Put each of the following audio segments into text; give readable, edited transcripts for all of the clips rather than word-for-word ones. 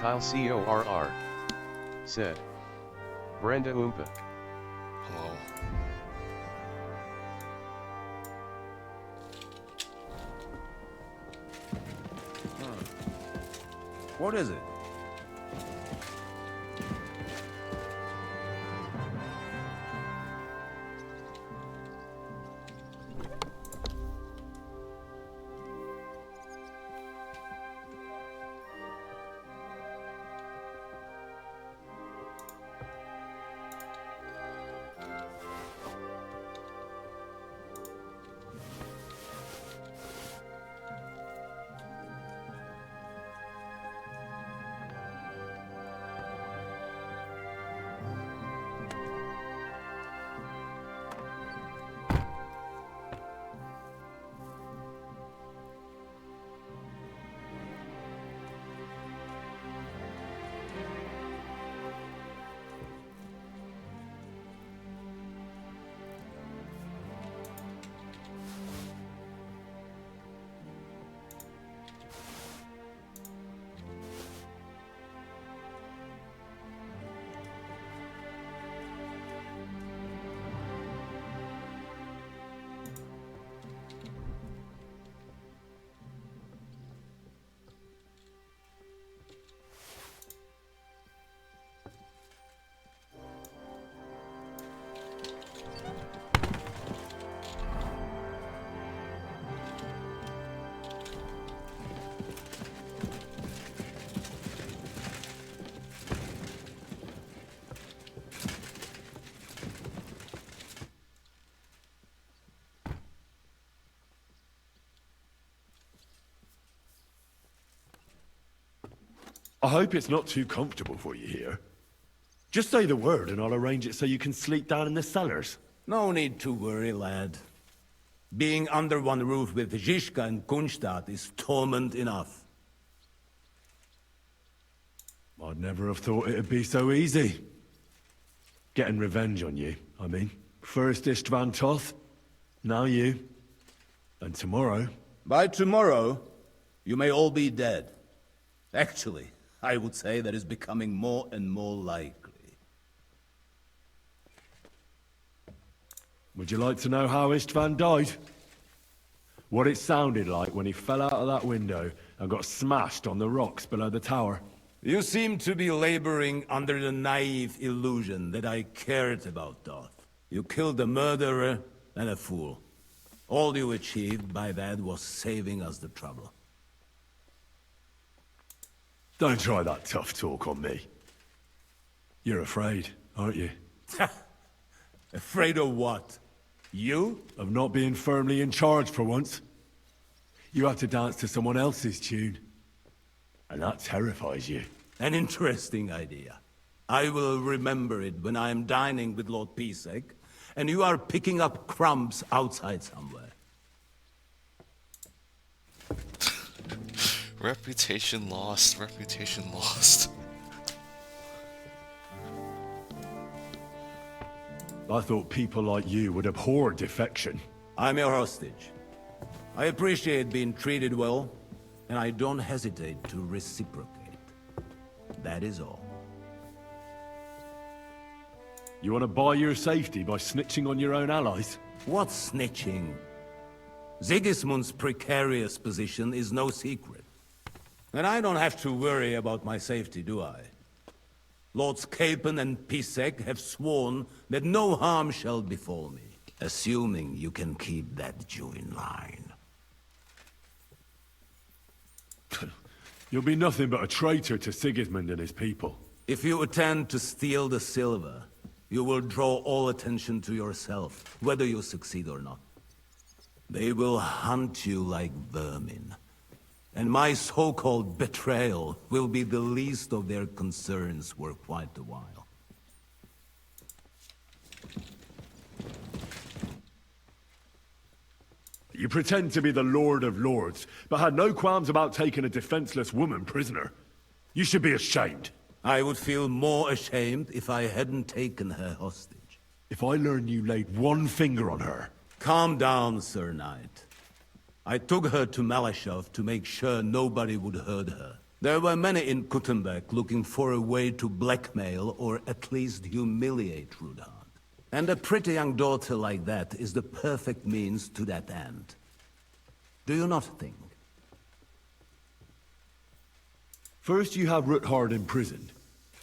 Kyle CORR said. Brenda Oompa. Hello. What is it? I hope it's not too comfortable for you here. Just say the word and I'll arrange it so you can sleep down in the cellars. No need to worry, lad. Being under one roof with Zizka and Kunstadt is torment enough. I'd never have thought it'd be so easy. Getting revenge on you, I mean. First Istvan Toth, now you. And tomorrow... By tomorrow, you may all be dead. Actually, I would say that is becoming more and more likely. Would you like to know how Istvan died? What it sounded like when he fell out of that window and got smashed on the rocks below the tower? You seem to be laboring under the naive illusion that I cared about Doth. You killed a murderer and a fool. All you achieved by that was saving us the trouble. Don't try that tough talk on me. You're afraid, aren't you? Afraid of what? You? Of not being firmly in charge for once. You have to dance to someone else's tune. And that terrifies you. An interesting idea. I will remember it when I am dining with Lord Pisek, and you are picking up crumbs outside somewhere. Reputation lost, reputation lost. I thought people like you would abhor defection. I'm your hostage. I appreciate being treated well, and I don't hesitate to reciprocate. That is all. You want to buy your safety by snitching on your own allies? What snitching? Sigismund's precarious position is no secret. And I don't have to worry about my safety, do I? Lords Capen and Pisek have sworn that no harm shall befall me, assuming you can keep that Jew in line. You'll be nothing but a traitor to Sigismund and his people. If you attempt to steal the silver, you will draw all attention to yourself, whether you succeed or not. They will hunt you like vermin. And my so-called betrayal will be the least of their concerns for quite a while. You pretend to be the Lord of Lords, but had no qualms about taking a defenseless woman prisoner. You should be ashamed. I would feel more ashamed if I hadn't taken her hostage. If I learn you laid one finger on her... Calm down, Sir Knight. I took her to Malashov to make sure nobody would hurt her. There were many in Kuttenberg looking for a way to blackmail or at least humiliate Rudhard. And a pretty young daughter like that is the perfect means to that end. Do you not think? First you have Ruthard imprisoned,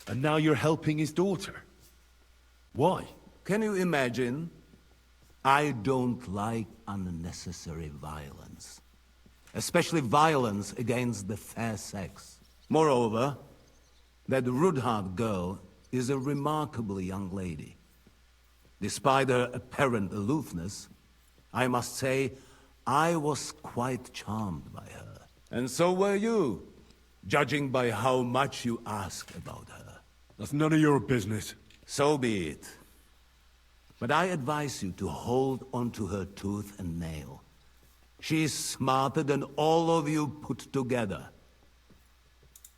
and now you're helping his daughter. Why? Can you imagine? I don't like unnecessary violence. Especially violence against the fair sex. Moreover, that Rudhard girl is a remarkable young lady. Despite her apparent aloofness, I must say, I was quite charmed by her. And so were you, judging by how much you ask about her. That's none of your business. So be it. But I advise you to hold onto her tooth and nail. She's smarter than all of you put together.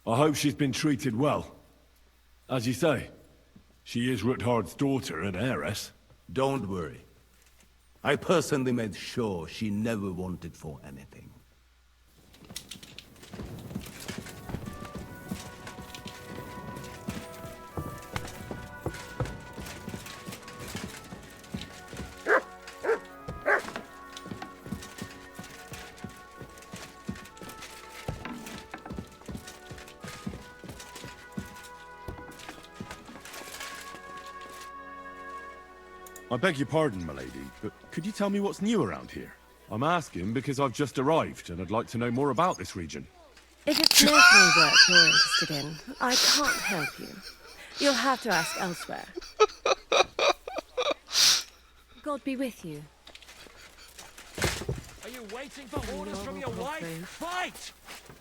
I hope she's been treated well. As you say, she is Ruthard's daughter and heiress. Don't worry. I personally made sure she never wanted for anything. I beg your pardon, my lady, but could you tell me what's new around here? I'm asking because I've just arrived and I'd like to know more about this region. If it's mercenary work you're interested in, I can't help you. You'll have to ask elsewhere. God be with you. Are you waiting for orders from your wife? Fight!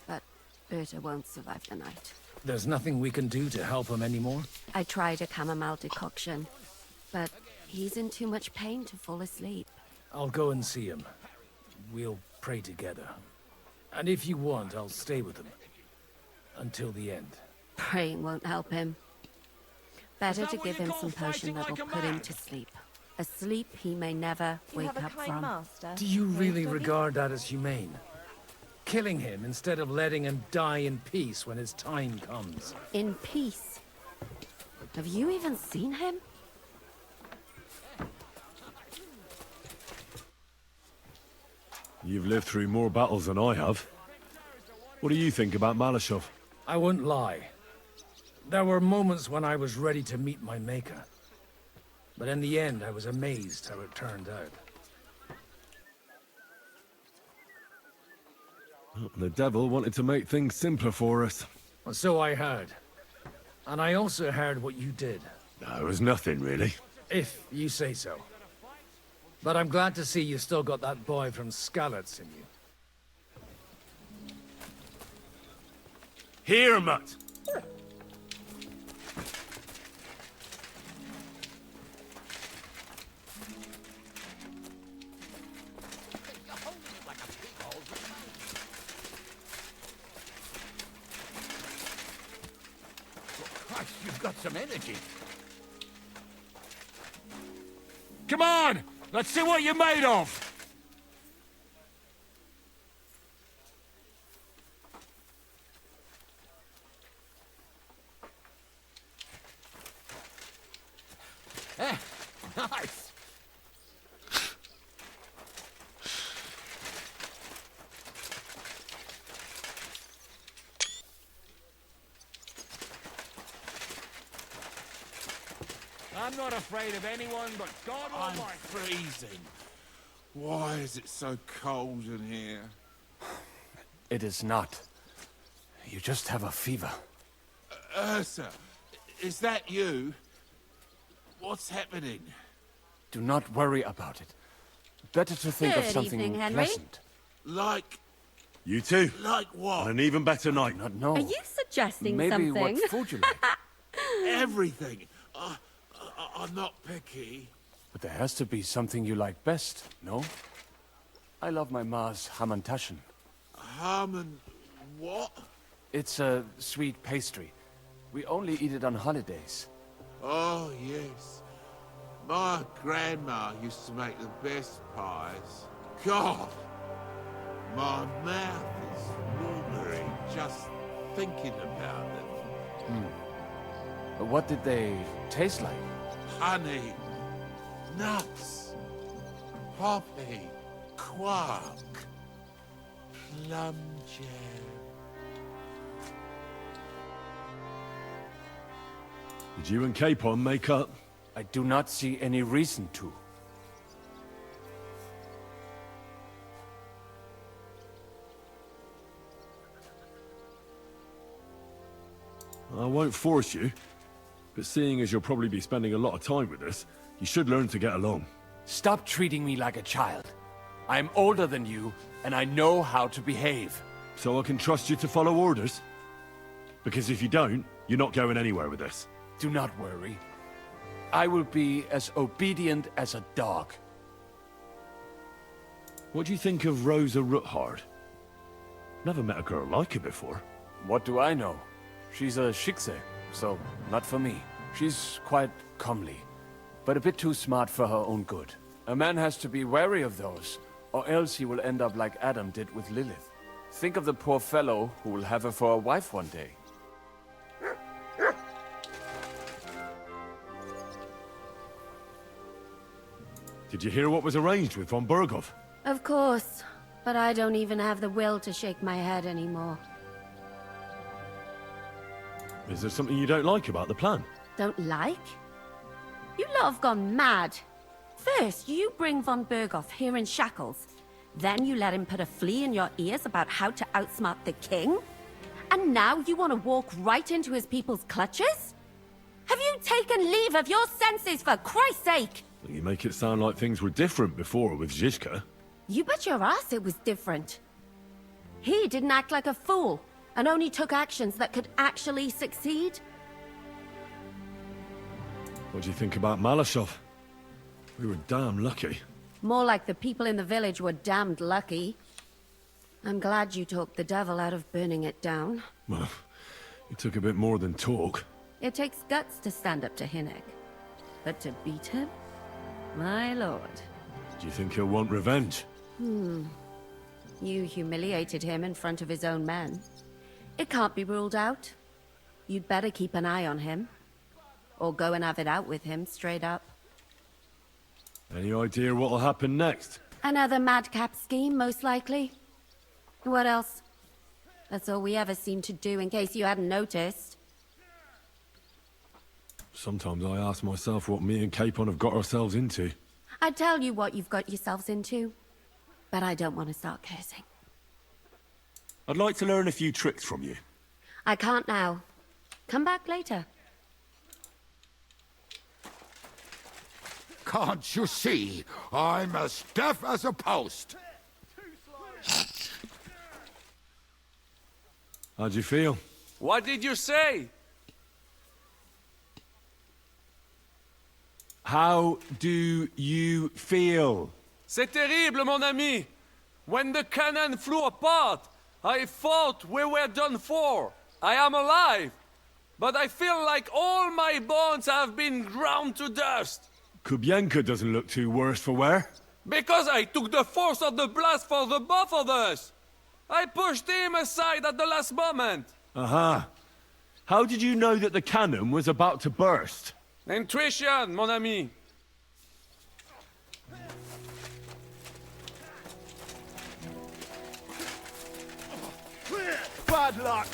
But Berta won't survive the night. There's nothing we can do to help him anymore? I tried a chamomile decoction, but he's in too much pain to fall asleep. I'll go and see him. We'll pray together. And if you want, I'll stay with him. Until the end. Praying won't help him. Better to give him some potion that'll put him to sleep. A sleep he may never wake up from. Do you really regard that as humane? Killing him instead of letting him die in peace when his time comes. In peace. Have you even seen him? You've lived through more battles than I have. What do you think about Malashov? I wouldn't lie. There were moments when I was ready to meet my maker. But in the end, I was amazed how it turned out. The devil wanted to make things simpler for us. Well, so I heard. And I also heard what you did. No, it was nothing, really. If you say so. But I'm glad to see you still got that boy from Skalitz in you. Here, Mutt! Christ, you've got some energy. Come on! Let's see what you're made of! Nice. I'm not afraid of anyone but God Almighty. I'm freezing. Why is it so cold in here? It is not. You just have a fever. Ursa, is that you? What's happening? Do not worry about it. Better to think of Good something evening, Henry. pleasant. Like You too. what? And an even better night. Not know. Are you suggesting Maybe something? what food you like. Everything. I'm not picky. But there has to be something you like best, no? I love my ma's hamantaschen. Harmon, what? It's a sweet pastry. We only eat it on holidays. Oh, yes. My grandma used to make the best pies. God, my mouth is watering just thinking about them. What did they taste like? Honey, nuts, poppy, quark, plum jam. Did you and Capon make up? I do not see any reason to. I won't force you, but seeing as you'll probably be spending a lot of time with us, you should learn to get along. Stop treating me like a child. I am older than you, and I know how to behave. So I can trust you to follow orders? Because if you don't, you're not going anywhere with this. Do not worry. I will be as obedient as a dog. What do you think of Rosa Ruthard? Never met a girl like her before. What do I know? She's a Schickse, so not for me. She's quite comely, but a bit too smart for her own good. A man has to be wary of those, or else he will end up like Adam did with Lilith. Think of the poor fellow who will have her for a wife one day. Did you hear what was arranged with von Berghoff? Of course, but I don't even have the will to shake my head anymore. Is there something you don't like about the plan? Don't like? You lot have gone mad. First, you bring von Berghoff here in shackles. Then you let him put a flea in your ears about how to outsmart the king? And now you want to walk right into his people's clutches? Have you taken leave of your senses, for Christ's sake? You make it sound like things were different before with Zizka. You bet your ass it was different. He didn't act like a fool, and only took actions that could actually succeed. What do you think about Malashov? We were damn lucky. More like the people in the village were damned lucky. I'm glad you talked the devil out of burning it down. Well, it took a bit more than talk. It takes guts to stand up to Hinnek. But to beat him? My lord. Do you think he'll want revenge? You humiliated him in front of his own men. It can't be ruled out. You'd better keep an eye on him. Or go and have it out with him, straight up. Any idea what'll happen next? Another madcap scheme, most likely. What else? That's all we ever seem to do, in case you hadn't noticed. Sometimes I ask myself what me and Capon have got ourselves into. I'd tell you what you've got yourselves into, but I don't want to start cursing. I'd like to learn a few tricks from you. I can't now. Come back later. Can't you see? I'm as deaf as a post. How'd you feel? What did you say? How do you feel? C'est terrible, mon ami. When the cannon flew apart, I thought we were done for. I am alive, but I feel like all my bones have been ground to dust. Kubienka doesn't look too worse for wear. Because I took the force of the blast for the both of us. I pushed him aside at the last moment. Aha. How did you know that the cannon was about to burst? Intuition, mon ami. Bad luck.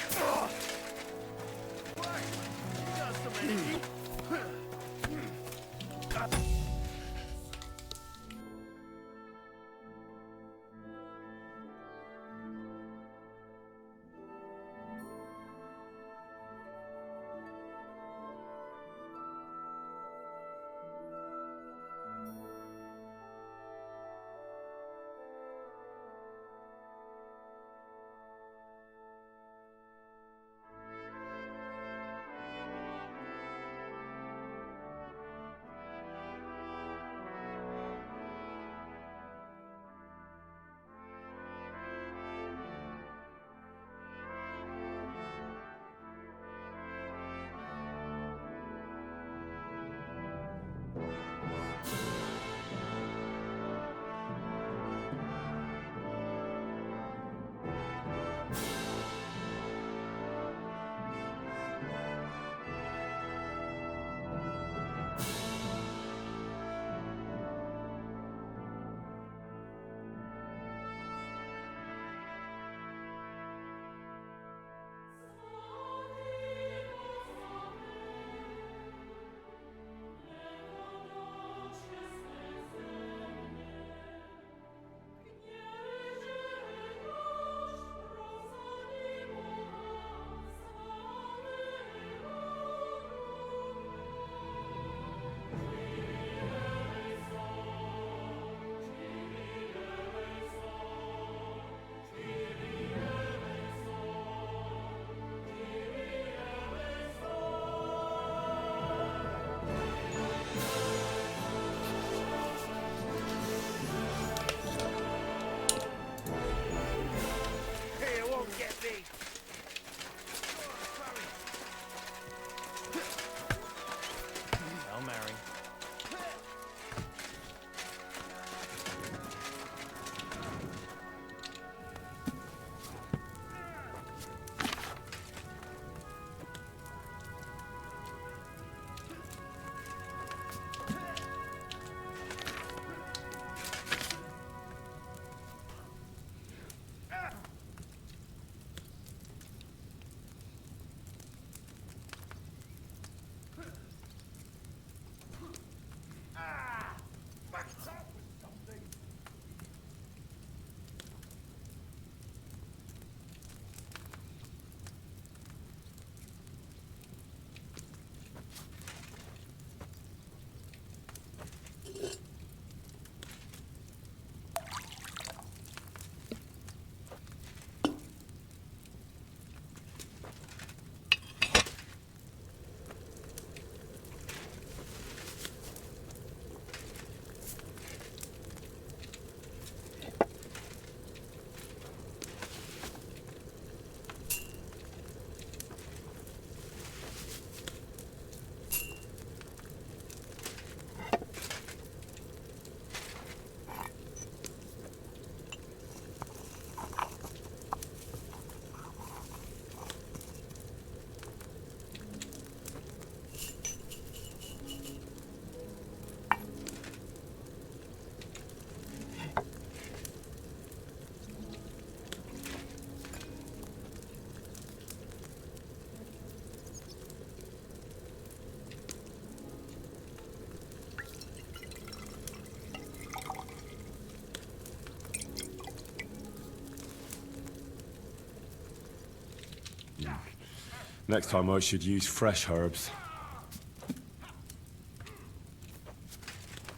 Next time I should use fresh herbs.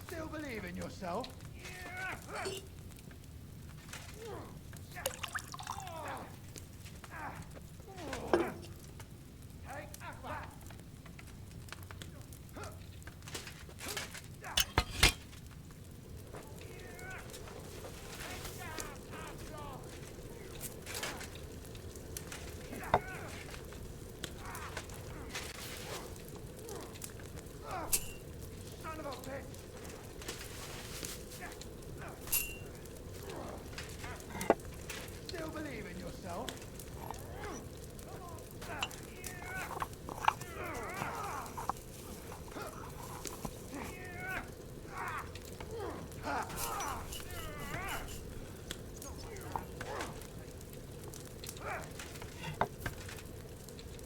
Still believe in yourself? Son of a bitch! Still believe in yourself?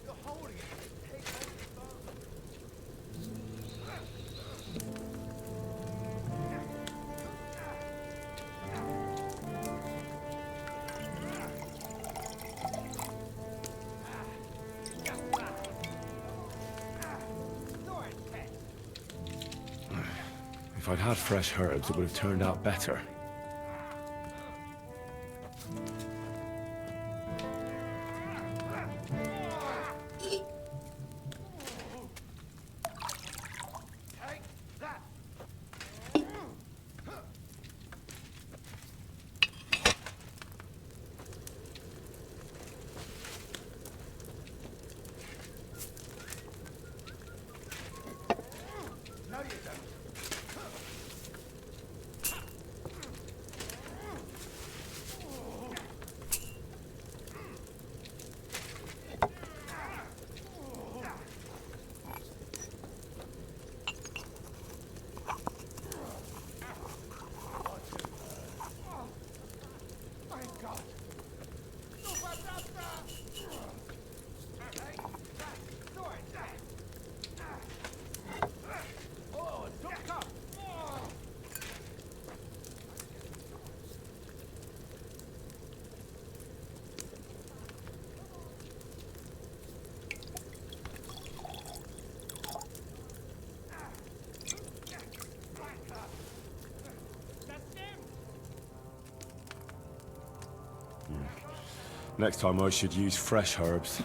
You're holding it. Take hold of the phone. If I'd had fresh herbs, it would have turned out better. Take that! No, you don't. Thank God. Oh, don't come. Next time I should use fresh herbs.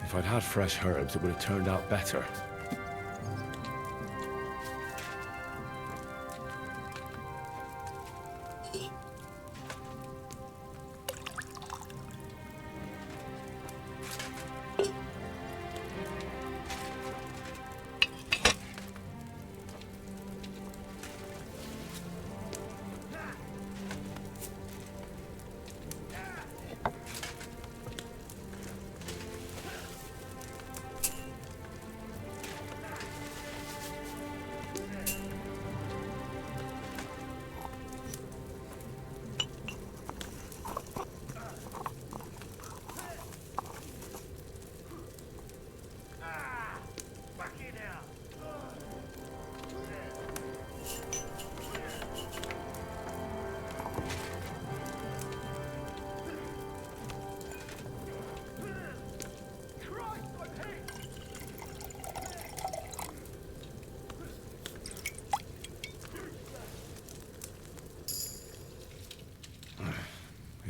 If I'd had fresh herbs, it would have turned out better.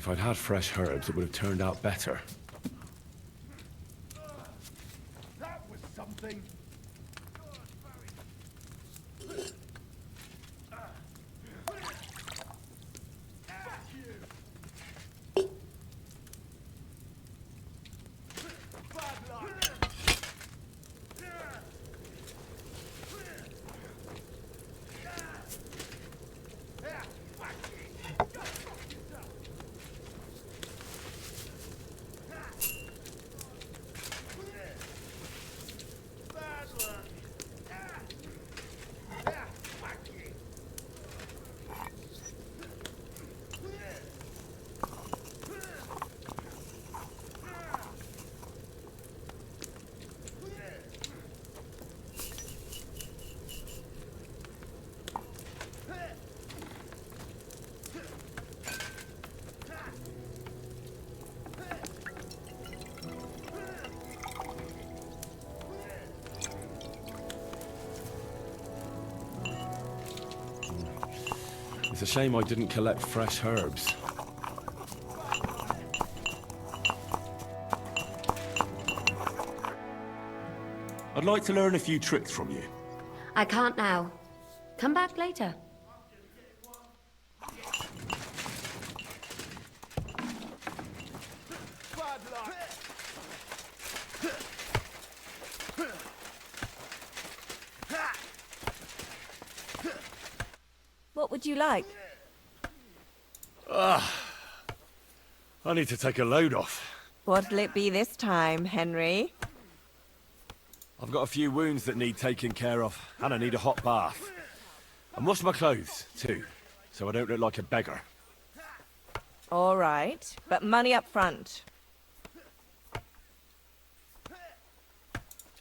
If I'd had fresh herbs, it would have turned out better. That was something. It's a shame I didn't collect fresh herbs. I'd like to learn a few tricks from you. I can't now. Come back later. What would you like? I need to take a load off. What'll it be this time, Henry? I've got a few wounds that need taking care of, and I need a hot bath. And wash my clothes, too, so I don't look like a beggar. All right, but money up front.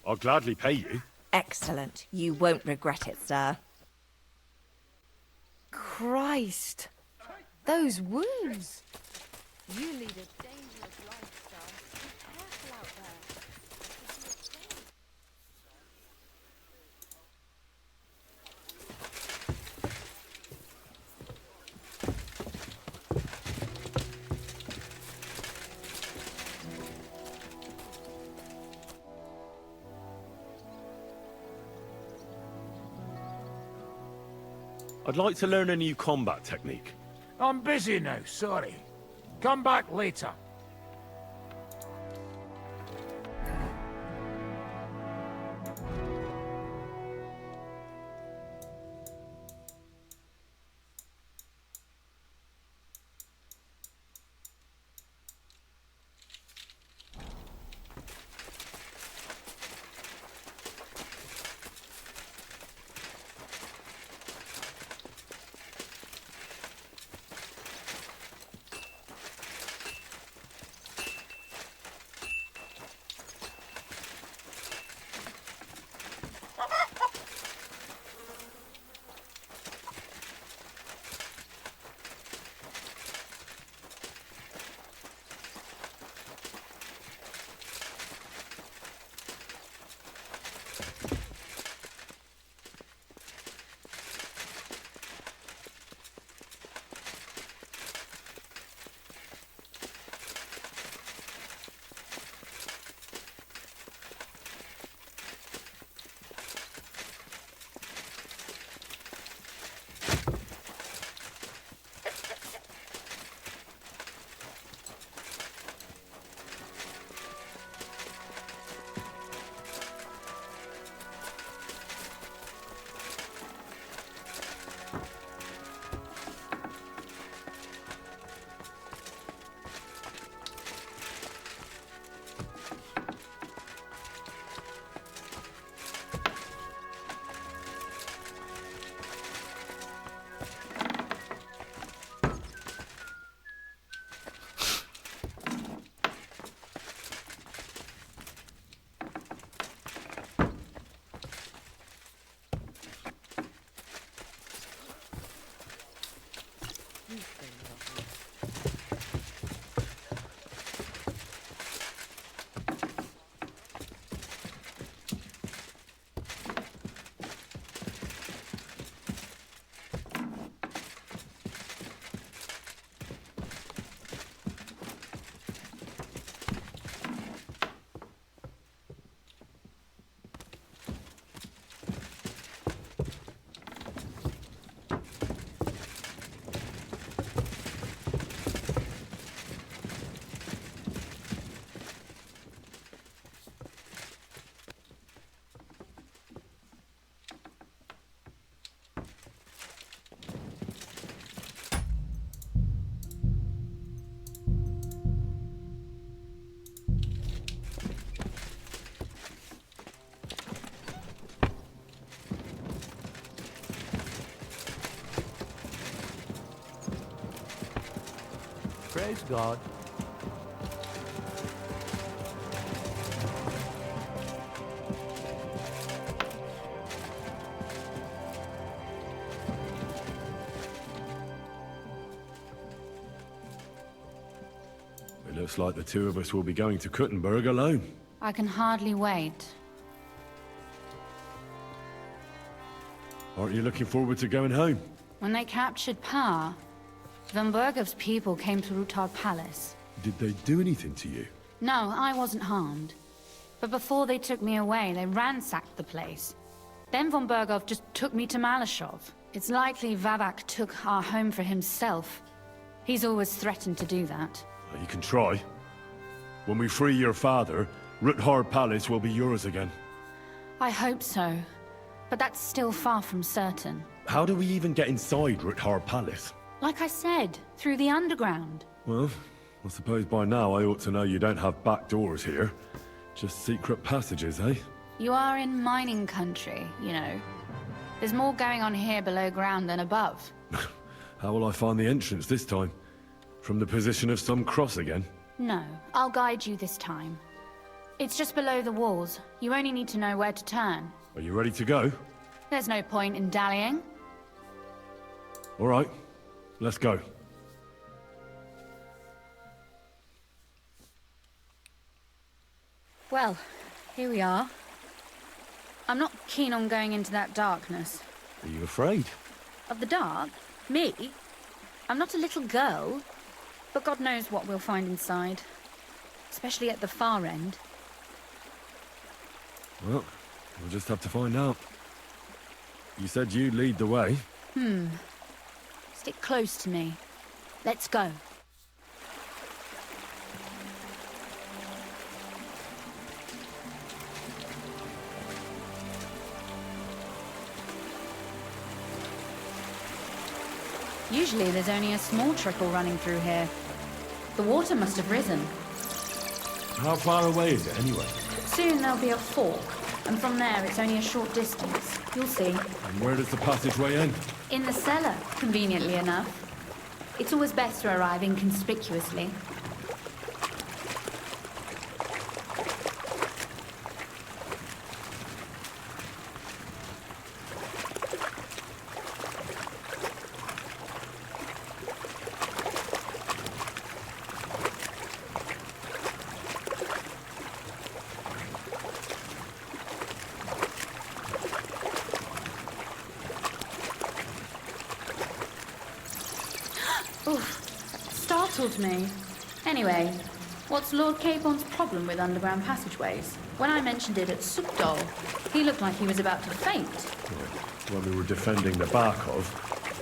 I'll gladly pay you. Excellent. You won't regret it, sir. Christ! Those wounds! You lead a dangerous lifestyle. Be careful out there. I'd like to learn a new combat technique. I'm busy now, sorry. Come back later. Praise God. It looks like the two of us will be going to Kuttenberg alone. I can hardly wait. Aren't you looking forward to going home? When they captured Pa, Von Bergov's people came to Ruthard Palace. Did they do anything to you? No, I wasn't harmed. But before they took me away, they ransacked the place. Then Von Bergov just took me to Malashov. It's likely Vavak took our home for himself. He's always threatened to do that. You can try. When we free your father, Ruthard Palace will be yours again. I hope so. But that's still far from certain. How do we even get inside Ruthard Palace? Like I said, through the underground. Well, I suppose by now I ought to know you don't have back doors here. Just secret passages, eh? You are in mining country, you know. There's more going on here below ground than above. How will I find the entrance this time? From the position of some cross again? No, I'll guide you this time. It's just below the walls. You only need to know where to turn. Are you ready to go? There's no point in dallying. All right, let's go. Well, here we are. I'm not keen on going into that darkness. Are you afraid? Of the dark? Me? I'm not a little girl. But God knows what we'll find inside. Especially at the far end. Well, we'll just have to find out. You said you'd lead the way. Stick close to me. Let's go. Usually there's only a small trickle running through here. The water must have risen. How far away is it anyway? Soon there'll be a fork, and from there it's only a short distance. You'll see. And where does the passageway end? In the cellar, conveniently enough. It's always best to arrive inconspicuously. Startled me. Anyway, what's Lord Capon's problem with underground passageways? When I mentioned it at Sukdol, he looked like he was about to faint. When we were defending the Barkov,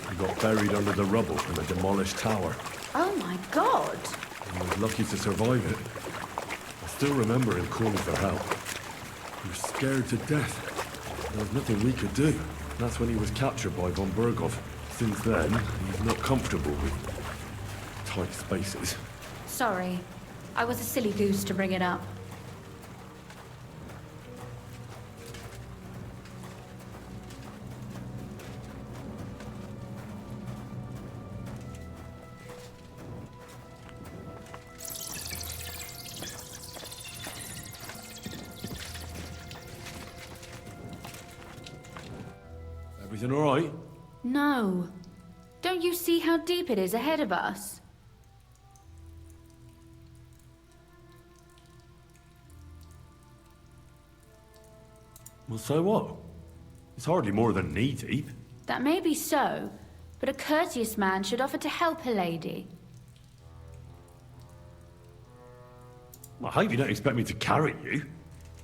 we got buried under the rubble from a demolished tower. Oh my god! I was lucky to survive it. I still remember him calling for help. He was scared to death. There was nothing we could do. That's when he was captured by von Bergov. Since then, he's not comfortable with tight spaces. Sorry. I was a silly goose to bring it up. Everything all right? No. Don't you see how deep it is ahead of us? Well, so what? It's hardly more than knee-deep. That may be so, but a courteous man should offer to help a lady. I hope you don't expect me to carry you.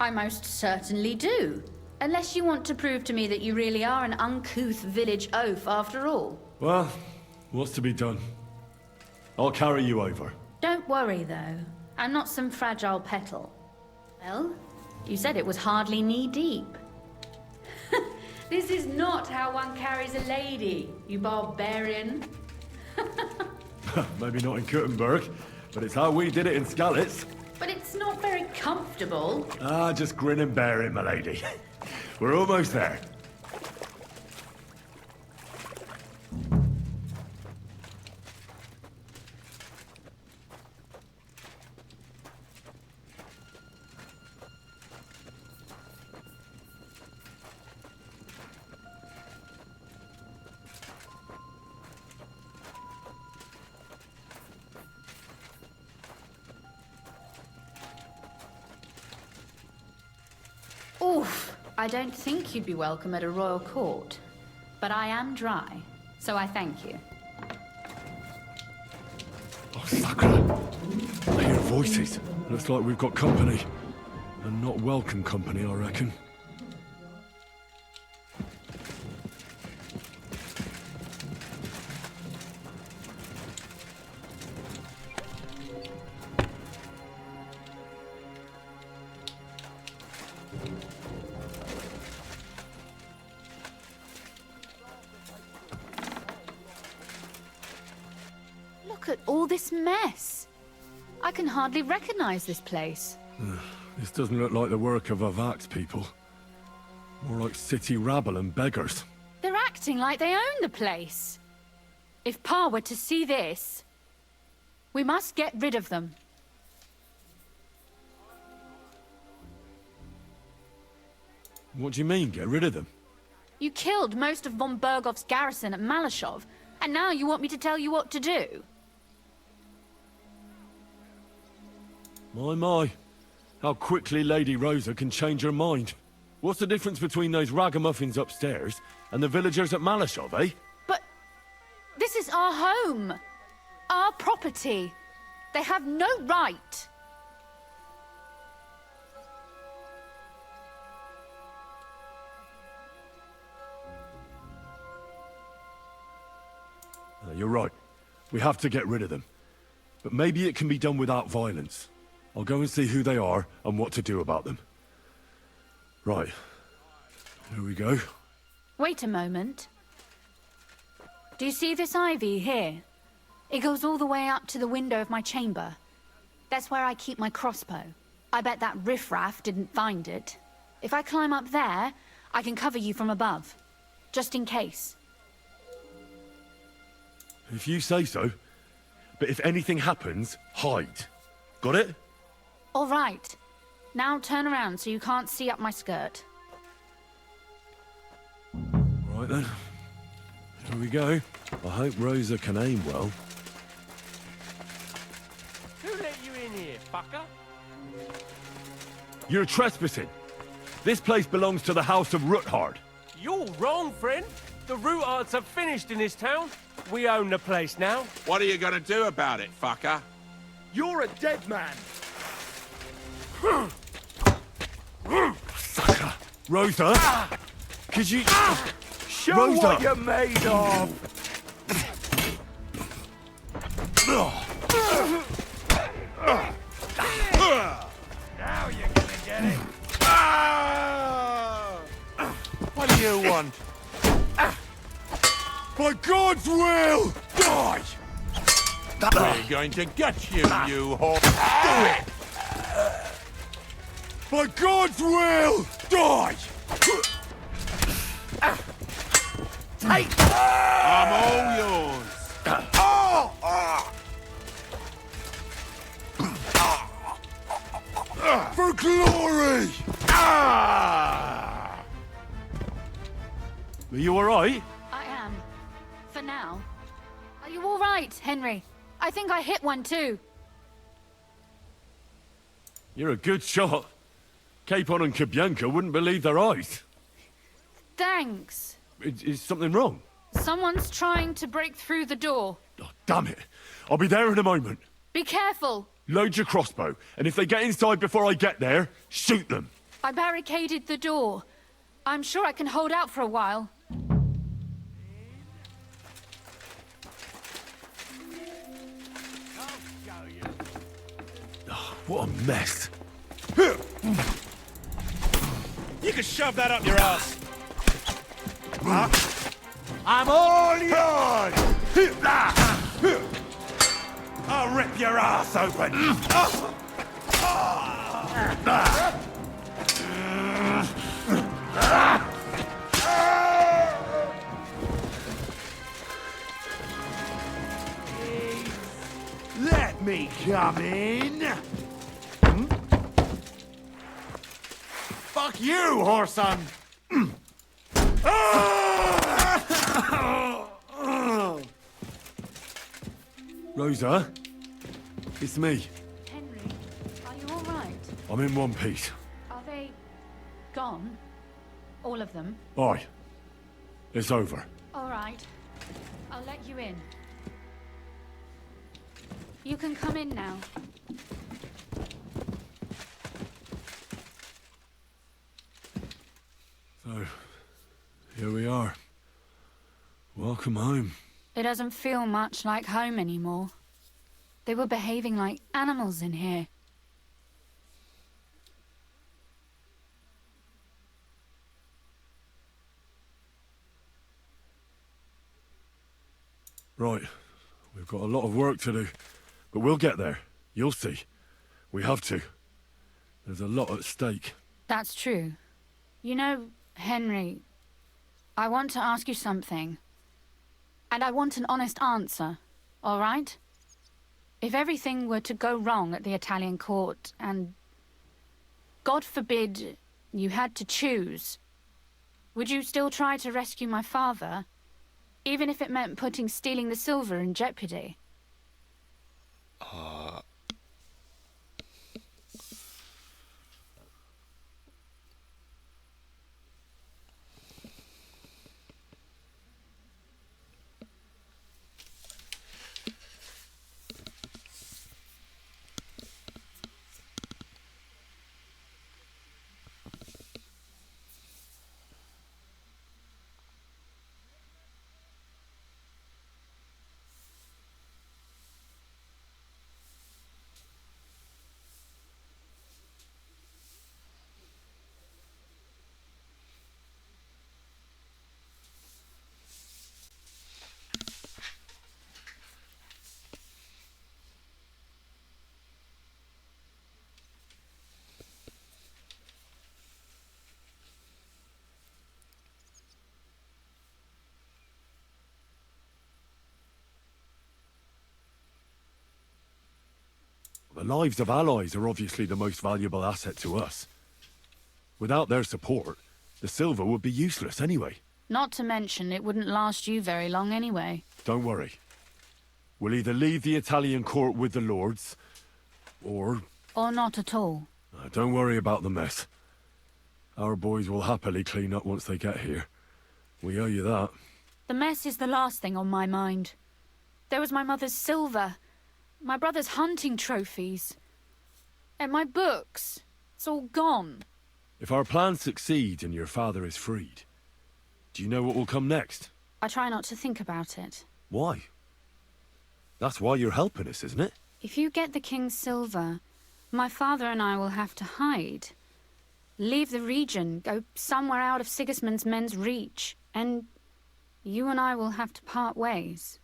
I most certainly do. Unless you want to prove to me that you really are an uncouth village oaf after all. Well, what's to be done? I'll carry you over. Don't worry, though. I'm not some fragile petal. Well, you said it was hardly knee-deep. This is not how one carries a lady, you barbarian. Maybe not in Kuttenberg, but it's how we did it in Skalitz. But it's not very comfortable. Ah, just grin and bear it, my lady. We're almost there. I don't think you'd be welcome at a royal court, but I am dry, so I thank you. Oh, Sakura! I hear voices. Looks like we've got company. And not welcome company, I reckon. Look at all this mess. I can hardly recognize this place. This doesn't look like the work of Avak's people. More like city rabble and beggars. They're acting like they own the place. If Pa were to see this, we must get rid of them. What do you mean, get rid of them? You killed most of von Bergov's garrison at Malashov, and now you want me to tell you what to do? My. How quickly Lady Rosa can change her mind. What's the difference between those ragamuffins upstairs and the villagers at Malashov, eh? But this is our home. Our property. They have no right. You're right. We have to get rid of them. But maybe it can be done without violence. I'll go and see who they are and what to do about them. Right. Here we go. Wait a moment. Do you see this ivy here? It goes all the way up to the window of my chamber. That's where I keep my crossbow. I bet that riffraff didn't find it. If I climb up there, I can cover you from above. Just in case. If you say so. But if anything happens, hide. Got it? All right. Now turn around so you can't see up my skirt. Right then. Here we go. I hope Rosa can aim well. Who let you in here, fucker? You're trespassing. This place belongs to the House of Ruthard. You're wrong, friend. The Rutards have finished in this town. We own the place now. What are you gonna do about it, fucker? You're a dead man. Sucker! Rosa! Could you... Show Rosa! what you're made of! Now you're gonna get it. What do you want? By God's will! Die! We're going to get you, you whore. Do it! By God's will! Die! Take! I'm all yours. For glory! Are you alright? I am. For now. Are you all right, Henry? I think I hit one too. You're a good shot. Capon and Kabianka wouldn't believe their eyes. Thanks. Is something wrong? Someone's trying to break through the door. Oh, damn it. I'll be there in a moment. Be careful. Load your crossbow, and if they get inside before I get there, shoot them. I barricaded the door. I'm sure I can hold out for a while. Oh, what a mess. You can shove that up your ass. I'm all yours! I'll rip your ass open! Let me come in! Fuck you, whoreson! Rosa? It's me. Henry, are you all right? I'm in one piece. Are they gone? of them. Aye. It's over. All right. I'll let you in. You can come in now. So, here we are. Welcome home. It doesn't feel much like home anymore. They were behaving like animals in here. Right. We've got a lot of work to do. But we'll get there. You'll see. We have to. There's a lot at stake. That's true. You know, Henry, I want to ask you something. And I want an honest answer, all right? If everything were to go wrong at the Italian court and, God forbid, you had to choose, would you still try to rescue my father? Even if it meant putting stealing the silver in jeopardy? The lives of allies are obviously the most valuable asset to us. Without their support, the silver would be useless anyway. Not to mention, it wouldn't last you very long anyway. Don't worry. We'll either leave the Italian court with the lords, or... Or not at all. Don't worry about the mess. Our boys will happily clean up once they get here. We owe you that. The mess is the last thing on my mind. There was my mother's silver, my brother's hunting trophies, and my books. It's all gone. If our plan succeeds and your father is freed, do you know what will come next? I try not to think about it. Why? That's why you're helping us, isn't it? If you get the king's silver, my father and I will have to hide. Leave the region, go somewhere out of Sigismund's men's reach, and you and I will have to part ways.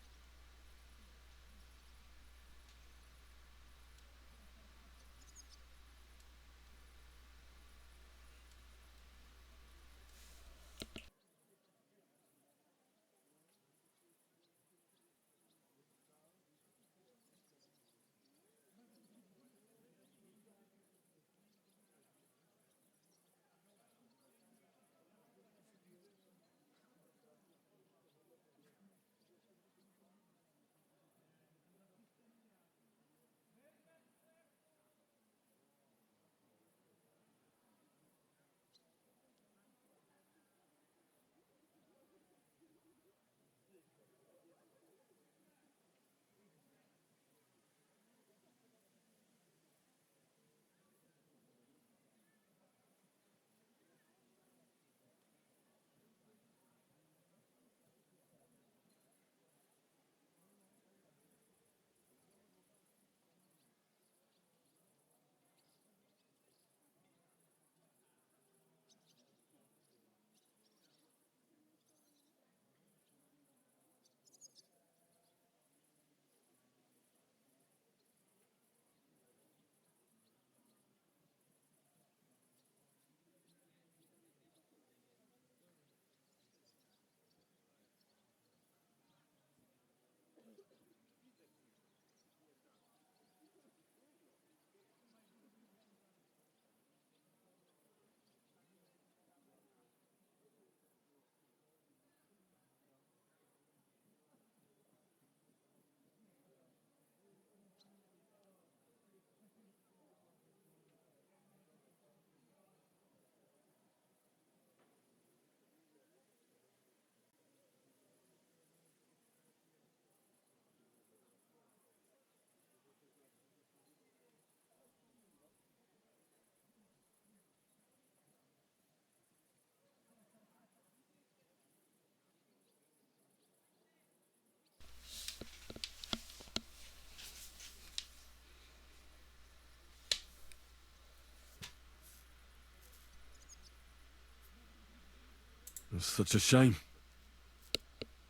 It's such a shame.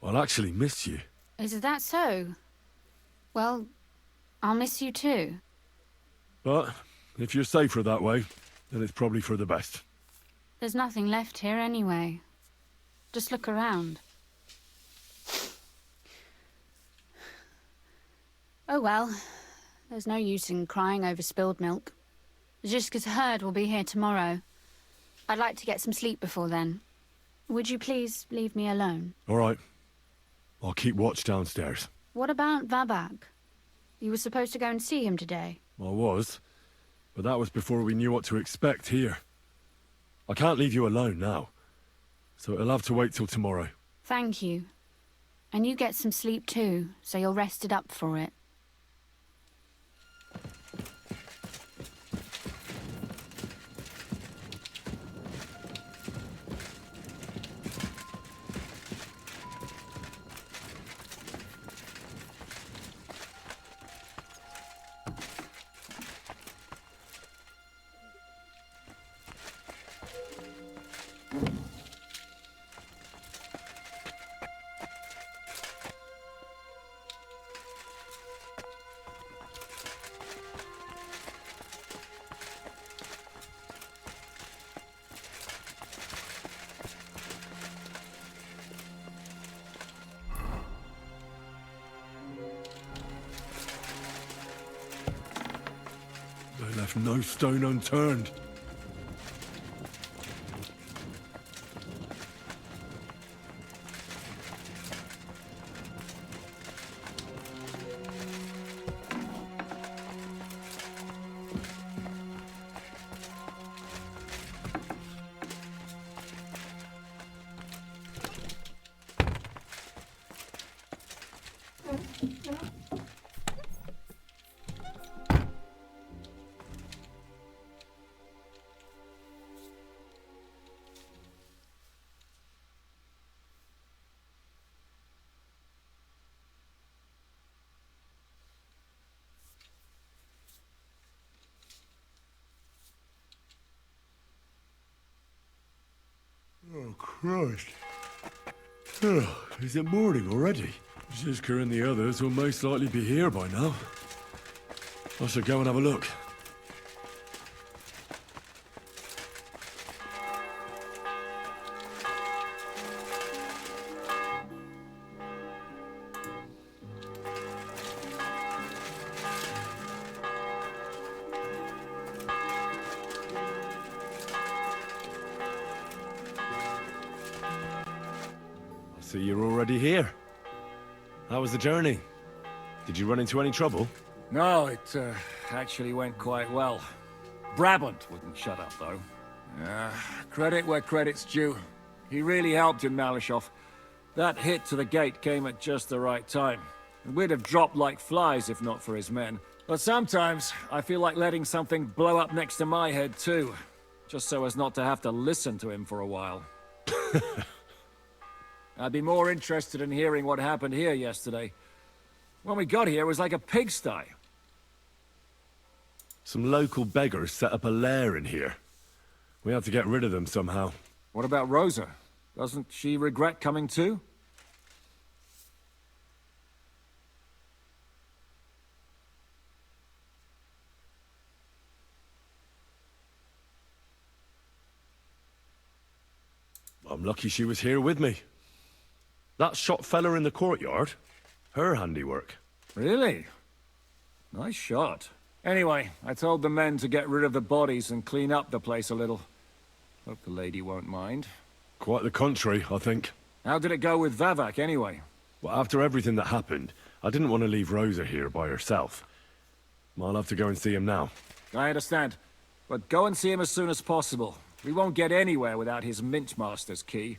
I'll actually miss you. Is that so? Well, I'll miss you too. But if you're safer that way, then it's probably for the best. There's nothing left here anyway. Just look around. Oh well, there's no use in crying over spilled milk. Ziska's herd will be here tomorrow. I'd like to get some sleep before then. Would you please leave me alone? All right. I'll keep watch downstairs. What about Vabak? You were supposed to go and see him today. I was, but that was before we knew what to expect here. I can't leave you alone now, so it'll have to wait till tomorrow. Thank you. And you get some sleep too, so you're rested up for it. They left no stone unturned. Oh, Christ. Oh, is it morning already? Ziska and the others will most likely be here by now. I should go and have a look. So you're already here. How was the journey? Did you run into any trouble? No, it actually went quite well. Brabant wouldn't shut up, though. Credit where credit's due. He really helped in Malishov. That hit to the gate came at just the right time. And we'd have dropped like flies if not for his men. But sometimes, I feel like letting something blow up next to my head, too. Just so as not to have to listen to him for a while. I'd be more interested in hearing what happened here yesterday. When we got here, it was like a pigsty. Some local beggars set up a lair in here. We had to get rid of them somehow. What about Rosa? Doesn't she regret coming too? I'm lucky she was here with me. That shot fella in the courtyard, her handiwork. Really? Nice shot. Anyway, I told the men to get rid of the bodies and clean up the place a little. Hope the lady won't mind. Quite the contrary, I think. How did it go with Vavak, anyway? Well, after everything that happened, I didn't want to leave Rosa here by herself. I'll have to go and see him now. I understand. But go and see him as soon as possible. We won't get anywhere without his Mintmaster's key.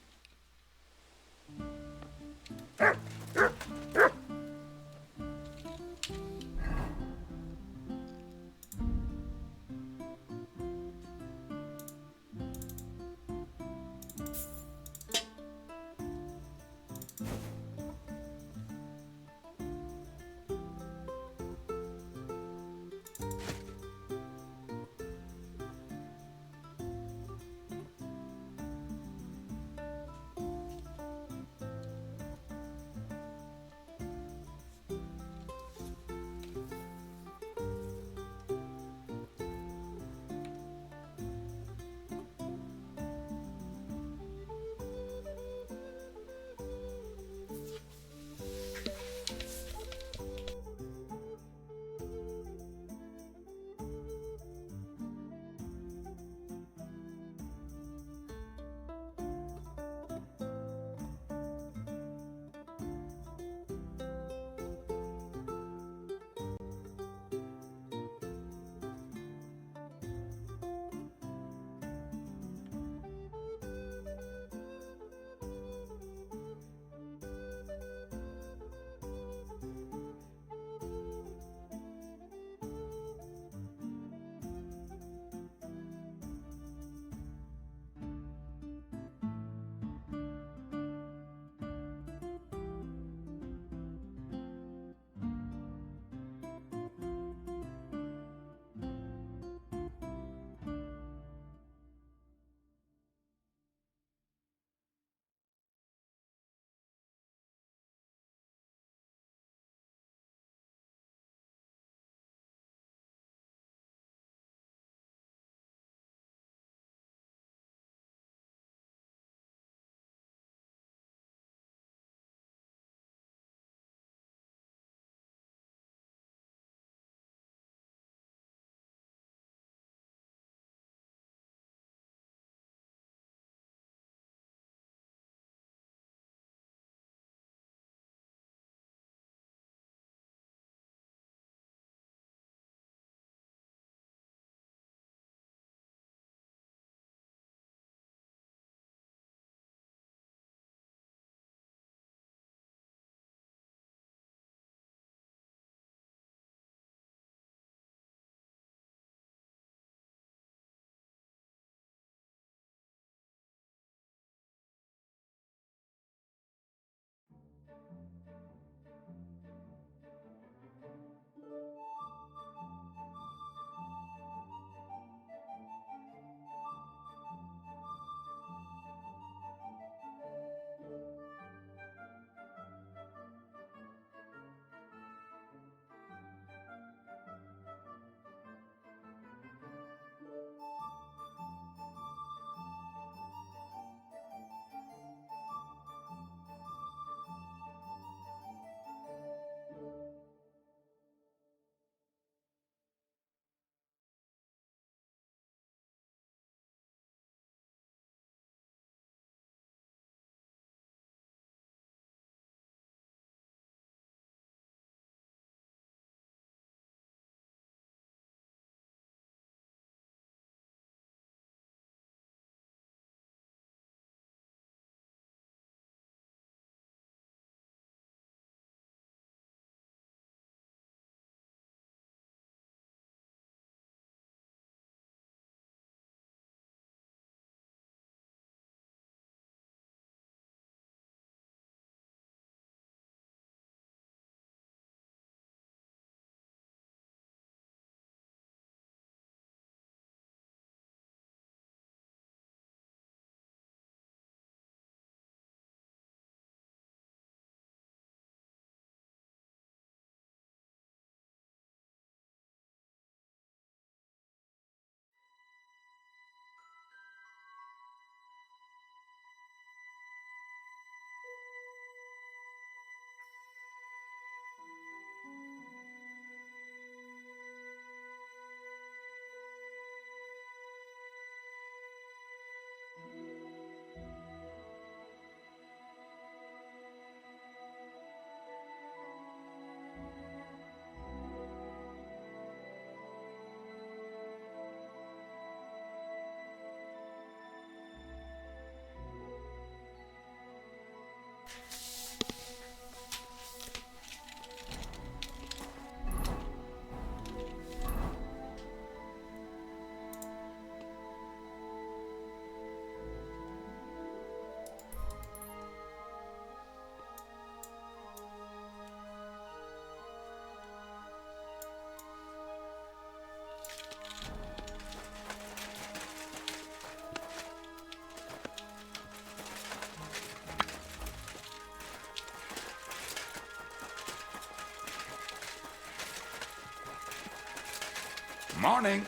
Morning.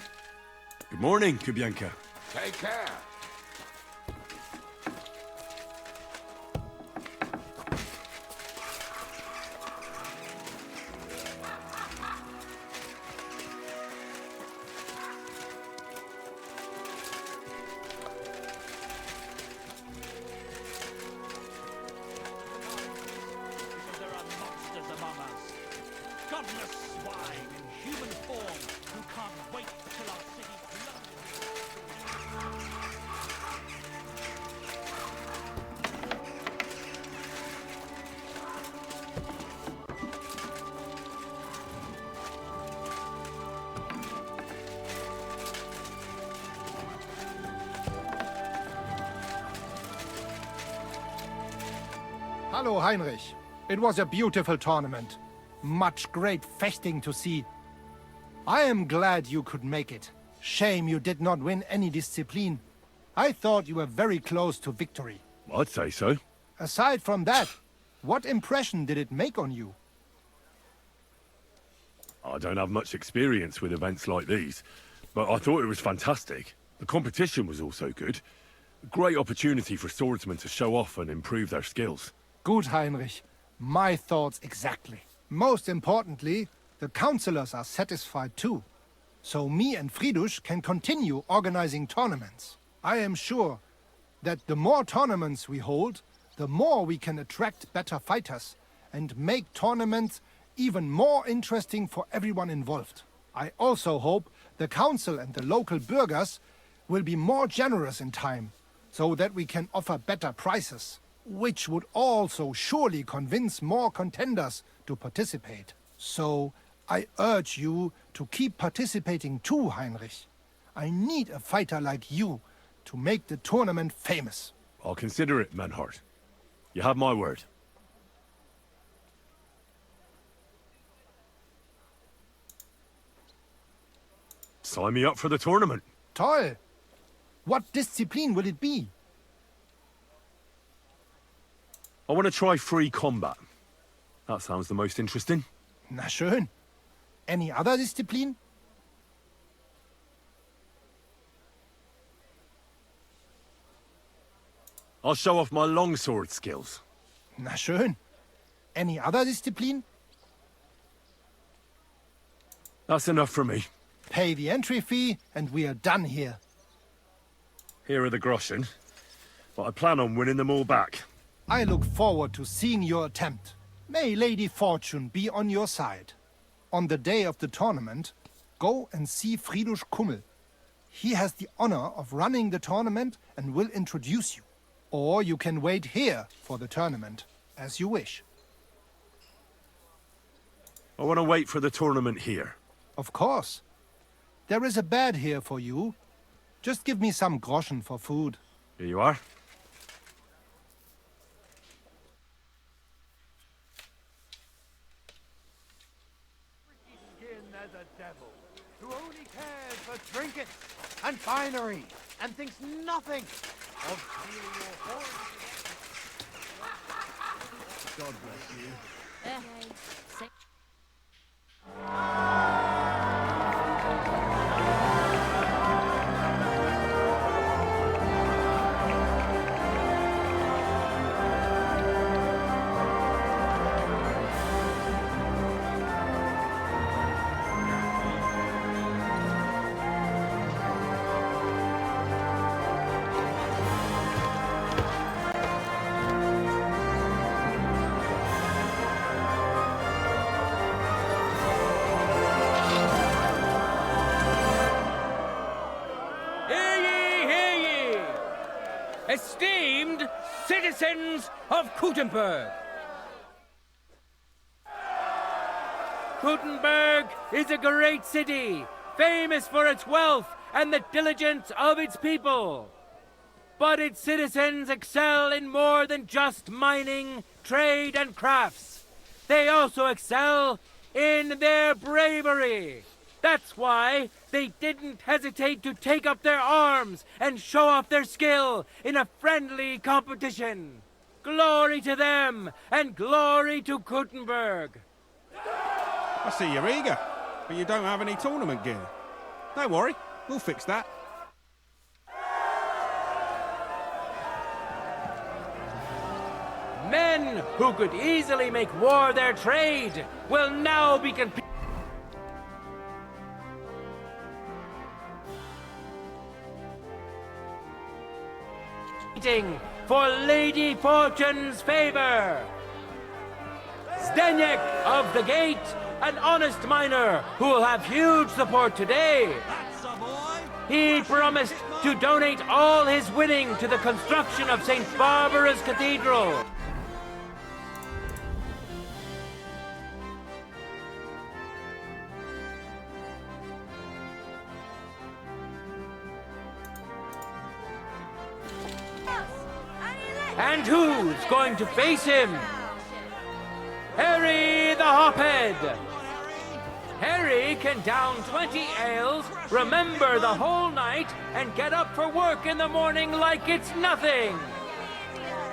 Good morning, Kubienka. Take care. Hallo, Heinrich. It was a beautiful tournament. Much great feasting to see. I am glad you could make it. Shame you did not win any discipline. I thought you were very close to victory. I'd say so. Aside from that, what impression did it make on you? I don't have much experience with events like these, but I thought it was fantastic. The competition was also good. A great opportunity for swordsmen to show off and improve their skills. Good, Heinrich. My thoughts exactly. Most importantly, the councillors are satisfied too. So me and Fridush can continue organizing tournaments. I am sure that the more tournaments we hold, the more we can attract better fighters and make tournaments even more interesting for everyone involved. I also hope the council and the local burghers will be more generous in time, so that we can offer better prices, which would also surely convince more contenders to participate. So I urge you to keep participating too, Heinrich. I need a fighter like you to make the tournament famous. I'll consider it, Menhart. You have my word. Sign me up for the tournament. Toll! What discipline will it be? I want to try free combat. That sounds the most interesting. Na schön. Any other discipline? I'll show off my longsword skills. Na schön. Any other discipline? That's enough for me. Pay the entry fee and we are done here. Here are the groschen, but I plan on winning them all back. I look forward to seeing your attempt. May Lady Fortune be on your side. On the day of the tournament, go and see Fridush Kummel. He has the honor of running the tournament and will introduce you. Or you can wait here for the tournament, as you wish. I want to wait for the tournament here. Of course. There is a bed here for you. Just give me some groschen for food. Here you are. There's a devil who only cares for trinkets and finery and thinks nothing of stealing your horse. God bless you. Esteemed citizens of Kuttenberg. Kuttenberg is a great city, famous for its wealth and the diligence of its people. But its citizens excel in more than just mining, trade, and crafts. They also excel in their bravery. That's why they didn't hesitate to take up their arms and show off their skill in a friendly competition. Glory to them, and glory to Kuttenberg. I see you're eager, but you don't have any tournament gear. Don't worry, we'll fix that. Men who could easily make war their trade will now be competing for Lady Fortune's favor. Zdeněk of the Gate, an honest miner who will have huge support today. He promised to donate all his winning to the construction of St. Barbara's Cathedral. And who's going to face him? Harry the Hophead. Harry can down 20 ales, remember the whole night, and get up for work in the morning like it's nothing.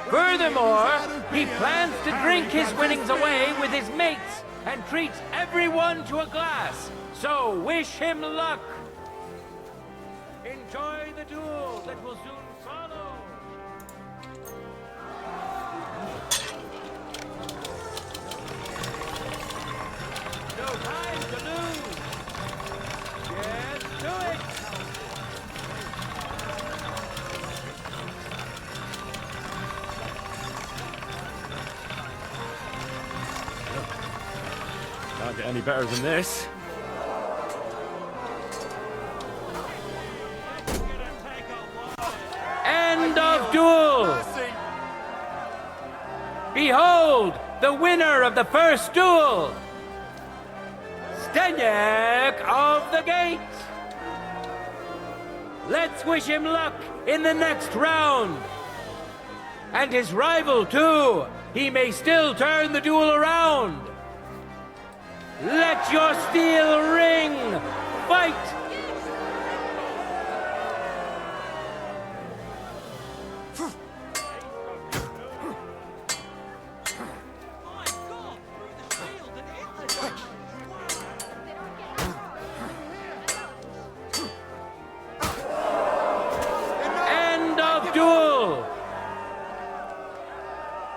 Furthermore, he plans to drink his winnings away with his mates and treat everyone to a glass. So wish him luck. Enjoy the duel that will soon follow. No time to lose. Yes, do it. Can't get any better than this. End of duel. Behold, the winner of the first duel. Zdeněk of the Gate! Let's wish him luck in the next round! And his rival, too! He may still turn the duel around! Let your steel ring! Fight!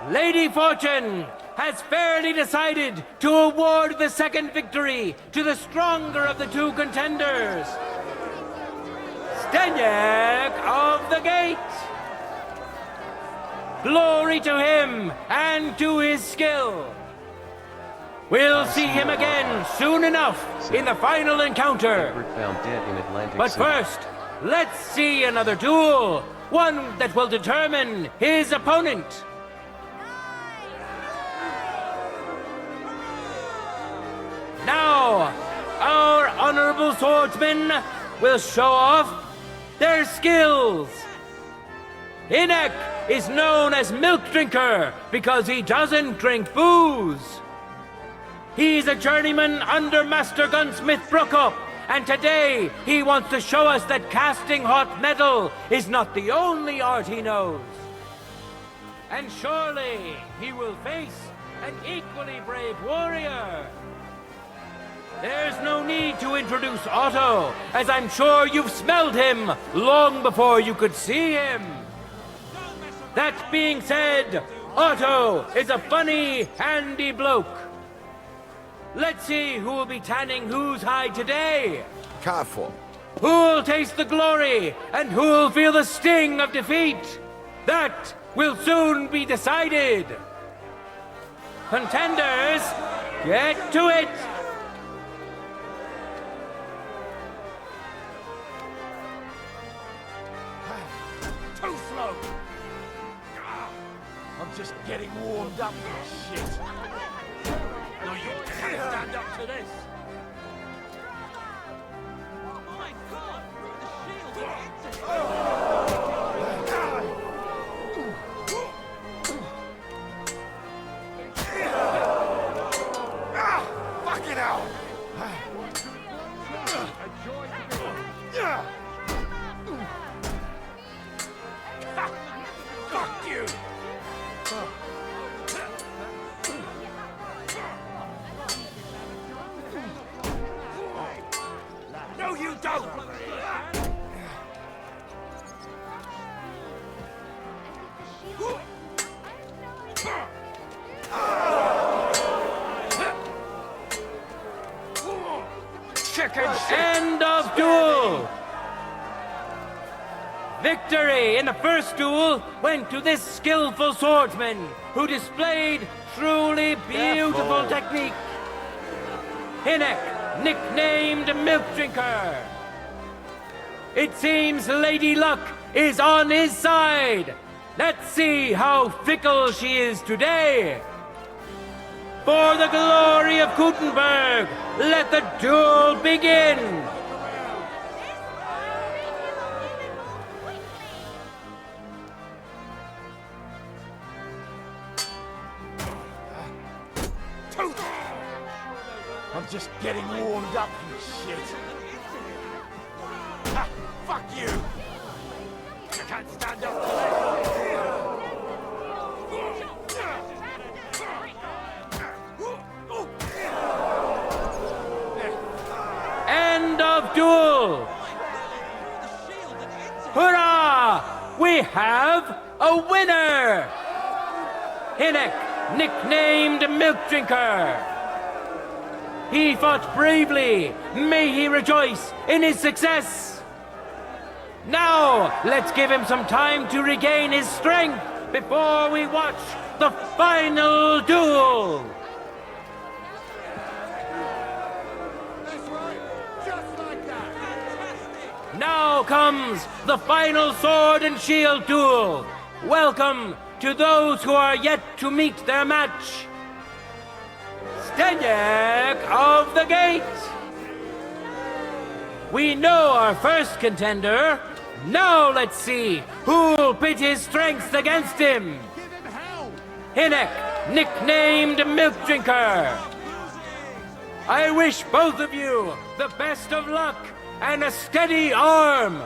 Lady Fortune has fairly decided to award the second victory to the stronger of the two contenders. Zdeněk of the Gate. Glory to him and to his skill. We'll see him again soon enough in the final encounter. Found dead in Atlantic But City. first, let's see another duel. One that will determine his opponent. Now, our honorable swordsmen will show off their skills. Hinek is known as Milk Drinker because he doesn't drink booze. He's a journeyman under Master Gunsmith Brookup, and today he wants to show us that casting hot metal is not the only art he knows. And surely he will face an equally brave warrior. There's no need to introduce Otto, as I'm sure you've smelled him long before you could see him. That being said, Otto is a funny, handy bloke. Let's see who will be tanning whose hide today. Careful. Who'll taste the glory, and who'll feel the sting of defeat? That will soon be decided. Contenders, get to it! Too slow! I'm just getting warmed up for this shit. No, you can't stand up to this. Oh my god! The shield Fucking hell! Fuck you! No, you don't! End of duel! Victory in the first duel went to this skillful swordsman who displayed truly beautiful technique. Hinnock, nicknamed Milk Drinker. It seems Lady Luck is on his side. Let's see how fickle she is today. For the glory of Gutenberg, let the duel begin! I'm just getting warmed up, you shit. Ha, fuck you! You can't stand up to this! End of duel! Hurrah! We have a winner! Hinnock, nicknamed Milk Drinker. He fought bravely. May he rejoice in his success. Now, let's give him some time to regain his strength before we watch the final duel. Now comes the final sword and shield duel. Welcome to those who are yet to meet their match. Steniak of the Gate. We know our first contender. Now let's see who'll pit his strengths against him. Hinnock, nicknamed Milk Drinker. I wish both of you the best of luck and a steady arm.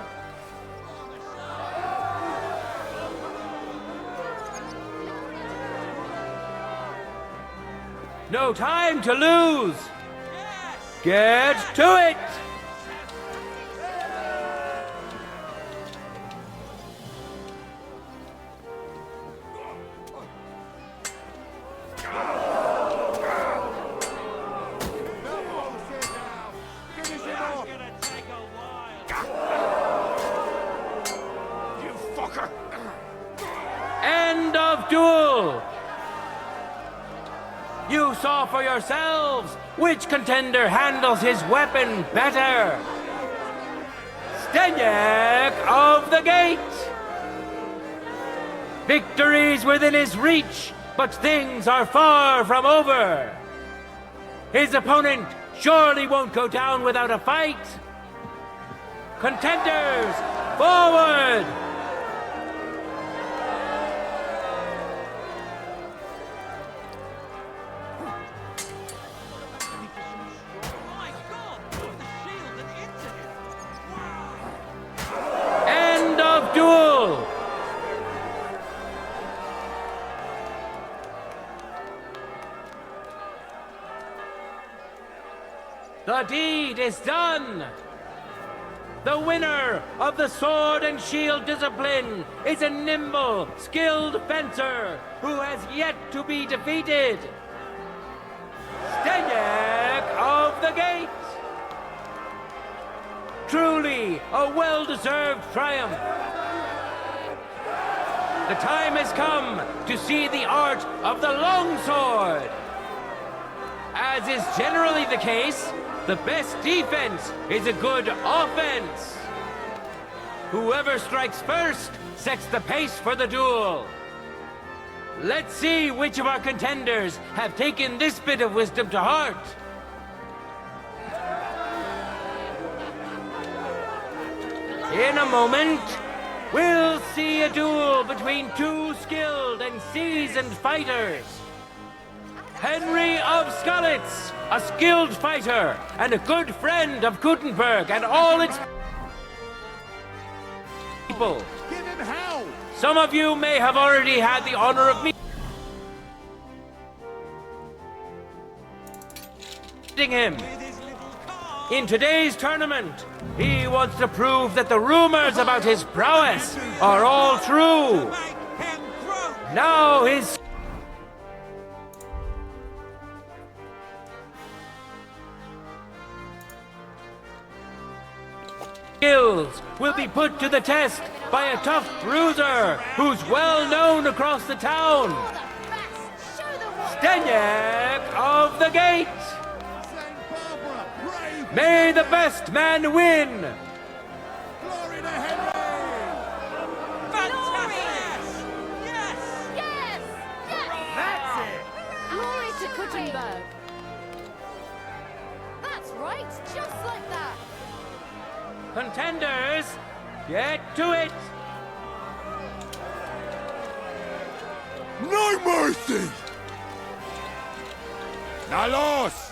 No time to lose. Get to it. End of duel. You saw for yourselves which contender handles his weapon better. Steniak of the Gate. Victory's within his reach, but things are far from over. His opponent surely won't go down without a fight. Contenders, forward! End of duel! The deed is done! The winner of the sword and shield discipline is a nimble, skilled fencer who has yet to be defeated. Steniak of the Gate! Truly a well-deserved triumph. The time has come to see the art of the longsword. As is generally the case, the best defense is a good offense. Whoever strikes first sets the pace for the duel. Let's see which of our contenders have taken this bit of wisdom to heart. In a moment, we'll see a duel between two skilled and seasoned fighters. Henry of Skalitz, a skilled fighter and a good friend of Gutenberg and all its people. Give him hell! Some of you may have already had the honor of meeting him. In today's tournament, he wants to prove that the rumors about his prowess are all true. Now his skills will be put to the test by a tough bruiser who's well known across the town. Stenyek of the Gate! May the best man win! Glory to Henry! Fantastic! Yes! Yes! Yes! That's it! Glory to Kuttenberg! That's right, just like that! Contenders, get to it! No mercy! Na los!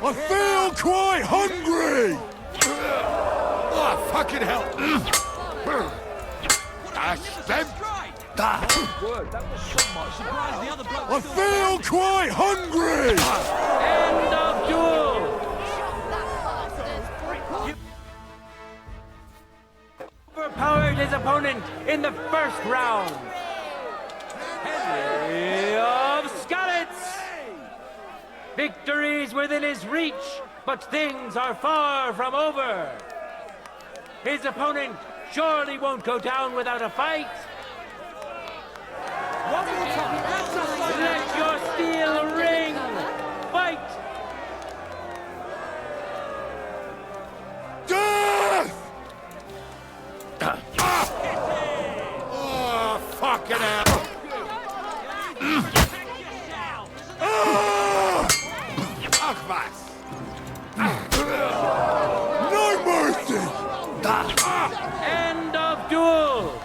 I feel quite hungry! Oh, fucking hell! That's them! I feel quite hungry! End of duel! Overpowered his opponent in the first round. Henry of Skalitz! Victory's within his reach, but things are far from over. His opponent surely won't go down without a fight. One more time! Let your steel ring! Fight! Death! Oh, fucking hell! No mercy! End of duel!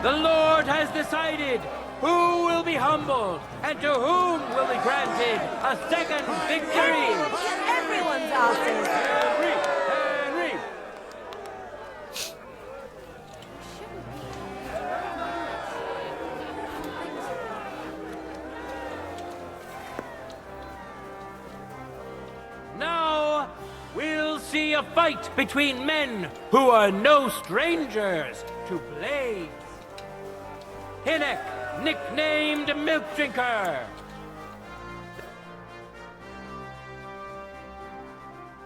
The Lord has decided who will be humbled and to whom will be granted a second victory. Everyone's asses. Henry! Now we'll see a fight between men who are no strangers to blades. Hinnock, nicknamed Milk Drinker.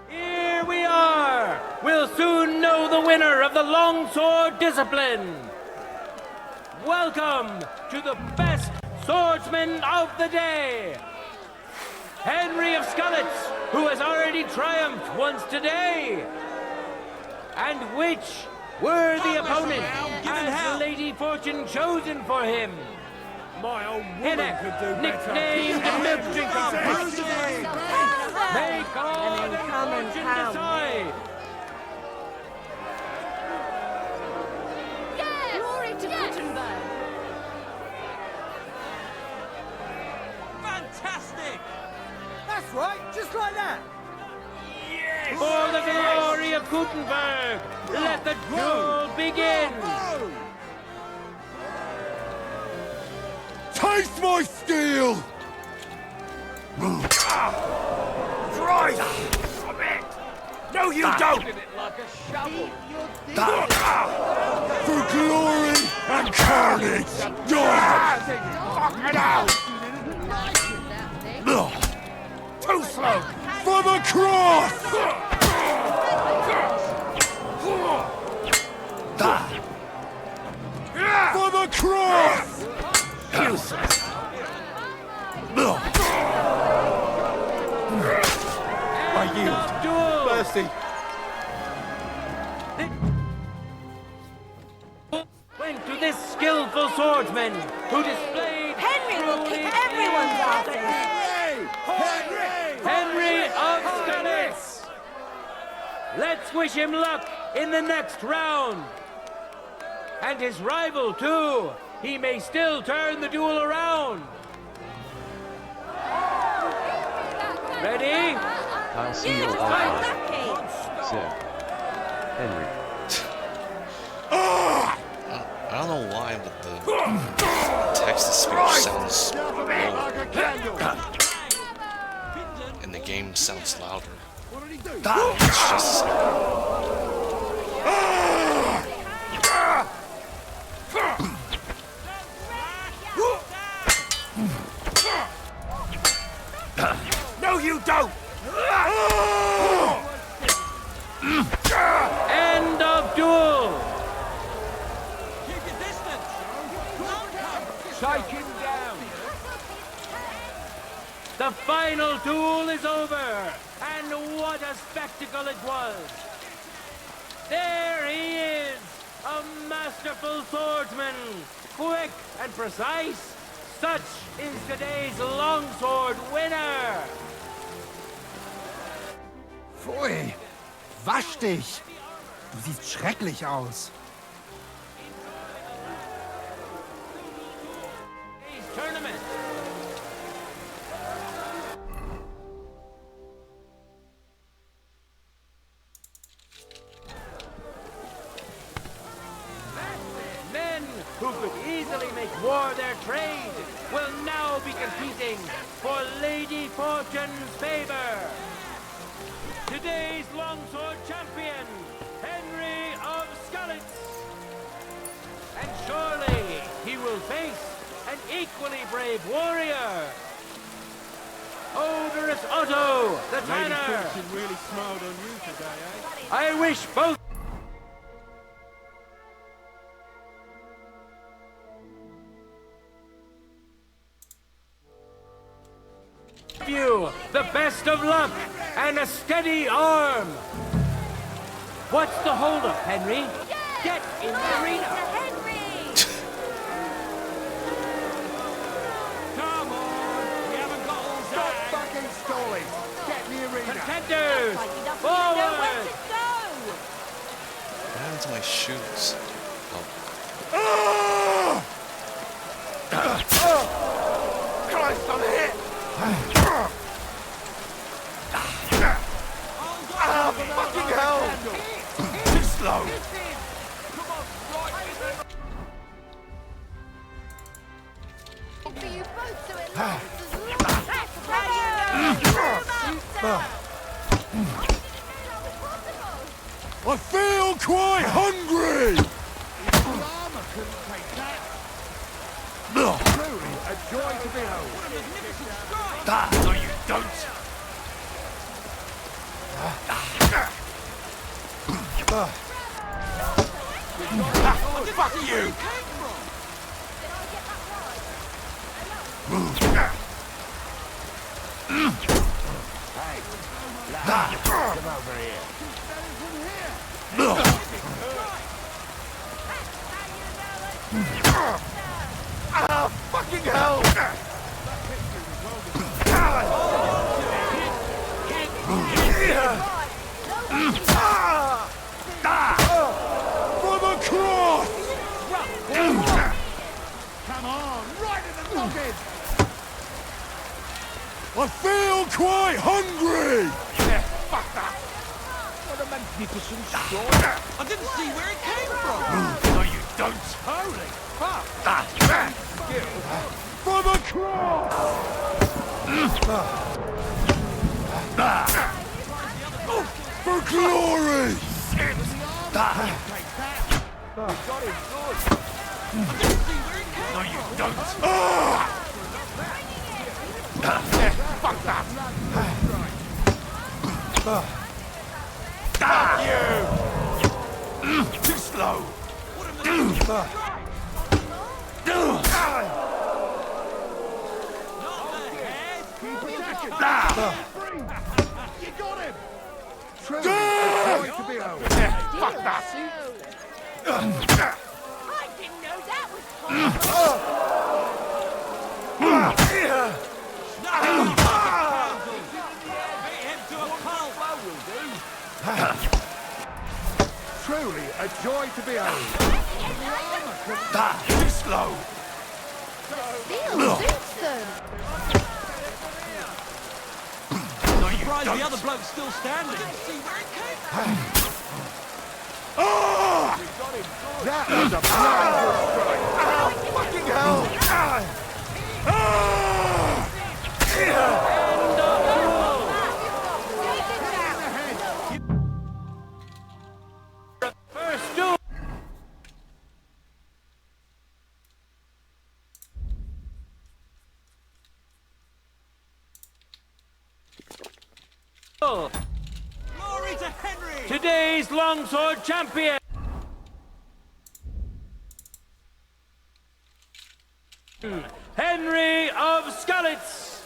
Here we are. We'll soon know the winner of the longsword discipline. Welcome to the best swordsman of the day, Henry of Skalitz, who has already triumphed once today. And which worthy opponent has Lady Fortune chosen for him? My old woman Hinnock, could do better. nicknamed Milk Drinker. May God And then come and Fortune pound. decide. Yes! Glory to Kuttenberg! Fantastic! That's right, just like that. Yes! For the glory of Kuttenberg, let the duel begin. Taste my steel! Christ! No, you don't! For glory and carnage! Fucking hell! Too slow! For the cross! For the cross! Useless! I yield. Duel. Mercy! Went to this skillful swordsman who displayed Henry will kick everyone's asses. Henry of Skalitz. Let's wish him luck in the next round. And his rival too. He may still turn the duel around. Ready? I'll see you all, said Henry. I don't know why, but the text-to-speech sounds lower. And the game sounds louder. It's just No, you don't! End of duel! Keep your distance! Take him down! The final duel is over! And what a spectacle it was! There he is! A masterful swordsman! Quick and precise! Such is today's longsword winner! Pfui! Wasch dich! Du siehst schrecklich aus. Tournament! Men who could easily make war their trade will now be competing for Lady Fortune's favor. Today's longsword champion, Henry of Skalitz. And surely he will face an equally brave warrior, Odorous Otto, the Tanner. Lady Fortune really smiled on you today, eh? I wish both you the best of luck and a steady arm. What's the holdup, Henry? Get in the arena. Come on! You haven't got all day! Stop fucking stalling! Get in the arena! Contenders, forward! What happened to my shoes? Oh. Christ, I'm hit! Fucking hell! Too slow! I feel quite hungry! Llama couldn't take that! Truly a joy to behold! What a magnificent strike! No, you don't! Fuck you! Hey, come over here. Ah, fucking hell! From across! Come on, right in the noggin! I feel quite hungry! Yeah, fuck that! What a magnificent sword! I didn't see where it came from! No, you don't! Holy fuck! Skill! From across! For glory! No, you don't! Fuck that! Fuck you! Too slow! You got him! Truly, a joy to behold! Fuck that! I didn't know that was possible. Truly a joy to behold! Too slow! No, you Surprised don't! the other bloke's still standing. That was a blind strike! Oh, fucking hell! First duel! Glory to Henry! Today's longsword champion! Henry of Skalitz!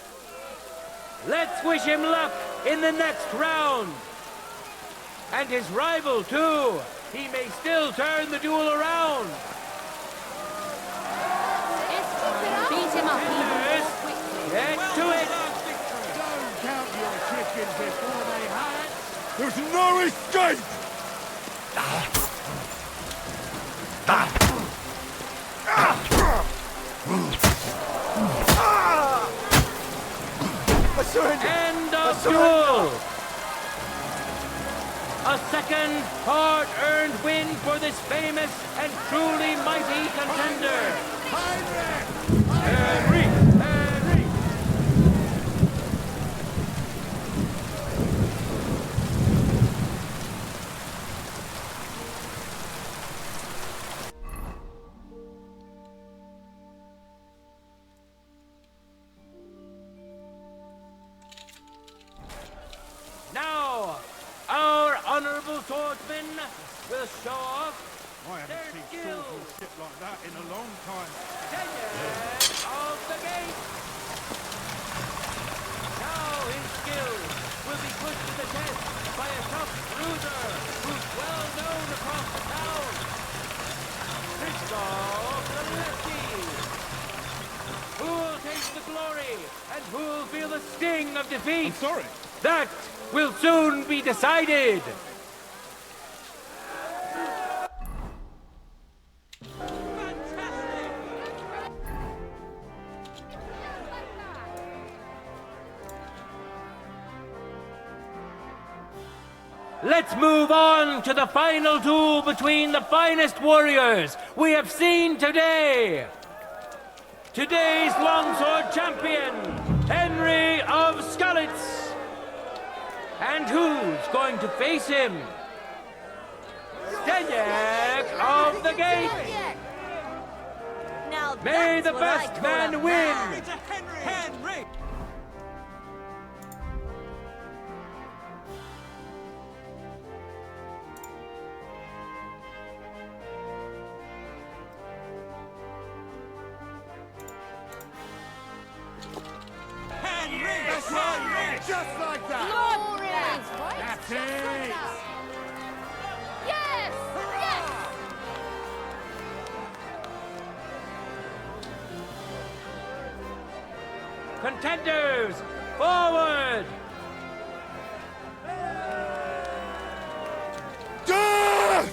Let's wish him luck in the next round! And his rival, too! He may still turn the duel around! Beat him up even Yes. more quickly. Get to it! Don't count your chickens before they hatch. There's no escape! End of duel! A second hard-earned win for this famous and truly mighty contender. Henry! Henry! Now, our honorable swordsmen will show off I haven't their seen skills. swordsmanship like that in a long time. Edge of the gate. Now his skills will be put to the test by a tough bruiser who's well known across the town. Christoph the Lefty. Who'll take the glory and who'll feel the sting of defeat? I'm sorry. That will soon be decided. Let's move on to the final duel between the finest warriors we have seen today. Today's longsword champion, Henry of Skalitz. And who's going to face him? Steniek of the Gate. Now May that's the what I best call man a win. man. Henry! That's right! Just like that! Glory! That's it! Yes! Yes! Contenders, forward! Death!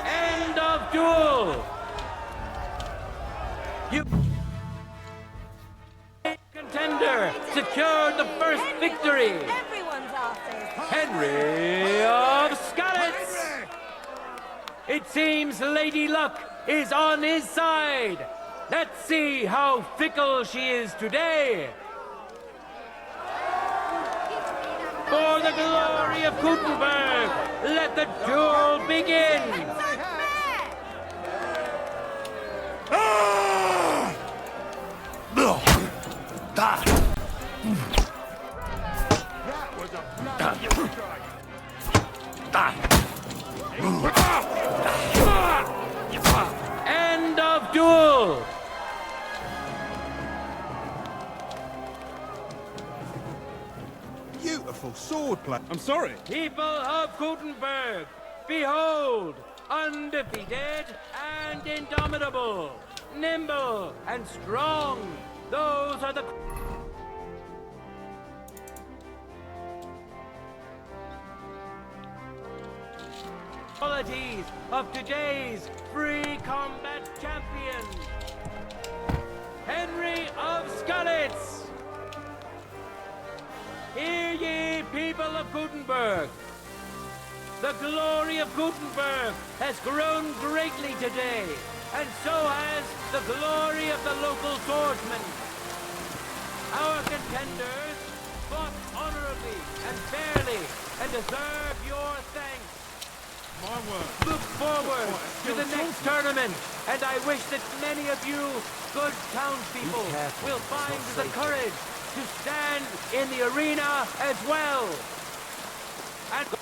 End of duel! You contender secured the first victory! Everyone's after it. Henry of Skalitz! It seems Lady Luck is on his side. Let's see how fickle she is today. For the glory of Gutenberg, let the duel begin. That was a bloody strike. End of duel. Beautiful sword play. I'm sorry. People of Gutenberg, behold, undefeated and indomitable, nimble and strong. Those are the qualities of today's free combat champion, Henry of Skalitz. Hear ye, people of Gutenberg. The glory of Gutenberg has grown greatly today, and so has the glory of the local swordsmen. Our contenders fought bravely and fairly and deserve your thanks. My word. Look forward to the next tournament, and I wish that many of you good townspeople will find the courage to stand in the arena as well. And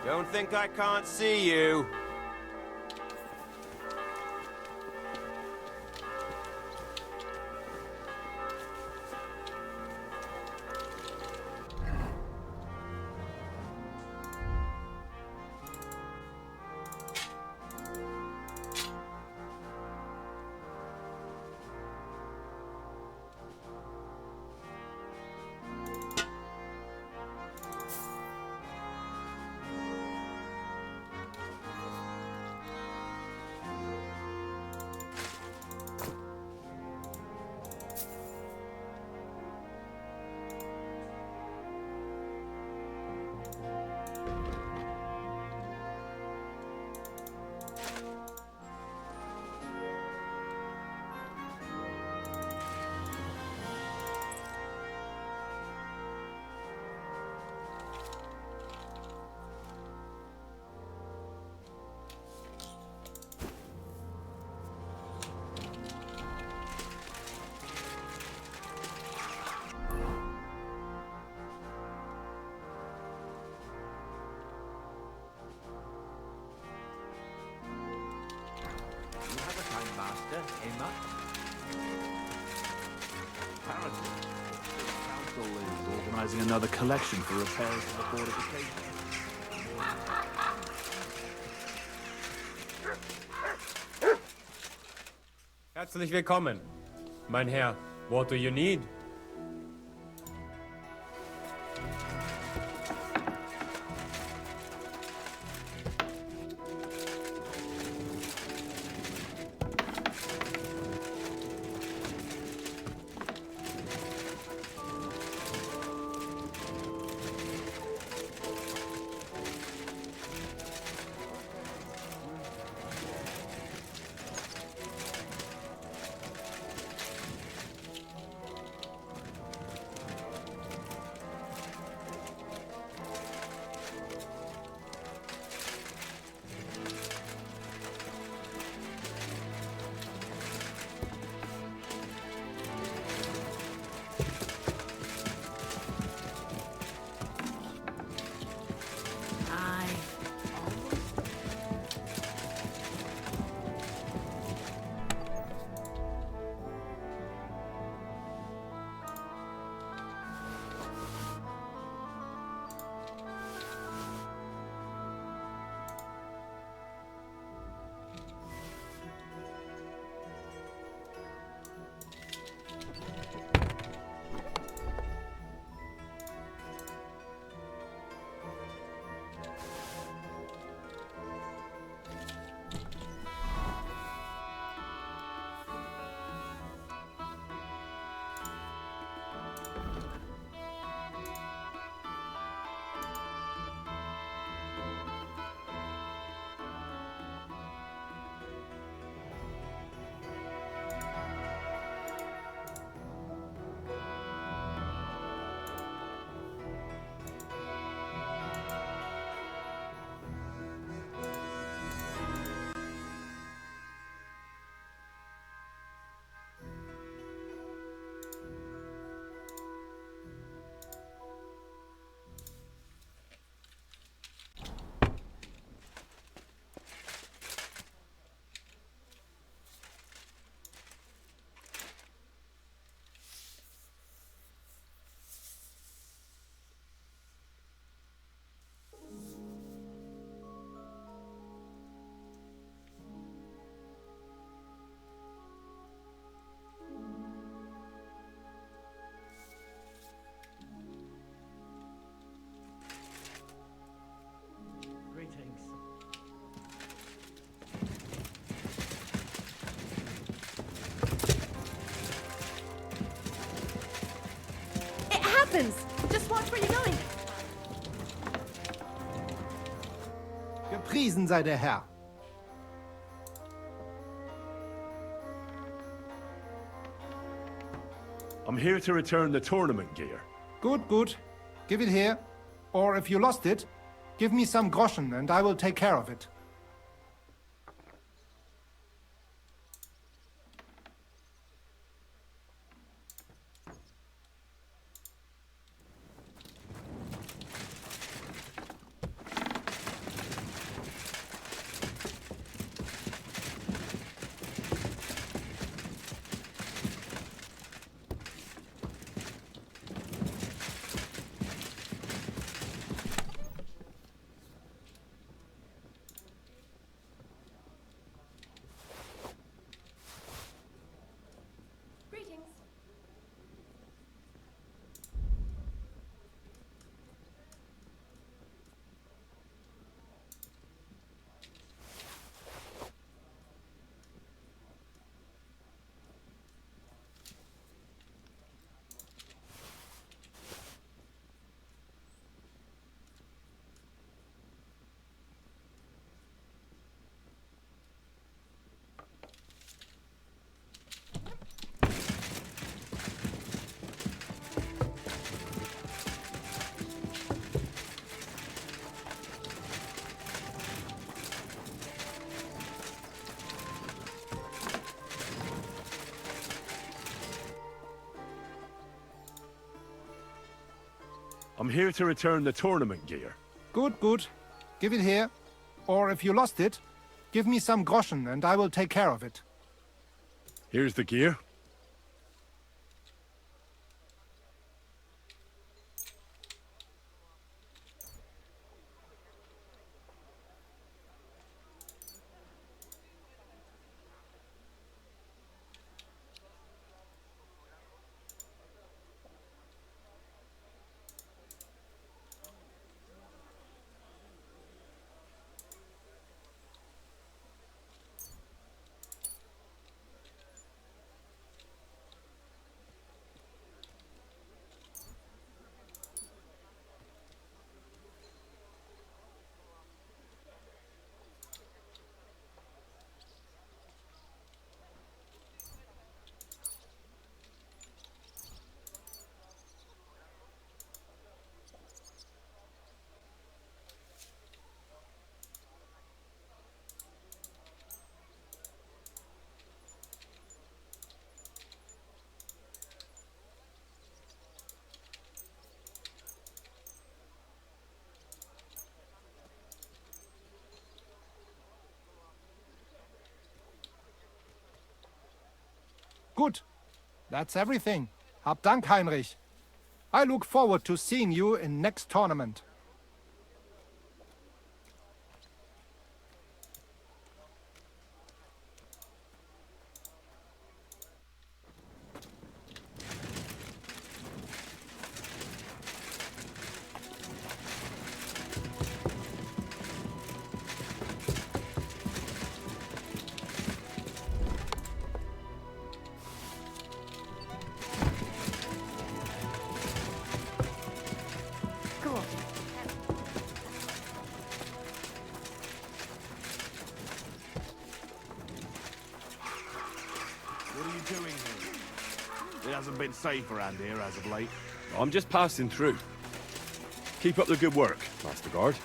Don't think I can't see you. Master, Emma? Apparently, the council is organizing another collection for repairs to the fortification. Herzlich willkommen, mein Herr. What do you need? happens. Just watch where you're going. Gepriesen sei der Herr. I'm here to return the tournament gear. Good, good. Give it here. Or if you lost it, give me some groschen and I will take care of it. I'm here to return the tournament gear. Good, good. Give it here. Or if you lost it, give me some groschen and I will take care of it. Here's the gear. Good. That's everything. Hab Dank, Heinrich. I look forward to seeing you in next tournament. What are you doing here? It hasn't been safe around here as of late. I'm just passing through. Keep up the good work, Master Guard.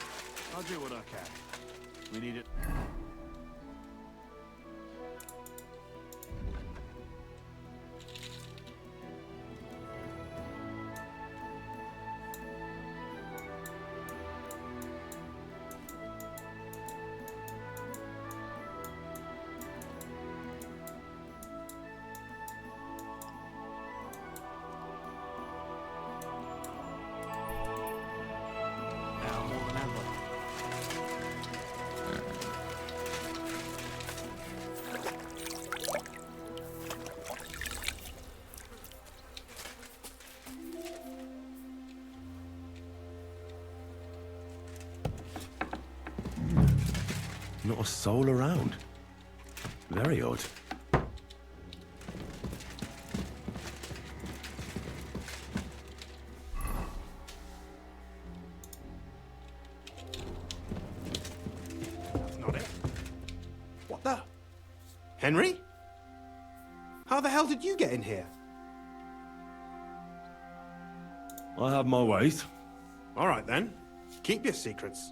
I'll do what I can. We need it. Now more than ever. Not a soul around. Very odd. Henry? How the hell did you get in here? I have my ways. All right then. Keep your secrets.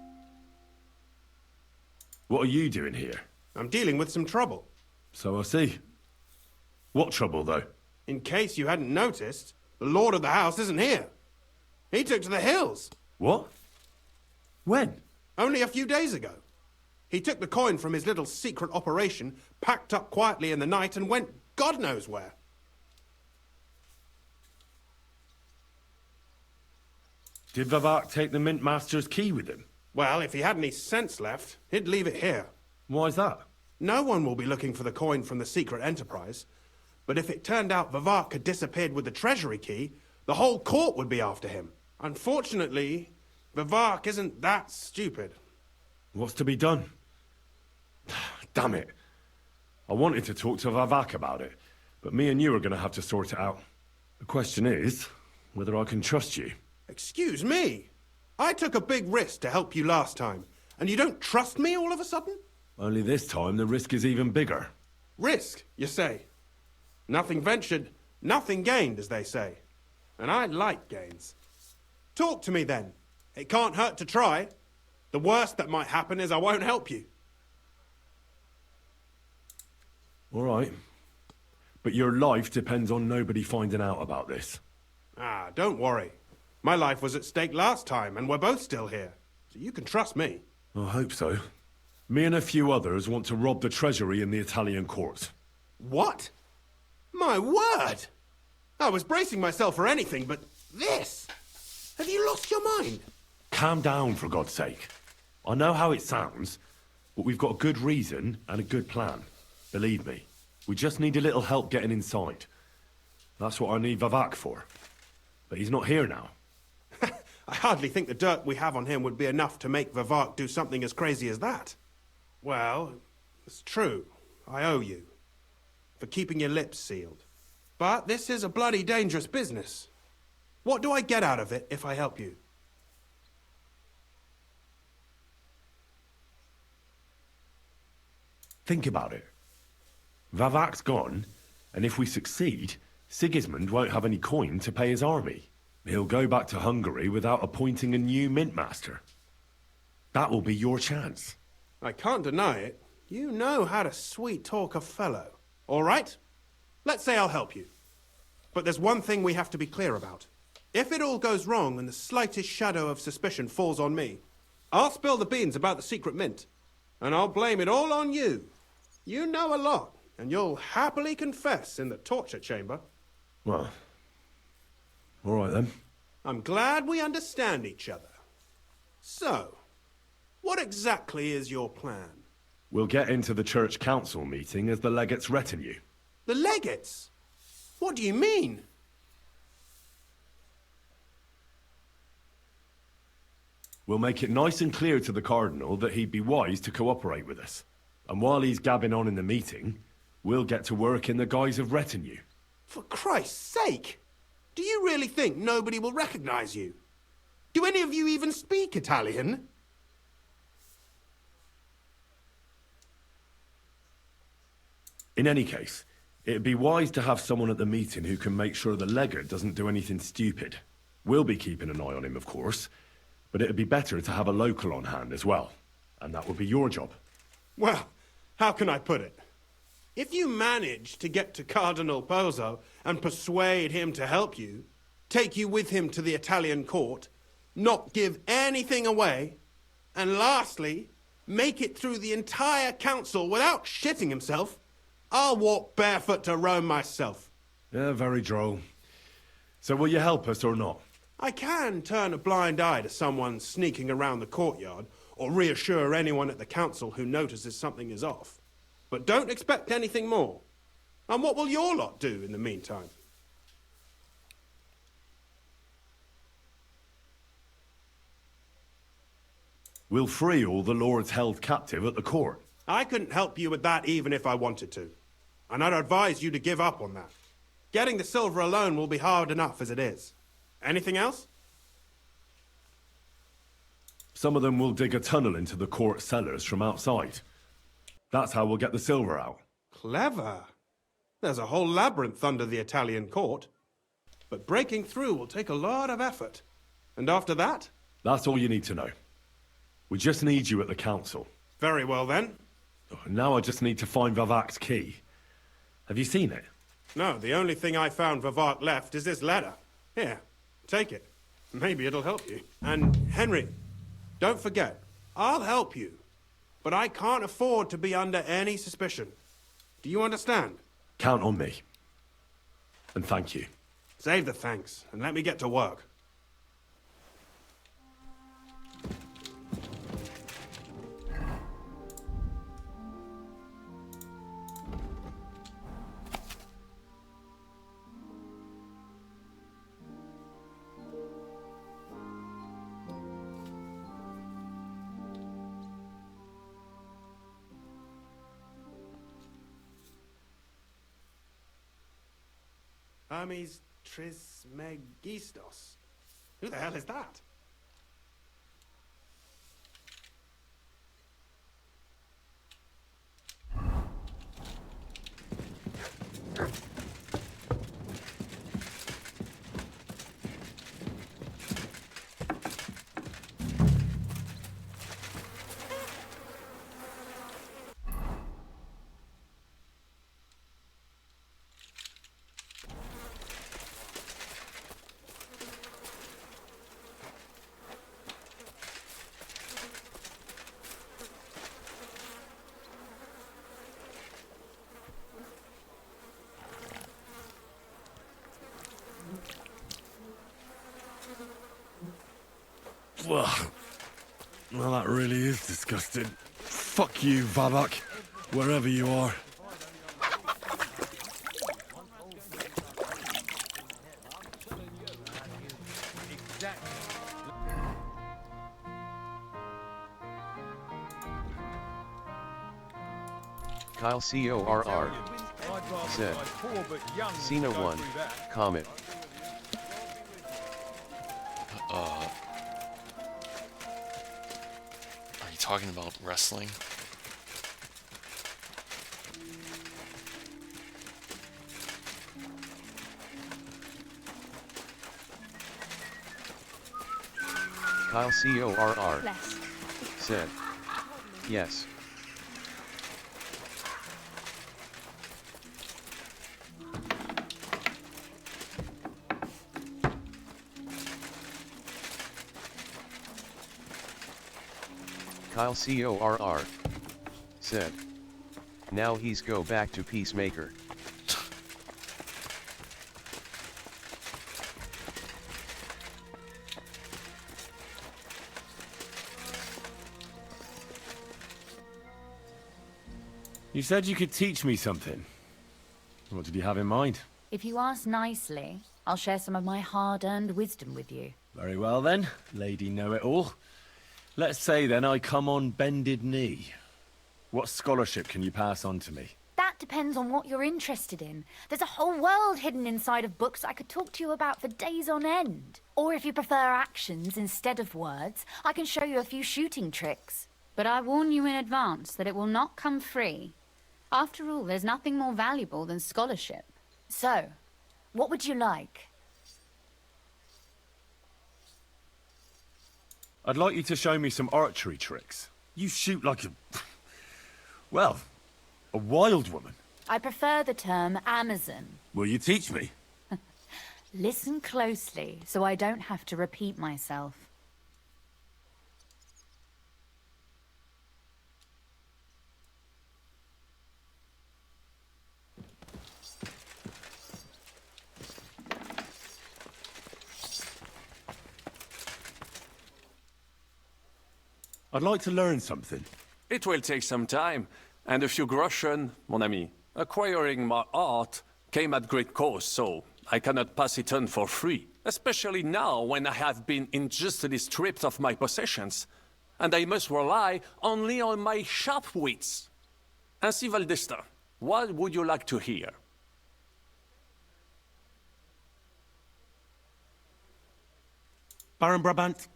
What are you doing here? I'm dealing with some trouble. So I see. What trouble, though? In case you hadn't noticed, the lord of the house isn't here. He took to the hills. What? When? Only a few days ago. He took the coin from his little secret operation, packed up quietly in the night, and went God knows where. Did Vavak take the Mint Master's key with him? Well, if he had any sense left, he'd leave it here. Why's that? No one will be looking for the coin from the secret enterprise. But if it turned out Vavak had disappeared with the treasury key, the whole court would be after him. Unfortunately, Vavak isn't that stupid. What's to be done? Damn it. I wanted to talk to Vavak about it, but me and you are going to have to sort it out. The question is, whether I can trust you. Excuse me? I took a big risk to help you last time, and you don't trust me all of a sudden? Only this time the risk is even bigger. Risk, you say? Nothing ventured, nothing gained, as they say. And I like gains. Talk to me then. It can't hurt to try. The worst that might happen is I won't help you. All right. But your life depends on nobody finding out about this. Ah, don't worry. My life was at stake last time, and we're both still here. So you can trust me. I hope so. Me and a few others want to rob the treasury in the Italian courts. What? My word! I was bracing myself for anything, but this? Have you lost your mind? Calm down, for God's sake. I know how it sounds, but we've got a good reason and a good plan. Believe me, we just need a little help getting inside. That's what I need Vavak for. But he's not here now. I hardly think the dirt we have on him would be enough to make Vavak do something as crazy as that. Well, it's true. I owe you. For keeping your lips sealed. But this is a bloody dangerous business. What do I get out of it if I help you? Think about it. Vavak's gone, and if we succeed, Sigismund won't have any coin to pay his army. He'll go back to Hungary without appointing a new mint master. That will be your chance. I can't deny it. You know how to sweet-talk a fellow. All right? Let's say I'll help you. But there's one thing we have to be clear about. If it all goes wrong and the slightest shadow of suspicion falls on me, I'll spill the beans about the secret mint. And I'll blame it all on you. You know a lot, and you'll happily confess in the torture chamber. Well, all right then. I'm glad we understand each other. So, what exactly is your plan? We'll get into the church council meeting as the legate's retinue. The legates? What do you mean? We'll make it nice and clear to the Cardinal that he'd be wise to cooperate with us. And while he's gabbing on in the meeting, we'll get to work in the guise of retinue. For Christ's sake! Do you really think nobody will recognize you? Do any of you even speak Italian? In any case, it'd be wise to have someone at the meeting who can make sure the legate doesn't do anything stupid. We'll be keeping an eye on him, of course, but it'd be better to have a local on hand as well. And that would be your job. Well, how can I put it? If you manage to get to Cardinal Pozzo and persuade him to help you, take you with him to the Italian court, not give anything away, and lastly, make it through the entire council without shitting himself, I'll walk barefoot to Rome myself. Yeah, very droll. So will you help us or not? I can turn a blind eye to someone sneaking around the courtyard, or reassure anyone at the council who notices something is off. But don't expect anything more. And what will your lot do in the meantime? We'll free all the lords held captive at the court. I couldn't help you with that even if I wanted to. And I'd advise you to give up on that. Getting the silver alone will be hard enough as it is. Anything else? Some of them will dig a tunnel into the court cellars from outside. That's how we'll get the silver out. Clever. There's a whole labyrinth under the Italian court. But breaking through will take a lot of effort. And after that? That's all you need to know. We just need you at the council. Very well then. Now I just need to find Vavak's key. Have you seen it? No, the only thing I found Vavak left is this letter. Here, take it. Maybe it'll help you. And Henry, don't forget, I'll help you. But I can't afford to be under any suspicion. Do you understand? Count on me. And thank you. Save the thanks, and let me get to work. Hermes Trismegistos. Who the hell is that? Well, that really is disgusting. Fuck you, Vavak, wherever you are. Kyle CORR. Said. Cena 1. Comment. Are you talking about wrestling? Kyle CORR. Said. Yes. Kyle CORR. Said. Now he's go back to Peacemaker. You said you could teach me something. What did you have in mind? If you ask nicely, I'll share some of my hard-earned wisdom with you. Very well then, Lady Know-It-All. Let's say then I come on bended knee. What scholarship can you pass on to me? That depends on what you're interested in. There's a whole world hidden inside of books I could talk to you about for days on end. Or if you prefer actions instead of words, I can show you a few shooting tricks. But I warn you in advance that it will not come free. After all, there's nothing more valuable than scholarship. So, what would you like? I'd like you to show me some archery tricks. You shoot like a... well, a wild woman. I prefer the term Amazon. Will you teach me? Listen closely, so I don't have to repeat myself. I'd like to learn something. It will take some time, and a few groschen, mon ami. Acquiring my art came at great cost, so I cannot pass it on for free. Especially now, when I have been injustly stripped of my possessions, and I must rely only on my sharp wits. Ainsi, Valdesta, what would you like to hear? Baron Brabant,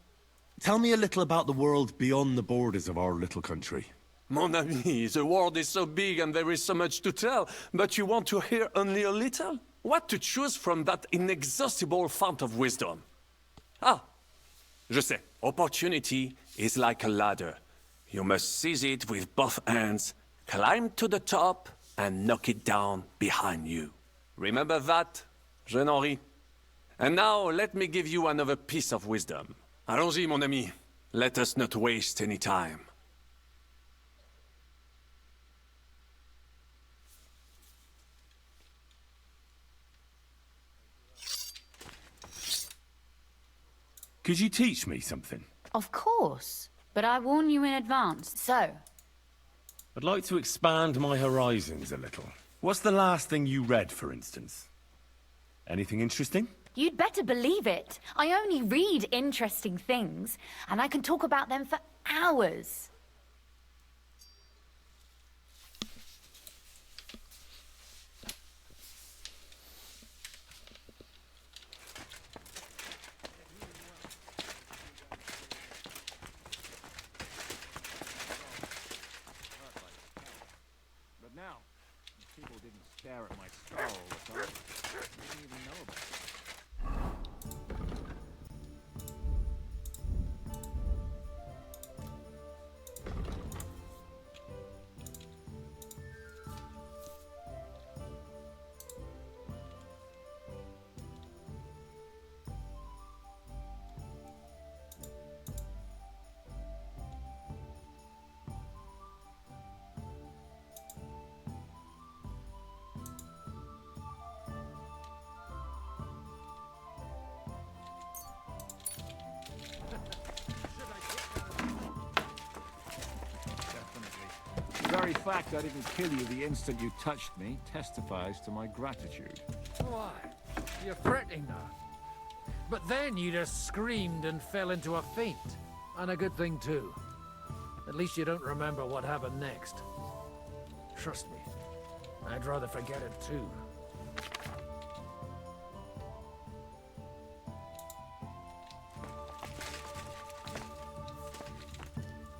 tell me a little about the world beyond the borders of our little country. Mon ami, the world is so big and there is so much to tell, but you want to hear only a little? What to choose from that inexhaustible fount of wisdom? Ah, je sais. Opportunity is like a ladder. You must seize it with both hands, climb to the top, and knock it down behind you. Remember that, jeune Henri? And now, let me give you another piece of wisdom. Allons-y, mon ami. Let us not waste any time. Could you teach me something? Of course. But I warn you in advance, so... I'd like to expand my horizons a little. What's the last thing you read, for instance? Anything interesting? You'd better believe it. I only read interesting things, and I can talk about them for hours. But now, people didn't stare at my skull all the time. They didn't even know about it. The very fact I didn't kill you the instant you touched me testifies to my gratitude. Why? You're fretting now. But then you just screamed and fell into a faint. And a good thing, too. At least you don't remember what happened next. Trust me, I'd rather forget it, too.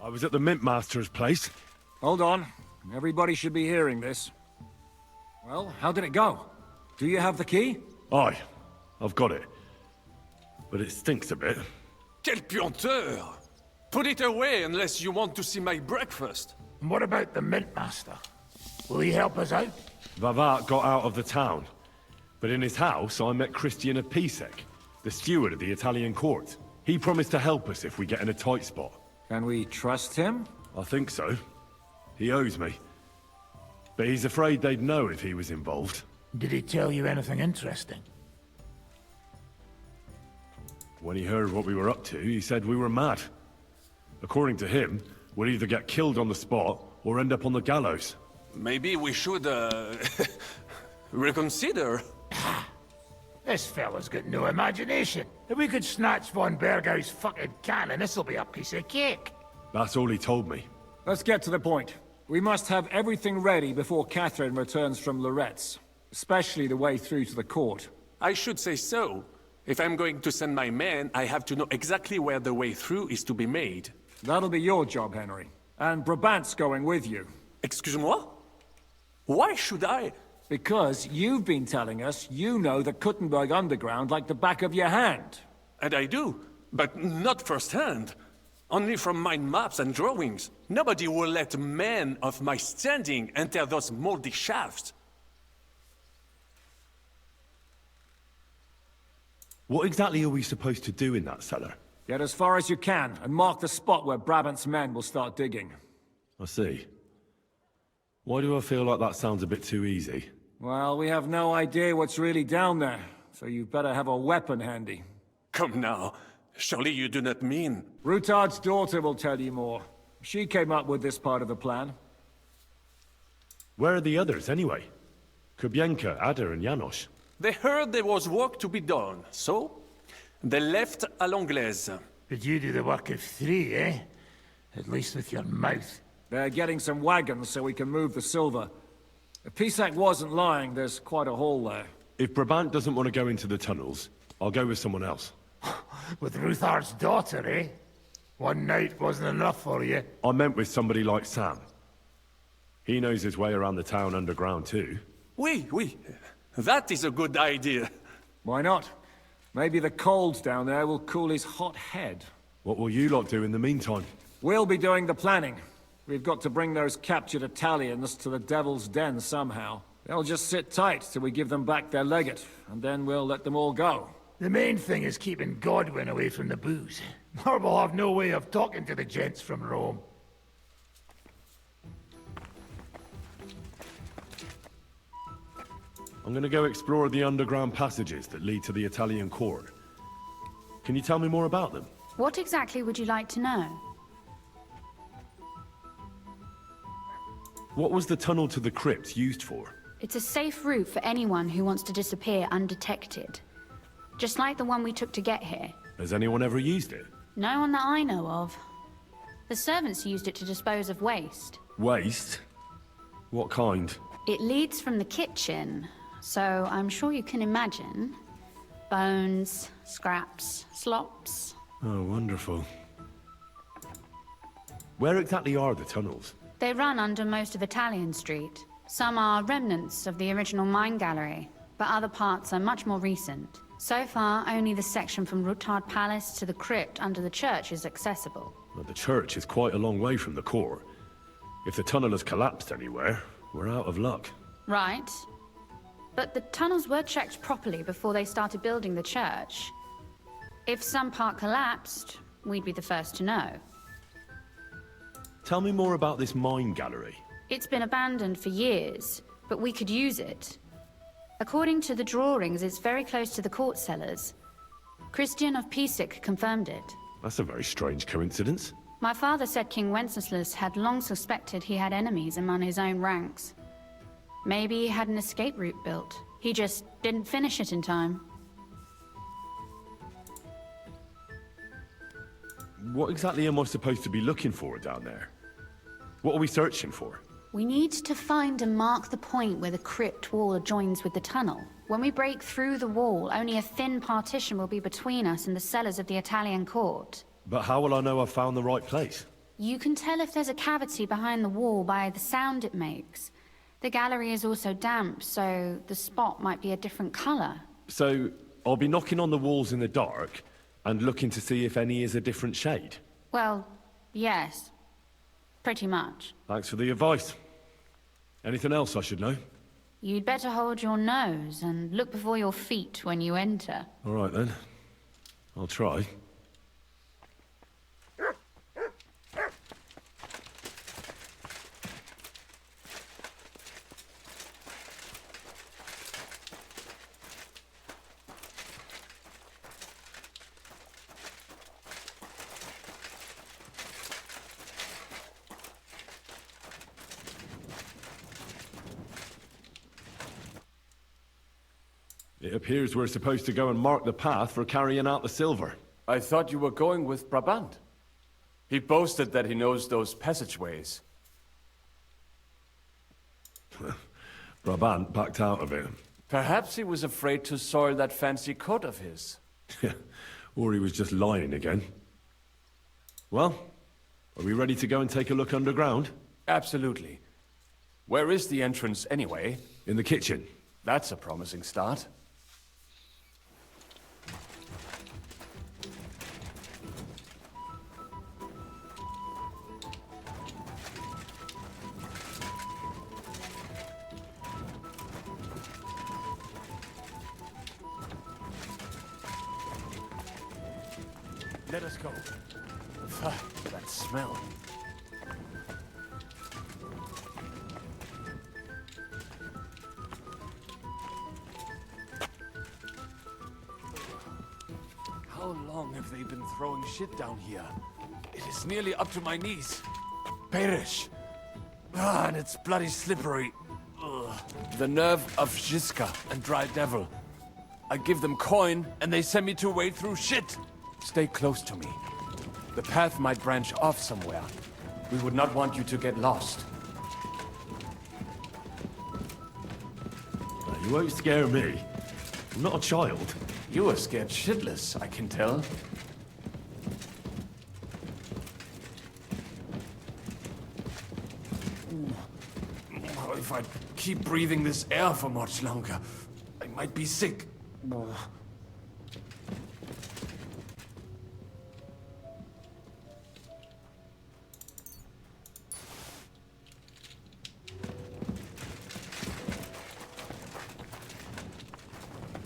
I was at the Mint Master's place. Hold on. Everybody should be hearing this. Well, how did it go? Do you have the key? Aye, I've got it. But it stinks a bit. Quel puanteur! Put it away unless you want to see my breakfast. And what about the Mint Master? Will he help us out? Vavat got out of the town. But in his house, I met Christian Pisek, the steward of the Italian court. He promised to help us if we get in a tight spot. Can we trust him? I think so. He owes me. But he's afraid they'd know if he was involved. Did he tell you anything interesting? When he heard what we were up to, he said we were mad. According to him, we'd either get killed on the spot or end up on the gallows. Maybe we should, reconsider. This fella's got no imagination. If we could snatch von Bergau's fucking cannon, this'll be a piece of cake. That's all he told me. Let's get to the point. We must have everything ready before Catherine returns from Loretz. Especially the way through to the court. I should say so. If I'm going to send my men, I have to know exactly where the way through is to be made. That'll be your job, Henry. And Brabant's going with you. Excuse-moi? Why should I? Because you've been telling us you know the Kuttenberg underground like the back of your hand. And I do, but not firsthand. Only from mind maps and drawings. Nobody will let men of my standing enter those moldy shafts. What exactly are we supposed to do in that cellar? Get as far as you can, and mark the spot where Brabant's men will start digging. I see. Why do I feel like that sounds a bit too easy? Well, we have no idea what's really down there, so you better have a weapon handy. Come now. Surely you do not mean... Rutard's daughter will tell you more. She came up with this part of the plan. Where are the others, anyway? Kubienka, Ada, and Janos. They heard there was work to be done, so... they left à l'anglaise. But you do the work of 3, eh? At least with your mouth. They're getting some wagons so we can move the silver. If Pisak wasn't lying, there's quite a hole there. If Brabant doesn't want to go into the tunnels, I'll go with someone else. With Ruthard's daughter, eh? One night wasn't enough for you. I meant with somebody like Sam. He knows his way around the town underground too. Oui. That is a good idea. Why not? Maybe the cold down there will cool his hot head. What will you lot do in the meantime? We'll be doing the planning. We've got to bring those captured Italians to the Devil's Den somehow. They'll just sit tight till we give them back their legate, and then we'll let them all go. The main thing is keeping Godwin away from the booze. Or we'll have no way of talking to the gents from Rome. I'm gonna go explore the underground passages that lead to the Italian court. Can you tell me more about them? What exactly would you like to know? What was the tunnel to the crypt used for? It's a safe route for anyone who wants to disappear undetected. Just like the one we took to get here. Has anyone ever used it? No one that I know of. The servants used it to dispose of waste. Waste? What kind? It leads from the kitchen, so I'm sure you can imagine. Bones, scraps, slops. Oh, wonderful. Where exactly are the tunnels? They run under most of Italian Street. Some are remnants of the original mine gallery, but other parts are much more recent. So far, only the section from Rutard Palace to the crypt under the church is accessible. Well, the church is quite a long way from the court. If the tunnel has collapsed anywhere, we're out of luck. Right. But the tunnels were checked properly before they started building the church. If some part collapsed, we'd be the first to know. Tell me more about this mine gallery. It's been abandoned for years, but we could use it. According to the drawings, it's very close to the court cellars. Christian of Pisac confirmed it. That's a very strange coincidence. My father said King Wenceslas had long suspected he had enemies among his own ranks. Maybe he had an escape route built. He just didn't finish it in time. What exactly am I supposed to be looking for down there? What are we searching for? We need to find and mark the point where the crypt wall joins with the tunnel. When we break through the wall, only a thin partition will be between us and the cellars of the Italian court. But how will I know I've found the right place? You can tell if there's a cavity behind the wall by the sound it makes. The gallery is also damp, so the spot might be a different color. So, I'll be knocking on the walls in the dark and looking to see if any is a different shade? Well, yes. Pretty much. Thanks for the advice. Anything else I should know? You'd better hold your nose and look before your feet when you enter. All right then. I'll try. It appears we're supposed to go and mark the path for carrying out the silver. I thought you were going with Brabant. He boasted that he knows those passageways. Brabant backed out of it. Perhaps he was afraid to soil that fancy coat of his. Or he was just lying again. Well, are we ready to go and take a look underground? Absolutely. Where is the entrance anyway? In the kitchen. That's a promising start. Let us go. That smell. How long have they been throwing shit down here? It is nearly up to my knees. Perish. And it's bloody slippery. Ugh. The nerve of Žižka and Dry Devil. I give them coin, and they send me to wade through shit. Stay close to me. The path might branch off somewhere. We would not want you to get lost. You won't scare me. I'm not a child. You are scared shitless, I can tell. if I keep breathing this air for much longer. I might be sick.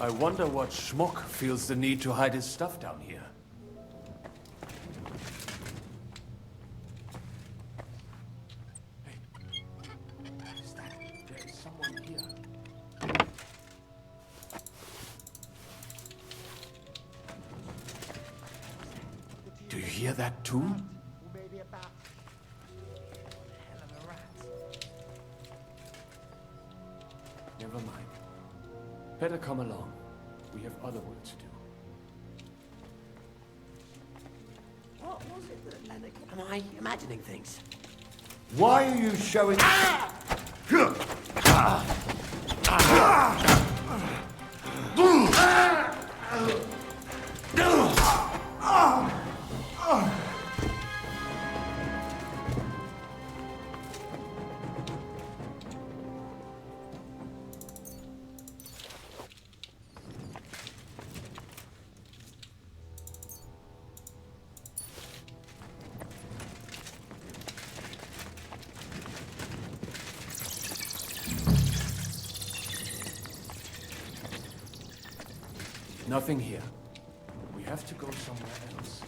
I wonder what schmuck feels the need to hide his stuff down here. There is someone here. Do you hear that too? Never mind. Better come along. We have other work to do. What was it that Lennox... Am I imagining things? Why are you showing... Nothing here. We have to go somewhere else.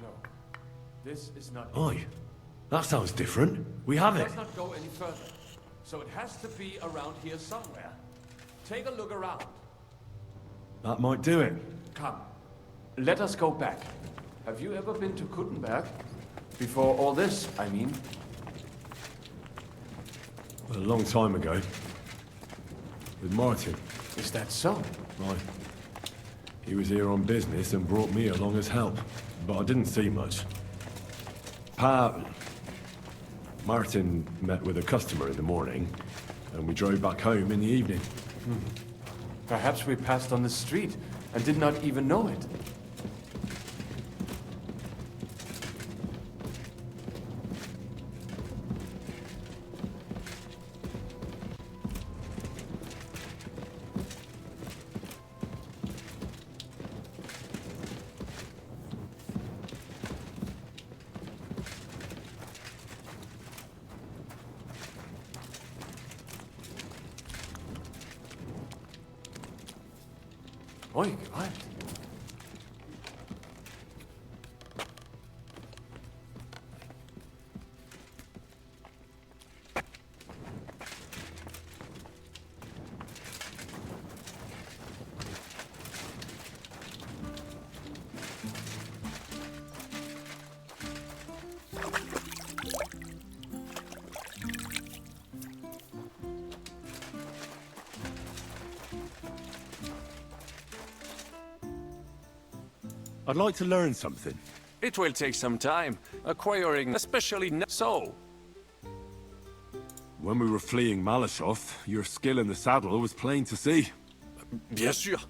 No. This is not... Oi, that sounds different. We have it. Let's not go any further. So it has to be around here somewhere. Take a look around. That might do it. Come. Let us go back. Have you ever been to Kuttenberg? Before all this, I mean. A long time ago. With Martin. Is that so? Right. He was here on business and brought me along as help. But I didn't see much. Martin met with a customer in the morning, and we drove back home in the evening. Perhaps we passed on the street and did not even know it. Oi, gewalt. I'd like to learn something. It will take some time, acquiring especially so. When we were fleeing Malashov, your skill in the saddle was plain to see. Bien sûr.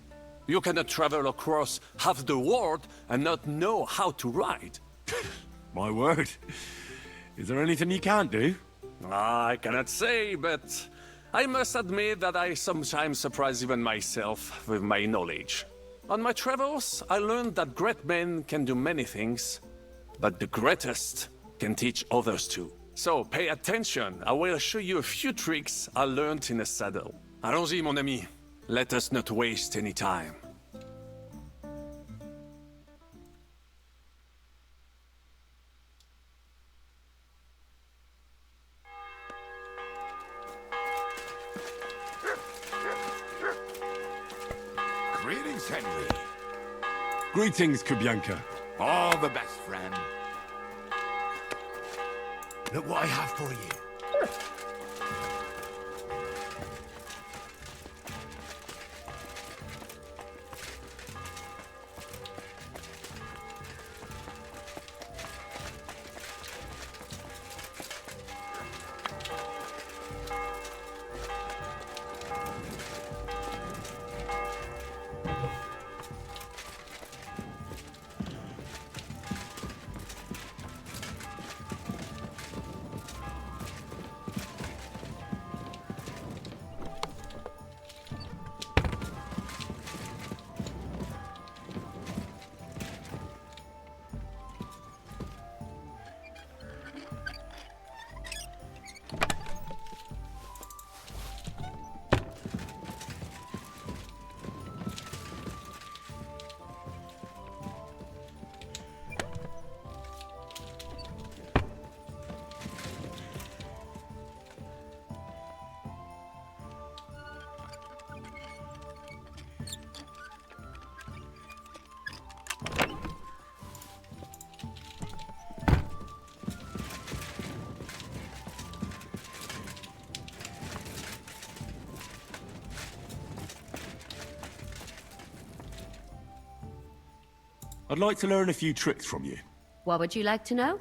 You cannot travel across half the world and not know how to ride. My word. Is there anything you can't do? I cannot say, but I must admit that I sometimes surprise even myself with my knowledge. On my travels, I learned that great men can do many things, but the greatest can teach others too. So pay attention, I will show you a few tricks I learned in the saddle. Allons-y, mon ami. Let us not waste any time. Greetings, Henry. Greetings, Kubyanka. All the best, friend. Look what I have for you. I'd like to learn a few tricks from you. What would you like to know?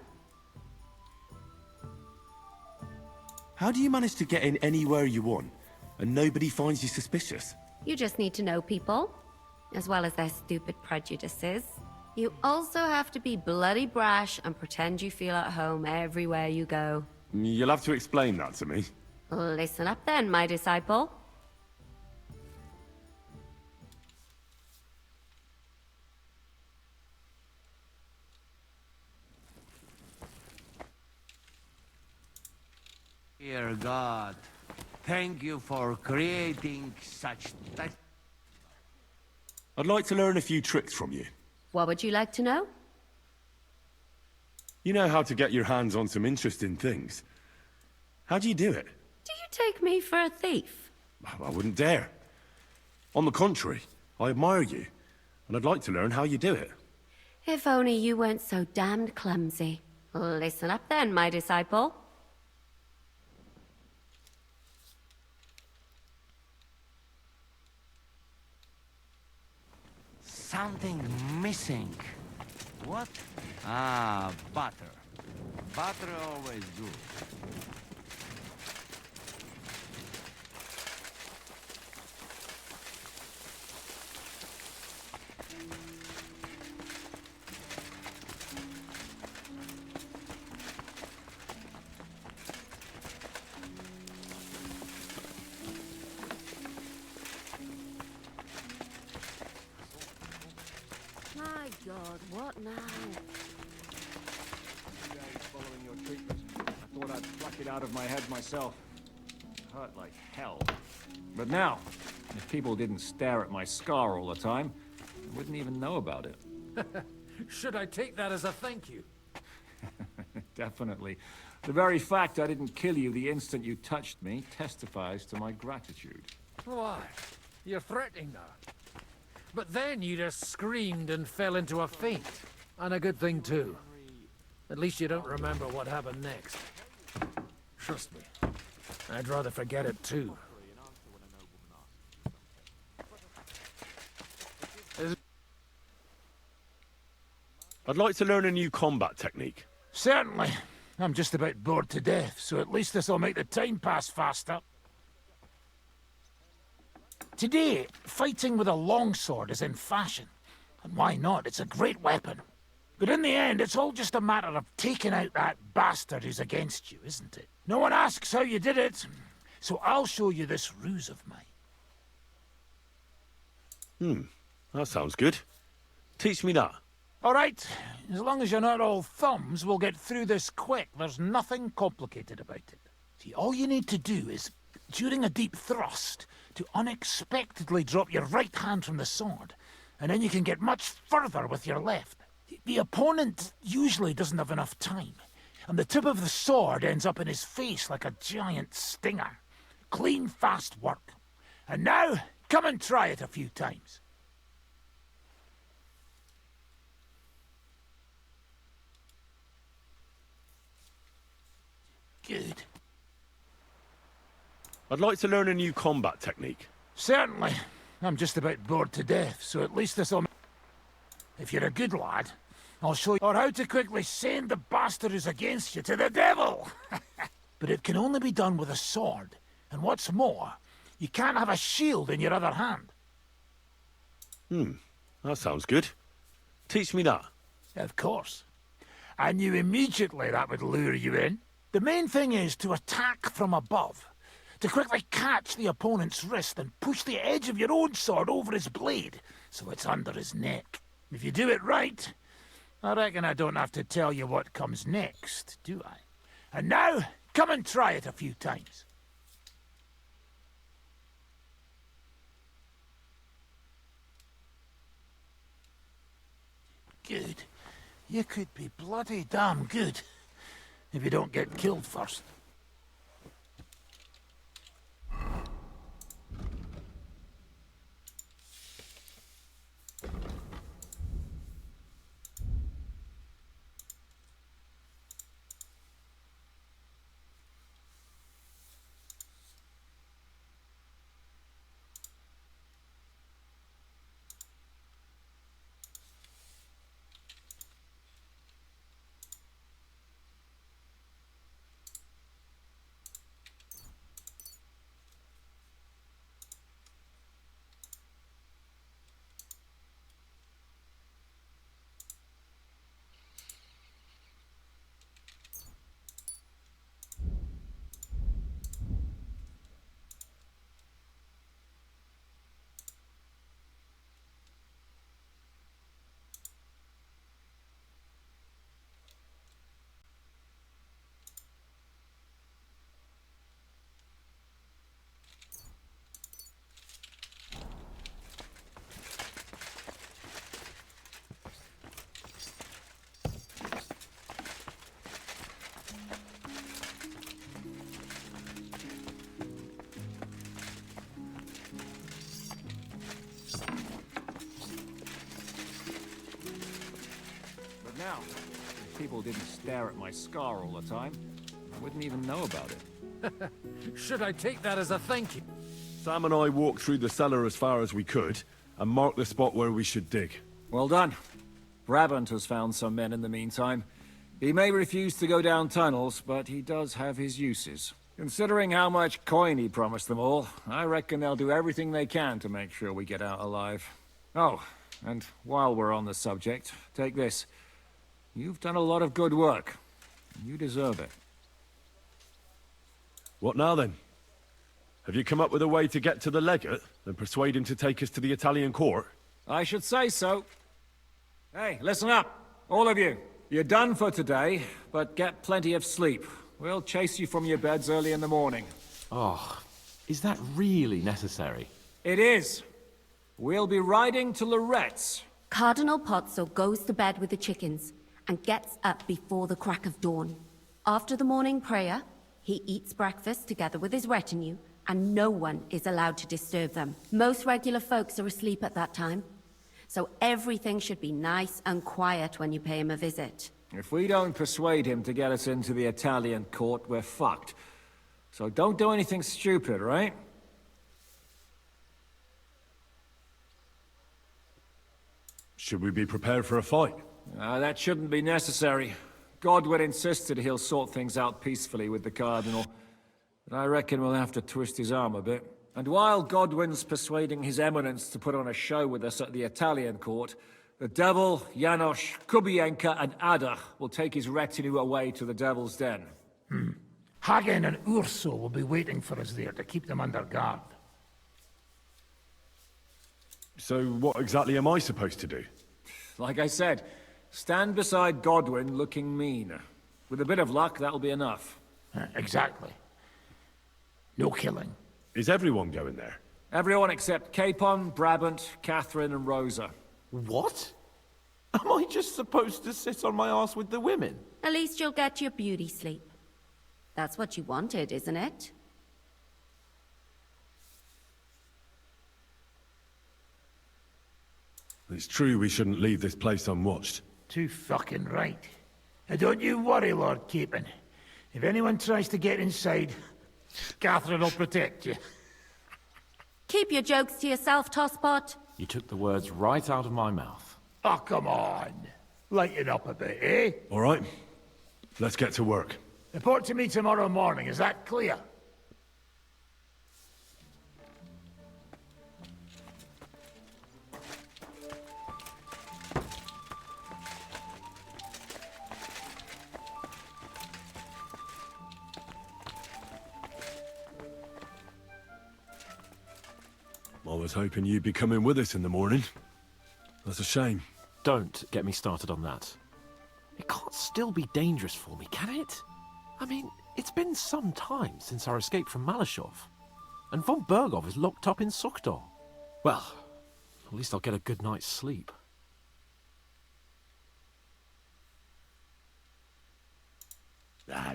How do you manage to get in anywhere you want, and nobody finds you suspicious? You just need to know people, as well as their stupid prejudices. You also have to be bloody brash and pretend you feel at home everywhere you go. You'll have to explain that to me. Listen up then, my disciple. Dear God, thank you for creating such... I'd like to learn a few tricks from you. What would you like to know? You know how to get your hands on some interesting things. How do you do it? Do you take me for a thief? I wouldn't dare. On the contrary, I admire you, and I'd like to learn how you do it. If only you weren't so damned clumsy. Listen up then, my disciple. Something missing. What? Ah, butter. Butter always good. My God, what now? Following your treatment, I thought I'd pluck it out of my head myself. It hurt like hell. But now, if people didn't stare at my scar all the time, I wouldn't even know about it. Should I take that as a thank you? Definitely. The very fact I didn't kill you the instant you touched me testifies to my gratitude. Why? You're threatening her. But then you just screamed and fell into a faint. And a good thing, too. At least you don't remember what happened next. Trust me. I'd rather forget it, too. I'd like to learn a new combat technique. Certainly. I'm just about bored to death, so at least this'll make the time pass faster. Today, fighting with a longsword is in fashion. And why not? It's a great weapon. But in the end, it's all just a matter of taking out that bastard who's against you, isn't it? No one asks how you did it, so I'll show you this ruse of mine. That sounds good. Teach me that. All right, as long as you're not all thumbs, we'll get through this quick. There's nothing complicated about it. See, all you need to do is, during a deep thrust, to unexpectedly drop your right hand from the sword, and then you can get much further with your left. The opponent usually doesn't have enough time, and the tip of the sword ends up in his face like a giant stinger. Clean, fast work. And now, come and try it a few times. Good. I'd like to learn a new combat technique. Certainly. I'm just about bored to death, so at least this'll... If you're a good lad, I'll show you how to quickly send the bastard who's against you to the devil! But it can only be done with a sword, and what's more, you can't have a shield in your other hand. That sounds good. Teach me that. Of course. I knew immediately that would lure you in. The main thing is to attack from above. To quickly catch the opponent's wrist and push the edge of your own sword over his blade, so it's under his neck. If you do it right, I reckon I don't have to tell you what comes next, do I? And now, come and try it a few times. Good. You could be bloody damn good, if you don't get killed first. Now, if people didn't stare at my scar all the time, I wouldn't even know about it. Should I take that as a thank you? Sam and I walked through the cellar as far as we could, and marked the spot where we should dig. Well done. Brabant has found some men in the meantime. He may refuse to go down tunnels, but he does have his uses. Considering how much coin he promised them all, I reckon they'll do everything they can to make sure we get out alive. Oh, and while we're on the subject, take this. You've done a lot of good work. You deserve it. What now then? Have you come up with a way to get to the legate and persuade him to take us to the Italian court? I should say so. Hey, listen up, all of you. You're done for today, but get plenty of sleep. We'll chase you from your beds early in the morning. Oh, is that really necessary? It is. We'll be riding to Lorette's. Cardinal Pozzo goes to bed with the chickens and gets up before the crack of dawn. After the morning prayer, he eats breakfast together with his retinue, and no one is allowed to disturb them. Most regular folks are asleep at that time, so everything should be nice and quiet when you pay him a visit. If we don't persuade him to get us into the Italian court, we're fucked. So don't do anything stupid, right? Should we be prepared for a fight? That shouldn't be necessary. Godwin insisted he'll sort things out peacefully with the Cardinal. But I reckon we'll have to twist his arm a bit. And while Godwin's persuading His Eminence to put on a show with us at the Italian court, the Devil, Janosch, Kubienka, and Ada will take his retinue away to the Devil's Den. Hagen and Urso will be waiting for us there to keep them under guard. So what exactly am I supposed to do? Like I said, stand beside Godwin looking mean. With a bit of luck, that'll be enough. Exactly. No killing. Is everyone going there? Everyone except Capon, Brabant, Catherine, and Rosa. What? Am I just supposed to sit on my ass with the women? At least you'll get your beauty sleep. That's what you wanted, isn't it? It's true we shouldn't leave this place unwatched. Too fucking right. Now don't you worry, Lord Capon. If anyone tries to get inside, Catherine will protect you. Keep your jokes to yourself, Tosspot. You took the words right out of my mouth. Oh, come on. Lighten up a bit, eh? All right. Let's get to work. Report to me tomorrow morning, is that clear? I was hoping you'd be coming with us in the morning. That's a shame. Don't get me started on that. It can't still be dangerous for me, can it? I mean, it's been some time since our escape from Malashov. And von Bergov is locked up in Sukhdol. Well, at least I'll get a good night's sleep.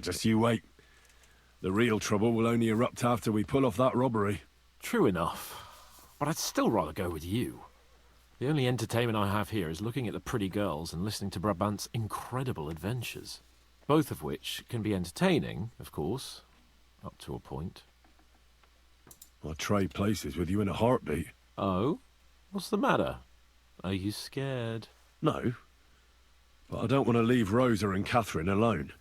Just you wait. The real trouble will only erupt after we pull off that robbery. True enough. But I'd still rather go with you. The only entertainment I have here is looking at the pretty girls and listening to Brabant's incredible adventures. Both of which can be entertaining, of course, up to a point. I'd trade places with you in a heartbeat. Oh? What's the matter? Are you scared? No. But I don't want to leave Rosa and Catherine alone.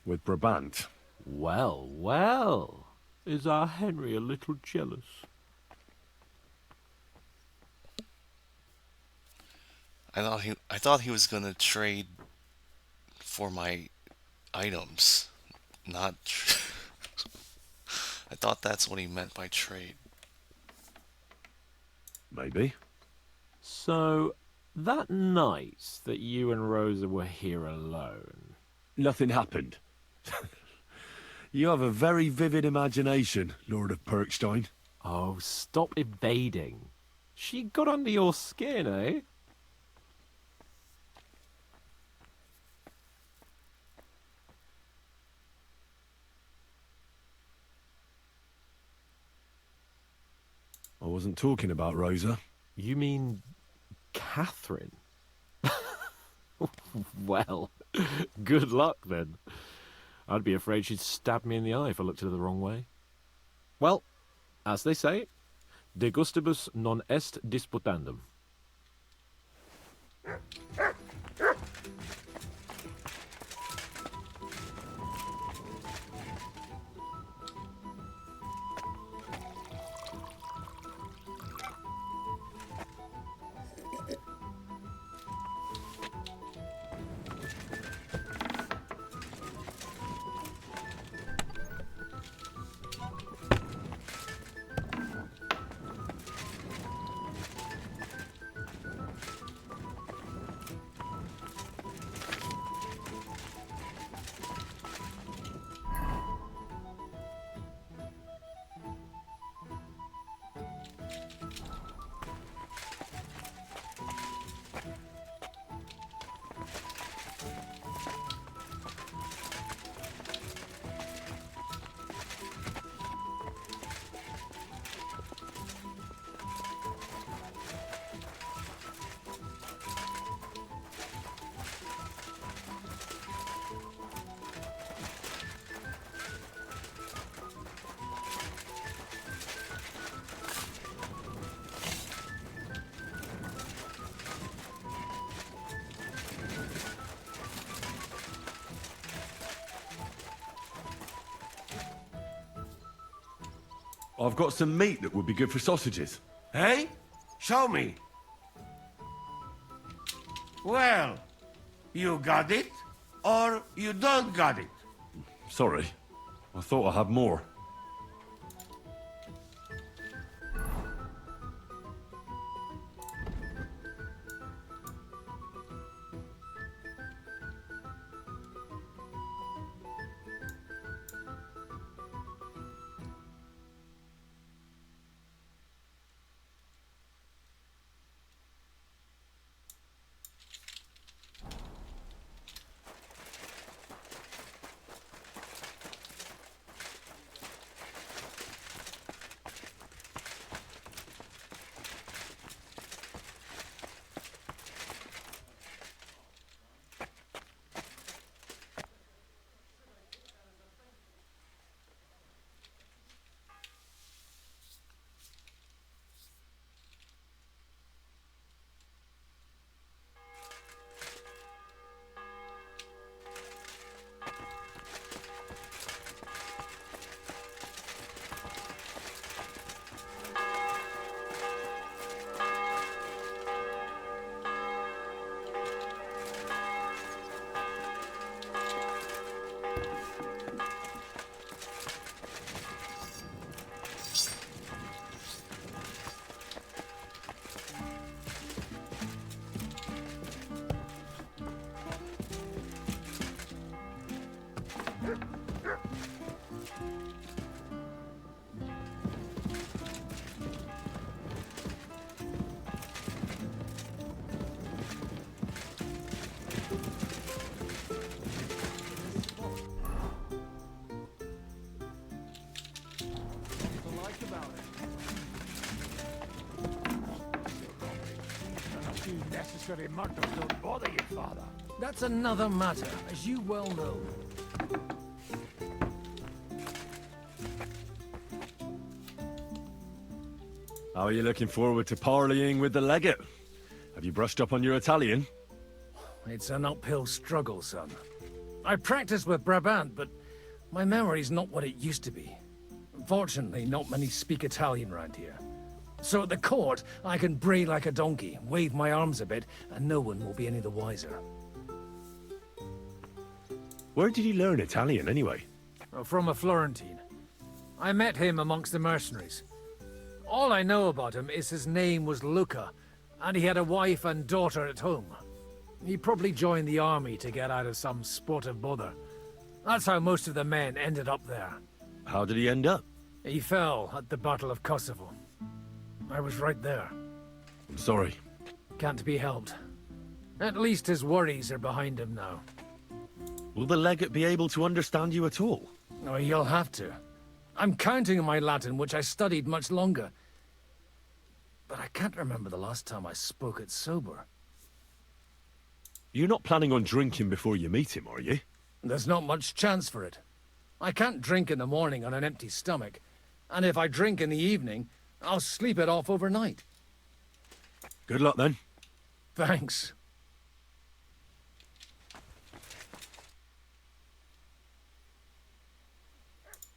With Brabant. Well, well. Is our Henry a little jealous? I thought he was gonna trade for my items, not. I thought that's what he meant by trade. Maybe. So, that night that you and Rosa were here alone... Nothing happened. You have a very vivid imagination, Lord of Perkstein. Oh, stop evading. She got under your skin, eh? I wasn't talking about Rosa. You mean Catherine? Well, good luck then. I'd be afraid she'd stab me in the eye if I looked at her the wrong way. Well, as they say, de gustibus non est disputandum. I've got some meat that would be good for sausages. Hey? Show me. Well, you got it, or you don't got it. Sorry. I thought I had more. Necessary murders don't bother you, Father. That's another matter, as you well know. How are you looking forward to parleying with the legate? Have you brushed up on your Italian? It's an uphill struggle, son. I practice with Brabant, but my memory's not what it used to be. Fortunately, not many speak Italian round here. So at the court, I can bray like a donkey, wave my arms a bit, and no one will be any the wiser. Where did you learn Italian, anyway? From a Florentine. I met him amongst the mercenaries. All I know about him is his name was Luca, and he had a wife and daughter at home. He probably joined the army to get out of some sportive bother. That's how most of the men ended up there. How did he end up? He fell at the Battle of Kosovo. I was right there. I'm sorry. Can't be helped. At least his worries are behind him now. Will the legate be able to understand you at all? Oh, he'll have to. I'm counting on my Latin, which I studied much longer. But I can't remember the last time I spoke it sober. You're not planning on drinking before you meet him, are you? There's not much chance for it. I can't drink in the morning on an empty stomach. And if I drink in the evening, I'll sleep it off overnight. Good luck, then. Thanks.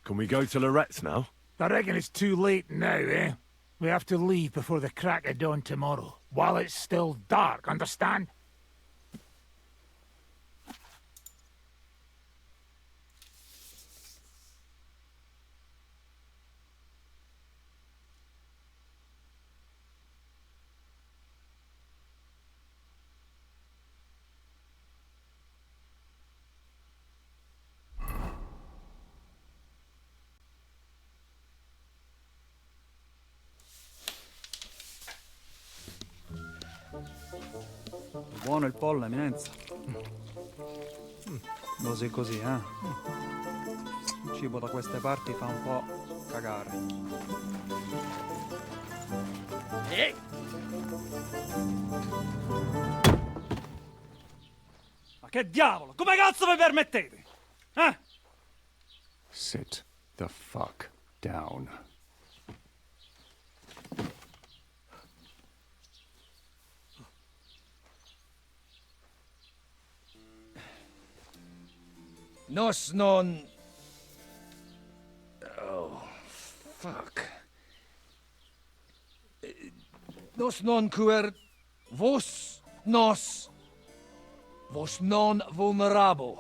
Can we go to Lorette's now? I reckon it's too late now, eh? We have to leave before the crack of dawn tomorrow, while it's still dark, understand? Buono il pollo, eminenza. Così così, eh? Il cibo da queste parti fa un po' cagare. Ma che diavolo? Come cazzo vi permettete? Eh? Sit the fuck down. Nos non... Oh, fuck. Nos non cuer vos nos vos non vulnerabo.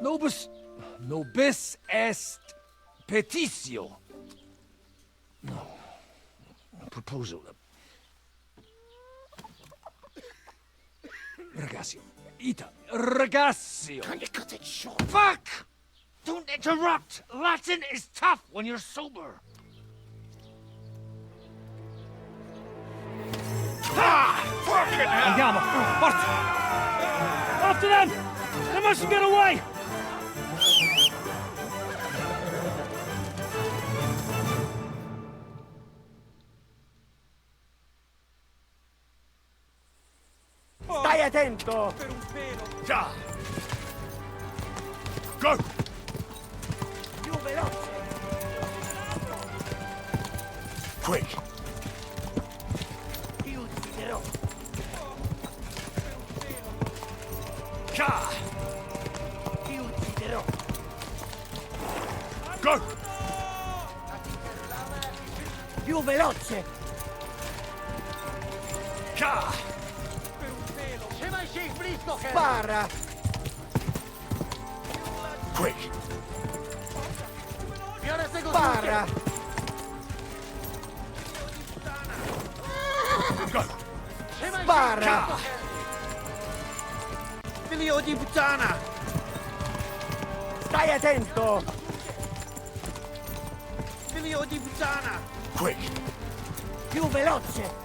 Nobis est petitio. No. Proposal. Ragazzi. Ita. Ragazio. Can you cut it short? Fuck! Don't interrupt! Latin is tough when you're sober. Andiamo, forza! After them! They mustn't get away! Stai attento! Per un pelo! Già! Go! Più veloce! Quick! Ti ucciderò! Già! Ti ucciderò! Go! Più veloce! Già! Spara! Quick! Spara! Spara! Figlio di puttana! Stai attento! Figlio di puttana! Quick! Più veloce!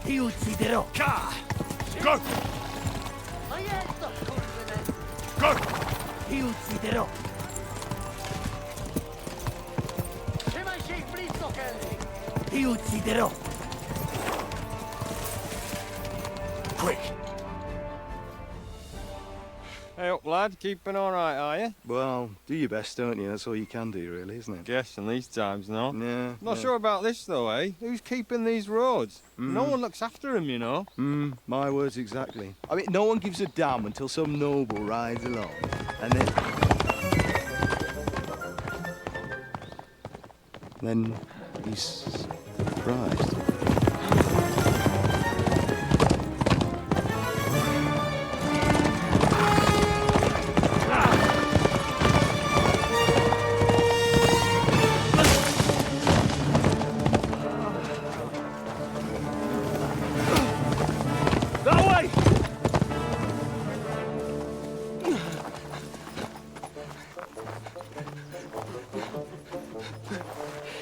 Ti ucciderò! Go! Go! Ti ucciderò! Ti ucciderò! Quick! Hey up, lad. Keeping all right, are you? Well, do your best, don't you? That's all you can do, really, isn't it? Guess in these times, no? Yeah. Not sure about this, though, eh? Who's keeping these roads? No Mm. one looks after them, you know. My words exactly. I mean, no one gives a damn until some noble rides along, and then he's surprised.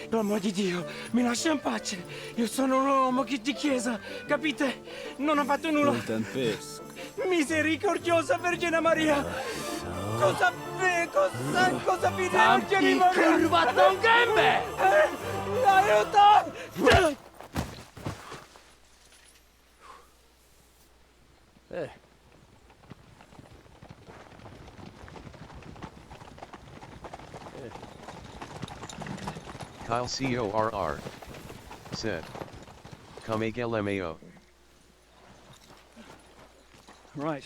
Per amor di Dio, mi lascia in pace. Io sono un uomo di chiesa, capite? Non ho fatto nulla. Misericordiosa Vergine Maria. Cosa vi Vergine Maria? Curvato in gambe! Aiuto! Hey. Kyle CORR said. Come LMAO. Right,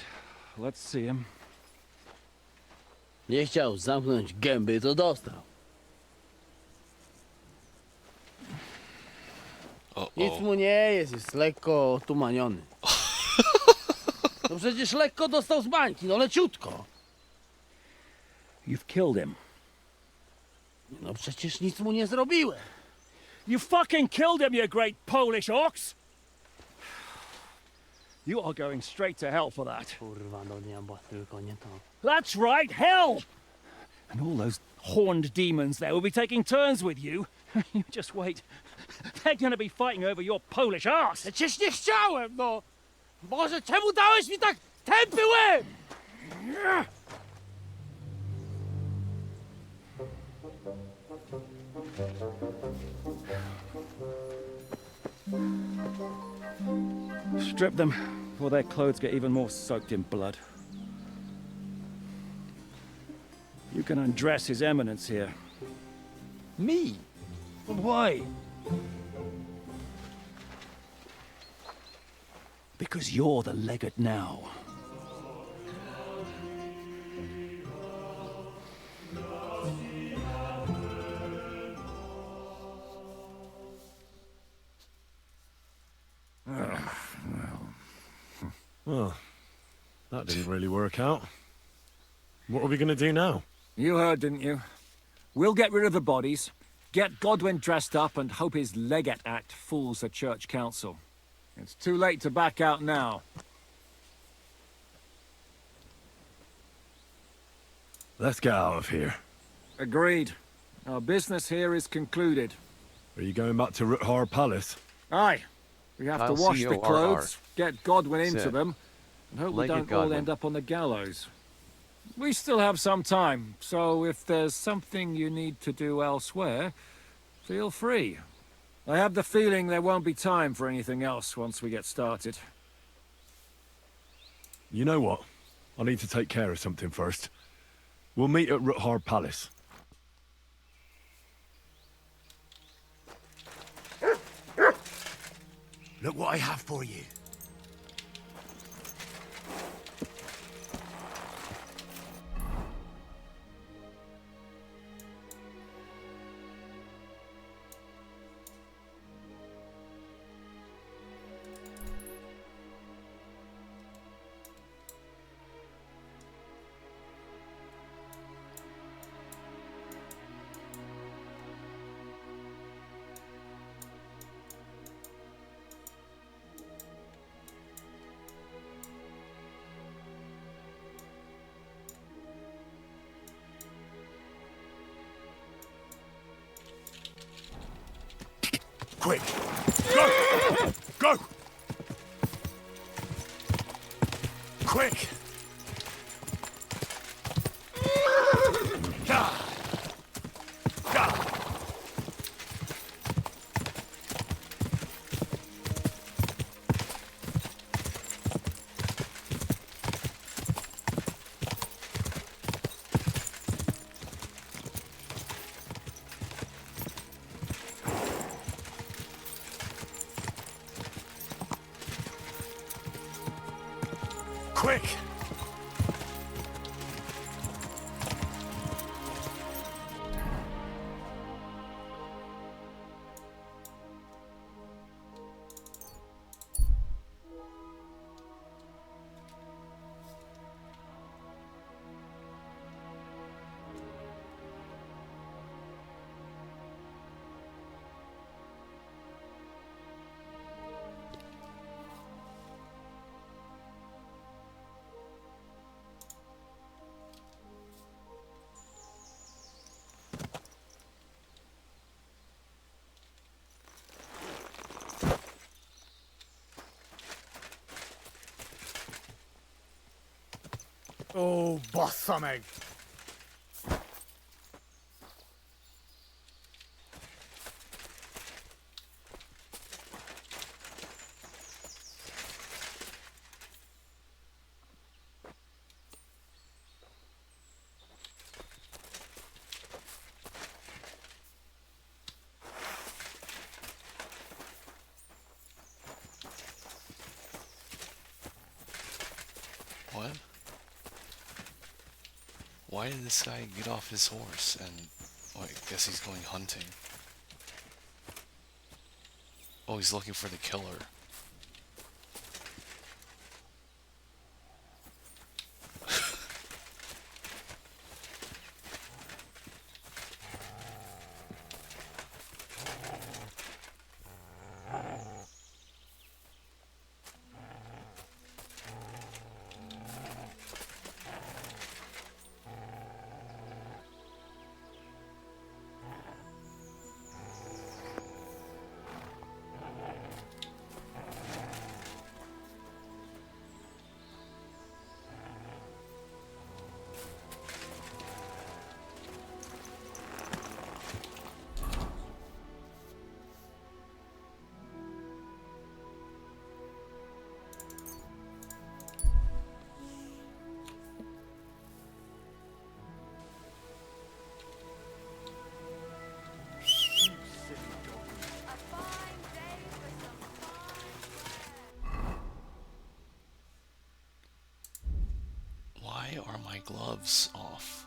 let's see him. Nie chciał zamknąć gęby, to dostał. Nic mu nie jest lekko otumaniony. No przecież lekko dostał z bańki, no leciutko. You've killed him. No przecież nic mu nie zrobiłem. You fucking killed him, you great Polish ox! You are going straight to hell for that. Kurwa, do nieba, tylko nie to. That's right, hell! And all those horned demons there will be taking turns with you. You just wait. They're gonna be fighting over your Polish ass. Przecież nie chciałem, no! Boże, czemu dałeś mi tak tępy łeb? Strip them, before their clothes get even more soaked in blood. You can undress His Eminence here. Me? But why? Because you're the legate now. Well, that didn't really work out. What are we going to do now? You heard, didn't you? We'll get rid of the bodies, get Godwin dressed up, and hope his Legate Act fools the Church Council. It's too late to back out now. Let's get out of here. Agreed. Our business here is concluded. Are you going back to Ruthar Palace? Aye. We have to wash the clothes, get Godwin into them, and hope we don't all end up on the gallows. We still have some time, so if there's something you need to do elsewhere, feel free. I have the feeling there won't be time for anything else once we get started. You know what? I need to take care of something first. We'll meet at Ruthar Palace. Look what I have for you. Quick! Go! Go! Quick! Quick! Oh, Bothamig! Why did this guy get off his horse and... Oh, I guess he's going hunting. Oh, he's looking for the killer. Why are my gloves off?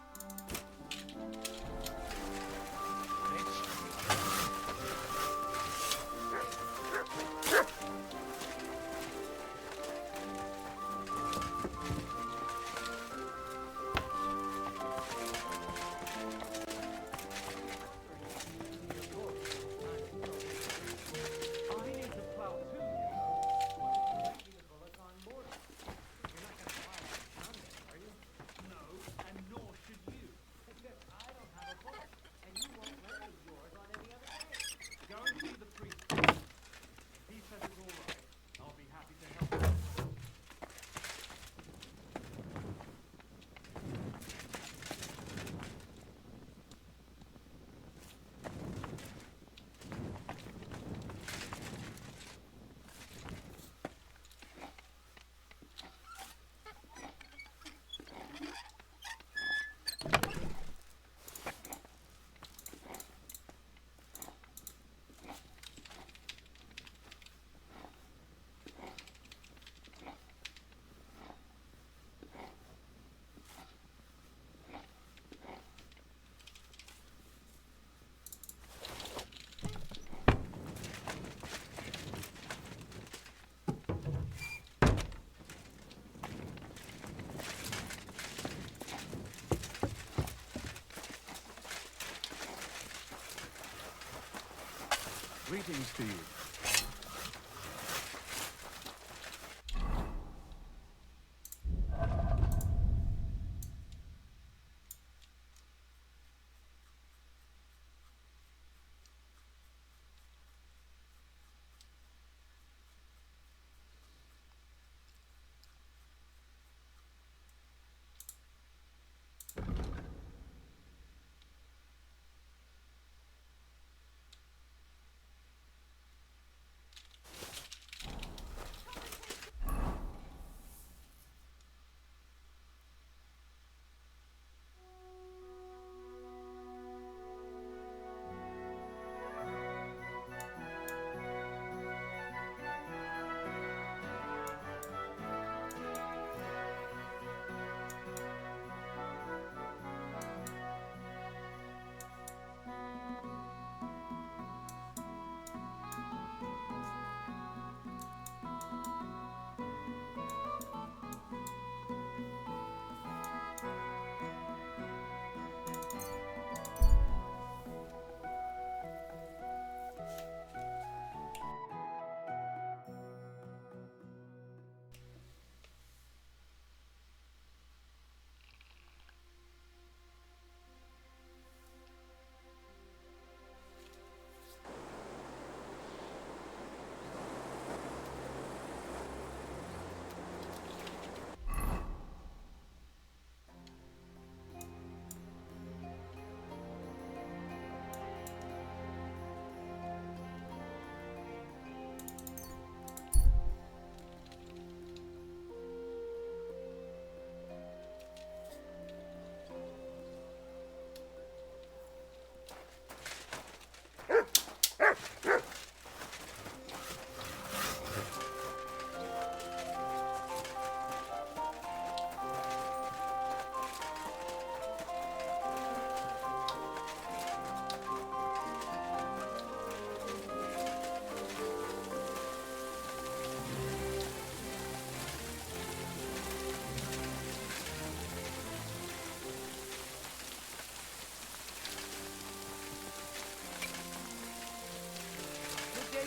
Greetings to you.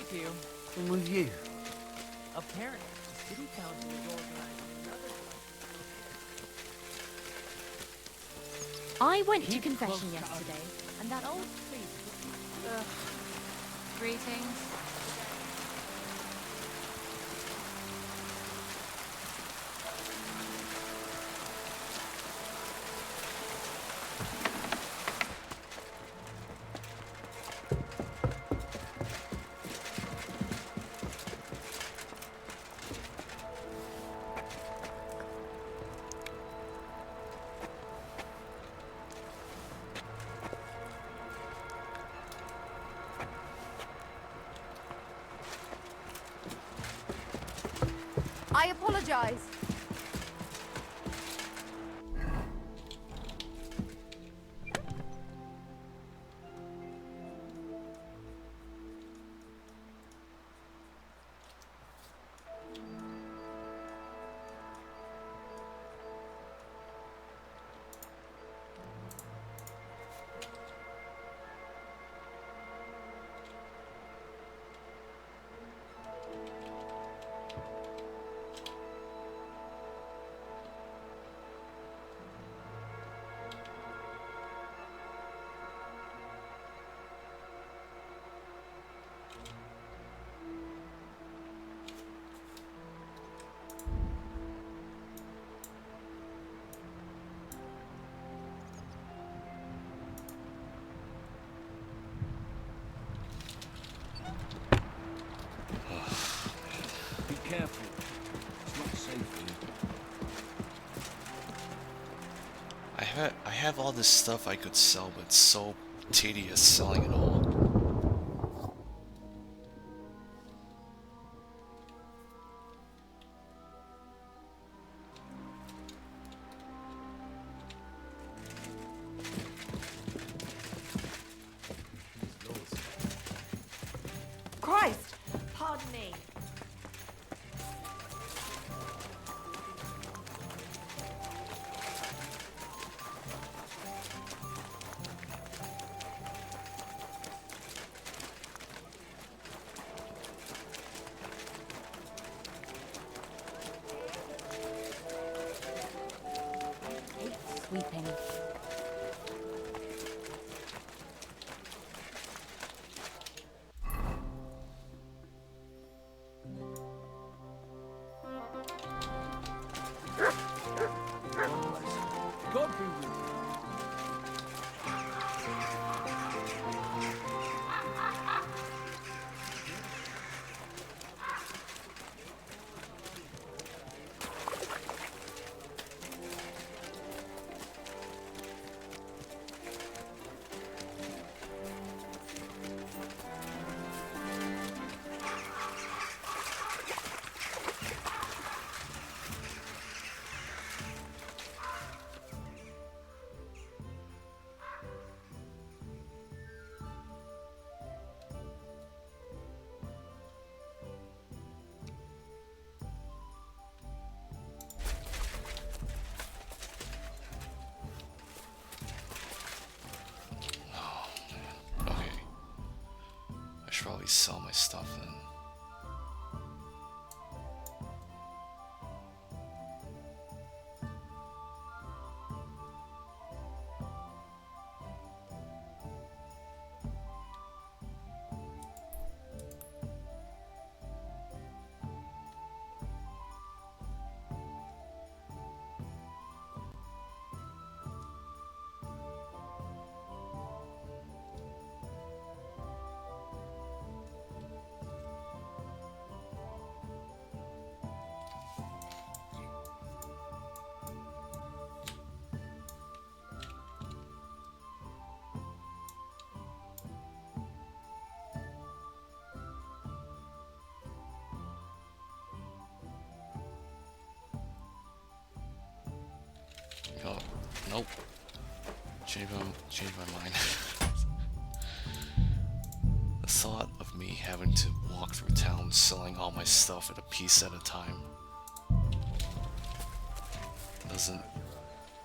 Thank you. And with you. Apparently, the city council is organizing another... I went to confession yesterday, and that old priest... Greetings. I apologize. Be careful. It's not safe for you. I have all this stuff I could sell, but it's so tedious selling it all. Christ! Pardon me. Sweeping. God be with you. I should probably sell my stuff then. Oh, nope. Change my mind. The thought of me having to walk through town selling all my stuff at a piece at a time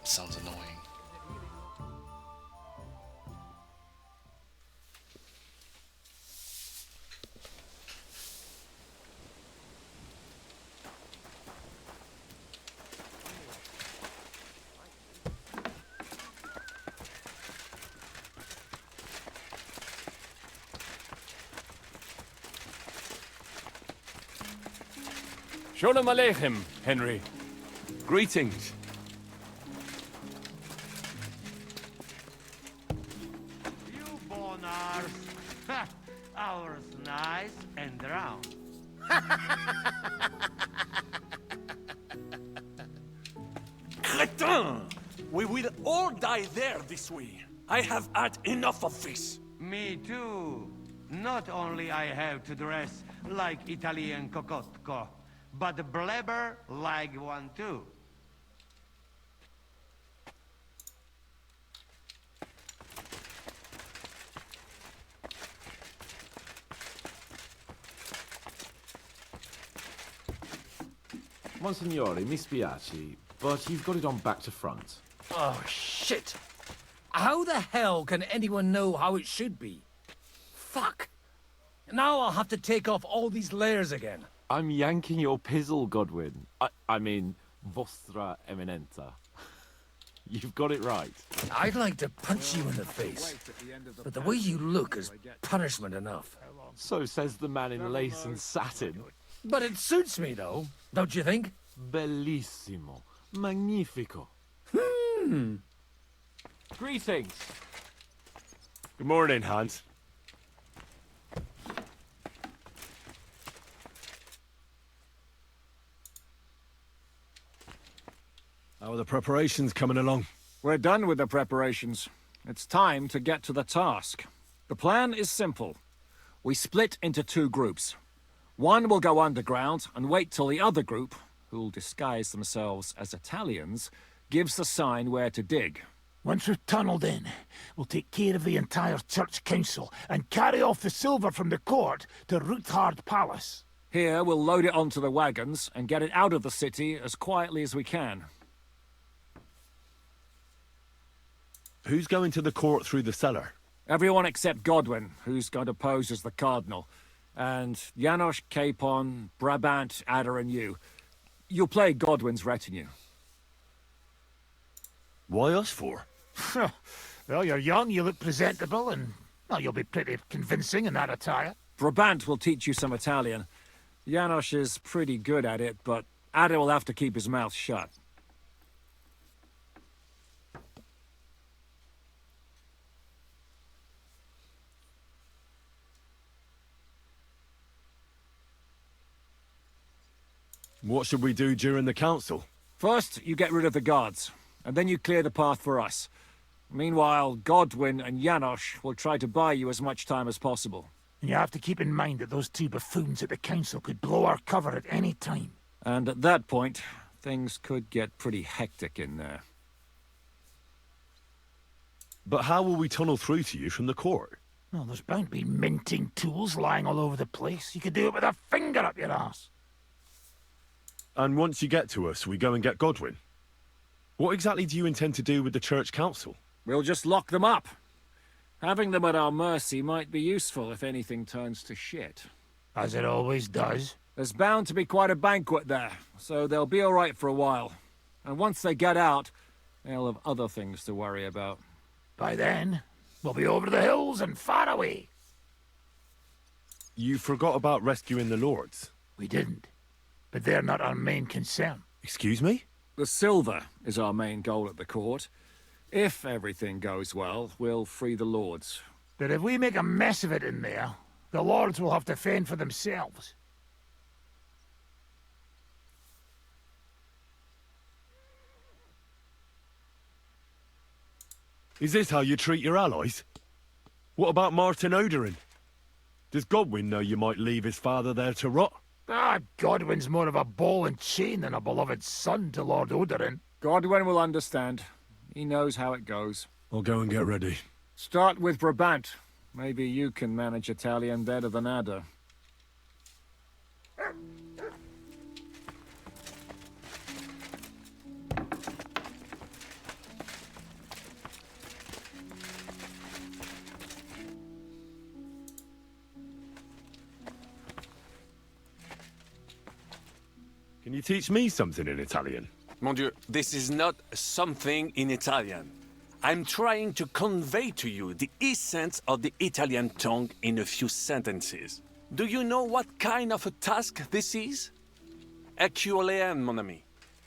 sounds annoying. Shalom Aleichem, Henry. Greetings. You bonars. Ours nice and round. Cretin! We will all die there this way. I have had enough of this. Me too. Not only I have to dress like Italian cocotco, but blabber like one too. Monsignore, mi spiace, but you've got it on back to front. Oh, shit. How the hell can anyone know how it should be? Fuck. Now I'll have to take off all these layers again. I'm yanking your pizzle, Godwin. I mean, vostra eminenta. You've got it right. I'd like to punch you in the face, but the way you look is punishment enough. So says the man in lace and satin. But it suits me, though, don't you think? Bellissimo. Magnifico. Greetings. Good morning, Hans. How are the preparations coming along? We're done with the preparations. It's time to get to the task. The plan is simple. We split into two groups. One will go underground and wait till the other group, who'll disguise themselves as Italians, gives the sign where to dig. Once we've tunneled in, we'll take care of the entire church council and carry off the silver from the court to Ruthard Palace. Here, we'll load it onto the wagons and get it out of the city as quietly as we can. Who's going to the court through the cellar? Everyone except Godwin, who's going to pose as the cardinal. And Janos, Capon, Brabant, Adder and you. You'll play Godwin's retinue. Why us for? Well, you're young, you look presentable, and well, you'll be pretty convincing in that attire. Brabant will teach you some Italian. Janos is pretty good at it, but Adder will have to keep his mouth shut. What should we do during the council? First, you get rid of the guards, and then you clear the path for us. Meanwhile, Godwin and Janos will try to buy you as much time as possible. And you have to keep in mind that those two buffoons at the council could blow our cover at any time. And at that point, things could get pretty hectic in there. But how will we tunnel through to you from the court? Well, there's bound to be minting tools lying all over the place. You could do it with a finger up your ass. And once you get to us, we go and get Godwin. What exactly do you intend to do with the church council? We'll just lock them up. Having them at our mercy might be useful if anything turns to shit. As it always does. There's bound to be quite a banquet there, so they'll be all right for a while. And once they get out, they'll have other things to worry about. By then, we'll be over the hills and far away. You forgot about rescuing the lords. We didn't. But they're not our main concern. Excuse me? The silver is our main goal at the court. If everything goes well, we'll free the lords. But if we make a mess of it in there, the lords will have to fend for themselves. Is this how you treat your allies? What about Martin Oderin? Does Godwin know you might leave his father there to rot? Godwin's more of a ball and chain than a beloved son to Lord Oderin. Godwin will understand. He knows how it goes. I'll go and get ready. Start with Brabant. Maybe you can manage Italian better than Adder. Can you teach me something in Italian? Mon Dieu, this is not something in Italian. I'm trying to convey to you the essence of the Italian tongue in a few sentences. Do you know what kind of a task this is? Herculean, mon ami.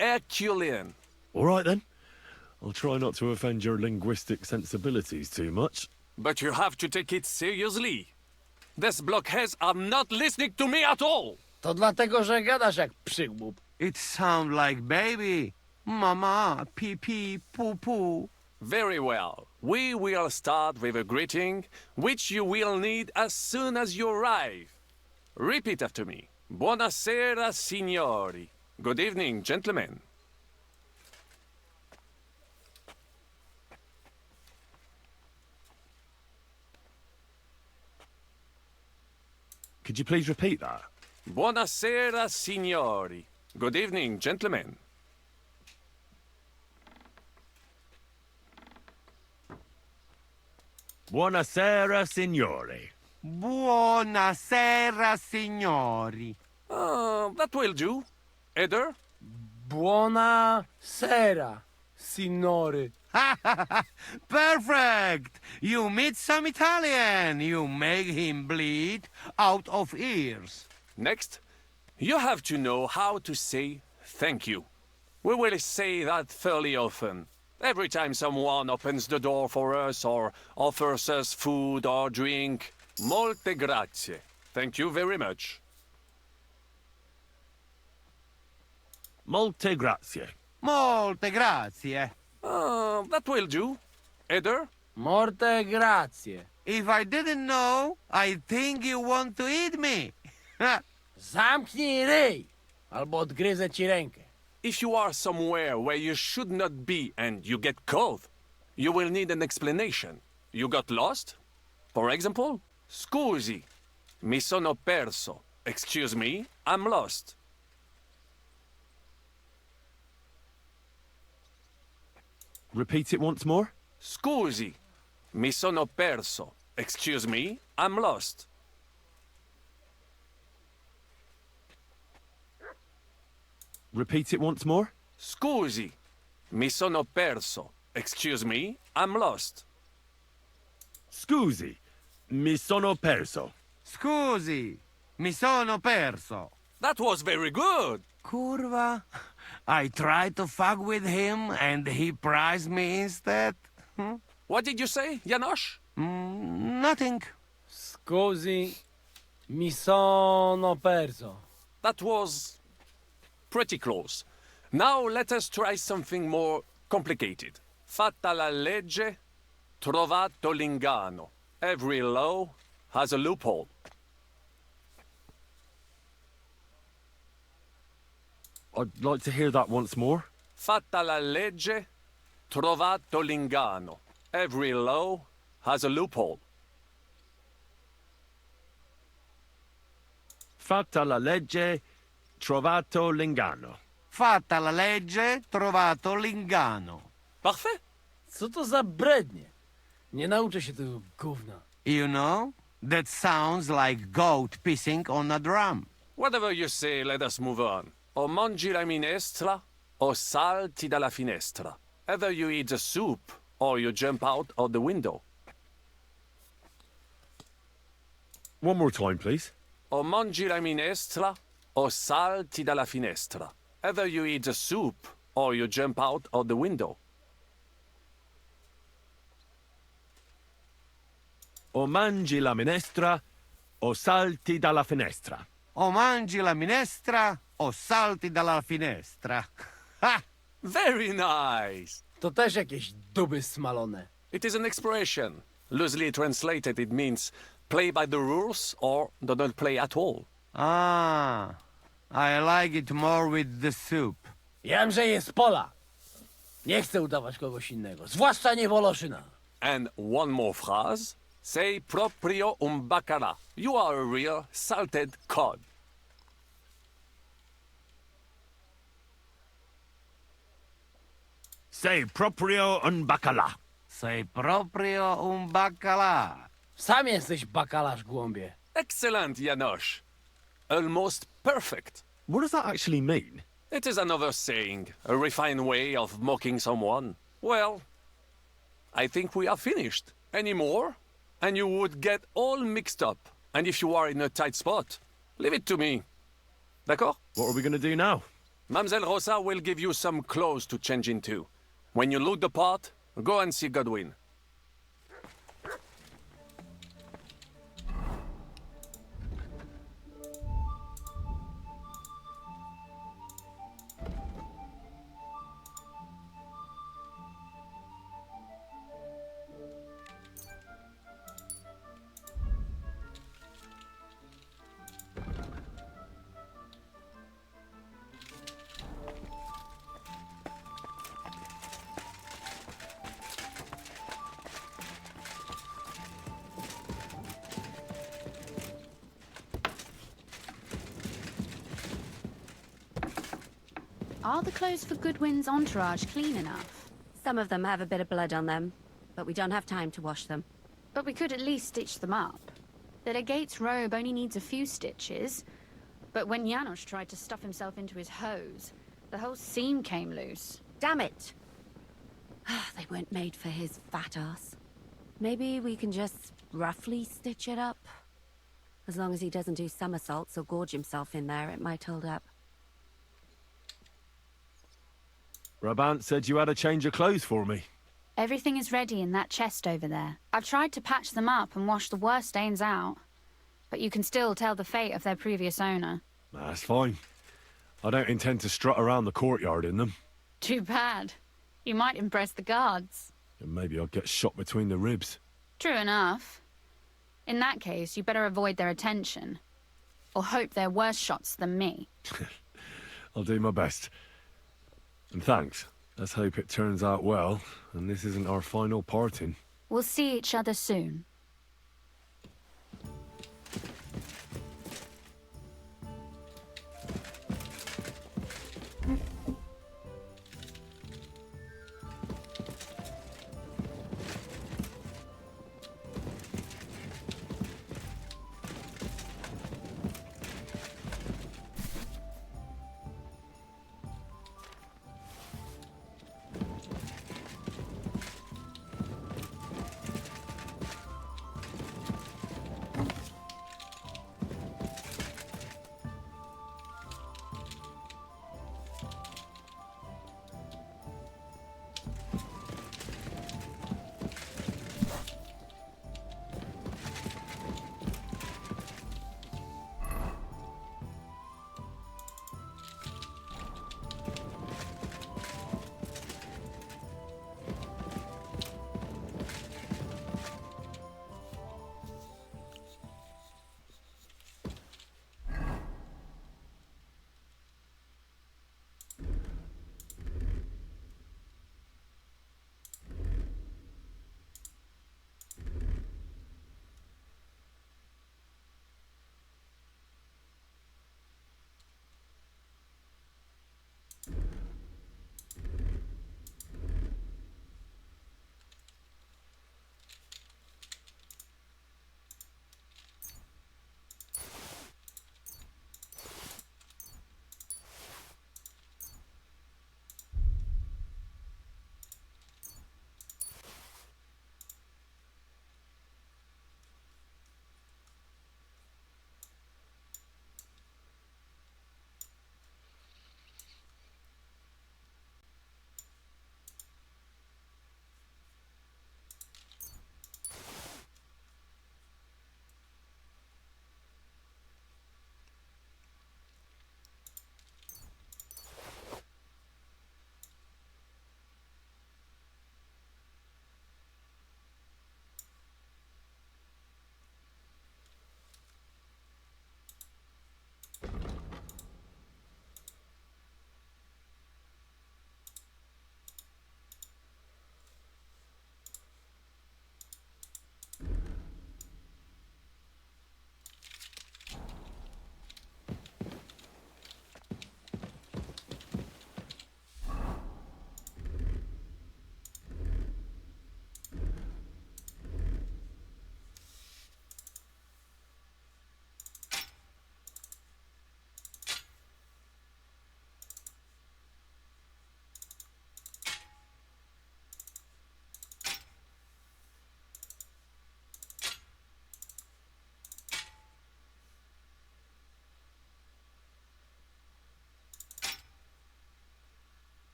Herculean. All right then. I'll try not to offend your linguistic sensibilities too much. But you have to take it seriously. These blockheads are not listening to me at all. To dlatego, że gadasz jak przygłup. It sounds like baby. Mama, pee pee, poo poo. Very well. We will start with a greeting, which you will need as soon as you arrive. Repeat after me. Buonasera, signori. Good evening, gentlemen. Could you please repeat that? Buonasera, signori. Good evening, gentlemen. Buonasera, signori. Buonasera, signori. That will do. Eder? Buona sera, signori. Perfect! You meet some Italian. You make him bleed out of ears. Next, you have to know how to say thank you. We will say that fairly often. Every time someone opens the door for us or offers us food or drink. Molte grazie. Thank you very much. Molte grazie. Molte grazie. That will do. Eder? Morte grazie. If I didn't know, I think you want to eat me. Zamknij ryj, albo odgryzę ci rękę. If you are somewhere where you should not be and you get cold, you will need an explanation. You got lost? For example, scusi, mi sono perso. Excuse me, I'm lost. Repeat it once more. Scusi, mi sono perso. Excuse me, I'm lost. Repeat it once more. Scusi, mi sono perso. Excuse me, I'm lost. Scusi, mi sono perso. Scusi, mi sono perso. That was very good. Curva. I tried to fuck with him and he prized me instead. What did you say, Janosch? Nothing. Scusi, mi sono perso. That was pretty close. Now let us try something more complicated. Fatta la legge, trovato l'ingano. Every law has a loophole. I'd like to hear that once more. Fatta la legge, trovato l'ingano. Every law has a loophole. Fatta la legge, trovato l'ingano. Fatta la legge, trovato l'ingano. Parfait. Co to za brednie? Nie nauczę się tego gówna. You know, that sounds like goat pissing on a drum. Whatever you say, let us move on. O mangi la minestra, o salti dalla finestra. Either you eat the soup, or you jump out of the window. One more time, please. O mangi la minestra, o salti dalla finestra. Either you eat the soup, or you jump out of the window. O mangi la minestra, o salti dalla finestra. O mangi la minestra, o salti dalla finestra. Ha! Very nice! To też jakieś duby smalone. It is an expression. Loosely translated, it means play by the rules or do not play at all. Ah, I like it more with the soup. Jam, że jest pola. Nie chcę udawać kogoś innego, zwłaszcza nie Woloszyna. And one more phrase. Sei proprio un bacala. You are a real salted cod. Sei proprio un bacala. Sei proprio un bacala. Sam jesteś bakalarz, głąbie. Excellent, Janosch. Almost perfect. What does that actually mean? It is another saying, a refined way of mocking someone. Well, I think we are finished. Any more? And you would get all mixed up. And if you are in a tight spot, leave it to me. D'accord? What are we gonna do now? Mademoiselle Rosa will give you some clothes to change into. When you loot the pot, go and see Godwin. Are the clothes for Goodwin's entourage clean enough? Some of them have a bit of blood on them, but we don't have time to wash them. But we could at least stitch them up. The legate's robe only needs a few stitches, but when Janos tried to stuff himself into his hose, the whole seam came loose. Damn it! They weren't made for his fat ass. Maybe we can just roughly stitch it up? As long as he doesn't do somersaults or gorge himself in there, it might hold up. Brabant said you had a change of clothes for me. Everything is ready in that chest over there. I've tried to patch them up and wash the worst stains out, but you can still tell the fate of their previous owner. That's fine. I don't intend to strut around the courtyard in them. Too bad. You might impress the guards. And maybe I'll get shot between the ribs. True enough. In that case, you better avoid their attention. Or hope they're worse shots than me. I'll do my best. And thanks. Let's hope it turns out well, and this isn't our final parting. We'll see each other soon.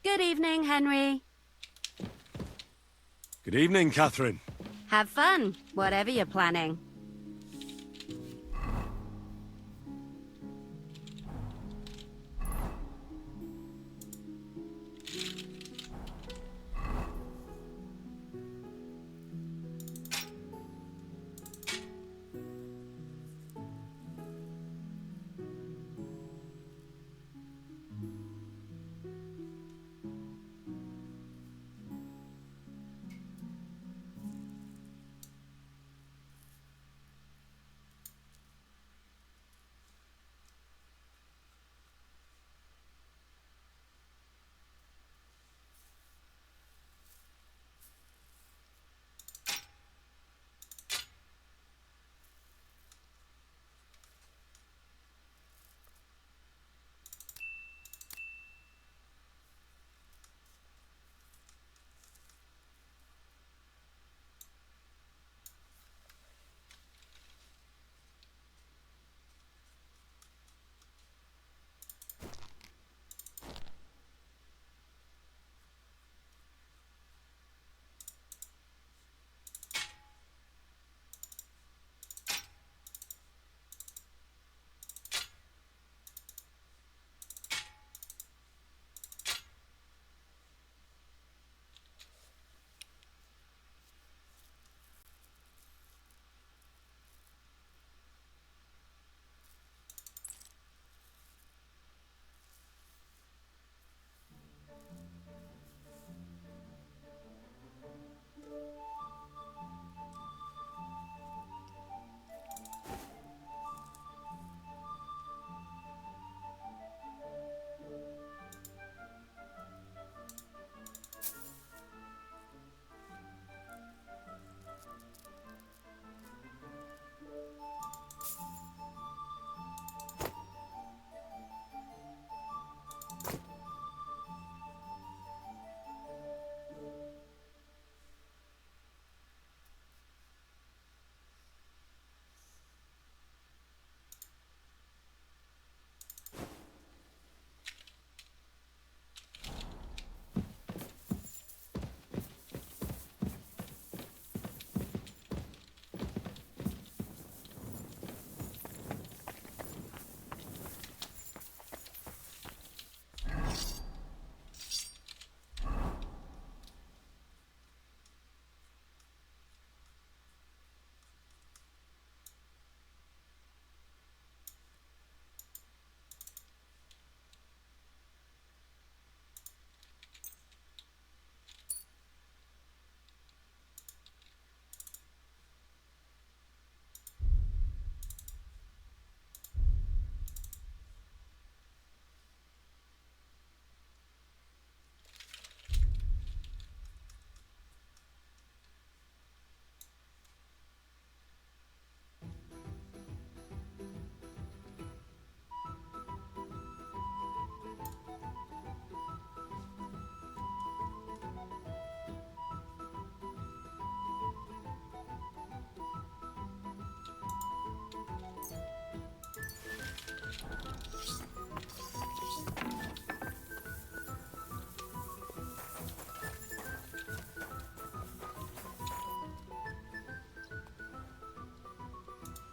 Good evening, Henry. Good evening, Catherine. Have fun, whatever you're planning.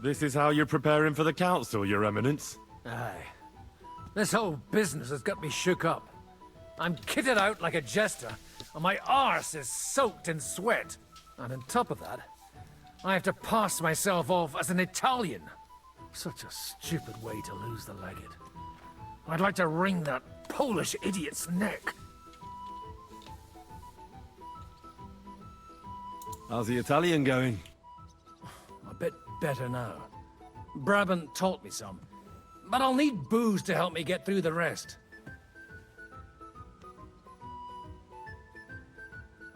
This is how you're preparing for the council, Your Eminence? Aye. This whole business has got me shook up. I'm kitted out like a jester, and my arse is soaked in sweat. And on top of that, I have to pass myself off as an Italian. Such a stupid way to lose the legged. I'd like to wring that Polish idiot's neck. How's the Italian going? A bit better now. Brabant taught me some, but I'll need booze to help me get through the rest.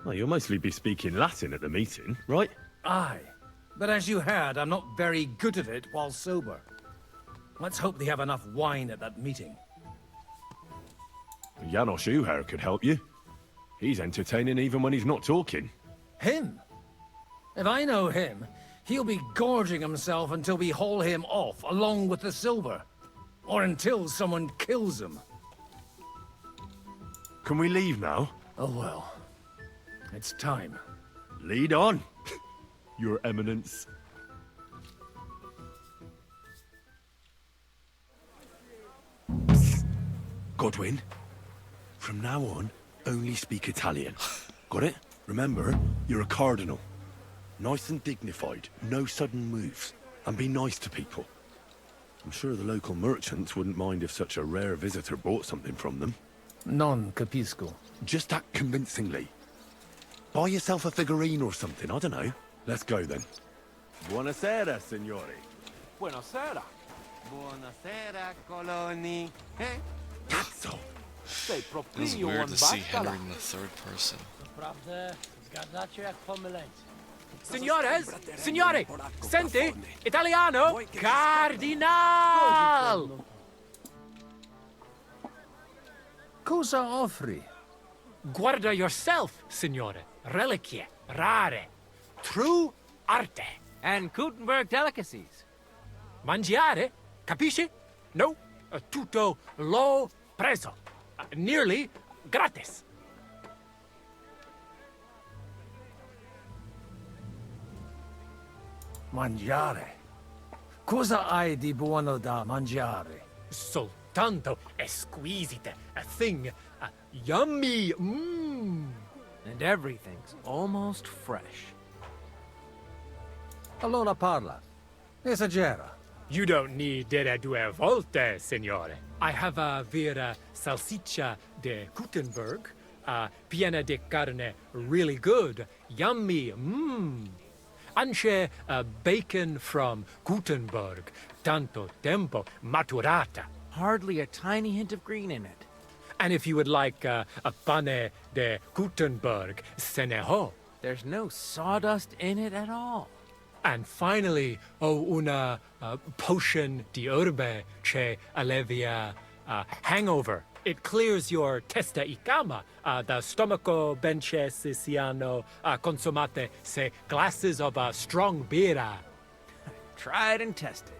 Well, you'll mostly be speaking Latin at the meeting, right? Aye, but as you heard, I'm not very good at it while sober. Let's hope they have enough wine at that meeting. Janos Uher could help you. He's entertaining even when he's not talking. Him? If I know him, he'll be gorging himself until we haul him off, along with the silver. Or until someone kills him. Can we leave now? Oh well. It's time. Lead on, Your Eminence. Godwin, from now on, only speak Italian. Got it? Remember, you're a cardinal. Nice and dignified, no sudden moves, and be nice to people. I'm sure the local merchants wouldn't mind if such a rare visitor bought something from them. Non capisco. Just act convincingly. Buy yourself a figurine or something, I don't know. Let's go then. Buonasera, signori. Buonasera. Buonasera, coloni. Cazzo! Sei It was proprio weird un to see baccala. Henry in the third person. Signores, signore, senti, italiano, cardinal! Cosa offri? Guarda yourself, signore. Reliquie, rare, true arte. And Gutenberg delicacies. Mangiare, capisci? No, tutto lo preso. Nearly gratis. Mangiare? Cosa hai di buono da mangiare? Soltanto esquisite, a thing, yummy, And everything's almost fresh. Allora parla. Esagera. You don't need dire due volte, signore. I have a vera salsiccia de Gutenberg, piena de carne, really good, yummy, Anche bacon from Gutenberg, tanto tempo maturata. Hardly a tiny hint of green in it. And if you would like a pane de Gutenberg, se ne ho. There's no sawdust in it at all. And finally, una potion di herbe che allevia hangover. It clears your testa y cama, the stomaco benche siciliano consumate se glasses of strong beer. Tried and tested.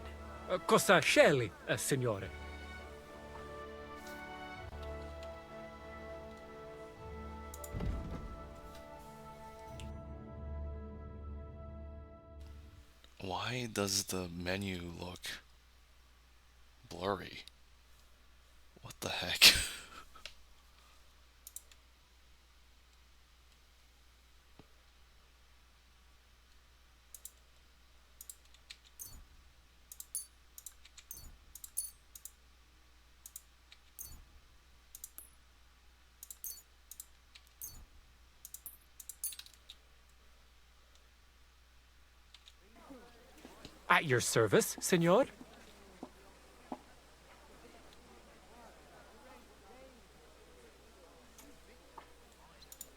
Cosa scegli, signore? Why does the menu look blurry? What the heck? At your service, signor?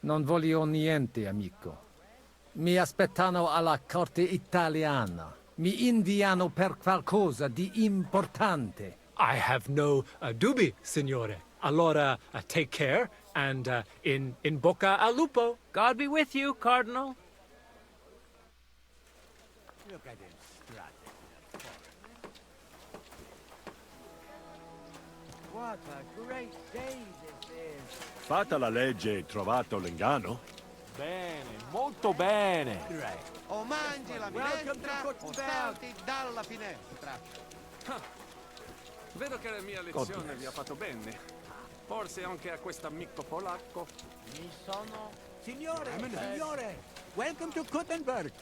Non voglio niente, amico. Mi aspettano alla corte italiana. Mi inviano per qualcosa di importante. I have no dubbi, signore. Allora, take care, and in bocca al lupo. God be with you, Cardinal. Look at him strutting. What a great day this is. Fatta la legge e trovato l'inganno? Bene, molto bene. O mangi la minestra o salti dalla finestra. Vedo che la mia lezione vi ha fatto bene. Forse anche a quest'amico polacco. Mi sono... Signore, signore, welcome to Gutenberg.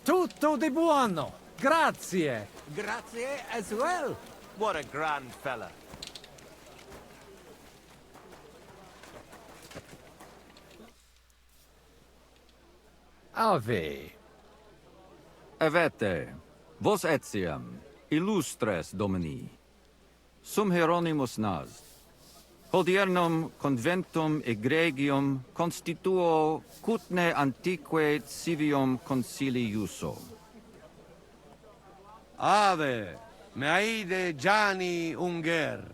Tutto di buono. Grazie. Grazie as well. What a grand fella. Ave. Avete, vos etiam, illustres domini, sum Hieronymus nas, hodiernum conventum egregium constituo cutne antique civium concili iuso. Ave, meaide Gianni Unger,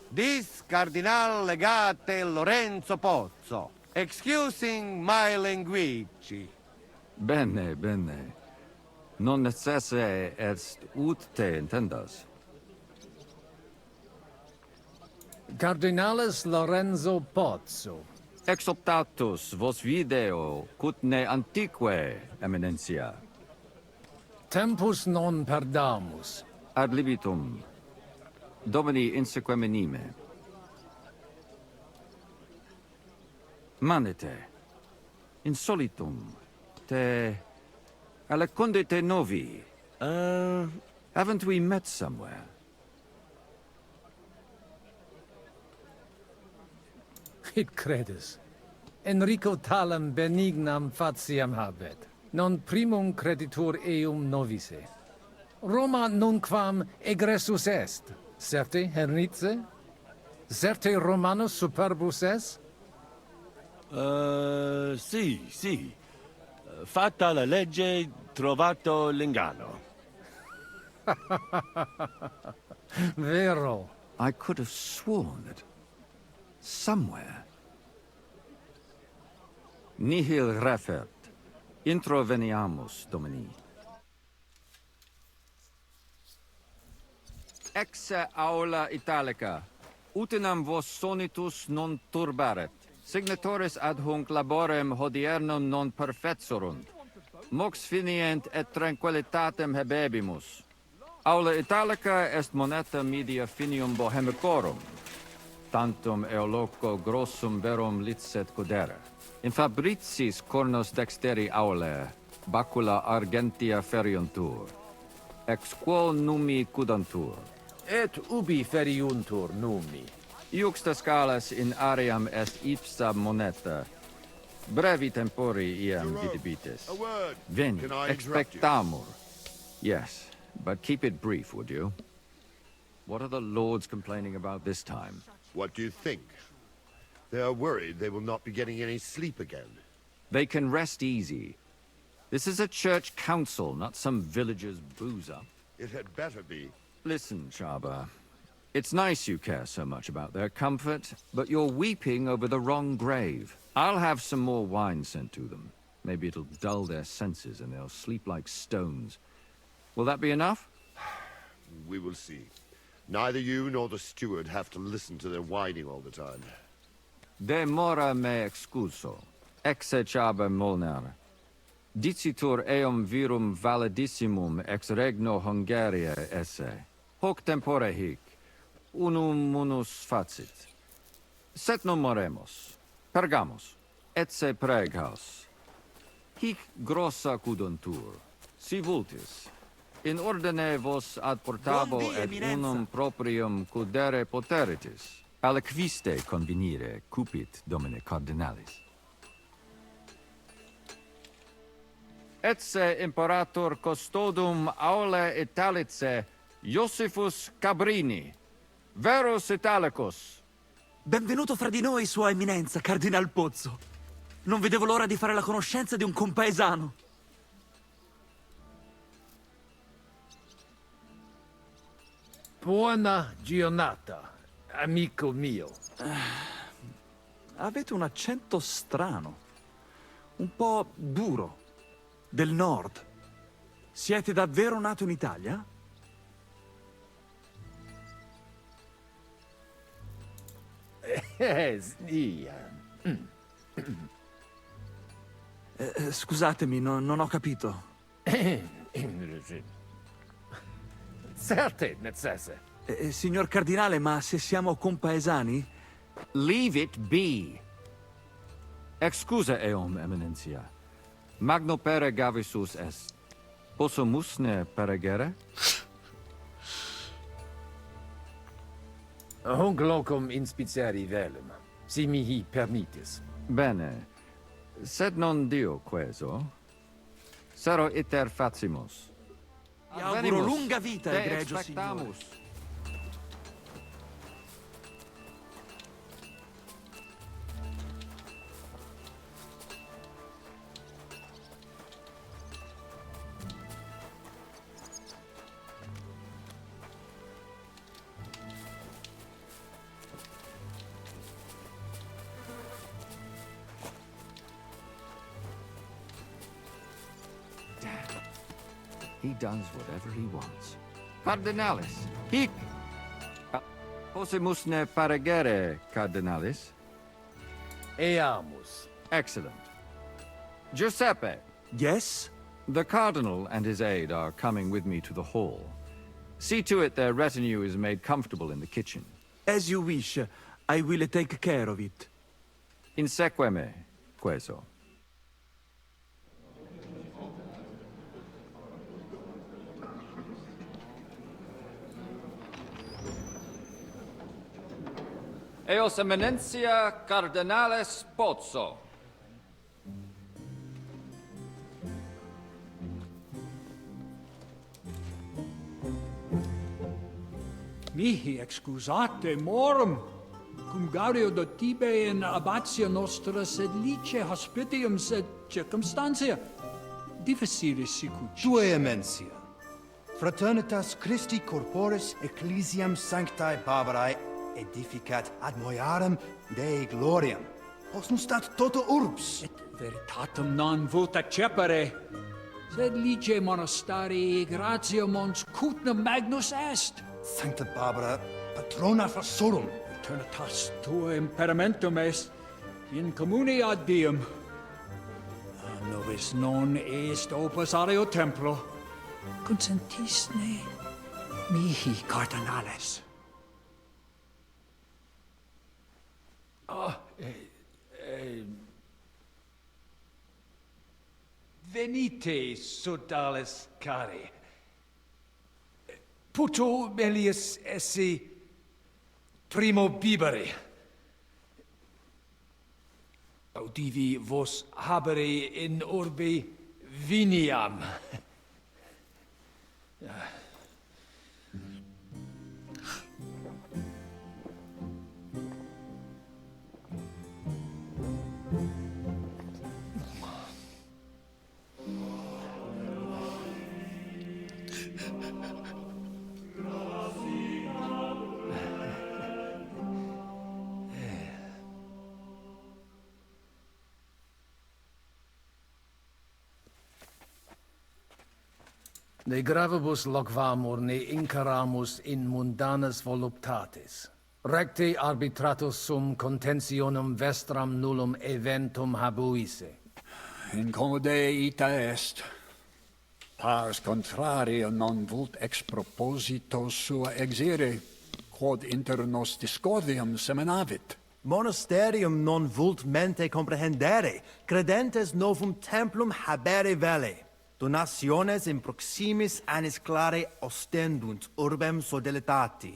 dis cardinal legate Lorenzo Pozzo, excusing my language. Bene, bene. Non necesse est ut te intendas. Cardinalis Lorenzo Pozzo. Exoptatus vos video, cutne antique, Eminencia. Tempus non perdamus. Ad libitum. Domini insequem minime. Manete. Insolitum. Te... Alecundite novi. Haven't we met somewhere? It credes. Enrico talam benignam fatiam habet. Non primum creditur eum novice. Roma nunquam egressus est. Certe hernice? Certe Romanus superbus est? Sì. Fatta la legge, trovato l'ingano. Vero. I could have sworn that somewhere. Nihil refert. Introveniamus, Domini. Exe aula italica. Utinam vos sonitus non turbaret. Signatoris ad hunc laborem hodiernum non perfetsorunt. Mox finient et tranquillitatem habebimus. Aula italica est moneta media finium bohemicorum. Tantum eoloco grossum verum licet codere. In fabricis cornos dexteri aule, bacula argentia feriuntur. Ex quo numi cudantur. Et ubi feriuntur numi. Iuxta scalas in aream est ipsa moneta. Brevi tempori iam vidibitis. Veni, expectamur. Yes, but keep it brief, would you? What are the lords complaining about this time? What do you think? They are worried they will not be getting any sleep again. They can rest easy. This is a church council, not some villager's boozer. It had better be. Listen, Chaba. It's nice you care so much about their comfort, but you're weeping over the wrong grave. I'll have some more wine sent to them. Maybe it'll dull their senses and they'll sleep like stones. Will that be enough? We will see. Neither you nor the steward have to listen to their whining all the time. De mora me excuso. Exe Chaba Molnar. Dicitur eum virum validissimum ex regno Hungaria esse. Hoc tempore hic. Unum munus facit. Set non moremos. Pergamus. Etse preghaus. Hic grossa cuduntur. Si vultis. In ordine vos ad portabo et unum proprium cudere poteritis. Aliquiste convenire cupit domine cardinalis. Etse imperator custodum aule Italice Iosifus Cabrini. Verus Italicus. Benvenuto fra di noi, Sua Eminenza, Cardinal Pozzo. Non vedevo l'ora di fare la conoscenza di un compaesano. Buona giornata, amico mio. Avete un accento strano. Un po' duro. Del nord. Siete davvero nato in Italia? Sì. Scusatemi, non ho capito. Certe necesse. Signor Cardinale, ma se siamo compaesani? Leave it be. Excusa eum, Eminencia. Magno pere gavisus est. Possumusne peregere? Hunc locum inspiceri velum, si mihi permittis. Bene. Sed non Dio queso. Sero iter facimus. Vi auguro lunga vita, egregio signore. He does whatever he wants. Cardinalis, hic! Possimus ne paregere, Cardinalis? Eamus. Excellent. Giuseppe. Yes? The Cardinal and his aide are coming with me to the hall. See to it their retinue is made comfortable in the kitchen. As you wish. I will take care of it. Insegue me, queso. Eos Eminentia Cardinales Pozzo. Mihi excusate morum, cum gaudio do tibe in abatio nostra sed lice hospitium sed circumstantia. Difficile sicucis. Tua emensia. Fraternitas Christi corporis ecclesiam sanctae Barbarae edificat ad moiarem Dei gloriam. Posnustat toto urbs. Et veritatem non vult accepere, sed lice monastarii gratio mons cutnum magnus est. Sancta Barbara, patrona frassorum. Eternitas tua imperamentum est in communi ad diem. Nobis non est opus areo templo. Consentisne mihi cardinales. Venite, sodales cari. Puto melius esse primo bibere. Audivi vos habere in orbe viniam. Ne gravibus loquamur ne incaramus in mundanas voluptatis. Recte arbitratus sum contentionum vestram nullum eventum habuisse. Incommode ita est. Pars contrario non vult ex proposito sua exire, quod inter nos discordium seminavit. Monasterium non vult mente comprehendere, credentes novum templum habere vele. Donationes in proximis annis clare ostendunt urbem sodelitati.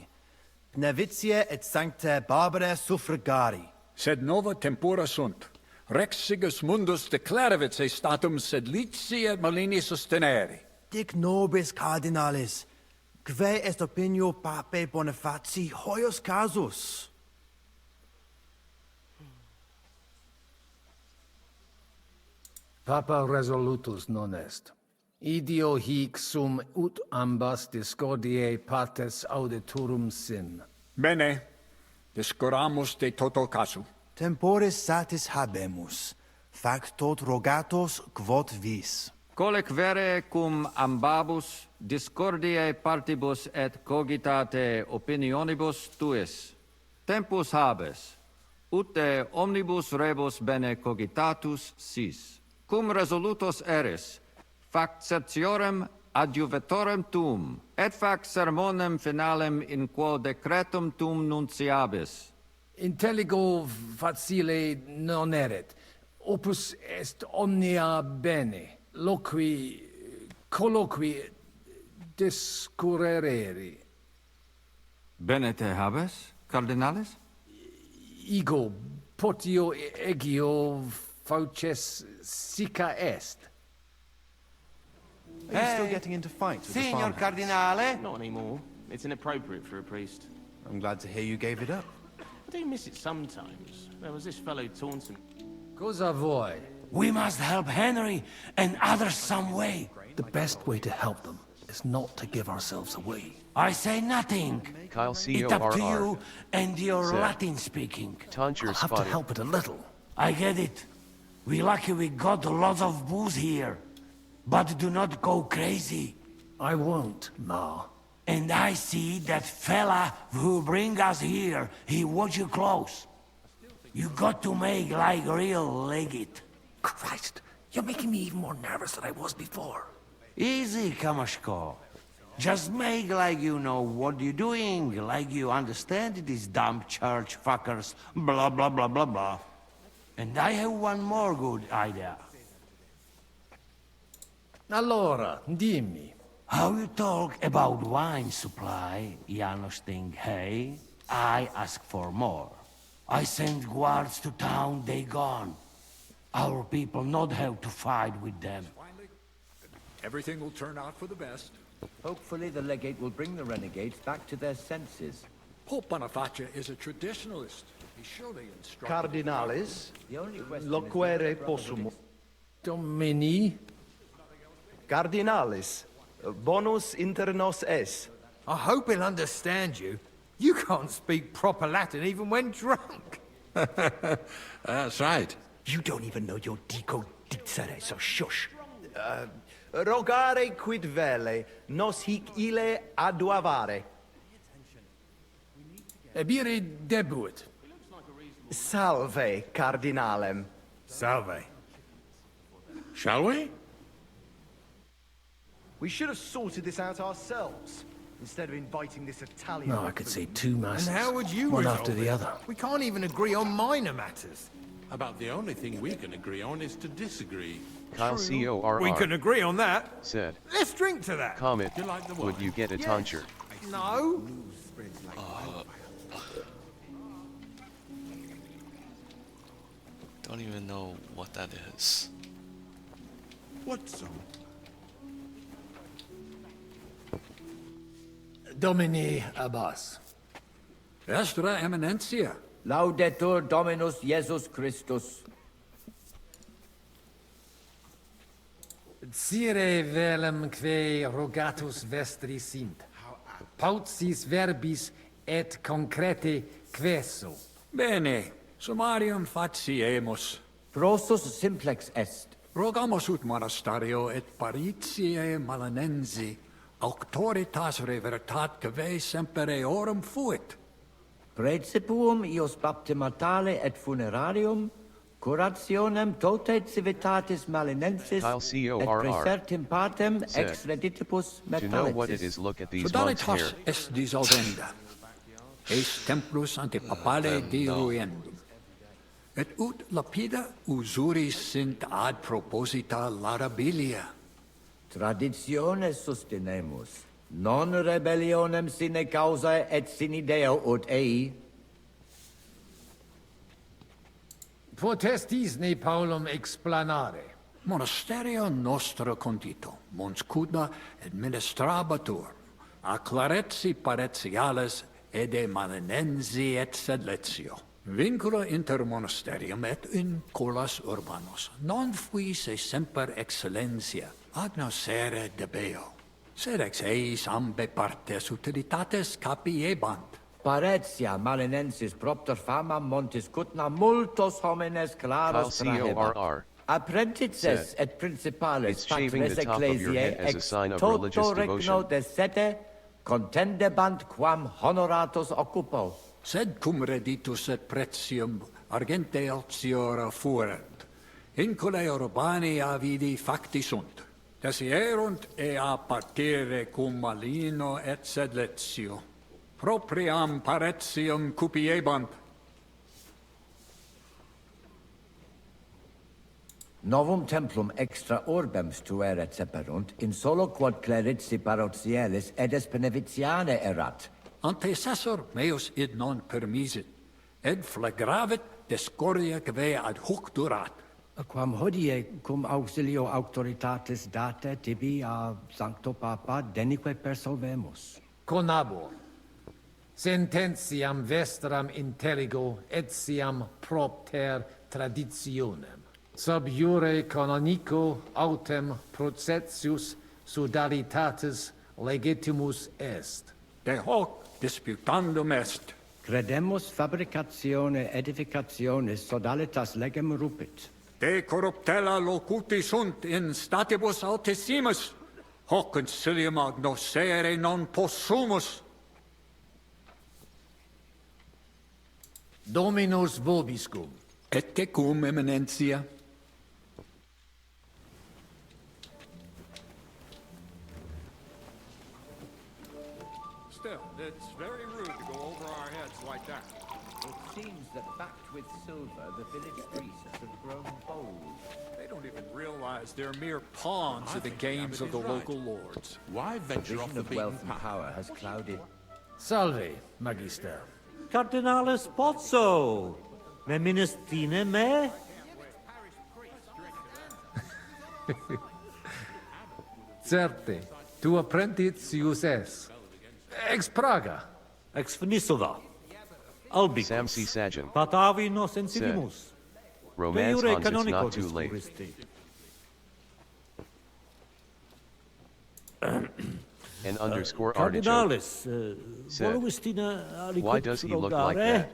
Pnevitiae et sanctae Barbarae suffragari. Sed nova tempora sunt. Rex sigus mundus declaravit se statum sed lici et malini sostenere. Dic nobis cardinalis, quae est opinio pape Bonifaci hoius casus? Papa resolutus non est. Idio hic sum ut ambas discordiae partes auditorum sin. Bene, discuramus de toto casu. Temporis satis habemus, factot rogatos quod vis. Colec vere cum ambabus discordiae partibus et cogitate opinionibus tuis. Tempus habes, ute omnibus rebus bene cogitatus sis. Cum resolutos eris, fac certiorem adjuvetorem tuum, et fac sermonem finalem in quo decretum tuum nunciabis. Intelligo facile non erit. Opus est omnia bene. Loqui, colloqui, discurrere. Bene te habes, cardinalis? Ego, potio egio fauces sica est. Are you still getting into fights with the Signor farmhands? Cardinale. Not anymore. It's inappropriate for a priest. I'm glad to hear you gave it up. I do miss it sometimes. There was this fellow Taunton. Cosa vuoi? We must help Henry and others some way. The best way to help them is not to give ourselves away. I say nothing. Kyle It's up to CORR. you and your Said. Latin speaking. Tonsure I'll have to spotted. help it a little. I get it. We lucky we got lots of booze here. But do not go crazy. I won't, Ma. And I see that fella who bring us here, he watch you close. You got to make like real legit. Christ, you're making me even more nervous than I was before. Easy, Kamashko. Just make like you know what you're doing, like you understand these dumb church fuckers, blah blah blah blah blah. And I have one more good idea. Allora, dimmi. How you talk about wine supply, Janos think, hey? I ask for more. I send guards to town, they gone. Our people not have to fight with them. Everything will turn out for the best. Hopefully the legate will bring the renegades back to their senses. Pope Boniface is a traditionalist. He surely instructed... Cardinales, loquere possumus. Domini? Cardinales, bonus inter nos es. I hope he'll understand you. You can't speak proper Latin even when drunk. That's right. You don't even know your dico dixere, so shush. Rogare quid vele, nos hic ille aduavare. Ebire debuit. Salve, cardinalem. Salve. Shall we? We should have sorted this out ourselves, instead of inviting this Italian... No, I could say two masses. And how would you one resolve after the it? other. We can't even agree on minor matters. About the only thing we can agree on is to disagree. Kyle CORR We can agree on that. said, Let's drink to that. Comet, would you get a tonsure? No. Don't even know what that is. What so? Domini Abbas. Vestra Eminentia. Laudetur Dominus Jesus Christus. Cire velum que rogatus vestri sint. Paucis verbis et concrete queso. Bene, summarium faciemus. Prosus simplex est. Rogamus ut monasterio et paritiae malanensi auctoritas revertat que semper eorum fuit. Praecipuum ius baptimatale et funerarium, curationem tote civitatis malinensis et praesertim patem ex reditibus To know what it metallicis. is, look at these monks here. Fidelitas est dissolvenda. Eis templus antipapale diruendum. Et ut lapida usuris sint ad proposita larabilia. Traditione sustinemus. Non rebellionem sine causa et sine Deo ut ei. Potestis ne Paulum explanare. Monasterio nostro condito, mons cuda administrabatur, a claretsi paretiales ede malinensi et sedletio. Vincula inter monasterium et in colas urbanos, non fuisse semper excellentia, agnoscere debeo, sed ex eis ambe partes utilitates capiebant. Paretia malinensis propter fama montis cutna multos homines claros Kyle CORR apprentices et principales It's shaving the patres top of your head ecclesiae as a ex sign of toto religious regno devotion. desete contendebant quam honoratus occupo. Sed cum reditus et pretium argente altiora fuerent, inculae urbani avidi facti sunt, desierunt ea partire cum malino et sedletio, propriam paretium cupiebant. Novum templum extra orbem stueret seperunt, in solo quod clerici parotielis edes benevitiane erat. Antecessor meus id non permisit, ed flagravit discordia que ad hoc durat. Quam hodie cum auxilio auctoritatis date tibi a Sancto Papa denique persolvemus. Conabor. Sententiam vestram intelligo et siam propter traditionem. Sub iure canonico autem processius sodalitatis legitimus est. De hoc disputandum est. Credemus fabricatione edificationis sodalitas legem rupit. De corruptella locuti sunt in statibus altissimus. Hoc concilium agnoscere non possumus. Dominus vobiscum. Et tecum, eminentia. Still, it's very rude to go over our heads like that. It seems that backed with silver, the village priests have grown bold. They don't even realize they're mere pawns of the games of the local lords. Why venture off the Vision of wealth beaten and path? power has clouded. Salve, Magister. Cardinalis Pozzo. Me ministine me? Certe, tu apprentitus es. Ex Praga. Ex Venisova. Albicus. Sam C. Sajan. Patavi nos insidimus. Romance De jure Hans, it's canonico not too late. discuristi. An underscore artichoke. Cardinalis, Said, voluistina why does he look like that?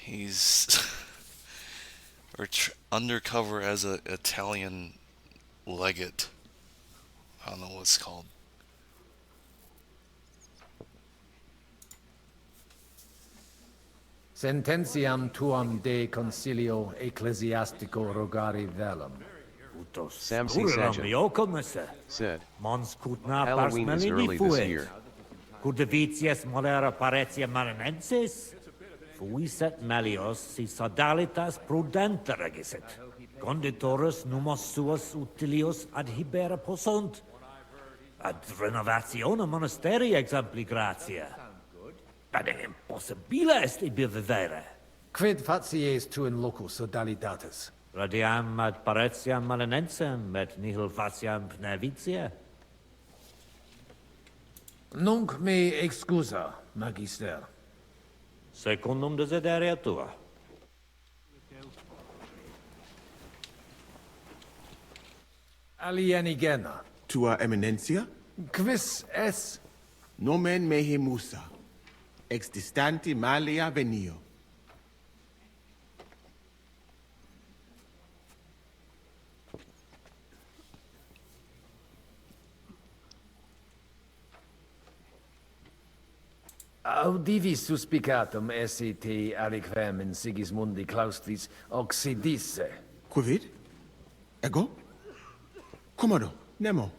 He's undercover as an Italian legate. I don't know what it's called. Sententiam tuam de concilio ecclesiastico rogari velum. Sam C. Sajan said, Halloween is early this year. Cudevitius molera paretia marinensis? Fuiset melios si sodalitas prudenta regisit. Conditorus numos suos utilius adhibere possunt. Ad renovatione monasteri exempli gratia. Ad impossibile est ibi vivere. Quid facies tu in loco sodalitatis? Radiam ad paretiam malinensem, et nihil faciam pnevitia. Nunc me excusa, Magister. Secundum desideria tua. Alienigena. Tua Eminencia? Quis es? Nomen mehe Musa. Ex distanti malia venio. Audivi suspicatum esse te aliquem in Sigismundi claustris occidisse. Quid? Ego? Commodo, Nemo.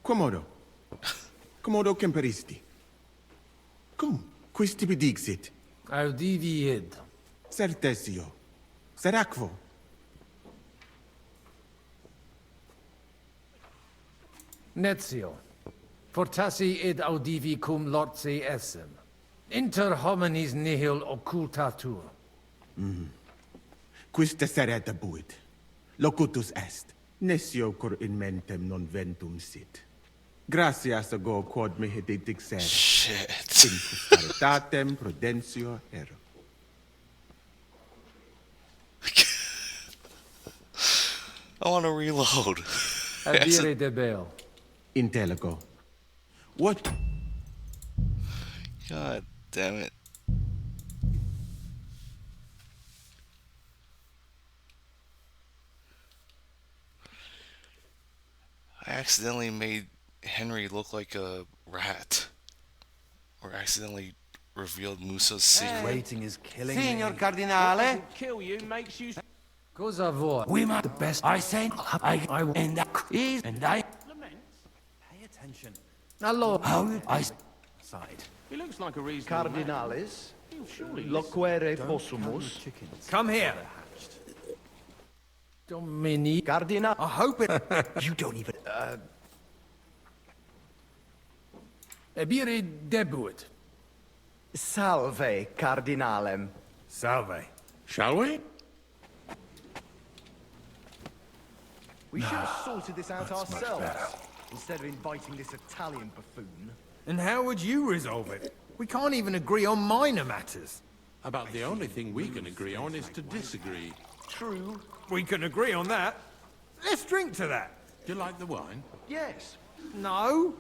Commodo. Commodo temperisti. Cum, quis tibi dixit? Audivi id. Certesio. Seracvo. Netio. Fortassi id audivi cum lortse essem. Inter homines nihil occultatur. Quis tesseret abuit. Locutus est. Nescio cur in mentem non ventum sit. Gratias ago quod me hedit sed. Shit. In postaritatem prudentio ero. I want to reload. Adire debeo. Intelligo. What? God damn it. I accidentally made Henry look like a rat. Or accidentally revealed Musa's secret. Waiting is killing Signor me. Cardinale. Kill you makes you... Cosa vuoi? We might the best. I say, I will end that is, and I. Pay attention. Allora. How I Side. He looks like a reasonable man. Cardinalis. He'll surely Loquere Don't possumus. count chickens. Come here. Domini. Cardinal. I hope it. You don't even. Ebire debuit. Salve, Cardinalem. Salve. Shall we? We should have sorted this out ourselves instead of inviting this Italian buffoon. And how would you resolve it? We can't even agree on minor matters. About the only thing we can agree on is to disagree. True. We can agree on that. Let's drink to that. Do you like the wine? Yes. No.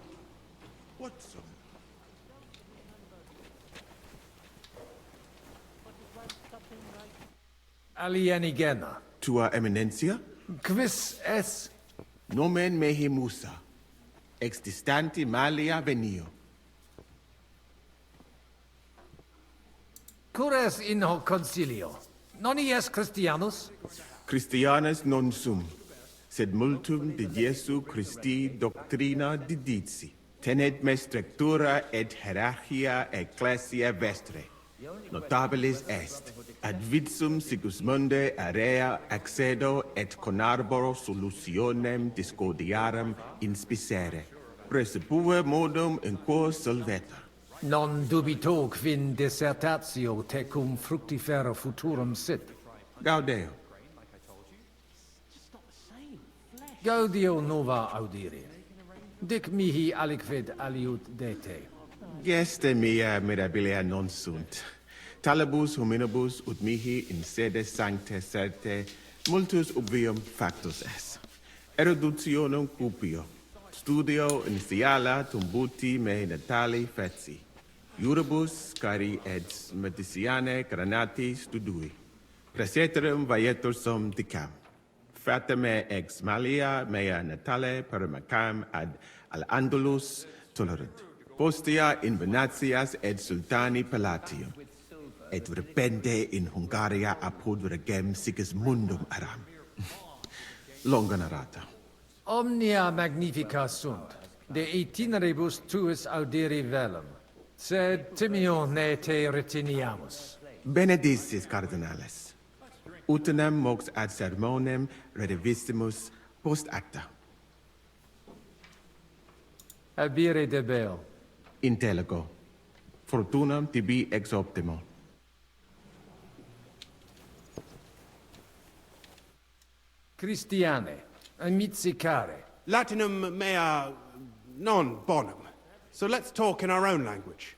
What's up? Alienigena. Tua Eminencia? Quis es? Nomen mehe Musa. ex distanti malia venio. Cures in hoc concilio. Non ies Christianus? Christianus non sum, sed multum de Jesu Christi doctrina didici. Tenet me structura et hierarchia ecclesia vestre. Notabilis est, ad vitsum Sigismunde area accedo et conarboro solutionem discordiarum inspicere. Precipue modum in quo solveta. Non dubito quin dissertatio tecum fructifera futurum sit. Gaudeo. Gaudio nova audire. Dic mihi aliquid aliud dete. Geste mea mirabilia non sunt. Talibus hominibus ut mihi in sede sancte certe multus ubium factus est. Eruditionum cupio. Studio initiala tumbuti me natali feci. Iuribus cari et mediciane granati studui. Praeterum vaietur sum dicam. Fatame ex malia mea natale paramacam ad al Andalus tolerant. Postea in Venatias et sultani palatium. Et repente in Hungaria apud regem Sigismundum aram. Longa narrata. Omnia magnifica sunt, de itineribus tuus audiri velum, sed timio ne te retiniamus. Benedictis cardinales. Utinam mox ad sermonem redivistimus post acta. Abire debeo. Intellego. Fortunam tibi ex optimo. Christiane, amicicare. Latinum mea non bonum. So let's talk in our own language.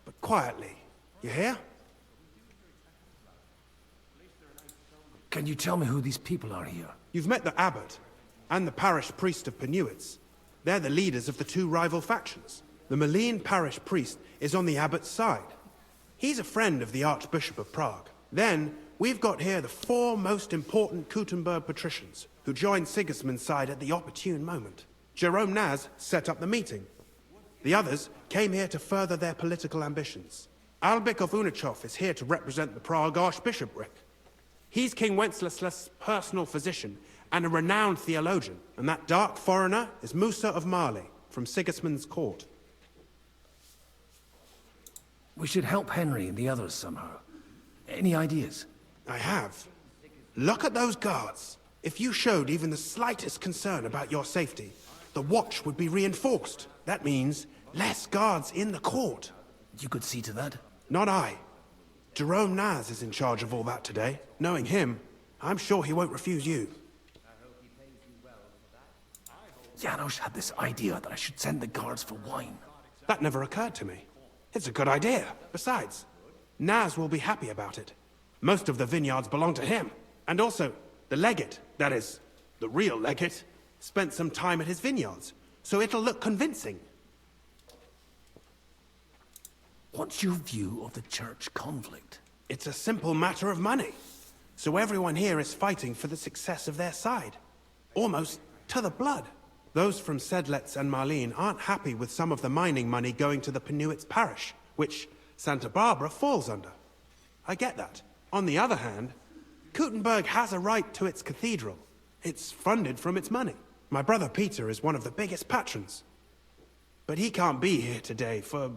But quietly. You hear? Can you tell me who these people are here? You've met the abbot and the parish priest of Penuits. They're the leaders of the two rival factions. The Malene parish priest is on the abbot's side. He's a friend of the Archbishop of Prague. Then, we've got here the four most important Kuttenberg patricians, who joined Sigismund's side at the opportune moment. Jerome Naz set up the meeting. The others came here to further their political ambitions. Albik of Unichov is here to represent the Prague Archbishopric. He's King Wenceslas's personal physician and a renowned theologian, and that dark foreigner is Musa of Mali, from Sigismund's court. We should help Henry and the others somehow. Any ideas? I have. Look at those guards. If you showed even the slightest concern about your safety, the watch would be reinforced. That means less guards in the court. You could see to that? Not I. Jerome Naz is in charge of all that today. Knowing him, I'm sure he won't refuse you. Janos had this idea that I should send the guards for wine. That never occurred to me. It's a good idea. Besides, Naz will be happy about it. Most of the vineyards belong to him. And also, the legate, that is, the real legate, spent some time at his vineyards, so it'll look convincing. What's your view of the church conflict? It's a simple matter of money. So everyone here is fighting for the success of their side. Almost to the blood. Those from Sedlets and Marlene aren't happy with some of the mining money going to the Penuits parish, which Santa Barbara falls under. I get that. On the other hand, Kuttenberg has a right to its cathedral. It's funded from its money. My brother Peter is one of the biggest patrons. But he can't be here today for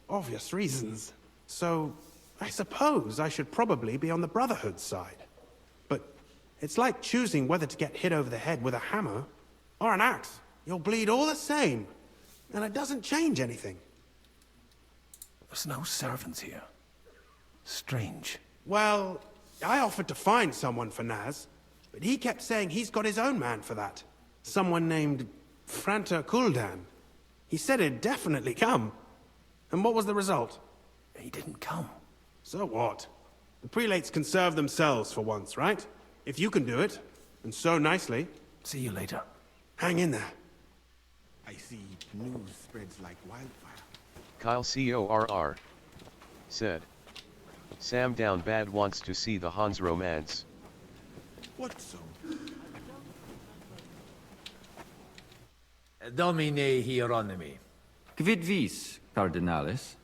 obvious reasons. So I suppose I should probably be on the Brotherhood's side. But it's like choosing whether to get hit over the head with a hammer or an axe. You'll bleed all the same, and it doesn't change anything. There's no servants here. Strange. Well, I offered to find someone for Naz, but he kept saying he's got his own man for that. Someone named Franta Kuldan. He said he'd definitely come. And what was the result? He didn't come. So what? The prelates can serve themselves for once, right? If you can do it, and so nicely. See you later. Hang in there. I see news spreads like wildfire. Kyle CORR said. Sam Down Bad wants to see the Hans romance. What so? Domine Hieronymi. Quid vis, Cardinalis?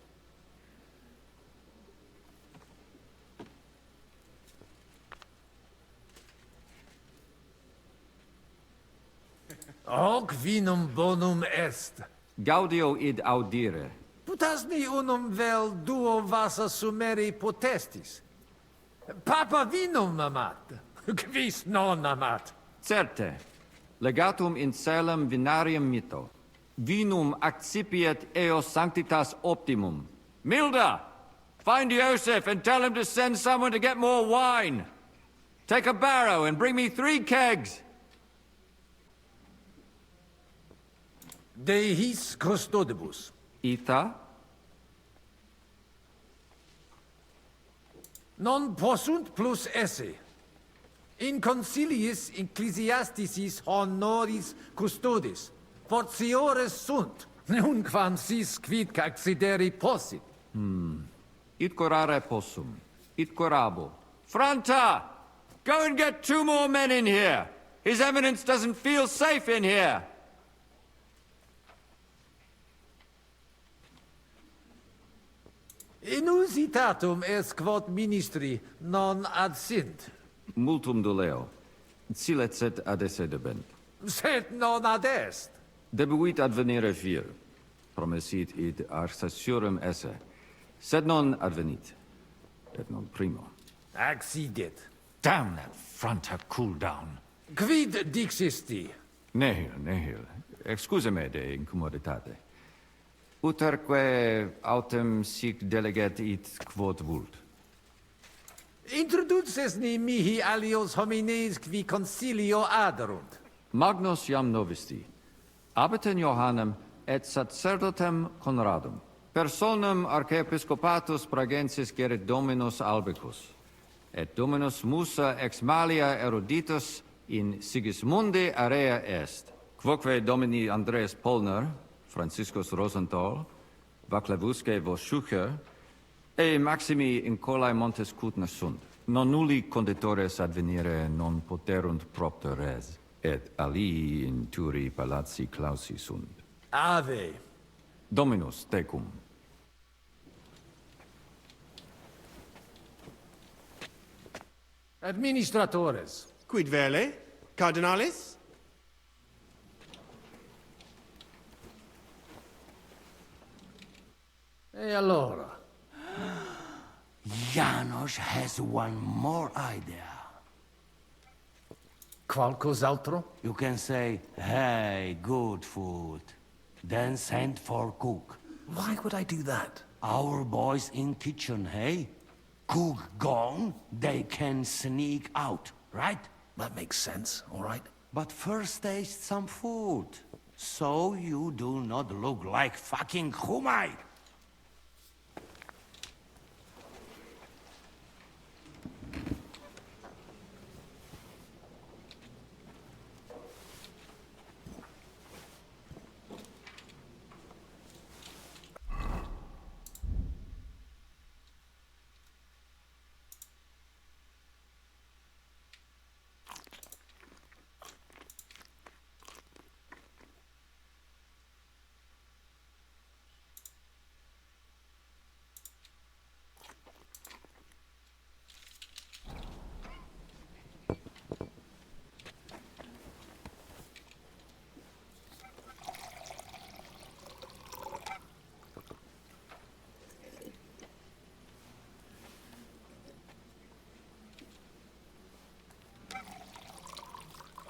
Hoc vinum bonum est. Gaudio id audire. Putasmi unum vel duo vasa sumeri potestis. Papa vinum amat, quis non amat. Certe, legatum in celem vinarium mito. Vinum accipiet eos sanctitas optimum. Milda! Find Joseph and tell him to send someone to get more wine. Take a barrow and bring me 3 kegs. De his custodibus. Ita? Non possunt plus esse. In conciliis ecclesiasticis honoris custodis. Fortiores sunt. Nunquam sis quid accideri possit. It corare possum. It corabo. Franta! Go and get 2 more men in here. His Eminence doesn't feel safe in here. Inusitatum est quod ministri non ad sint. Multum doleo. Silet set ad esse debent. Sed non ad est. Debuit advenire vir. Promesit id arsaciorem esse. Sed non advenit. Et non primo. Accidit. Damn that Franta cool down. Quid dixisti? Nihil. Excuse me de incommoditate. Uterque autem sic deleget it quod vult. Introduces ni mihi alios homines qui concilio aderunt. Magnus jam novisti. Abetem Johannem et sacerdotem Conradum. Personam archiepiscopatus pragensis gerit Dominus Albicus. Et Dominus Musa ex malia eruditus in Sigismundi area est. Quoque Domini Andreas Polner, Franciscus Rosenthal, Vaclavusque Voschucher, e Maximi in colae montes cutna sunt. Non nulli conditores advenire non poterunt propter res, et alii in turi palazzi clausi sunt. Ave. Dominus tecum. Administratores. Quid vele? Cardinalis? E allora? Janos has one more idea. Qualcos'altro? You can say, hey, good food. Then send for cook. Why would I do that? Our boys in kitchen, hey? Cook gone, they can sneak out, right? That makes sense, all right? But first taste some food. So you do not look like fucking Humai.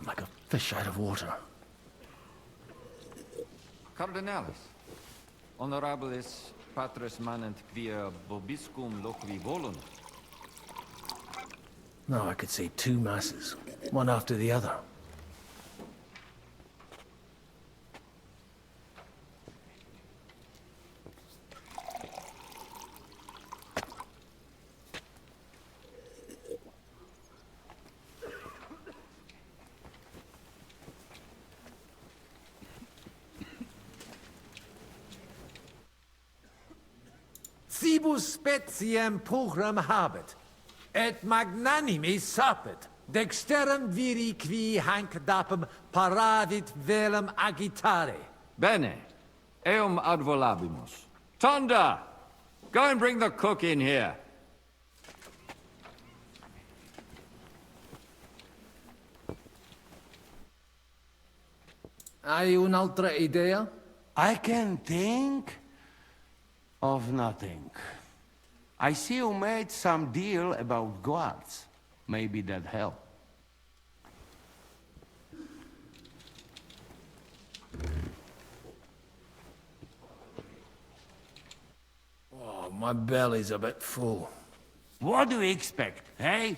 Like a fish out of water. Cardinalis, honorabilis patres manent quia vobiscum loqui volunt. Now I could say 2 masses, one after the other. Cibus speciem pugram habet, et magnanimi sapet. Dexterum viri qui hanc dapum paravit velum agitare. Bene. Eum ad volabimus. Tonda! Go and bring the cook in here. Hai un'altra idea? I can think of nothing. I see you made some deal about guards. Maybe that help. Oh, my belly's a bit full. What do you expect, eh?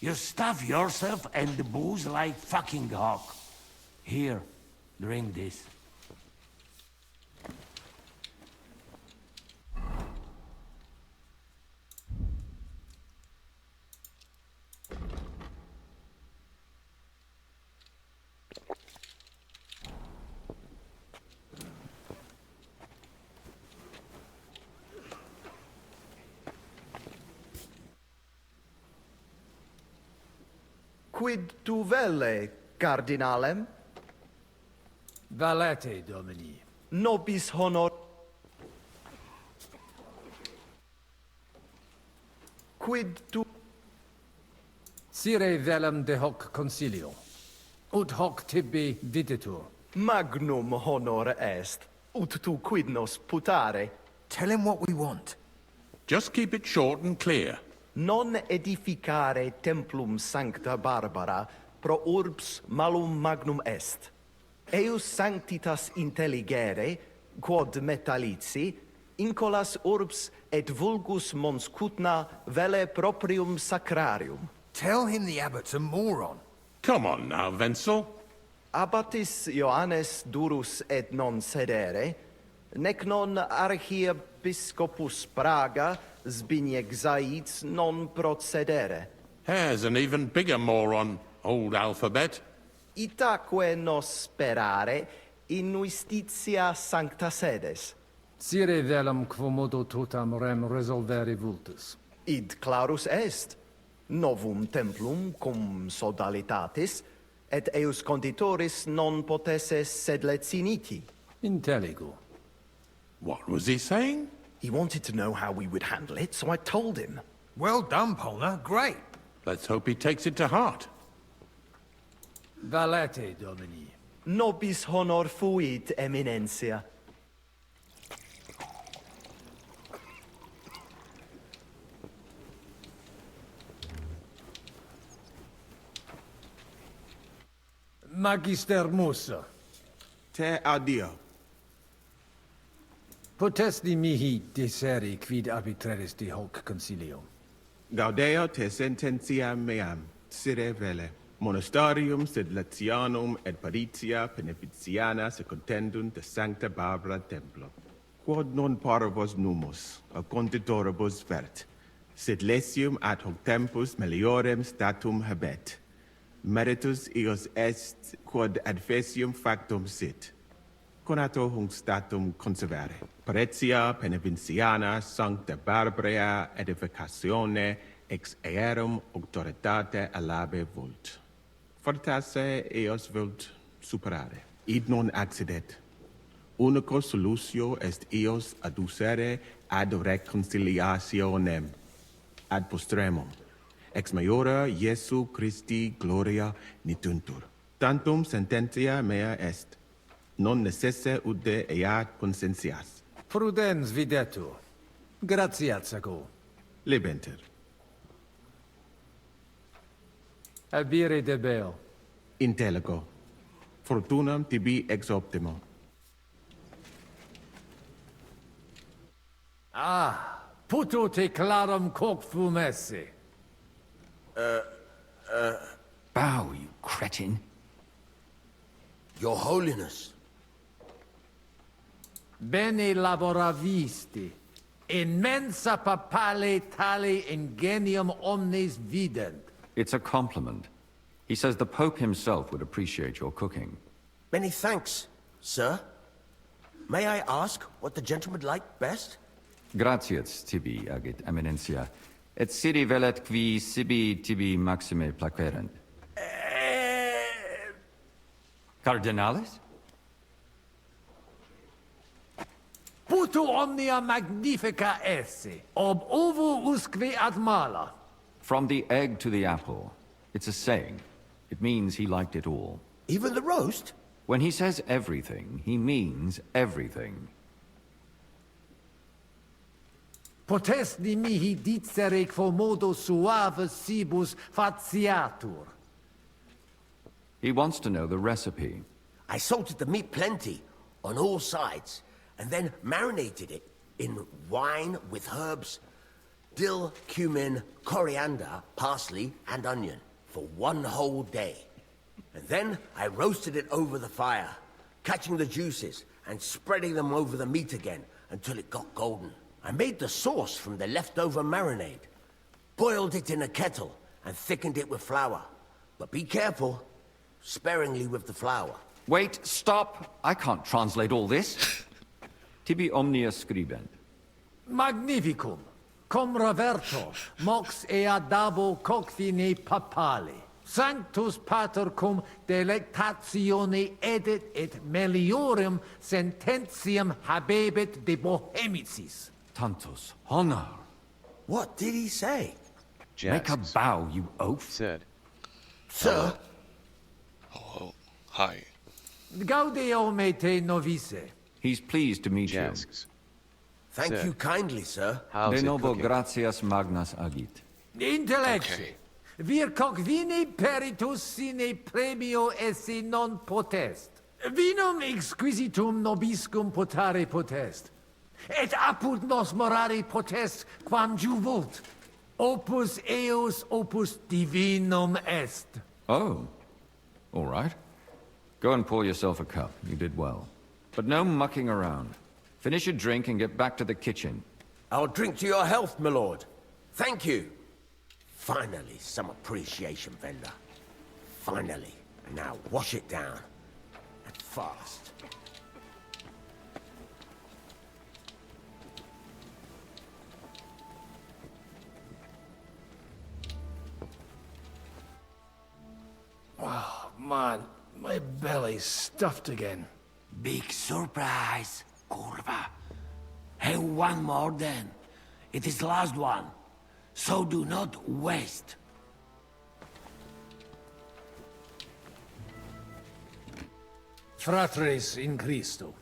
You stuff yourself and the booze like fucking hawk. Here, drink this. Quid tu velle, cardinalem? Valete, Domini. Nobis honor... Quid tu... Sire velum de hoc concilio. Ut hoc tibi videtur. Magnum honor est, ut tu quid nos putare. Tell him what we want. Just keep it short and clear. Non edificare templum sancta Barbara pro urbs malum magnum est. Eius sanctitas intelligere, quod metallici, incolas urbs et vulgus mons cutna vele proprium sacrarium. Tell him the abbot's a moron. Come on now, Wenzel. Abbatis Ioannes durus et non sedere, nec non archiepiscopus Praga Zbigniew Zaitz non procedere. Here's an even bigger moron, old alphabet. Itaque nos sperare in justitia sancta sedes. Sire velum quomodo totam rem resolvere vultus. Id clarus est. Novum templum cum sodalitatis, et eius conditoris non potesse sed leciniti. Intelligo. What was he saying? He wanted to know how we would handle it, so I told him. Well done, Polna. Great. Let's hope he takes it to heart. Valete, Domini. Nobis honor fuit, eminentia. Magister Musa. Te audio. Potesti mihi diseri quid arbitraris de hoc concilio. Gaudeo te sententia meam, sire vele. Monastarium sed Latianum et Paritia Beneficiana secundendunt de Sancta Barbara Templo. Quod non parvos numus, a conditoribus vert, sed lesium ad hoc tempus meliorem statum habet. Meritus eos est quod adfesium factum sit. Conato hunc statum conservare. Paritia Beneficiana Sancta Barbara edificatione ex aerum auctoritate alabe vult. Fortasse eos vult superare. Id non accidet. Unico solutio est eos adducere ad reconciliationem, ad postremum. Ex maiora Iesu Christi gloria nituntur. Tantum sententia mea est. Non necesse ude eat consentias. Prudens videtur. Gratiat saco. Lebenter. Abire debeo. Intelligo. Fortunam tibi ex optimo. Ah, puto te clarum coq fumesse. Bow, you cretin. Your Holiness. Bene laboravisti. In mensa papale tale ingenium omnes vident. It's a compliment. He says the Pope himself would appreciate your cooking. Many thanks, sir. May I ask what the gentleman liked best? Gratias tibi agit eminentia, et sidi velet qui sibi tibi maxime placerent. Cardinalis? Putu omnia magnifica esse, ob ovo usque ad mala. From the egg to the apple. It's a saying. It means he liked it all. Even the roast? When he says everything, he means everything. Potesti mihi dicere quo modo suave cibus faciatur. He wants to know the recipe. I salted the meat plenty, on all sides, and then marinated it in wine with herbs, dill, cumin, coriander, parsley, and onion for 1 whole day. And then I roasted it over the fire, catching the juices and spreading them over the meat again until it got golden. I made the sauce from the leftover marinade, boiled it in a kettle, and thickened it with flour. But be careful, sparingly with the flour. Wait, stop! I can't translate all this. Tibi omnia scribent. Magnificum, cum reverto, mox eadabo cocfine papale. Sanctus pater cum delectatione edit et meliorem sententiam habebit de Bohemicis. Tantus honor. What did he say? Make a bow, you oaf. Said. Sir? Oh, hi. Gaudeo me te novice. He's pleased to meet you. Thank you kindly, sir. De novo gratias magnas agit. Intellecti. Vir coc vini peritus sine premio esse non potest. Vinum exquisitum nobiscum potare potest. Et apud nos morare potest quam juvult. Opus eos opus divinum est. Oh, all right. Go and pour yourself a cup. You did well. But no mucking around. Finish your drink and get back to the kitchen. I'll drink to your health, my lord. Thank you. Finally, some appreciation, Vendor. Finally. And now wash it down. And fast. Oh, man. My belly's stuffed again. Big surprise, curva. Have one more then. It is the last one. So do not waste. Fratres in Christo.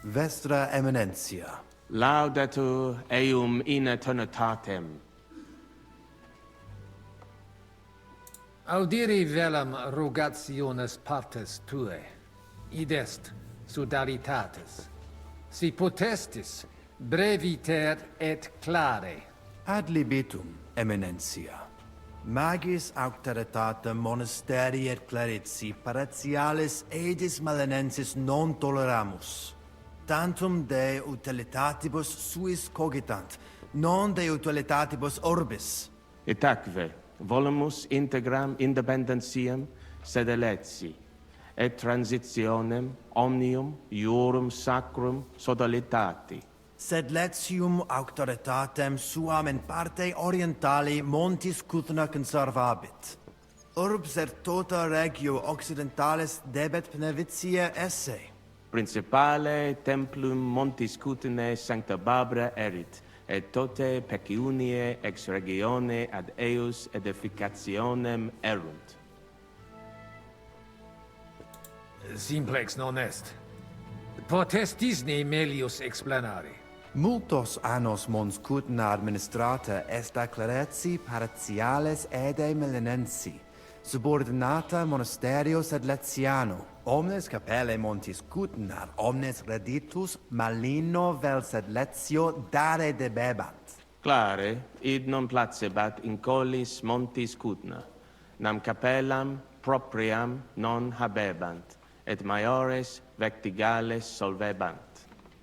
Vestra Eminencia. Laudetur eum in eternitatem. Audiri velam rogationes partes tue. Id est sudalitatis. Si potestis, breviter et clare. Ad libitum, Eminencia. Magis auctoritatem monasteri et clerici paratialis edis malenensis non toleramus. Tantum de utilitatibus suis cogitant, non de utilitatibus orbis. Itaque, volumus integram independentiam sed eletsi, et transitionem omnium iorum sacrum sodalitati. Sed letium auctoritatem suam in parte orientali montis Cuthna conservabit. Urbs et tota regio occidentalis debet Pnevitia esse. Principale templum montis Cuthnae sancta Barbara erit, et tote peciunie ex regione ad eus edificationem erunt. Simplex non est. Potestisne melius explanare. Multos annos mons Cuthna administrata est a clerici paratiales ede melinensi, subordinata monasterio sed letiano. Omnes capelle montis Cuthnar, omnes reditus malino vel sed letio dare debebant. Clare, id non placebat in collis montis Cuthna, nam capellam propriam non habebant, et maiores vectigales solvebant.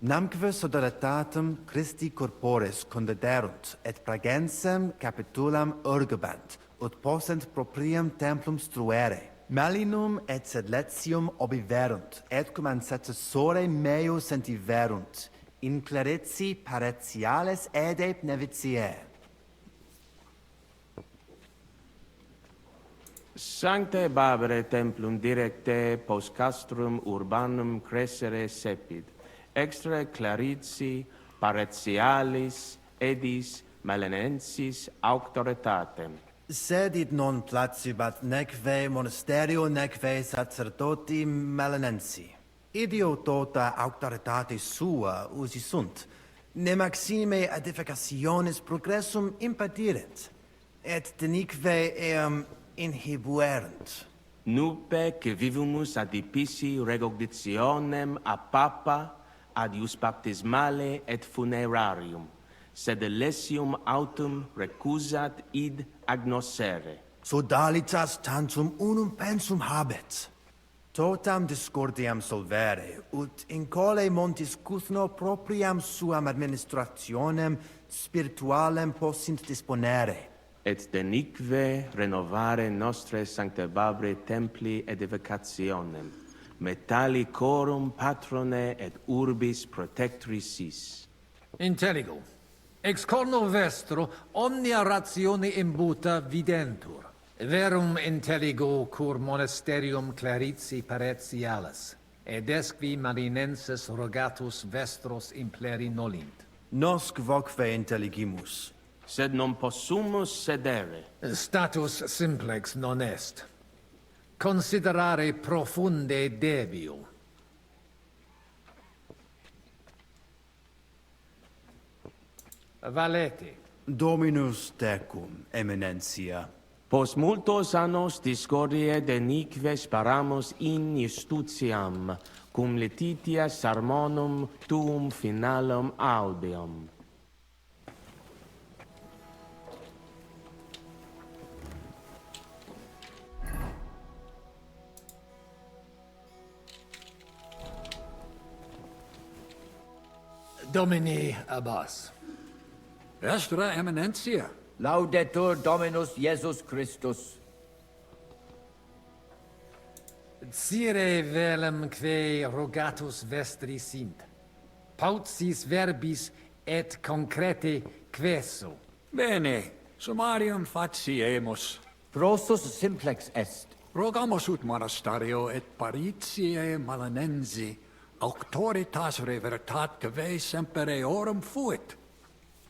Namque sodalitatem Christi corporis condederunt, et pragensem capitulam urgebant, ut possent proprium templum struere. Malinum et sed letium obiverunt, et cum ancestore meo sentiverunt, in clerici paratiales ede Pnevitiae. Sancte Barbare templum directe post castrum urbanum crescere sepid, extra clarici paretialis edis malenensis auctoritatem. Sed id non placibat neque monasterio neque sacerdoti melanensi. Idio tota auctoritatis sua usi sunt, ne maxime edificationis progressum impedirent, et denique eam inhibuerent. Nupe que vivumus adipici recognitionem a papa ad ius baptismale et funerarium, sed lesium autum recusat id agnoscere. Sodalitas tantum unum pensum habet. Totam discordiam solvere, ut in cole montis cuthno propriam suam administrationem spiritualem possint disponere. Et denique renovare nostre Sancte Barbare templi edificationem, metali corum patrone et urbis protectris sis. Intelligo. Ex corno vestro omnia ratione imbuta videntur. Verum intelligo cur monasterium clarici paretialis, ed esqui marinenses rogatus vestros impleri nolint. Nosc vocque intelligimus. Sed non possumus sedere. Status simplex non est. Considerare profunde debio. Valete. Dominus tecum, eminentia. Post multos annos discordie denique sparamus in justitiam, cum letitia sermonum tuum finalum audeum. Domini Abbas. Vestra Eminentia. Laudetur Dominus Iesus Christus. Cire velum que rogatus vestri sint. Paucis verbis et concrete queso. Bene, summarium faciemus. Prosus simplex est. Rogamus ut monasterio et paritiae malanensi auctoritas revertat que semper eorum fuit.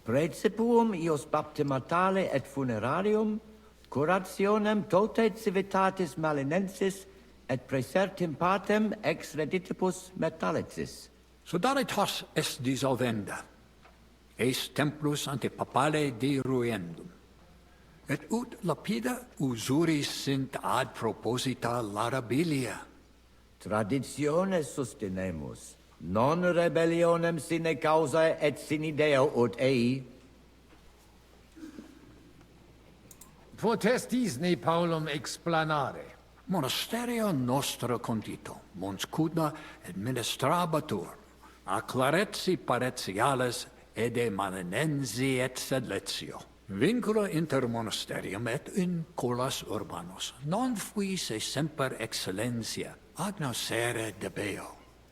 Praecipuum ios baptimatale et funerarium, curationem tote civitatis malinensis et praesertim patem ex reditibus metallicis. Sodalitas est dissolvenda, eis templus ante papale diruendum, et ut lapida usuris sint ad proposita larabilia. Traditiones sustinemus, non rebellionem sine causa et sine Deo ut ei. Potestis ne Paulum explanare. Monasterio nostro condito, mons cudna administrabatur, a clareti paretiales ede malinensi et sedletio. Vincula inter monasterium et in colas urbanos, non fuisse semper excellentia, agnoscere debeo,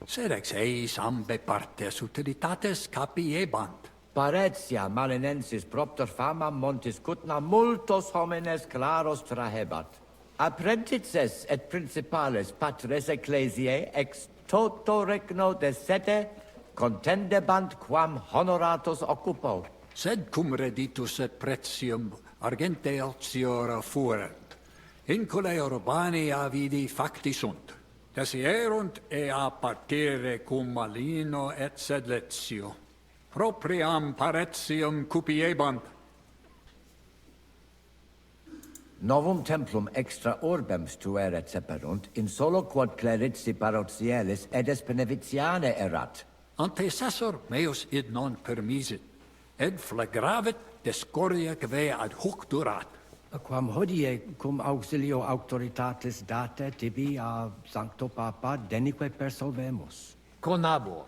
sed ex eis ambe partes utilitates capiebant. Paretia malinensis propter fama montis cutna multos homines claros trahebat. Apprentices et principales patres ecclesiae ex toto regno de sede contendebant quam honoratus occupo. Sed cum reditus et pretium argente altiora fuerent, incule urbani avidi facti sunt, desierunt ea partire cum malino et sedletio, propriam paretium cupiebant. Novum templum extra orbem stueret seperunt, in solo quod clerici parrotialis edes benevitiane erat. Antecessor meus id non permisit, ed flagravit discordia que ad hoc durat. Quam hodie cum auxilio auctoritatis date tibi a Sancto Papa denique persolvemus. Conabor.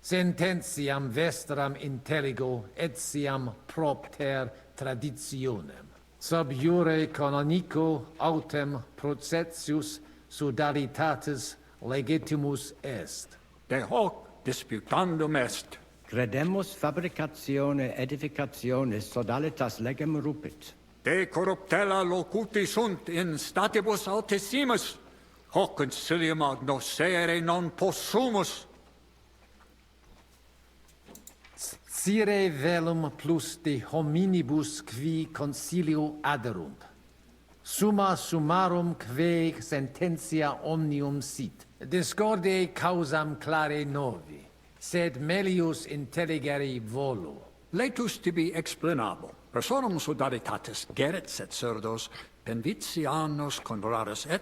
Sententiam vestram intelligo etiam propter traditionem. Sub iure canonico autem processius sodalitatis legitimus est. De hoc disputandum est. Credemus fabricatione edificatione sodalitas legem rupit. De corruptella locuti sunt in statibus altissimus, hoc concilium agnoscere non possumus. Sire velum plus de hominibus qui concilio aderunt. Summa summarum que sententia omnium sit. Discordiae causam clare novi, sed melius intelligere volo. Laetus tibi explanabo. Personum sodalitatis geret et cerdos, penvitianos conraris et,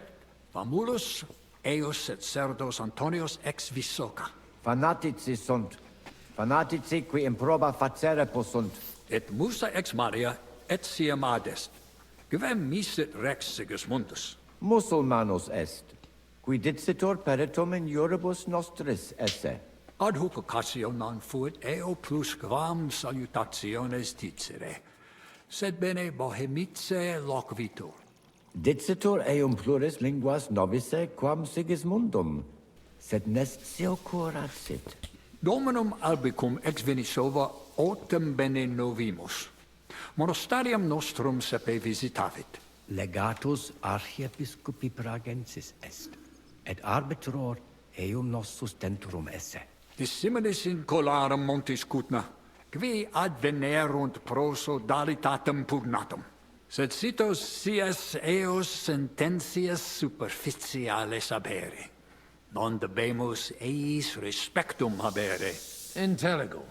famulus eos et cerdos Antonios ex Visoca. Fanatici sunt. Fanatici qui improba facere possunt. Et musa ex Maria et siam adest. Quem misit rex Sigismundus? Musulmanus est, qui dicitur peritum in iuribus nostris esse. Ad hoc occasio non fuit eo plus quam salutationes dicere, sed bene Bohemice loquitur. Dicitur eum pluris linguas novice quam Sigismundum, sed nestio curat sit. Dominum albicum ex Venisova autem bene novimus. Monastarium nostrum sepe visitavit. Legatus archiepiscopi Pragensis est, et arbitror eum nos sustenturum esse. Dissimilis in colarum montis Cutna, qui advenerunt proso dalitatem pugnatum. Sed sitos sias eos sententias superficiales habere. Non debemus eis respectum habere. Intelligo.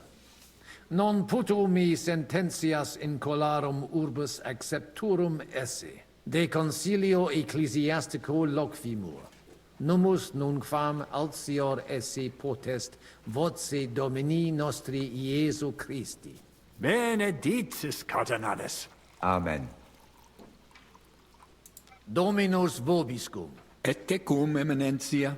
Non putu mi sententias in colarum urbis accepturum esse. De concilio ecclesiastico loquimur. Numus nunquam altior esse potest voce Domini nostri Iesu Christi. Benedictis Cardinales. Amen. Dominus vobiscum. Et tecum, eminentia.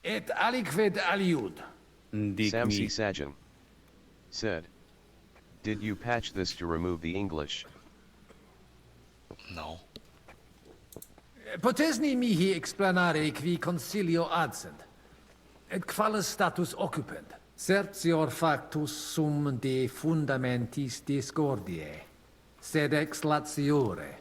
Et aliquid aliud. Samsi Sajan said, "Did you patch this to remove the English?" No. Potesni mihi explanare qui concilio adsent, et qualis status occupant, certior factus sum de fundamentis discordiae, sed ex latiore,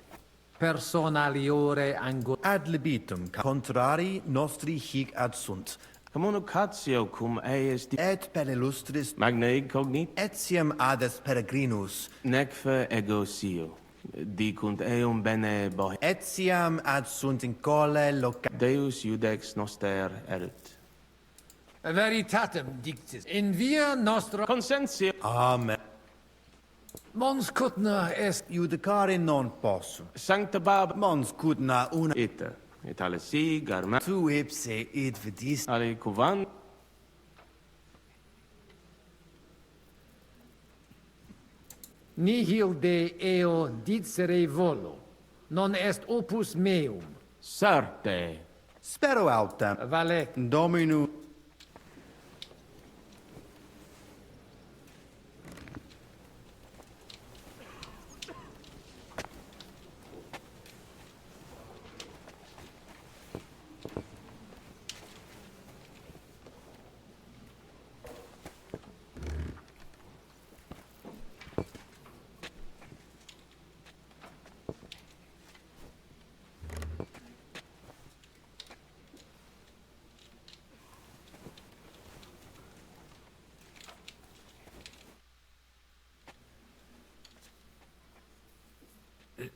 personaliore ango... Ad libitum, contrari nostri hic adsunt. Communicatio cum eis Et per illustris magna incognit etiam ades peregrinus necfe ego sio dicunt eum bene bohe etiam adsunt in cole loca Deus iudex noster erit. Veritatem dictis, in via nostra consensio. Amen. Mons cutna est iudicare non posso. Sancta Bab Mons cutna una ita et ale si garma tu ipse id vidis ale cuvan nihil de eo dicere volo, non est opus meum. certe. Spero autem. Valec. Dominu.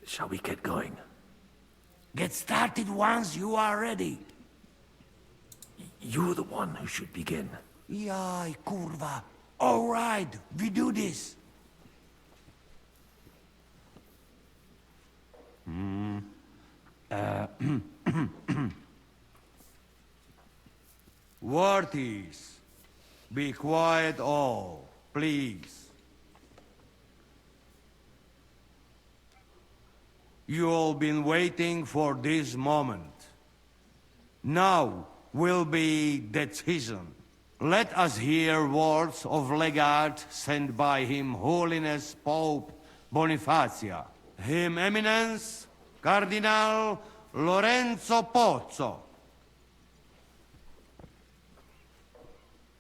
Shall we get going? Get started once you are ready. You're the one who should begin. Yai, curva. All right, we do this. Worthies, be quiet all, please. You all been waiting for this moment. Now will be decision. Let us hear words of legate sent by Him Holiness Pope Bonifacia, Him Eminence Cardinal Lorenzo Pozzo.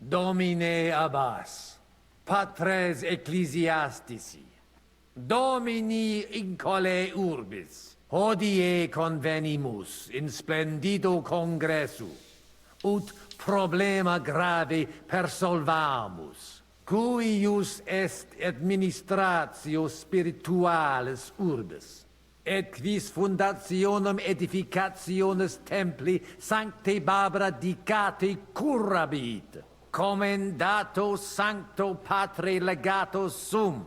Domine Abbas, patres ecclesiastici, Domini incole urbis, hodie convenimus in splendido congressu, ut problema grave persolvamus, cuius est administratio spiritualis urbis, et quis fundationem edificationis templi sancte Barbara dicate curabit, commendato sancto patre legato sum,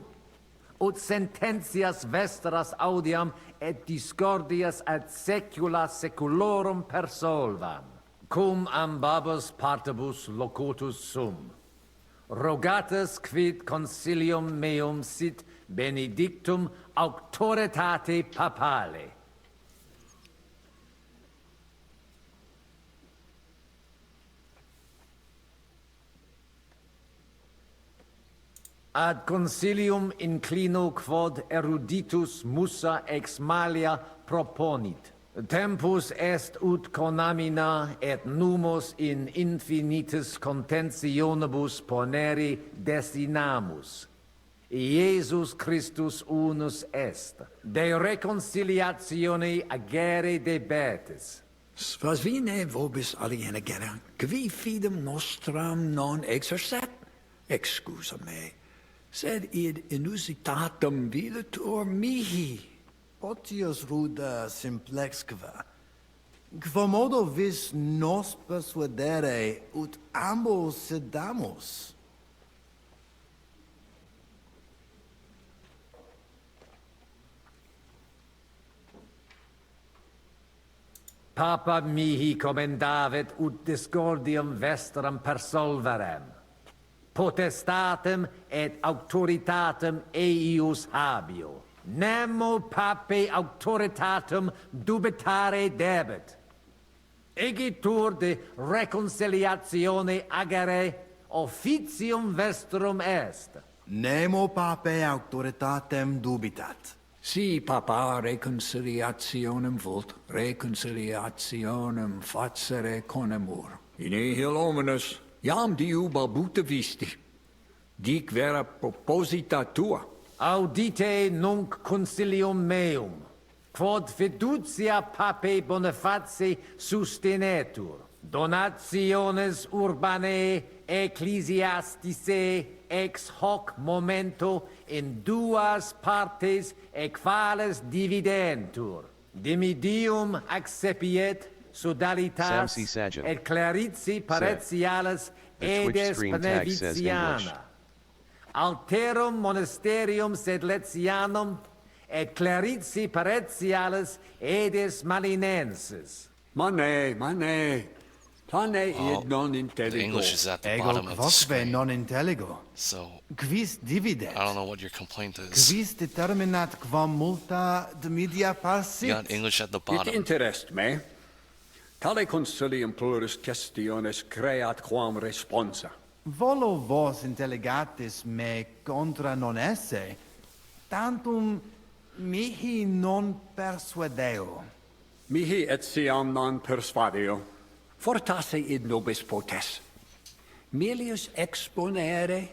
ut sententias vestras audiam et discordias ad secula seculorum persolvam, cum ambabus partibus locutus sum. Rogatus quid consilium meum sit benedictum auctoritate papale. Ad consilium inclino quod eruditus musa ex malia proponit. Tempus est ut conamina et numos in infinitus contentionibus ponere destinamus. Iesus Christus unus est, de reconciliatione agere debetis. Svasvine vobis aliena gera, qui fidem nostram non exercet, excusa me, sed id inusitatum videtur mihi. Potius ruda simplexqua. Quomodo vis nos persuadere ut ambos sedamus? Papa mihi commendavit ut discordium vestram persolverem. Potestatem et auctoritatem eius habio. Nemo pape auctoritatem dubitare debet. Egitur de reconciliatione agere officium vestrum est. Nemo pape auctoritatem dubitat. Si papa reconciliationem vult, reconciliationem facere conemur. In nihil hominus, iam diu balbuta visti. Dic vera proposita tua. Audite nunc consilium meum, quod fiducia pape Boniface sustenetur, donationes urbanae ecclesiasticae ex hoc momento in duas partes equales dividentur. Dimidium accepiet sodalitas et clarici paretialis edes benedictiana. Alterum monasterium sedletianum et clarici paretialis edes malinensis. Mane, tane id non intelligo. The English is at the bottom of the screen. Non intelligo. So, Quis dividet? I don't know what your complaint is. Quis determinat quam multa de media parsit? You got English at the bottom. It interest me. Tale consilium pluris questiones creat quam responsa. Volo vos intelligatis me contra non esse, tantum mihi non persuadeo. Mihi etiam non persuadeo. Fortasse id nobis potes. Melius exponere.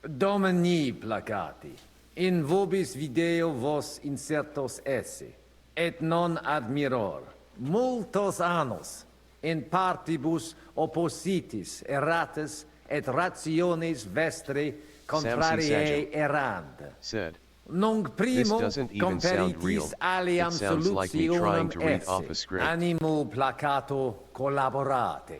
Domini placati, in vobis video vos insertos esse, et non admiror, multos annos, in partibus oppositis erratis et rationes vestre contrariae errand. Said. Nunc primo comperitis aliam solutionem esse, animo placato collaborate.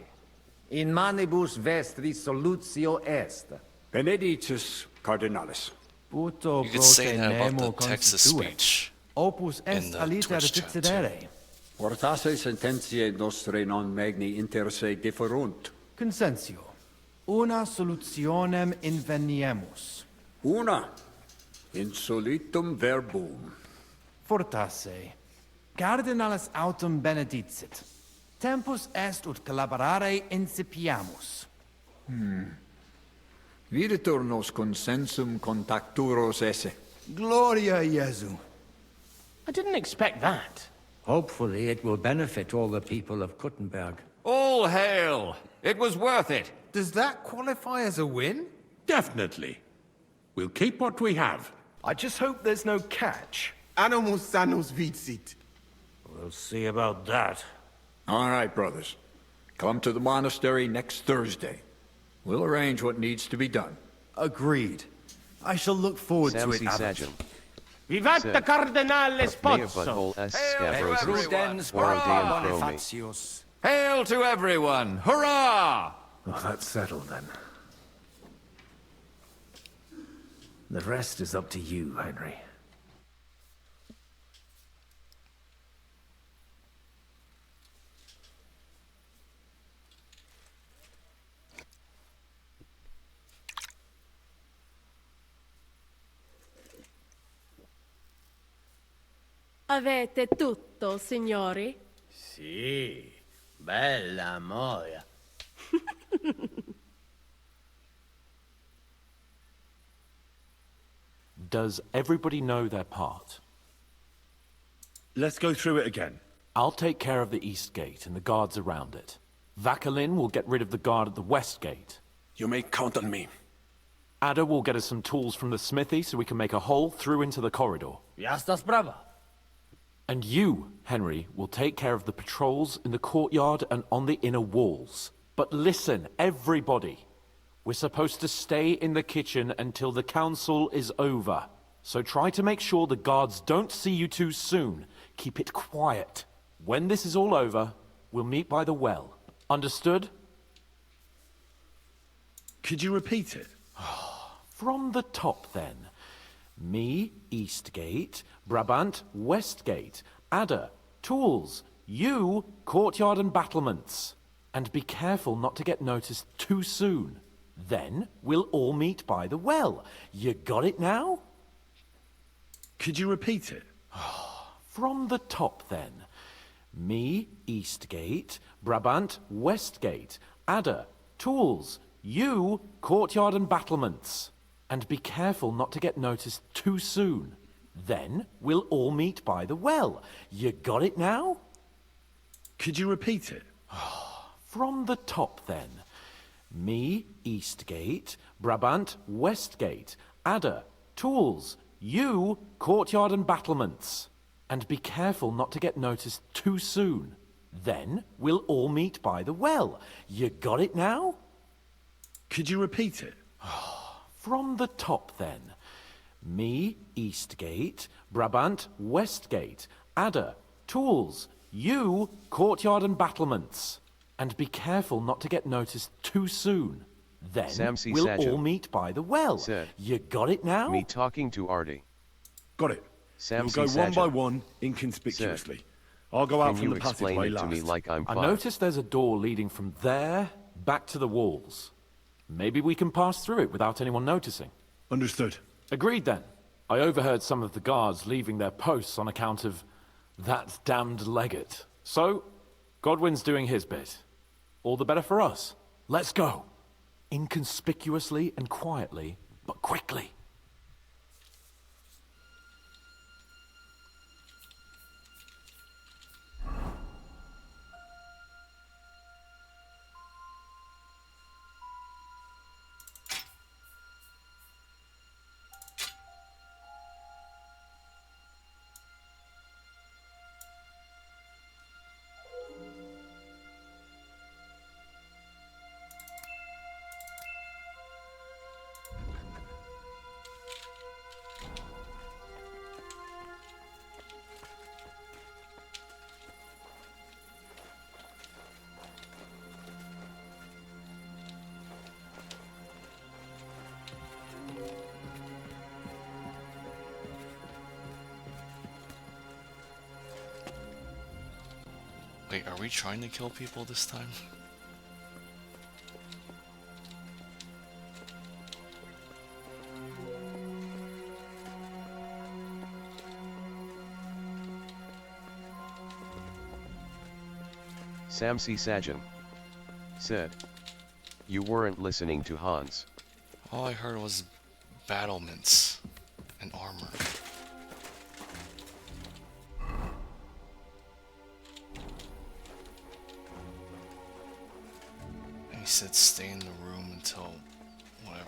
In manibus vestri solutio est. Benedictus cardinalis. Puto You could say that about the Texas speech. Opus est in the aliter Twitch chat, decidere. Fortasse sententiae nostre non magni inter se deferunt. Consensio. Una solutionem inveniemus. Una. Insolitum verbum. Fortasse. Cardinalis autem benedicit. Tempus est ut collaborare incipiamus. Videtur nos consensum contacturos esse. Gloria Jesu. I didn't expect that. Hopefully it will benefit all the people of Kuttenberg. O All hail! It was worth it. Does that qualify as a win? Definitely. We'll keep what we have. I just hope there's no catch. Animus sanus vicit. We'll see about that. All right, brothers. Come to the monastery next Thursday. We'll arrange what needs to be done. Agreed. I shall look forward to it, Samsi Abbot. Sajam. Vivat Said, Cardinale Butthole S. Scabrosis. Bonifacius. Hail to everyone! Hurrah! Oh, that's settled then. The rest is up to you, Henry. Avete tutto, signori? Sì, bella moia. Does everybody know their part? Let's go through it again. I'll take care of the east gate and the guards around it. Vakalin will get rid of the guard at the west gate. You may count on me. Ada will get us some tools from the smithy so we can make a hole through into the corridor. Jasna sprawa. And you, Henry, will take care of the patrols in the courtyard and on the inner walls. But listen, everybody. We're supposed to stay in the kitchen until the council is over. So try to make sure the guards don't see you too soon. Keep it quiet. When this is all over, we'll meet by the well. Understood? Could you repeat it? From the top, then. Me, East Gate. Brabant, West Gate. Ada, tools. You, courtyard and battlements. And be careful not to get noticed too soon. Then we'll all meet by the well. You got it now? Could you repeat it? From the top, then. Me, East Gate. Brabant, West Gate. Ada, tools. You, courtyard and battlements. And be careful not to get noticed too soon. Then we'll all meet by the well. You got it now? Could you repeat it? From the top, then. Me, East Gate. Brabant, West Gate. Ada, tools. You, courtyard and battlements. And be careful not to get noticed too soon. Then we'll all meet by the well. You got it now? Could you repeat it? From the top, then. Me, East Gate. Brabant, West Gate. Ada, tools. You, courtyard and battlements. And be careful not to get noticed too soon. Then Samsi we'll Sajam all meet by the well. said, You got it now? Me talking to Artie. Got it. Samsi We'll go one by Sajam one, inconspicuously. I'll go out Can from you the explain passageway it last. to me like I'm I five? noticed there's a door leading from there back to the walls. Maybe we can pass through it without anyone noticing. Understood. Agreed then. I overheard some of the guards leaving their posts on account of that damned legate. So, Godwin's doing his bit. All the better for us. Let's go. Inconspicuously and quietly, but quickly. Wait, are we trying to kill people this time? Samsi Sajam said, you weren't listening to Hans. All I heard was battlements and armor. said stay in the room until whatever.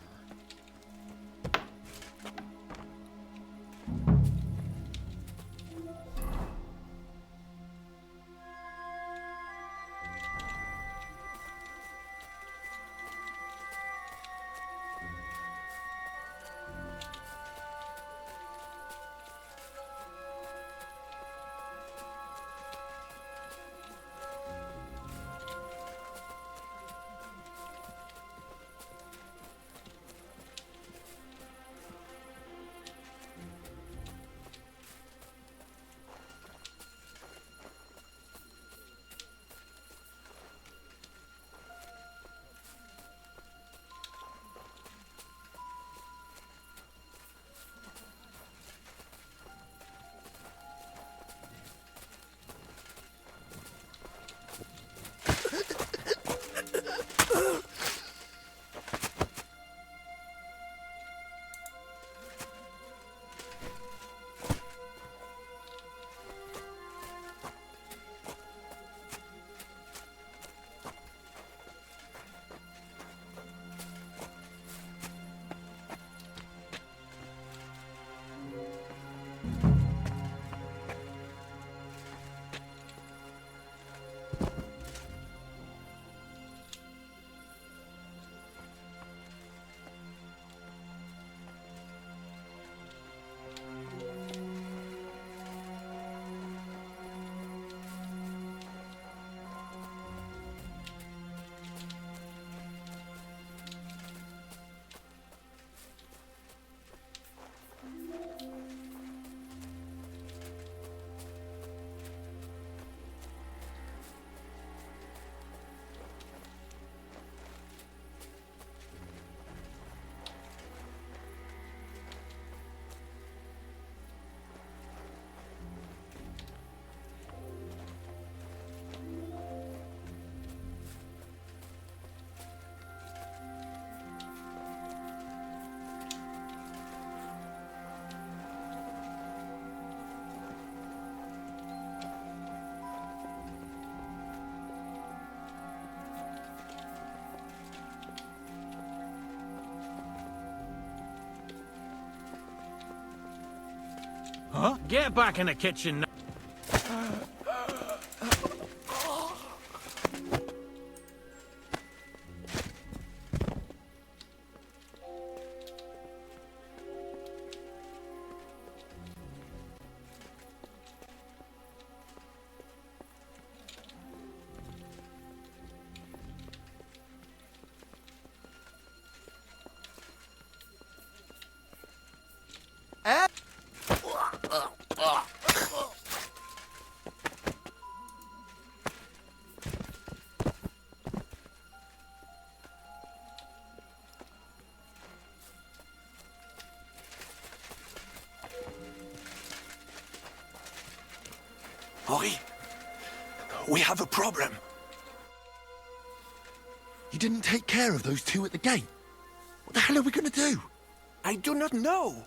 Huh? Get back in the kitchen now. Henri, we have a problem. You didn't take care of those two at the gate. What the hell are we going to do? I do not know.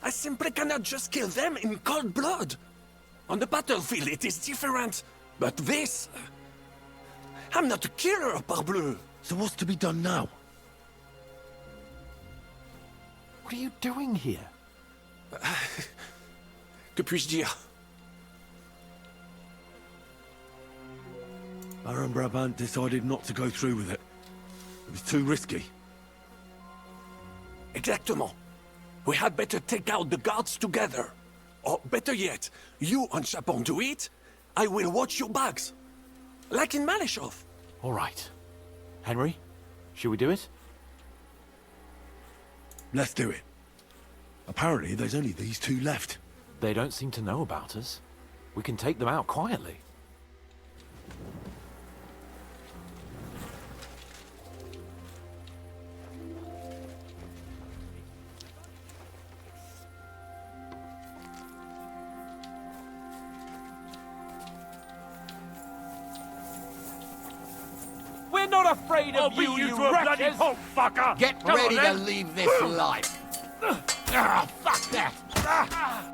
I simply cannot just kill them in cold blood. On the battlefield it is different, but this... I'm not a killer, parbleu. So what's to be done now? What are you doing here? Que puis-je dire? Baron Brabant decided not to go through with it. It was too risky. Exactement. We had better take out the guards together. Or better yet, you and Chapon do it, I will watch your bags. Like in Malishov. All right. Henry, should we do it? Let's do it. Apparently there's only these two left. They don't seem to know about us. We can take them out quietly. We're not afraid of you, you bloody punk fucker! Get ready to leave this life. Ah, fuck that! Ah.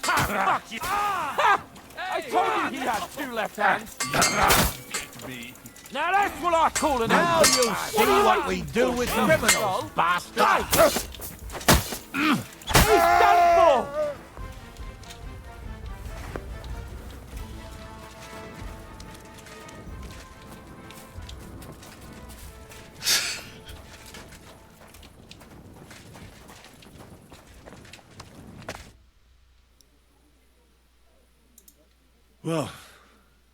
Fuck you! I told you he had two left hands. Now that's what I call an... Now you'll see what we do with criminals, bastard! He's done for! Well,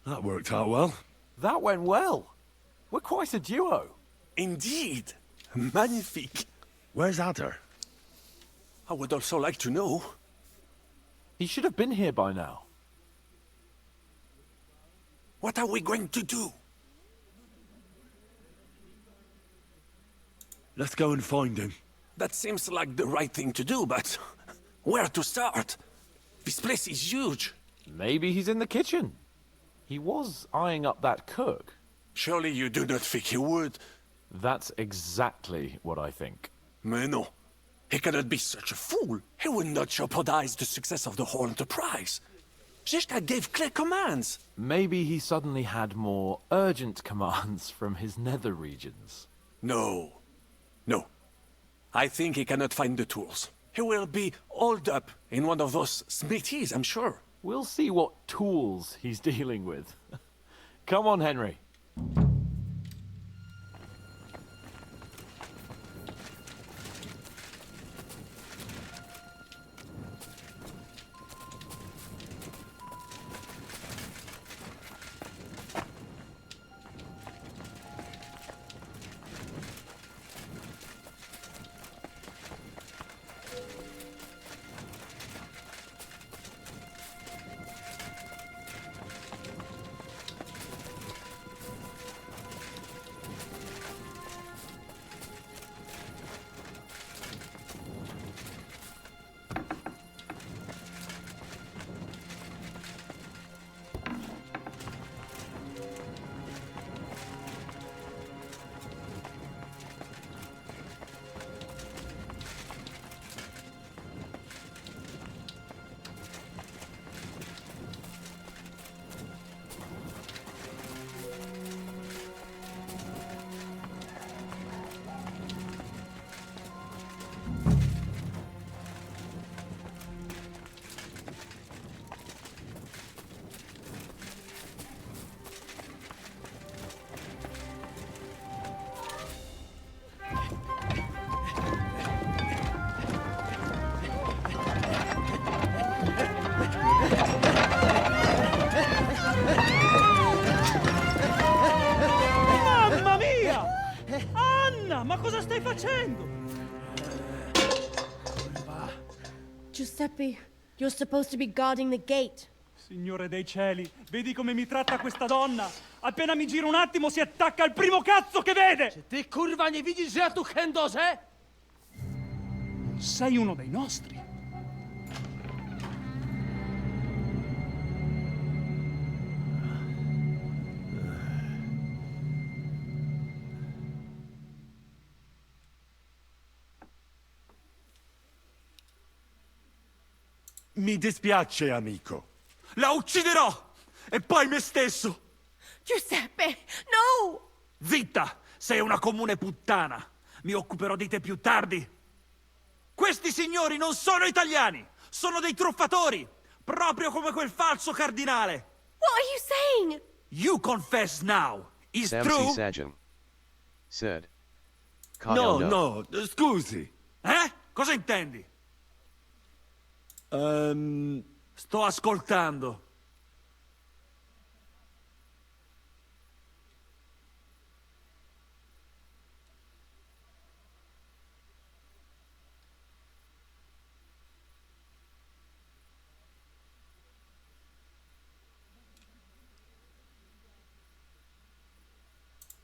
that worked out well. That went well. We're quite a duo. Indeed. Magnifique. Where's Adder? I would also like to know. He should have been here by now. What are we going to do? Let's go and find him. That seems like the right thing to do, but where to start? This place is huge. Maybe he's in the kitchen. He was eyeing up that cook. Surely you do not think he would? That's exactly what I think. Mais non. He cannot be such a fool. He would not jeopardize the success of the whole enterprise. Zizka gave clear commands. Maybe he suddenly had more urgent commands from his nether regions. No. No. I think he cannot find the tools. He will be holed up in one of those smithies, I'm sure. We'll see what tools he's dealing with. Come on, Henry. Mamma mia! Anna, ma cosa stai facendo? Giuseppe, you're supposed to be guarding the gate. Signore dei cieli, vedi come mi tratta questa donna? Appena mi giro un attimo si attacca al primo cazzo che vede! Czy ty kurwa nie widzisz, że ja tu chędożę? Sei uno dei nostri. Mi dispiace, amico. La ucciderò! E poi me stesso! Giuseppe, no! Zitta! Sei una comune puttana! Mi occuperò di te più tardi! Questi signori non sono italiani! Sono dei truffatori! Proprio come quel falso cardinale! What are you saying? You confess now! Is Sam true? C. Sajan said. No, no, scusi. Cosa intendi? Sto ascoltando.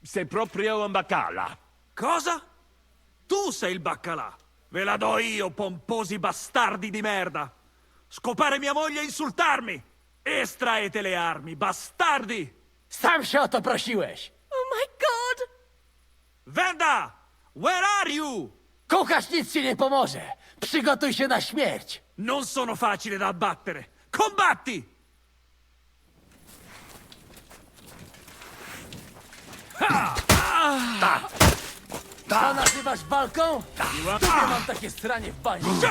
Sei proprio un baccala. Cosa? Tu sei il baccalà! Ve la do io, pomposi bastardi di merda! Scopare mia moglie e insultarmi! Estraete le armi, bastardi! Sam się o to prosiłeś! Oh my god! Wenda! Where are you? Kukasz nic ci nie pomoże! Przygotuj się na śmierć! Non sono facili da abbattere! Combatti! To nazywasz walką? W dupie mam takie stranie w bańce.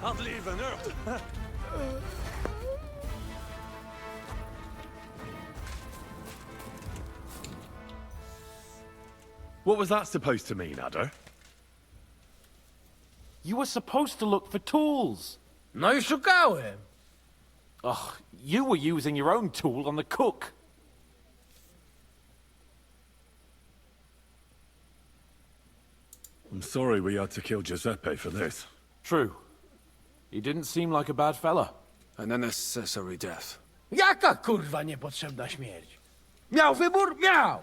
Hardly even hurt. What was that supposed to mean, Adder? You were supposed to look for tools. No i szukałem. Ugh, you were using your own tool on the cook. I'm sorry we had to kill Giuseppe for this. True. He didn't seem like a bad fella. An unnecessary death. Jaka kurwa niepotrzebna śmierć? Miał wybór? Miał!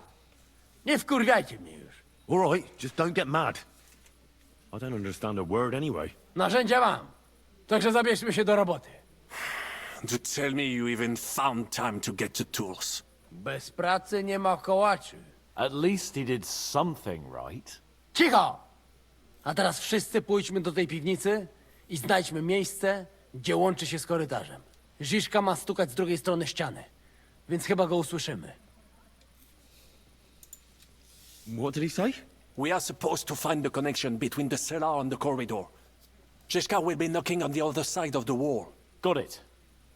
Nie wkurwiajcie mnie już. All right, just don't get mad. I don't understand a word anyway. Narzędzia mam. Także zabierzmy się do roboty. To tell me you even found time to get the tools. Bez pracy nie ma kołaczy. At least he did something right. Cicho! A teraz wszyscy pójdźmy do tej piwnicy i znajdźmy miejsce, gdzie łączy się z korytarzem. Ziszka ma stukać z drugiej strony ściany, więc chyba go usłyszymy. What did he say? We are supposed to find the connection between the cellar and the corridor. Zizka will be knocking on the other side of the wall. Got it.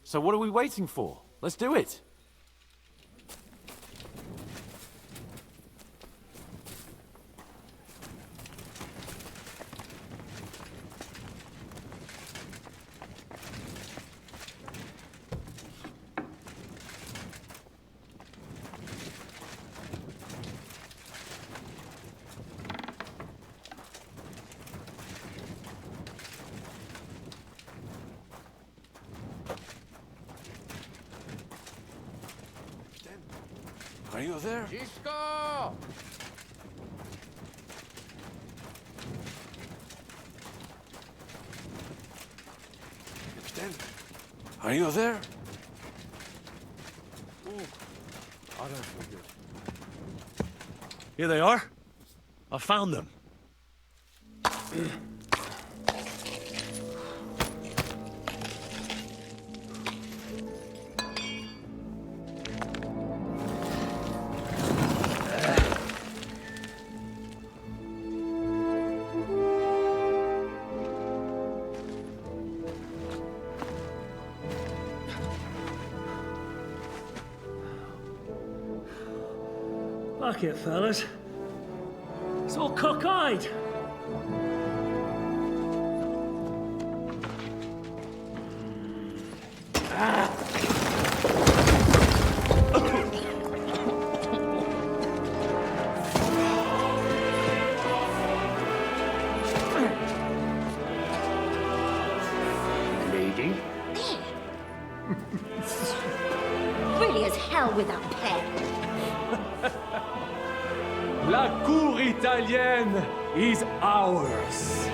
So what are we waiting for? Let's do it. Are you there? Ziszko! Captain? Are you there? I don't feel good. Here they are. I found them. Fuck it, fellas. It's all cockeyed. Lady? Really as hell without pay. La cour italienne is ours.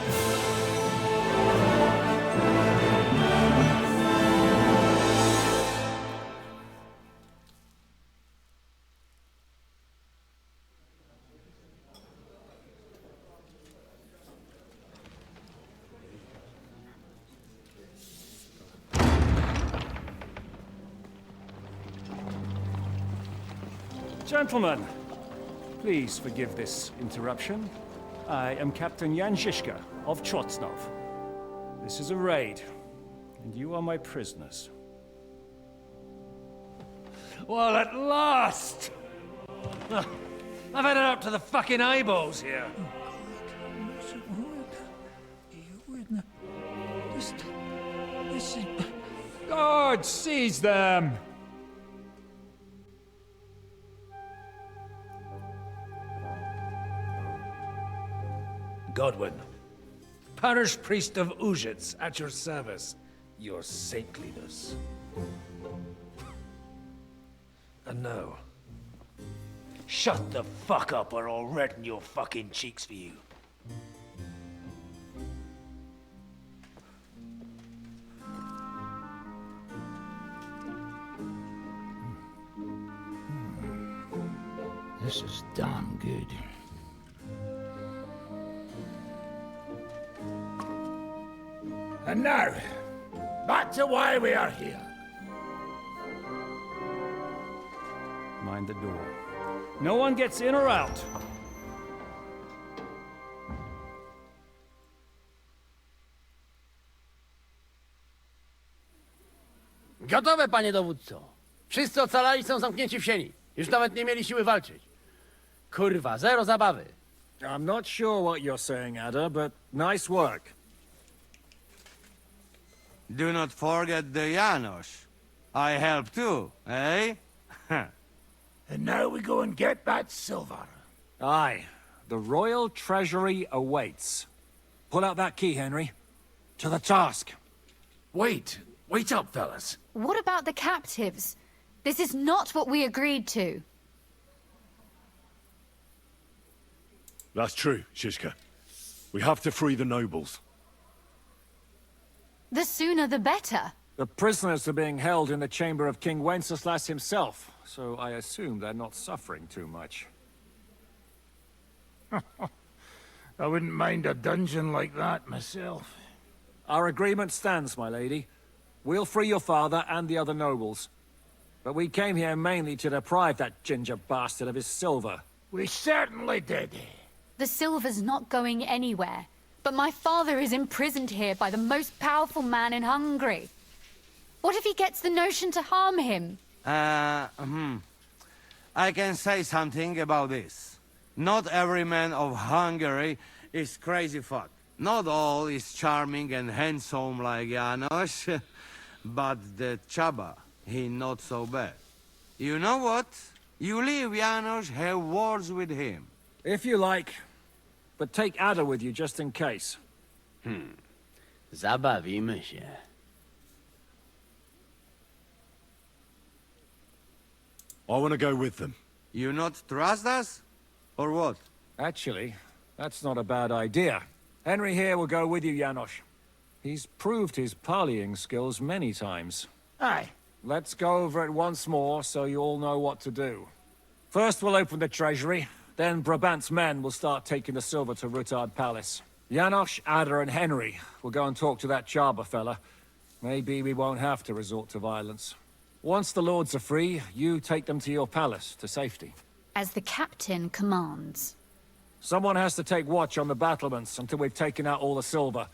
Gentlemen, please forgive this interruption. I am Captain Jan Žižka of Trotznov. This is a raid, and you are my prisoners. Well, at last! I've had it up to the fucking eyeballs here. This is... God, seize them! Godwin, parish priest of Uzhitz, at your service. Your saintliness. And now, shut the fuck up or I'll redden your fucking cheeks for you. This is damn good. And now, back to why we are here. Mind the door. No one gets in or out. Gotowe, panie dowódco. Wszyscy ocalali są zamknięci w sieni. Już nawet nie mieli siły walczyć. Kurwa, zero zabawy. I'm not sure what you're saying, Ada, but nice work. Do not forget the Janos. I help too, eh? And now we go and get that silver. Aye. The royal treasury awaits. Pull out that key, Henry. To the task. Wait up, fellas. What about the captives? This is not what we agreed to. That's true, Shishka. We have to free the nobles. The sooner the better. The prisoners are being held in the chamber of King Wenceslas himself, so I assume they're not suffering too much. I wouldn't mind a dungeon like that myself. Our agreement stands, my lady. We'll free your father and the other nobles. But we came here mainly to deprive that ginger bastard of his silver. We certainly did. The silver's not going anywhere. But my father is imprisoned here by the most powerful man in Hungary. What if he gets the notion to harm him? I can say something about this. Not every man of Hungary is crazy fuck. Not all is charming and handsome like Janos, but the Chaba, he not so bad. You know what? You leave Janos, have words with him. If you like. But take Ada with you just in case. Zabawimy się. I want to go with them. You not trust us? Or what? Actually, that's not a bad idea. Henry here will go with you, Janos. He's proved his parleying skills many times. Aye. Let's go over it once more so you all know what to do. First we'll open the treasury, then Brabant's men will start taking the silver to Rutard Palace. Janos, Ada and Henry will go and talk to that Chaba fella. Maybe we won't have to resort to violence. Once the lords are free, you take them to your palace, to safety. As the captain commands. Someone has to take watch on the battlements until we've taken out all the silver.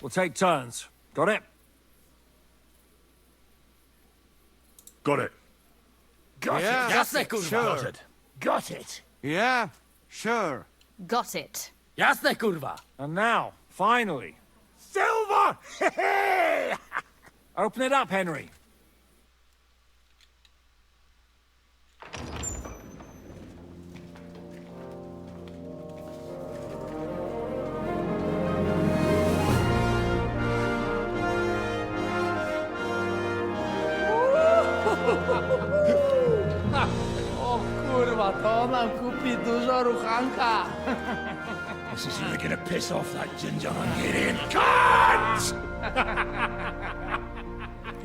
We'll take turns. Got it? Got it. Got Yeah, it. Jasne, kurwa. sure. Got it. Yeah, sure. Got it. Jasne, kurwa. And now, finally, Silver! open it up, Henry. O kurwa, to nam kupi dużo ruchanka. This is really gonna piss off that ginger Hungarian cunt!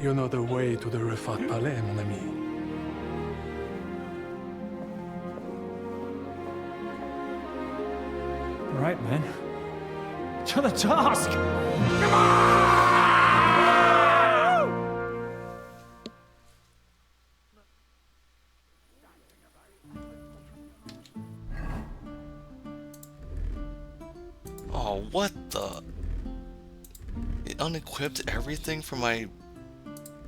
You know the way to the Rufat Palais, mon ami. Right, men. To the task! Oh, what the? It unequipped everything from my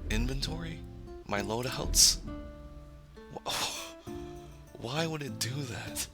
inventory? My loadouts? Why would it do that?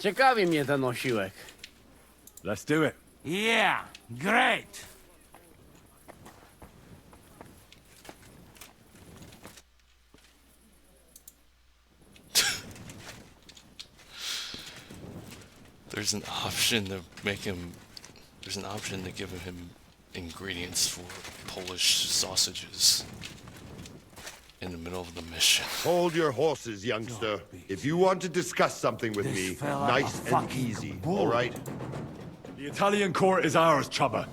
Ciekawi mnie ten osiłek. Let's do it. Yeah, great. There's an option to make him. There's an option to give him ingredients for Polish sausages in the middle of the mission. Hold your horses, youngster. If you want to discuss something with me, nice and easy, all right? The Italian court is ours, Chubba.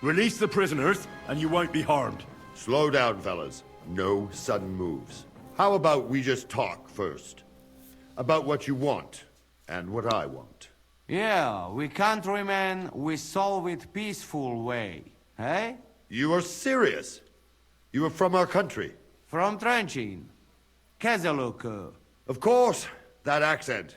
Release the prisoners, and you won't be harmed. Slow down, fellas. No sudden moves. How about we just talk first? About what you want, and what I want. Yeah, we countrymen, we solve it peaceful way, eh? You are serious? You are from our country? From Trenchin. Kezeluk. Of course, that accent.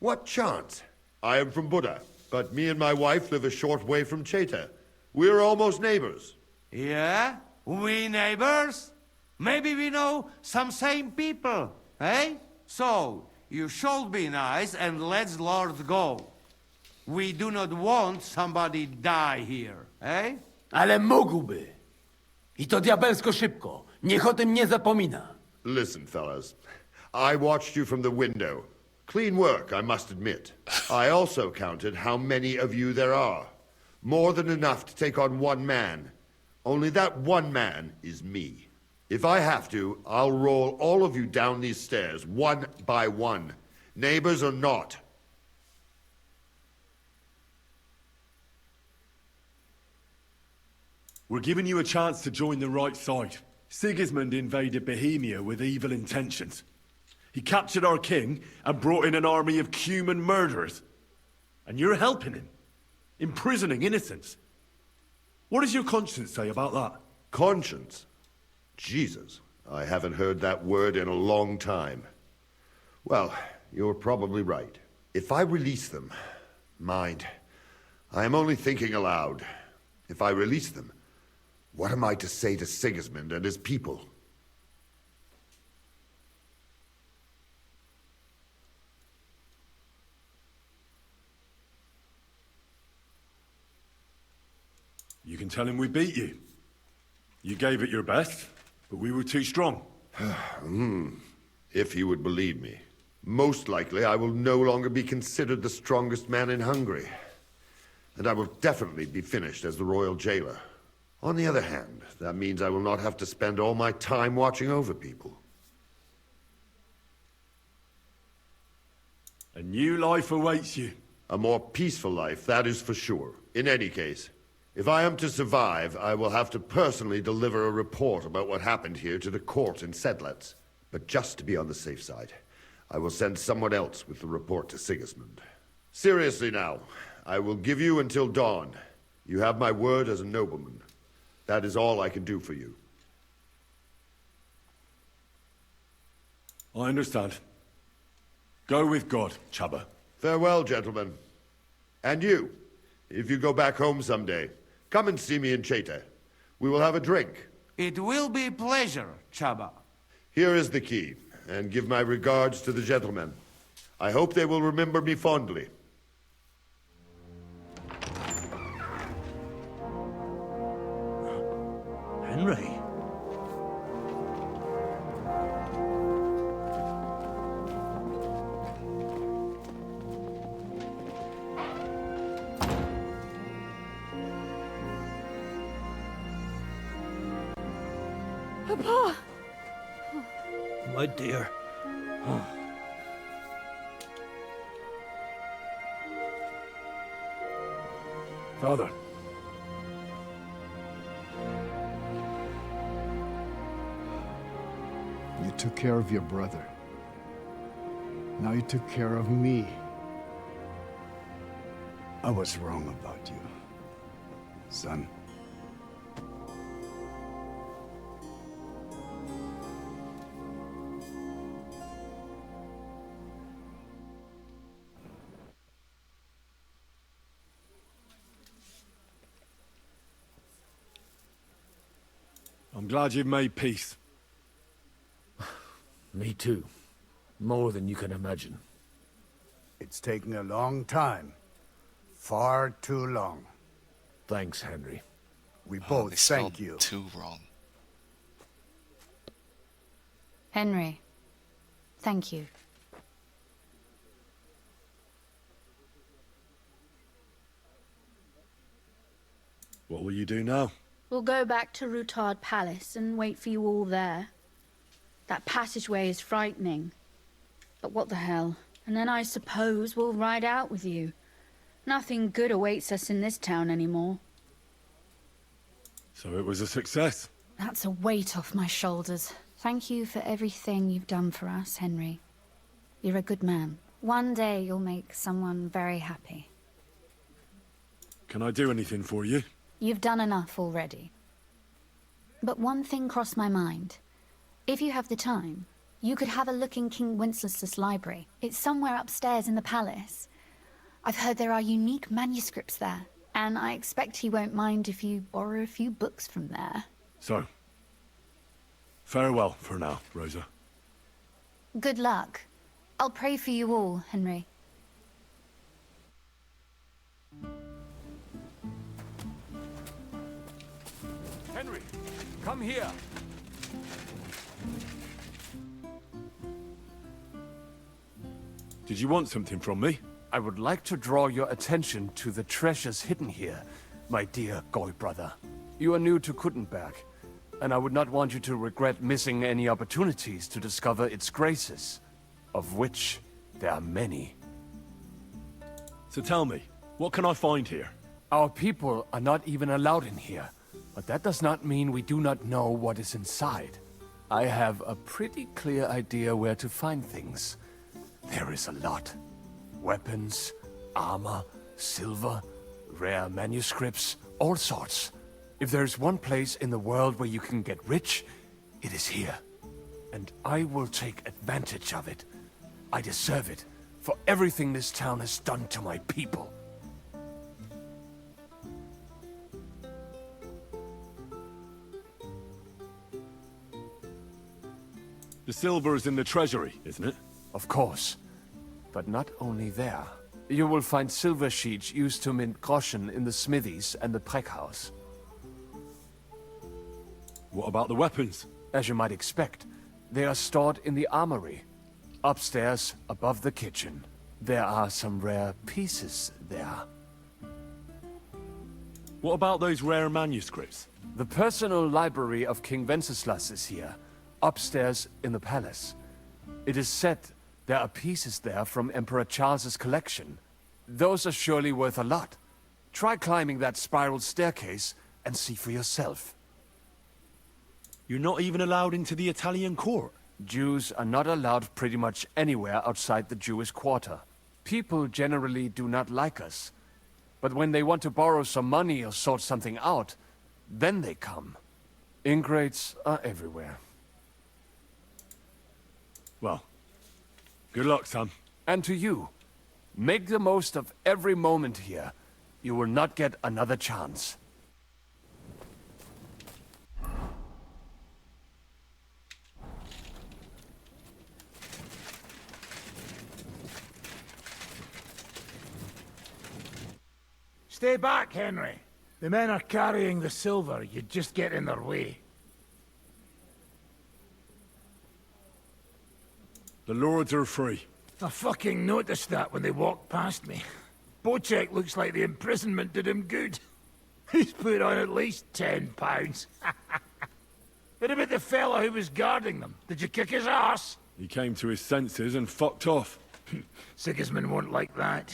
What chance? I am from Buda, but me and my wife live a short way from Cheta. We're almost neighbors. Yeah? We neighbors? Maybe we know some same people, eh? So, you should be nice and let's Lord go. We do not want somebody die here, eh? Ale mógłby. I to diabelsko szybko. Niech o tym nie zapomina. Listen, fellas. I watched you from the window. Clean work, I must admit. I also counted how many of you there are. More than enough to take on one man. Only that one man is me. If I have to, I'll roll all of you down these stairs, one by one. Neighbors or not. We're giving you a chance to join the right side. Sigismund invaded Bohemia with evil intentions. He captured our king and brought in an army of Cuman murderers. And you're helping him, imprisoning innocents. What does your conscience say about that? Conscience? Jesus, I haven't heard that word in a long time. Well, you're probably right. If I release them, mind, I am only thinking aloud. If I release them, what am I to say to Sigismund and his people? You can tell him we beat you. You gave it your best, but we were too strong. If he would believe me. Most likely I will no longer be considered the strongest man in Hungary. And I will definitely be finished as the royal jailer. On the other hand, that means I will not have to spend all my time watching over people. A new life awaits you. A more peaceful life, that is for sure. In any case, if I am to survive, I will have to personally deliver a report about what happened here to the court in Sedlec. But just to be on the safe side, I will send someone else with the report to Sigismund. Seriously now, I will give you until dawn. You have my word as a nobleman. That is all I can do for you. I understand. Go with God, Chubba. Farewell, gentlemen. And you, if you go back home someday, come and see me in Cheta. We will have a drink. It will be a pleasure, Chubba. Here is the key, and give my regards to the gentlemen. I hope they will remember me fondly. Henry? Papa! My dear. Father. You took care of your brother. Now you took care of me. I was wrong about you, son. I'm glad you've made peace. Me too. More than you can imagine. It's taking a long time. Far too long. Thanks, Henry. We They both spelled thank you. too wrong. Henry, thank you. What will you do now? We'll go back to Rutard Palace and wait for you all there. That passageway is frightening. But what the hell? And then I suppose we'll ride out with you. Nothing good awaits us in this town anymore. So it was a success. That's a weight off my shoulders. Thank you for everything you've done for us, Henry. You're a good man. One day you'll make someone very happy. Can I do anything for you? You've done enough already. But one thing crossed my mind. If you have the time, you could have a look in King Wenceslas' library. It's somewhere upstairs in the palace. I've heard there are unique manuscripts there, and I expect he won't mind if you borrow a few books from there. So, farewell for now, Rosa. Good luck. I'll pray for you all, Henry. Henry, come here. Did you want something from me? I would like to draw your attention to the treasures hidden here, my dear Goy brother. You are new to Kuttenberg, and I would not want you to regret missing any opportunities to discover its graces, of which there are many. So tell me, what can I find here? Our people are not even allowed in here, but that does not mean we do not know what is inside. I have a pretty clear idea where to find things. There is a lot. Weapons, armor, silver, rare manuscripts, all sorts. If there's one place in the world where you can get rich, it is here. And I will take advantage of it. I deserve it for everything this town has done to my people. The silver is in the treasury, isn't it? Of course. But not only there. You will find silver sheets used to mint groschen in the smithies and the Preck house. What about the weapons? As you might expect, they are stored in the armory. Upstairs, above the kitchen. There are some rare pieces there. What about those rare manuscripts? The personal library of King Wenceslas is here, upstairs in the palace. It is said there are pieces there from Emperor Charles's collection. Those are surely worth a lot. Try climbing that spiral staircase and see for yourself. You're not even allowed into the Italian court. Jews are not allowed pretty much anywhere outside the Jewish quarter. People generally do not like us. But when they want to borrow some money or sort something out, then they come. Ingrates are everywhere. Well, good luck, son. And to you. Make the most of every moment here. You will not get another chance. Stay back, Henry. The men are carrying the silver. You'd just get in their way. The lords are free. I fucking noticed that when they walked past me. Bocek looks like the imprisonment did him good. He's put on at least £10. What about the fella who was guarding them? Did you kick his ass? He came to his senses and fucked off. Sigismund won't like that.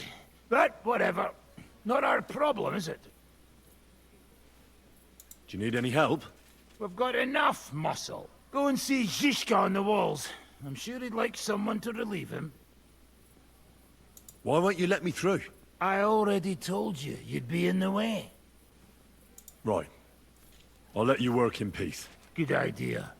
But whatever. Not our problem, is it? Do you need any help? We've got enough muscle. Go and see Zizka on the walls. I'm sure he'd like someone to relieve him. Why won't you let me through? I already told you you'd be in the way. Right. I'll let you work in peace. Good idea.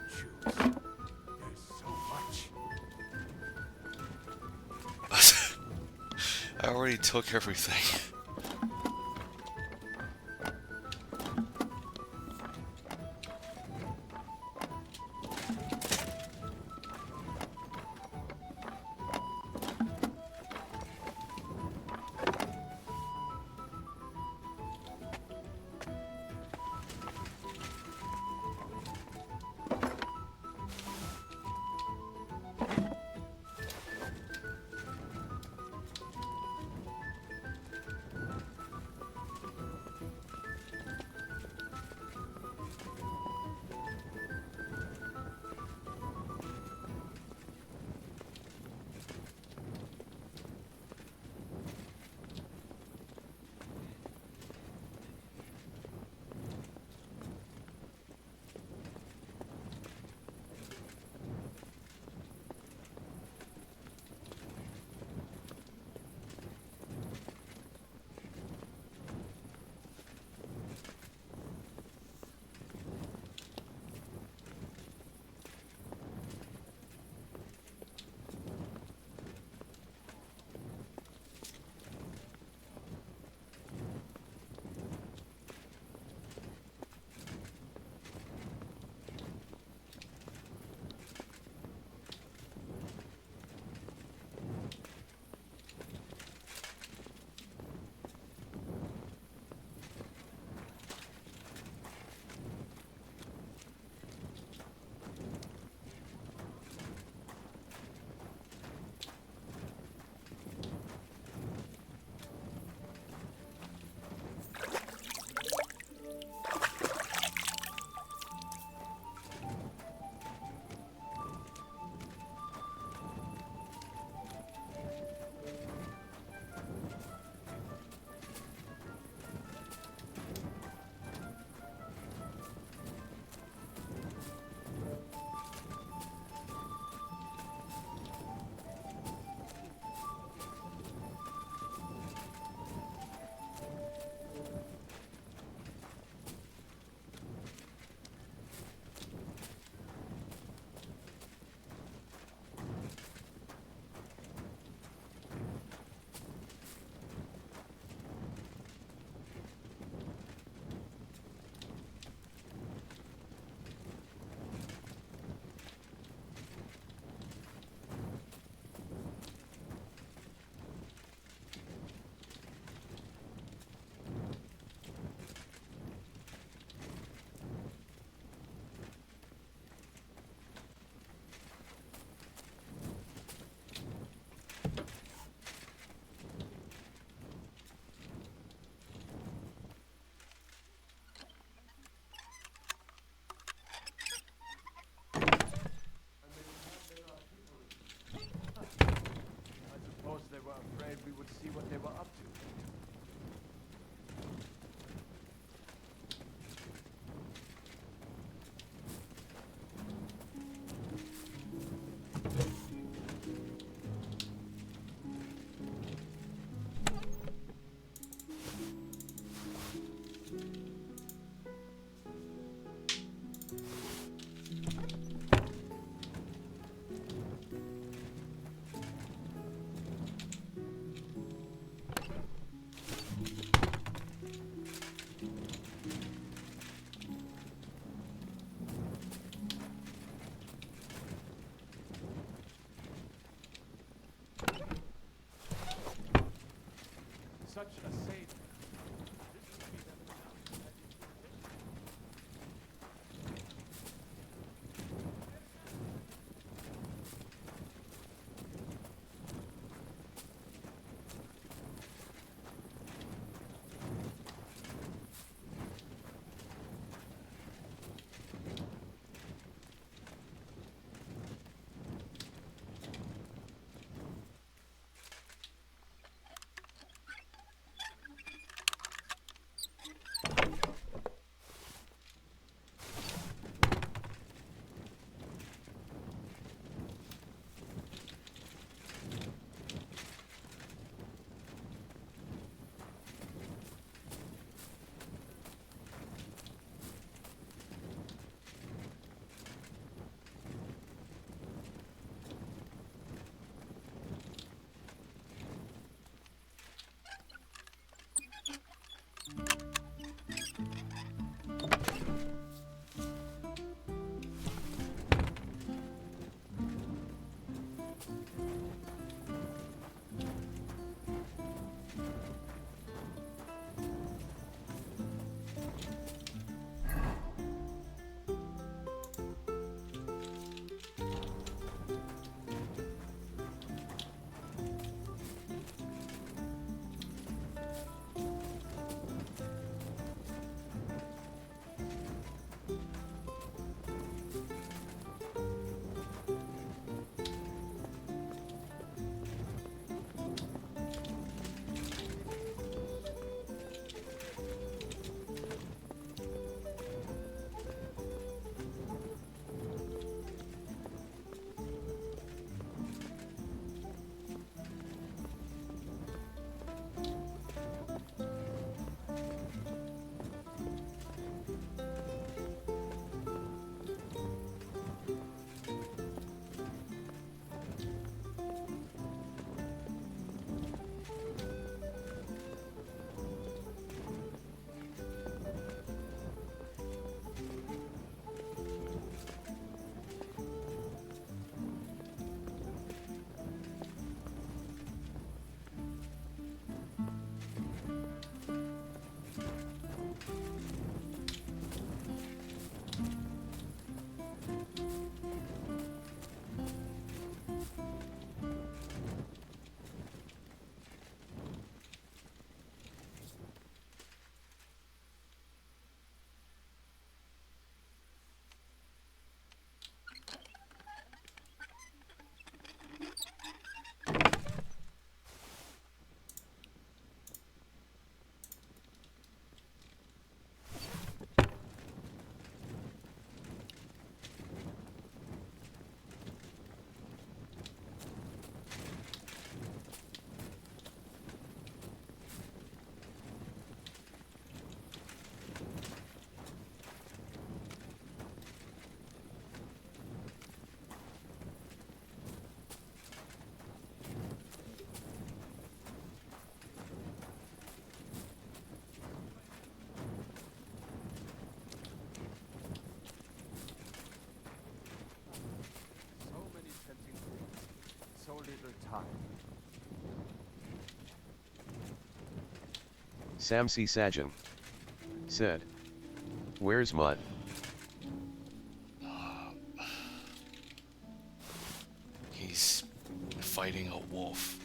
choose. There's so much. I already took everything. They were afraid we would see what they were up to. Such a savior. Samsi Sajan said, "Where's Mud?" He's fighting a wolf.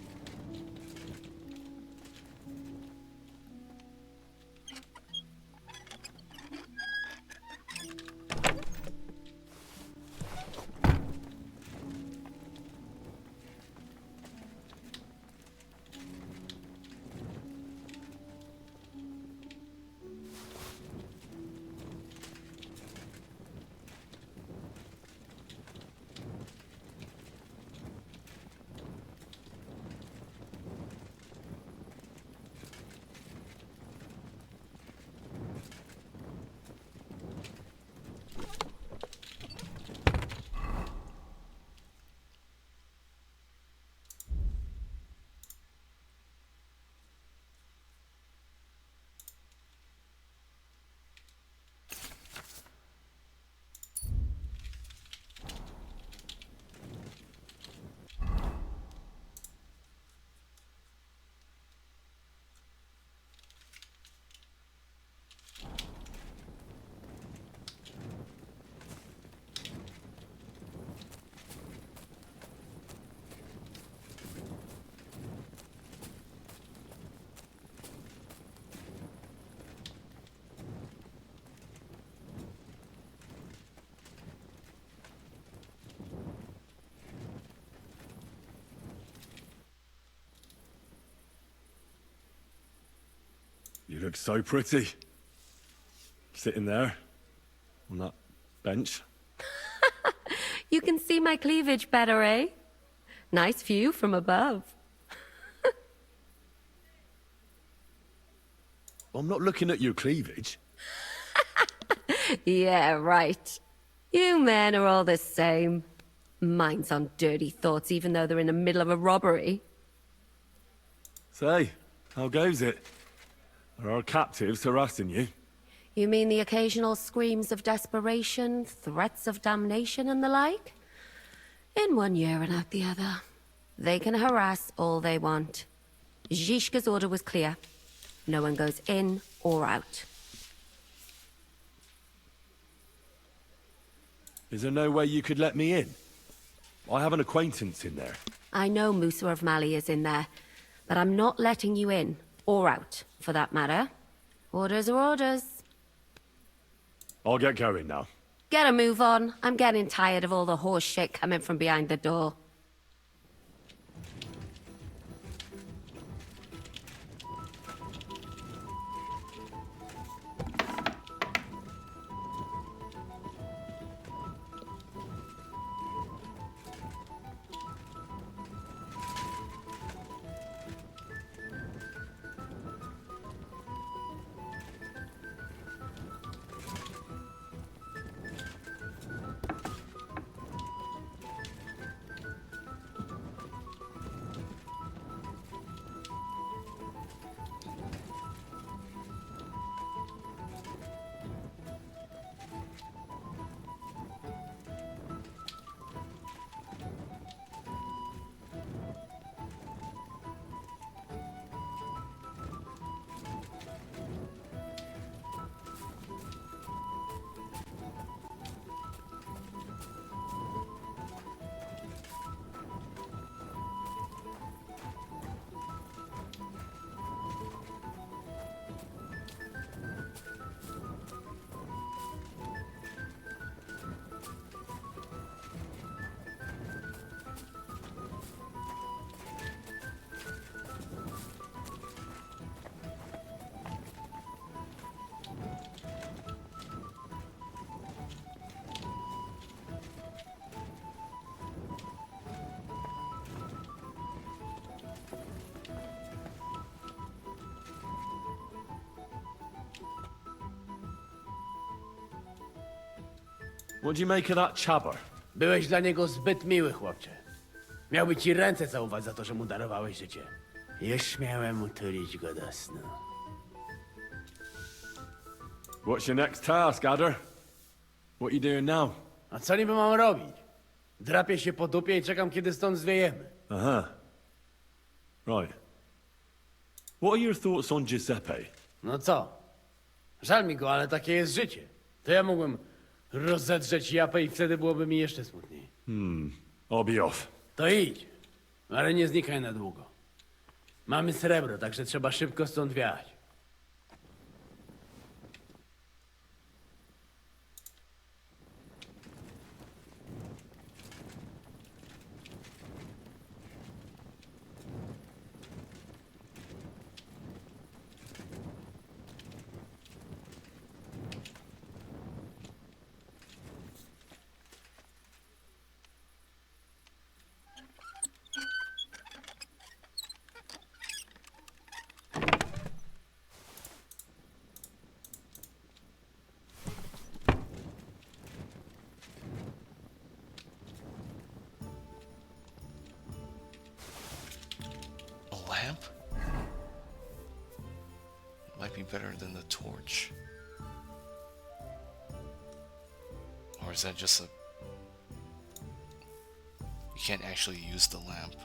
You look so pretty. Sitting there, on that bench. You can see my cleavage better, eh? Nice view from above. I'm not looking at your cleavage. Yeah, right. You men are all the same. Minds on dirty thoughts even though they're in the middle of a robbery. Say, how goes it? Are our captives harassing you? You mean the occasional screams of desperation, threats of damnation and the like? In one ear and out the other. They can harass all they want. Zhishka's order was clear. No one goes in or out. Is there no way you could let me in? I have an acquaintance in there. I know Musa of Mali is in there, but I'm not letting you in, or out, for that matter. Orders are orders. I'll get going now. Get a move on. I'm getting tired of all the horse shit coming from behind the door. What do you make of that chabber? Byłeś dla niego zbyt miły, chłopcze. Miałby ci ręce całować za to, że mu darowałeś życie. Już śmiałem utulić go do snu. What's your next task, Adder? What you doing now? A co niby mam robić? Drapię się po dupie i czekam, kiedy stąd zwiejemy. Aha. Right. What are your thoughts on Giuseppe? No co? Żal mi go, ale takie jest życie. To ja mógłbym rozedrzeć japę i wtedy byłoby mi jeszcze smutniej. I'll be off. To idź, ale nie znikaj na długo. Mamy srebro, także trzeba szybko stąd wiać. A lamp? Might be better than the torch. Or is that just a... You can't actually use the lamp.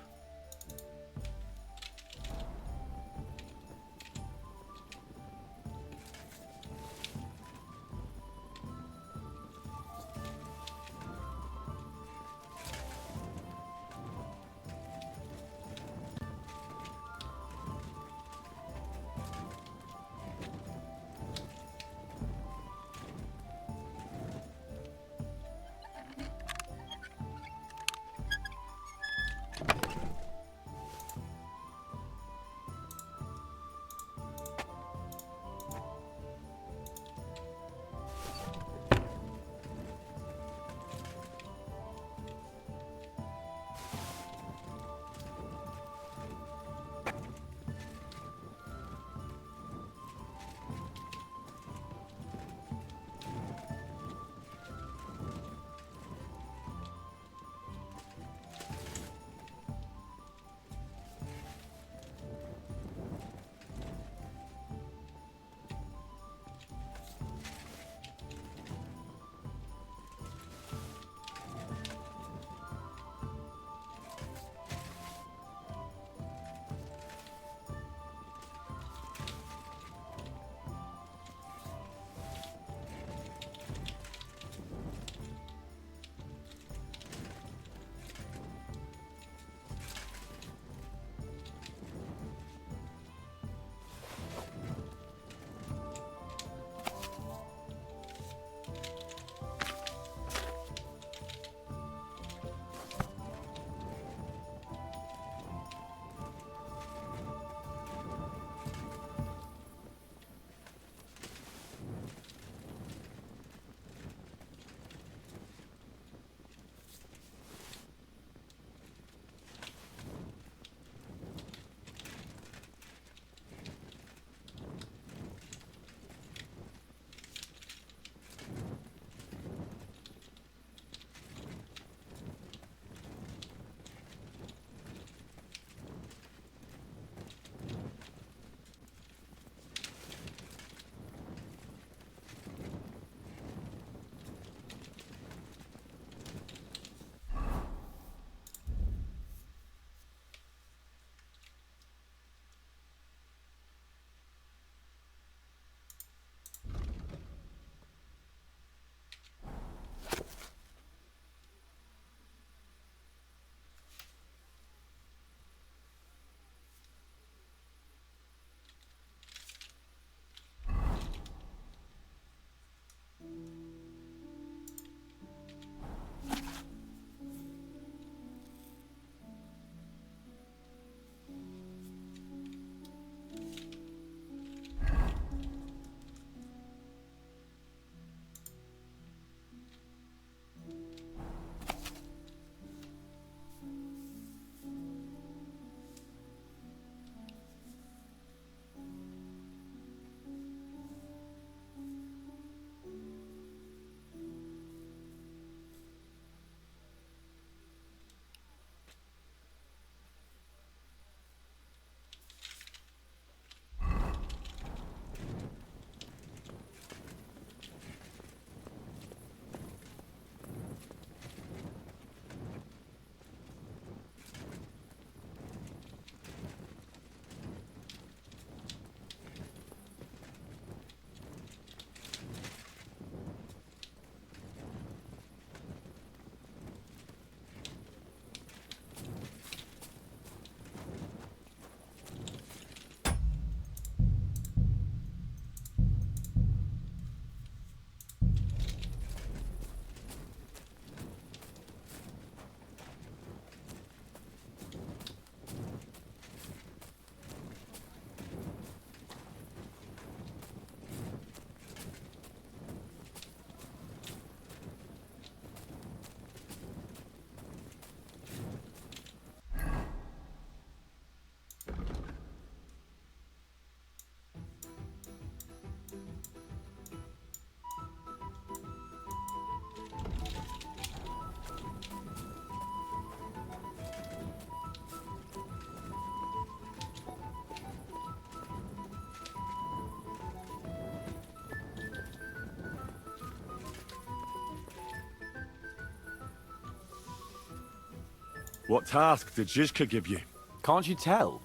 What task did Zizka give you? Can't you tell?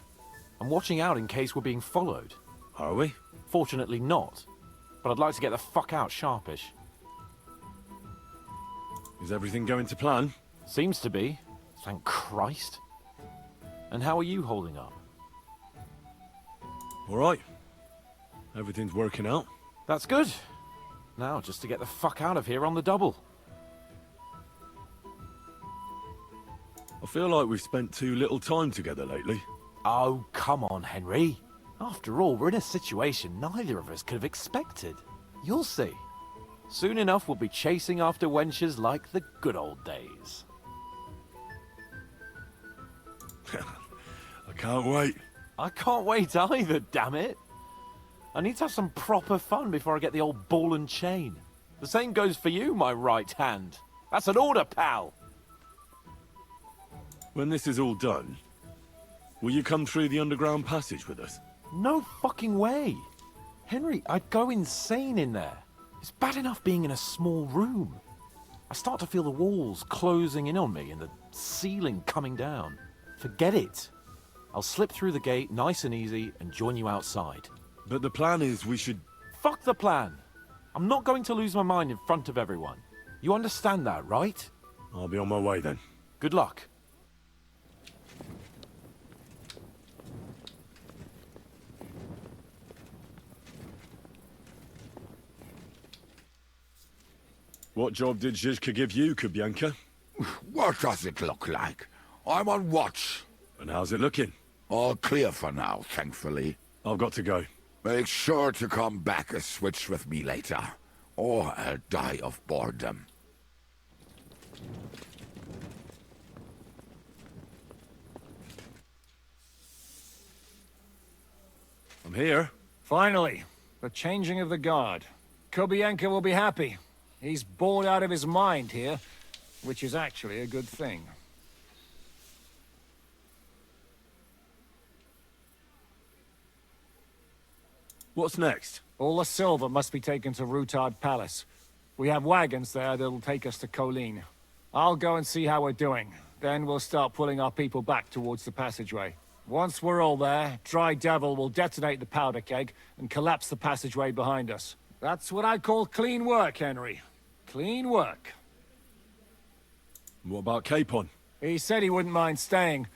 I'm watching out in case we're being followed. Are we? Fortunately not. But I'd like to get the fuck out sharpish. Is everything going to plan? Seems to be. Thank Christ. And how are you holding up? All right. Everything's working out. That's good. Now, just to get the fuck out of here on the double. I feel like we've spent too little time together lately. Oh, come on, Henry. After all, we're in a situation neither of us could have expected. You'll see. Soon enough, we'll be chasing after wenches like the good old days. I can't wait. I can't wait either, damn it. I need to have some proper fun before I get the old ball and chain. The same goes for you, my right hand. That's an order, pal. When this is all done, will you come through the underground passage with us? No fucking way. Henry, I'd go insane in there. It's bad enough being in a small room. I start to feel the walls closing in on me and the ceiling coming down. Forget it. I'll slip through the gate nice and easy and join you outside. But the plan is we should... Fuck the plan. I'm not going to lose my mind in front of everyone. You understand that, right? I'll be on my way then. Good luck. What job did Zizka give you, Kubyanka? What does it look like? I'm on watch. And how's it looking? All clear for now, thankfully. I've got to go. Make sure to come back and switch with me later, or I'll die of boredom. I'm here. Finally, the changing of the guard. Kubyanka will be happy. He's bored out of his mind here, which is actually a good thing. What's next? All the silver must be taken to Rutard Palace. We have wagons there that'll take us to Colleen. I'll go and see how we're doing. Then we'll start pulling our people back towards the passageway. Once we're all there, Dry Devil will detonate the powder keg and collapse the passageway behind us. That's what I call clean work, Henry. Clean work. What about Capon? He said he wouldn't mind staying.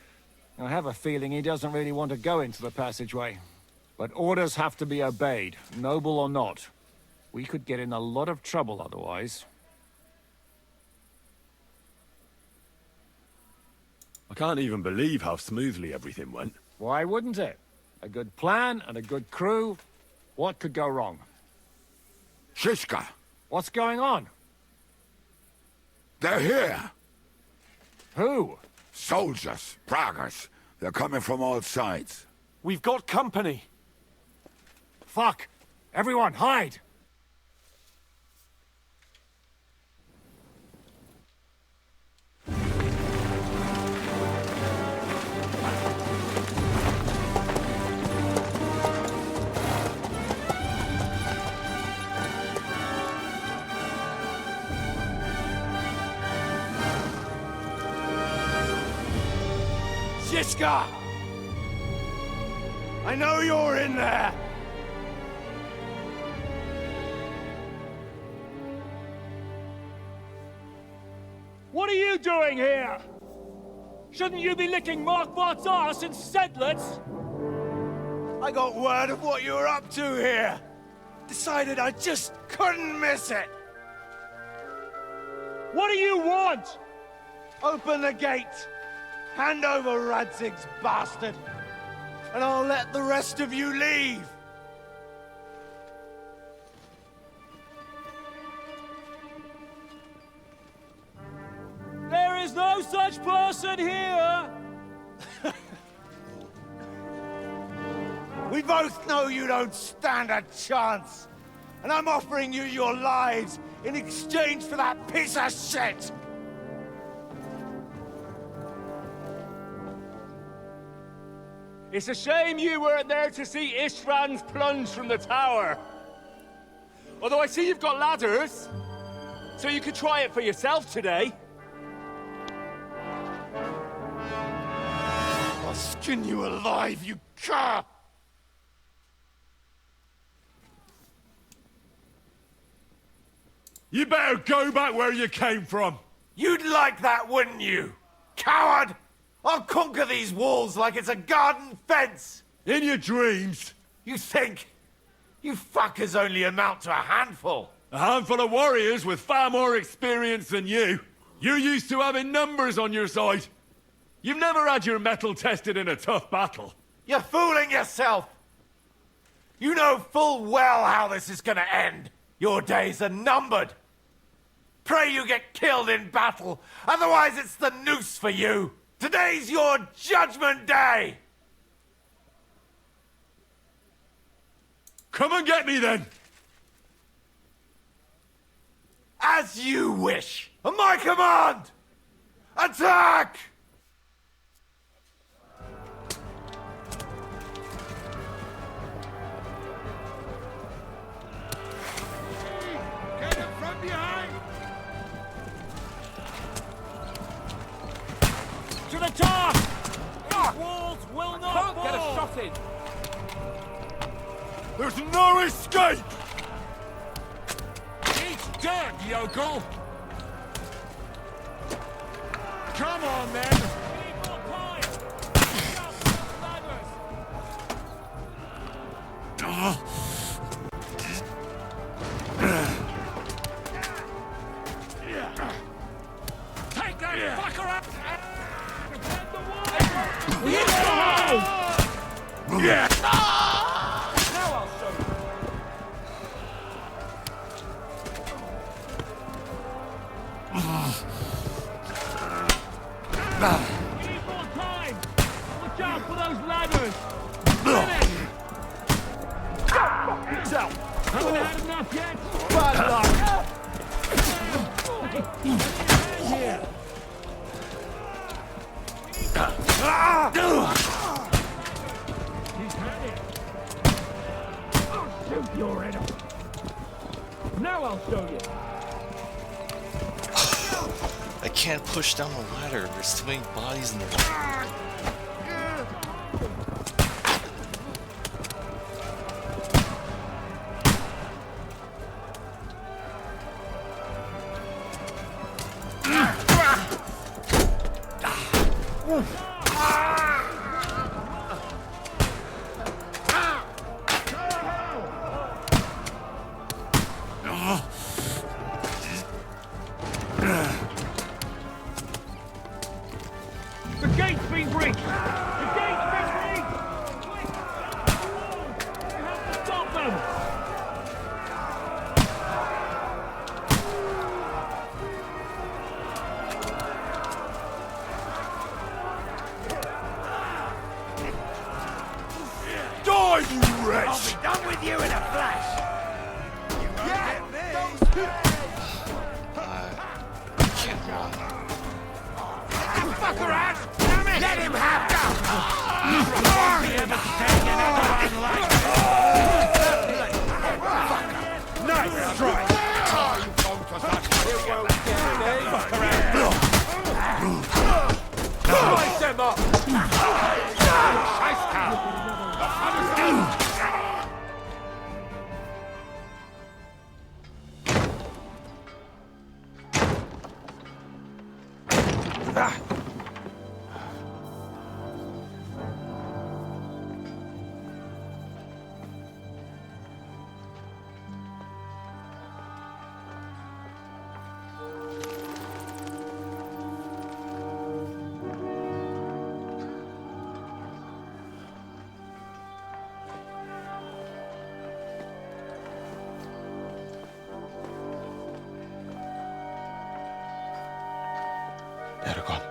I have a feeling he doesn't really want to go into the passageway. But orders have to be obeyed, noble or not. We could get in a lot of trouble otherwise. I can't even believe how smoothly everything went. Why wouldn't it? A good plan and a good crew. What could go wrong? Zizka! What's going on? They're here! Who? Soldiers, Praggers. They're coming from all sides. We've got company. Fuck! Everyone, hide! Zizka! I know you're in there! What are you doing here? Shouldn't you be licking Markbart's arse in Sedlitz? I got word of what you were up to here. Decided I just couldn't miss it. What do you want? Open the gate. Hand over Radzig's bastard. And I'll let the rest of you leave. There is no such person here! We both know you don't stand a chance. And I'm offering you your lives in exchange for that piece of shit! It's a shame you weren't there to see Ishtran's plunge from the tower. Although I see you've got ladders, so you could try it for yourself today. skin you alive, you cur! You better go back where you came from. You'd like that, wouldn't you? Coward! I'll conquer these walls like it's a garden fence! In your dreams? You think? You fuckers only amount to a handful. A handful of warriors with far more experience than you. You're used to having numbers on your side. You've never had your mettle tested in a tough battle. You're fooling yourself! You know full well how this is gonna end. Your days are numbered. Pray you get killed in battle, otherwise it's the noose for you. Today's your judgment day! Come and get me then! As you wish. On my command! Attack! Get him from behind! To the top! These walls will not fall! Get a shot in! There's no escape! Eat dirt, yokel! Come on, then! We need more time! Get up those ladders! Take that fucker up! Defend the wall! Yeah! Now I'll show you! We need more time! Watch out for those ladders! Finish! Haven't had enough yet? Bad luck! Here! He's had it! I'll shoot your head off! Now I'll show you! I can't push down the ladder. There's too many bodies in the way. The gate's been breached! The gate's been breached! Quick! You have to stop them! Die, you wretch! I'll be done with you in a flash! Can't run. Fucker ass! Damn it! Let him have that! Be ever taken another one like nice strike! Slice them up! Scheiß cow! Eragon.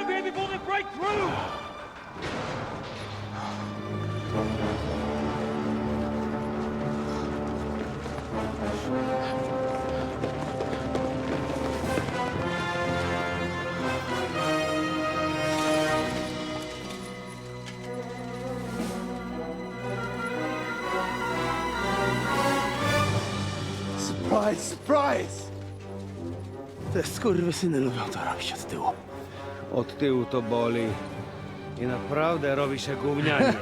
be able to break through! Surprise, surprise! Te skurwysyny lubią to robić od tyłu. Od tyłu to boli. I naprawdę robi się gównianie.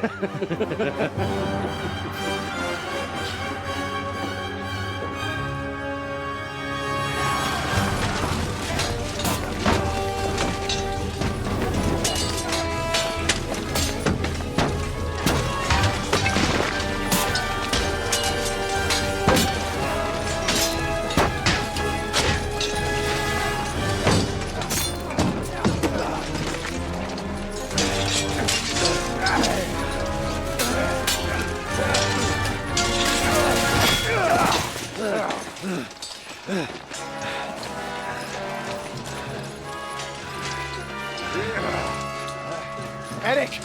Eric!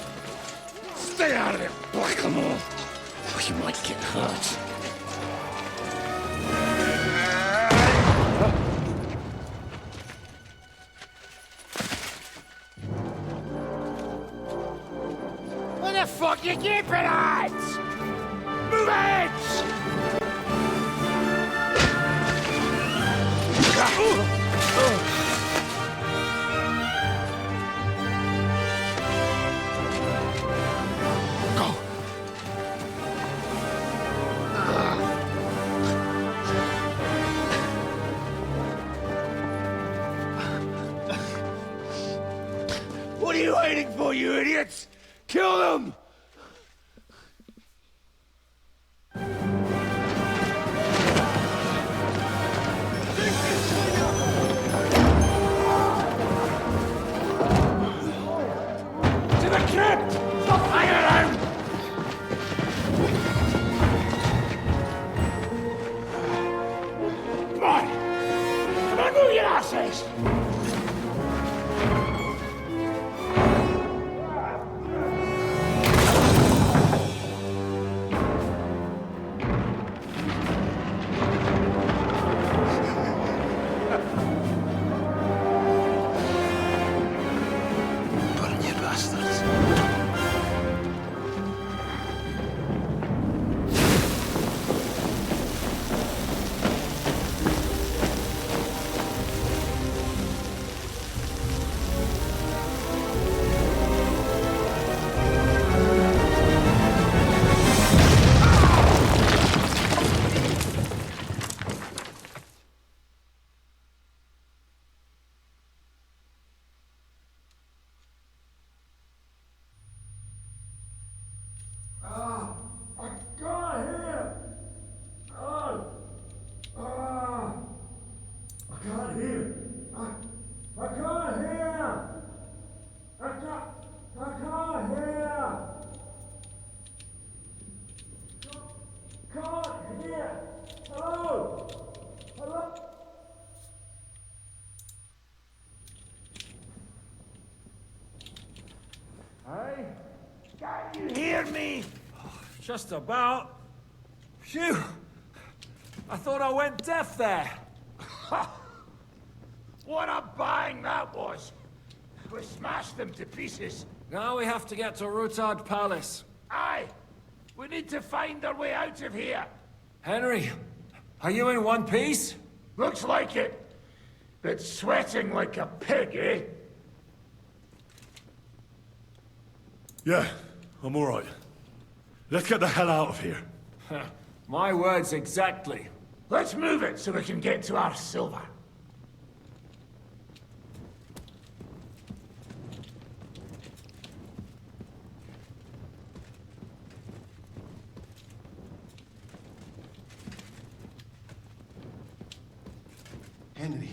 Stay out of it, Blackamoor! Or you might get hurt. What the fuck you keeping at? Move it! What are you waiting for, you idiots? Kill them! To the crypt! Stop hanging around! Come on! Come on, move your asses! Can you hear me? Just about. Phew! I thought I went deaf there. What a bang that was! We smashed them to pieces. Now we have to get to Rutard Palace. Aye! We need to find our way out of here. Henry, are you in one piece? Looks like it. But sweating like a pig, eh? Yeah, I'm all right. Let's get the hell out of here. My words exactly. Let's move it so we can get to our silver. Henry,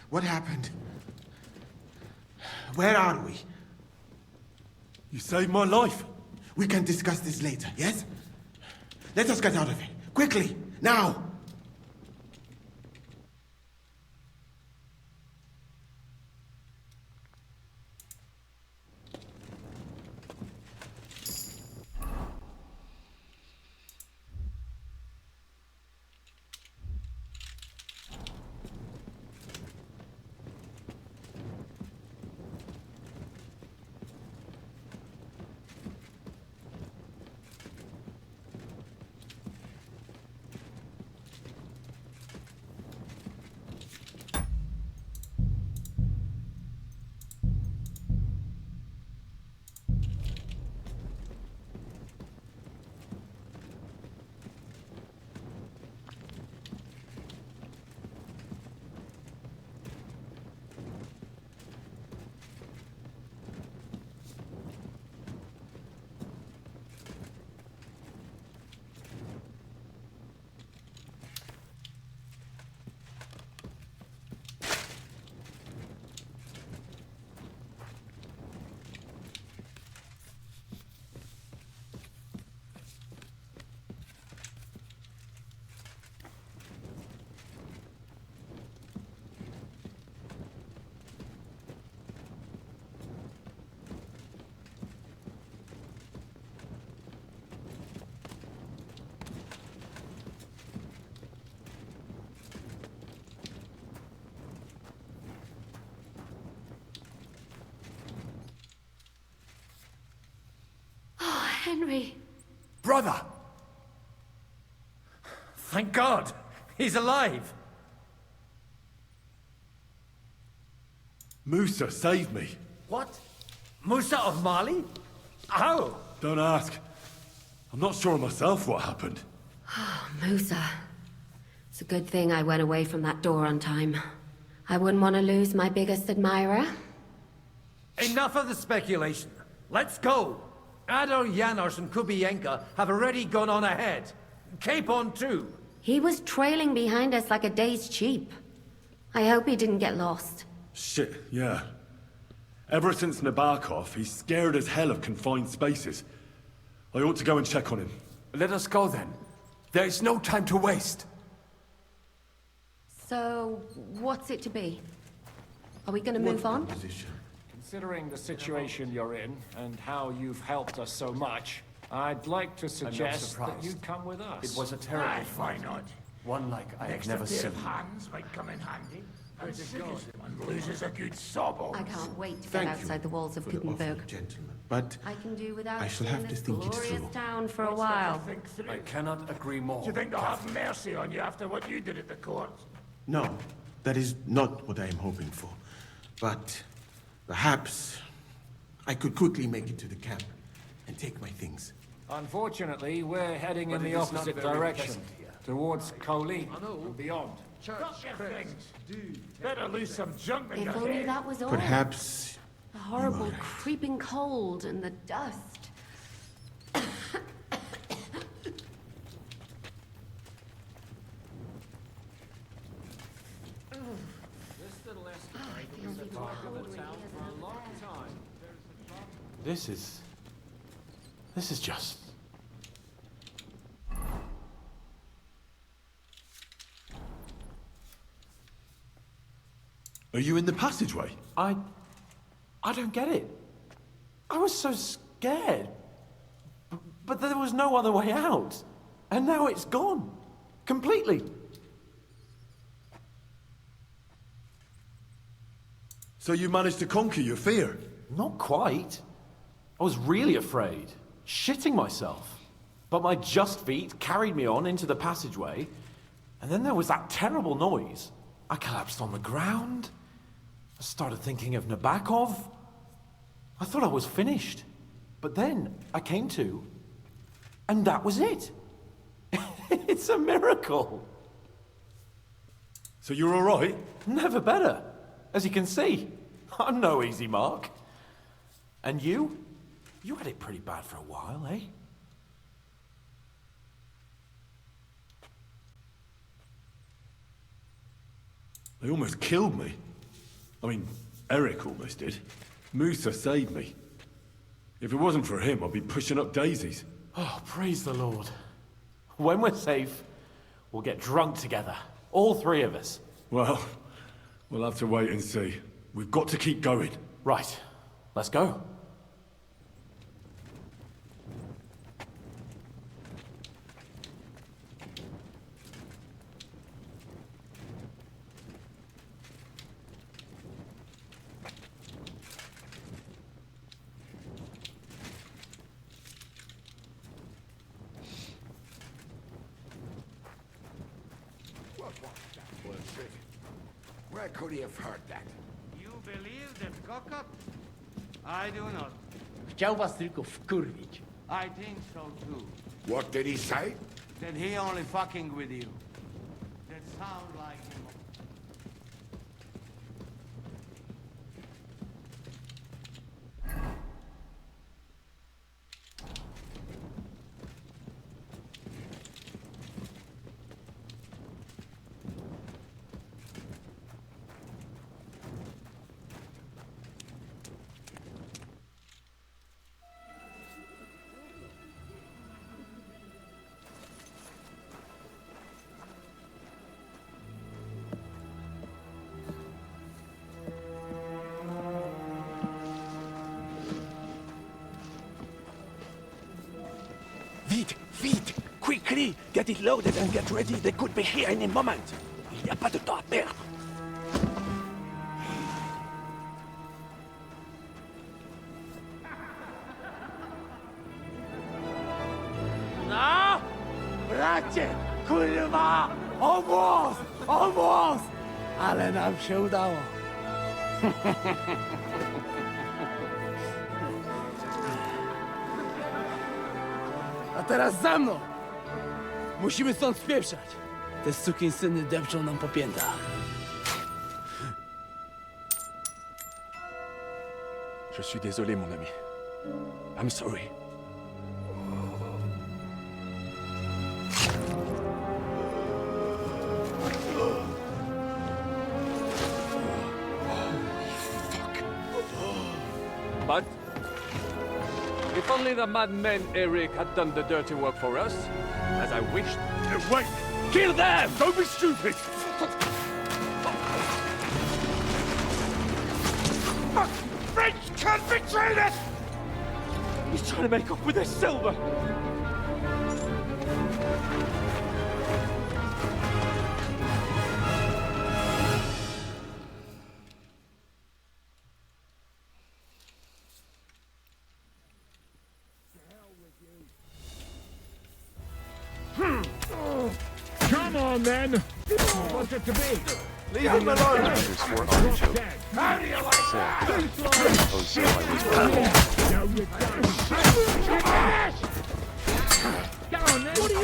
what happened? Where are we? You saved my life. We can discuss this later, yes? Let us get out of here. Quickly, now! Henry. Brother! Thank God! He's alive! Musa saved me. What? Musa of Mali? How? Don't ask. I'm not sure myself what happened. Oh, Musa. It's a good thing I went away from that door on time. I wouldn't want to lose my biggest admirer. Enough of the speculation. Let's go! Ador Janos and Kubienka have already gone on ahead. Cape on too. He was trailing behind us like a day's sheep. I hope he didn't get lost. Shit, yeah. Ever since Nabokov, he's scared as hell of confined spaces. I ought to go and check on him. Let us go then. There is no time to waste. So, what's it to be? Are we gonna move on? Considering the situation you're in, and how you've helped us so much, I'd like to suggest that you come with us. It was a terrible Why not? one like I have Extra never pair seen. of hands might come in handy. And one loses a good sob. I can't wait to get outside the walls of Gutenberg. Gentlemen, but I can do without I shall have seeing to this think it glorious through. town for a while. I cannot agree more. Do you think they'll have mercy on you after what you did at the court? No, that is not what I am hoping for. But perhaps I could quickly make it to the camp and take my things. Unfortunately, we're heading But in it the is not opposite very direction, pleasant here. towards Colleen and beyond. Drop your things. Better lose some junk than If your only head. that was all. Perhaps The horrible creeping cold and the dust. This is just... Are you in the passageway? I don't get it. I was so scared. But there was no other way out. And now it's gone. Completely. So you managed to conquer your fear? Not quite. I was really afraid. Shitting myself. But my just feet carried me on into the passageway. And then there was that terrible noise. I collapsed on the ground. I started thinking of Nabokov. I thought I was finished. But then I came to, and that was it. It's a miracle. So you're all right? Never better. As you can see, I'm no easy mark. And you? You had it pretty bad for a while, eh? They almost killed me. I mean, Eric almost did. Musa saved me. If it wasn't for him, I'd be pushing up daisies. Oh, praise the Lord. When we're safe, we'll get drunk together. All three of us. Well, we'll have to wait and see. We've got to keep going. Right. Let's go. Where could he have heard that? You believe that cock-up? I do not. Chciał was tylko wkurwić. I think so too. What did he say? That he only fucking with you. That sound like him. Vite! Quickly! Get it loaded and get ready. They could be here any moment. Il n'y a pas de temps à perdre. Słuchajcie! Kurwa! Almost! Almost! Ale nam się udało. A teraz za mną! Musimy stąd spieprzać. Te sukinsyny depczą nam po piętach. Je suis désolé, mon ami. I'm sorry. But if only the madman Eric had done the dirty work for us, as I wished. Wait! Kill them! Don't be stupid! French can't betray us! He's trying to make up with his silver. Come on, then! What's it to be? Leave him alone! Others for artichoke. How do you like that? Oh, so I was wrong. Now you're done. Down, then! What are you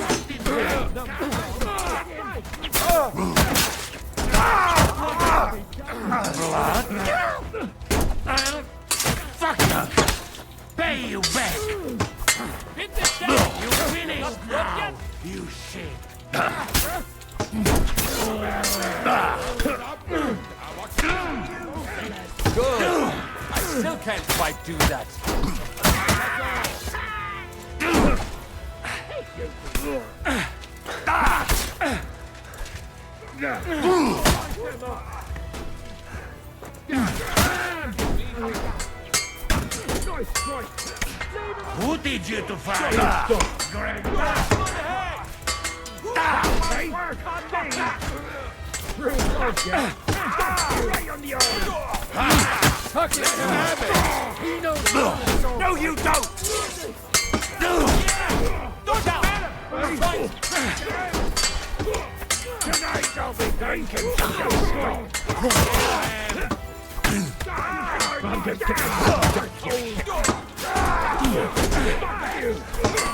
Fuck you! Pay you back! Hit the deck! You finished now! You shit! Good. I still can't quite do that. Who did you to fight? Greg! Right on the arm! Fuck it, have it. He knows No, you don't! Look out! Tonight I'll be drinking some strong.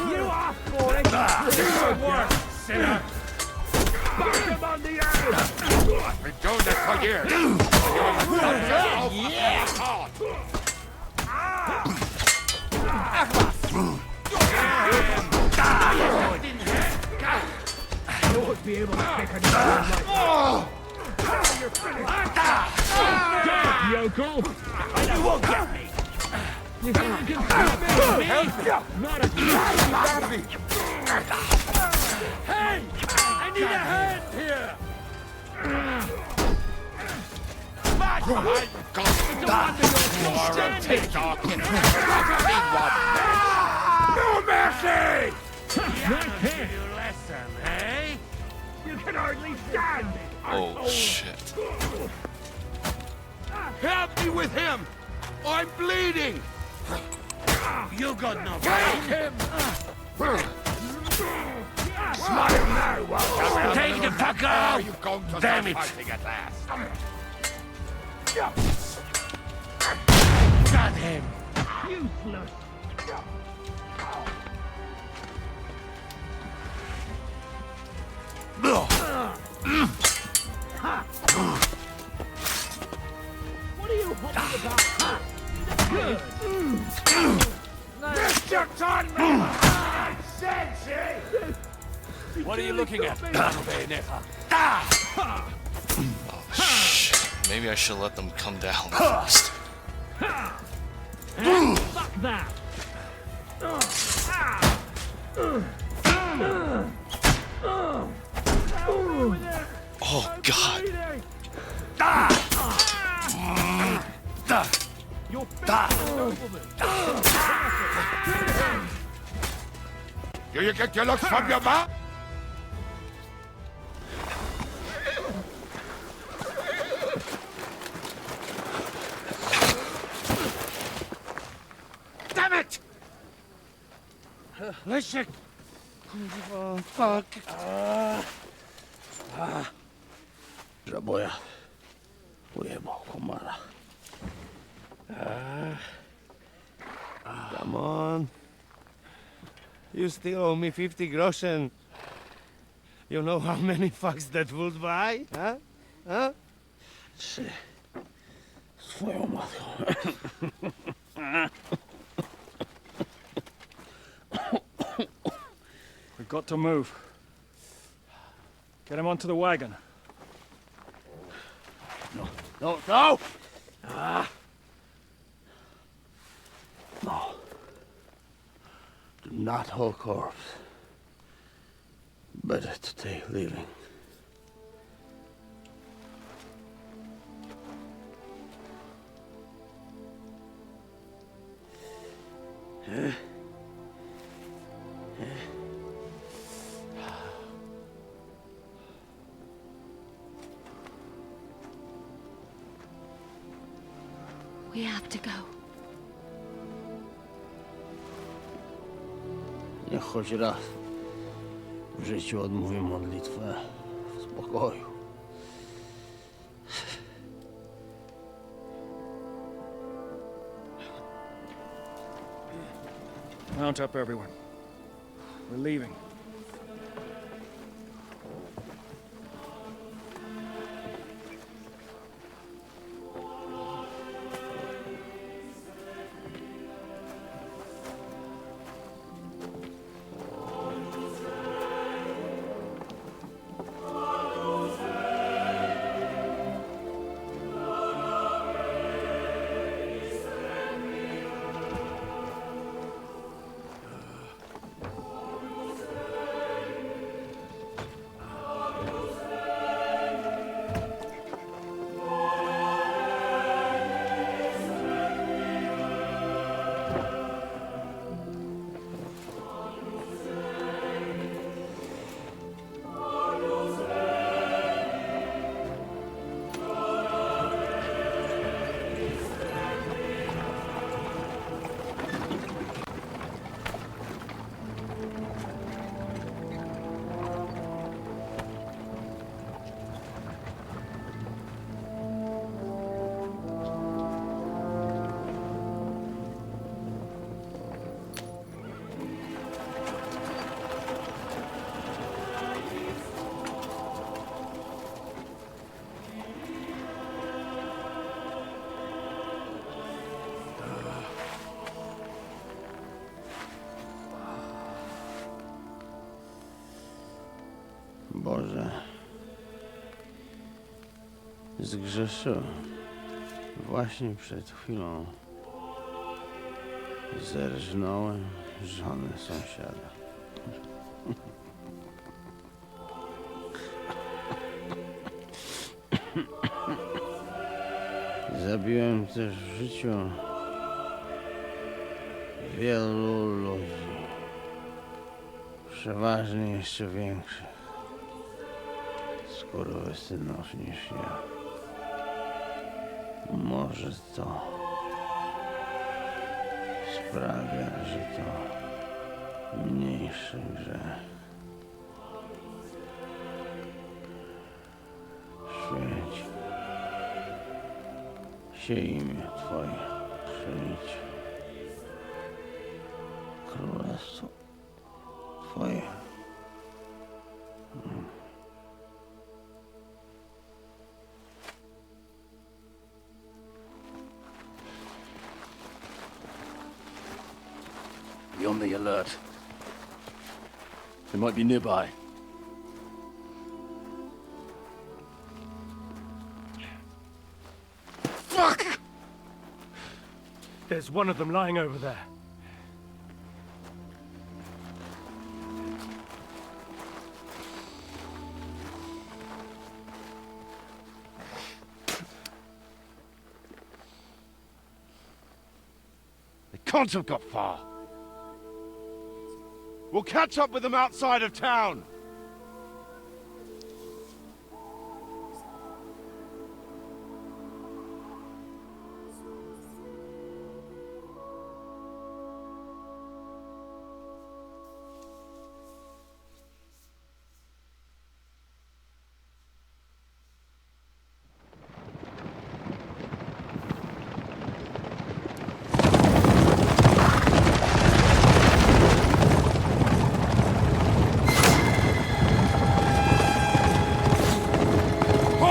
You asked for it! Good work, sinner! Back him on the earth! I've been doing this for years. You won't be able to take a like you're finished! Dead, yokel! You won't get me! You think you can stop me? Not a Hey! I need a hand here! My God! You are a TikTok and No mercy! Not him! You listen, eh? You can hardly stand! Oh shit. Help me with him! I'm bleeding! You got no pain! Smile now, Walter! Take the fuck out! You going to Damn it! fighting at last? Got him! Useless! What are you holding about? Good! Mr. Todman! Sensei! What are you looking at? Oh shit. Maybe I should let them come down first. Fuck that! Oh god. Do you get your looks from your mouth? Damn it! Listen, Oh, fuck. Żaboja. Ujebał komara. Come on. You still owe me 50 groschen. You know how many fucks that would buy? Huh? Huh? Trzy. Swoją matką. We've got to move. Get him onto the wagon. No, no, no! Ah. No. Do not hold corpse. Better to take living. We have to go. Niech choć raz w życiu odmówię modlitwę w spokoju. Mount up, everyone. We're leaving. Boże, zgrzeszyłem. Właśnie przed chwilą zerżnąłem żonę sąsiada. Zabiłem też w życiu wielu ludzi, przeważnie jeszcze większych skurwysynów niż ja. Może to sprawia, że to mniejszy grzech. Święć się imię Twoje, przyjdź królestwo Twoje. Be on the alert. They might be nearby. Fuck! There's one of them lying over there. They can't have got far. We'll catch up with them outside of town.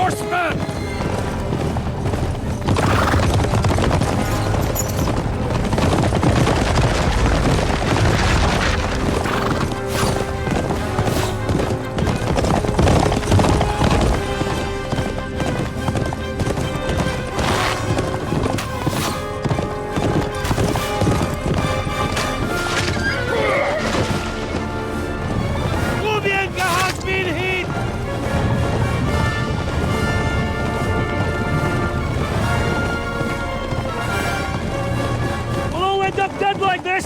horsemen! Bohemia has been hit! We'll all end up dead like this!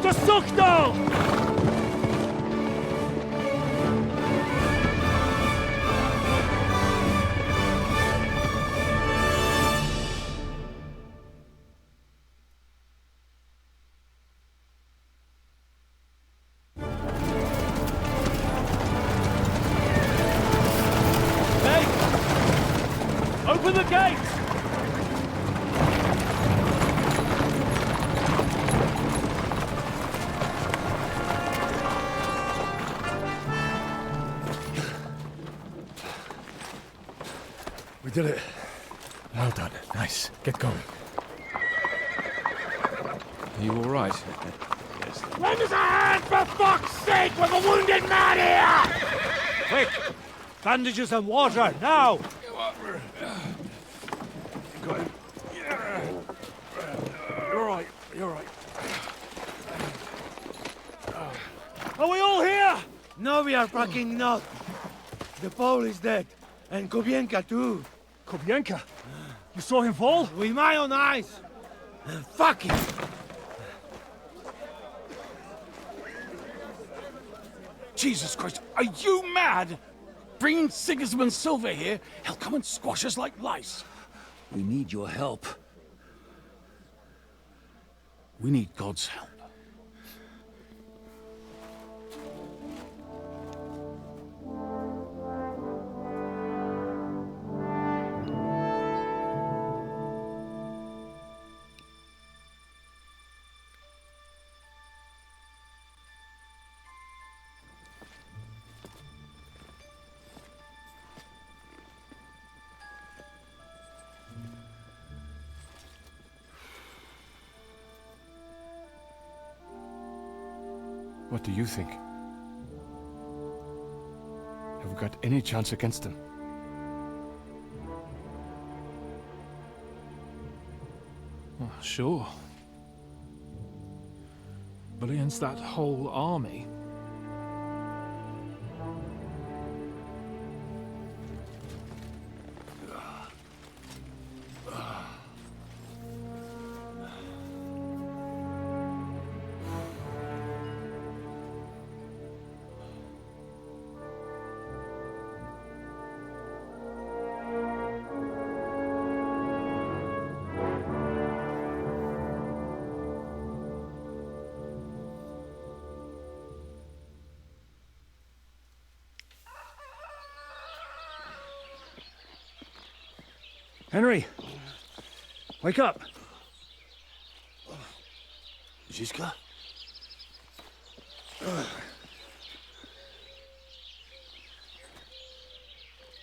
Just suck now! Open the gates! We did it. Well done. Nice. Get going. Are you all right? Yes. Lend us a hand, for fuck's sake! With a wounded man here! Quick! Bandages and water, now! Got him. You're right, you're right. Are we all here? No, we are fucking not. The Pole is dead. And Kobienka too. Kobienka? You saw him fall? With my own eyes. Fuck him. Jesus Christ, are you mad? Bringing Sigismund Silver here, he'll come and squash us like lice. We need your help. We need God's help. What do you think? Have we got any chance against them? Well, sure. But against that whole army... Henry! Wake up! Ziska?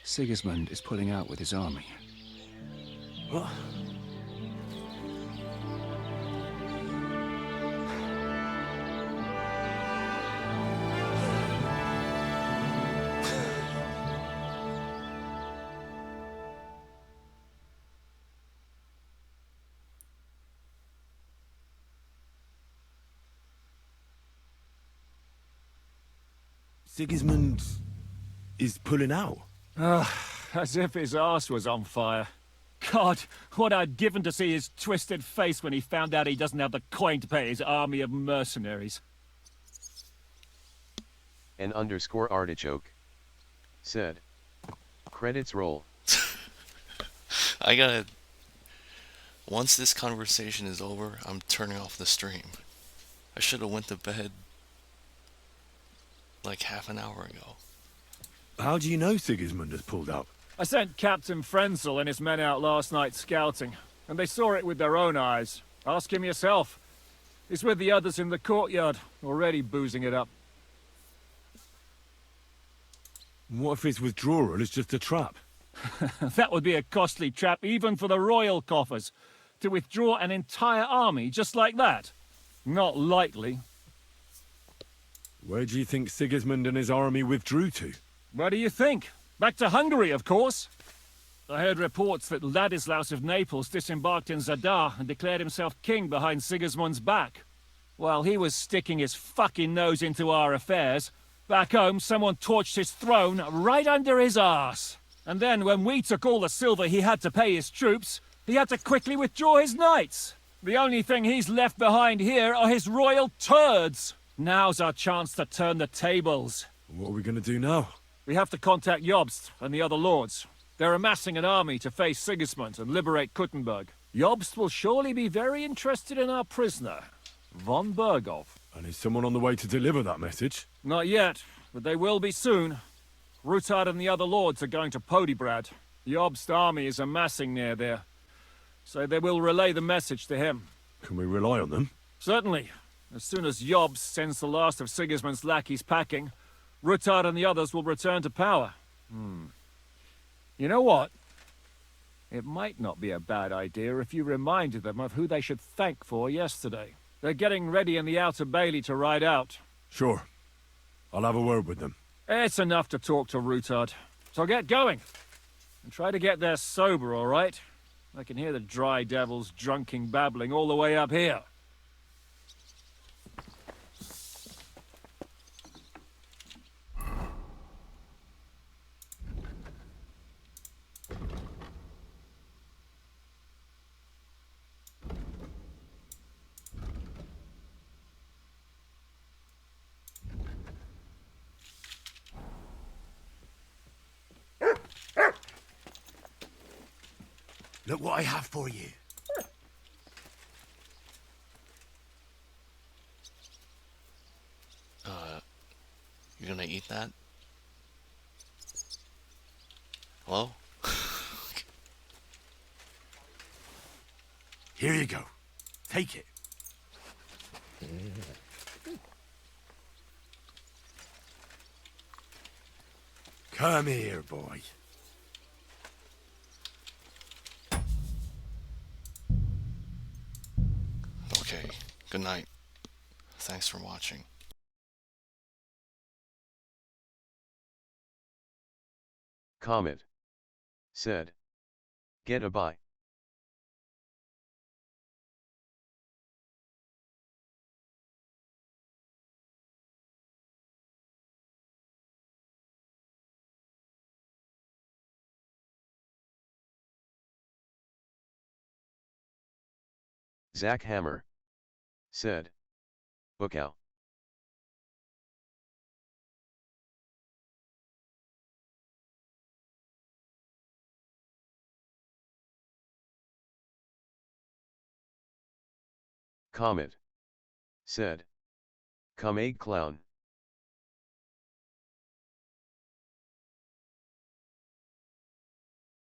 Sigismund is pulling out with his army. What? Sigismund is pulling out? As if his arse was on fire. God, what I'd given to see his twisted face when he found out he doesn't have the coin to pay his army of mercenaries. An underscore artichoke said, credits roll. I gotta... Once this conversation is over, I'm turning off the stream. I should have went to bed like half an hour ago. How do you know Sigismund has pulled out? I sent Captain Frenzel and his men out last night scouting, and they saw it with their own eyes. Ask him yourself. He's with the others in the courtyard, already boozing it up. What if his withdrawal is just a trap? That would be a costly trap even for the royal coffers. To withdraw an entire army just like that? Not likely. Where do you think Sigismund and his army withdrew to? What do you think? Back to Hungary, of course. I heard reports that Ladislaus of Naples disembarked in Zadar and declared himself king behind Sigismund's back. While he was sticking his fucking nose into our affairs, back home someone torched his throne right under his arse. And then when we took all the silver he had to pay his troops, he had to quickly withdraw his knights. The only thing he's left behind here are his royal turds. Now's our chance to turn the tables. What are we going to do now? We have to contact Jobst and the other lords. They're amassing an army to face Sigismund and liberate Kuttenberg. Jobst will surely be very interested in our prisoner, von Berghoff. And is someone on the way to deliver that message? Not yet, but they will be soon. Rutard and the other lords are going to Podibrad. Jobst's army is amassing near there, so they will relay the message to him. Can we rely on them? Certainly. As soon as Jobst sends the last of Sigismund's lackeys packing, Rutard and the others will return to power. You know what? It might not be a bad idea if you reminded them of who they should thank for yesterday. They're getting ready in the Outer Bailey to ride out. Sure. I'll have a word with them. It's enough to talk to Rutard. So get going. And try to get there sober, all right? I can hear the dry devils drunking babbling all the way up here. Look what I have for you. You gonna eat that? Hello? Here you go. Take it. Come here, boy. Okay, good night. Thanks for watching. Comet said, "Get a bye." Zach Hammer said, "Bookow." Comet said, "Come egg clown."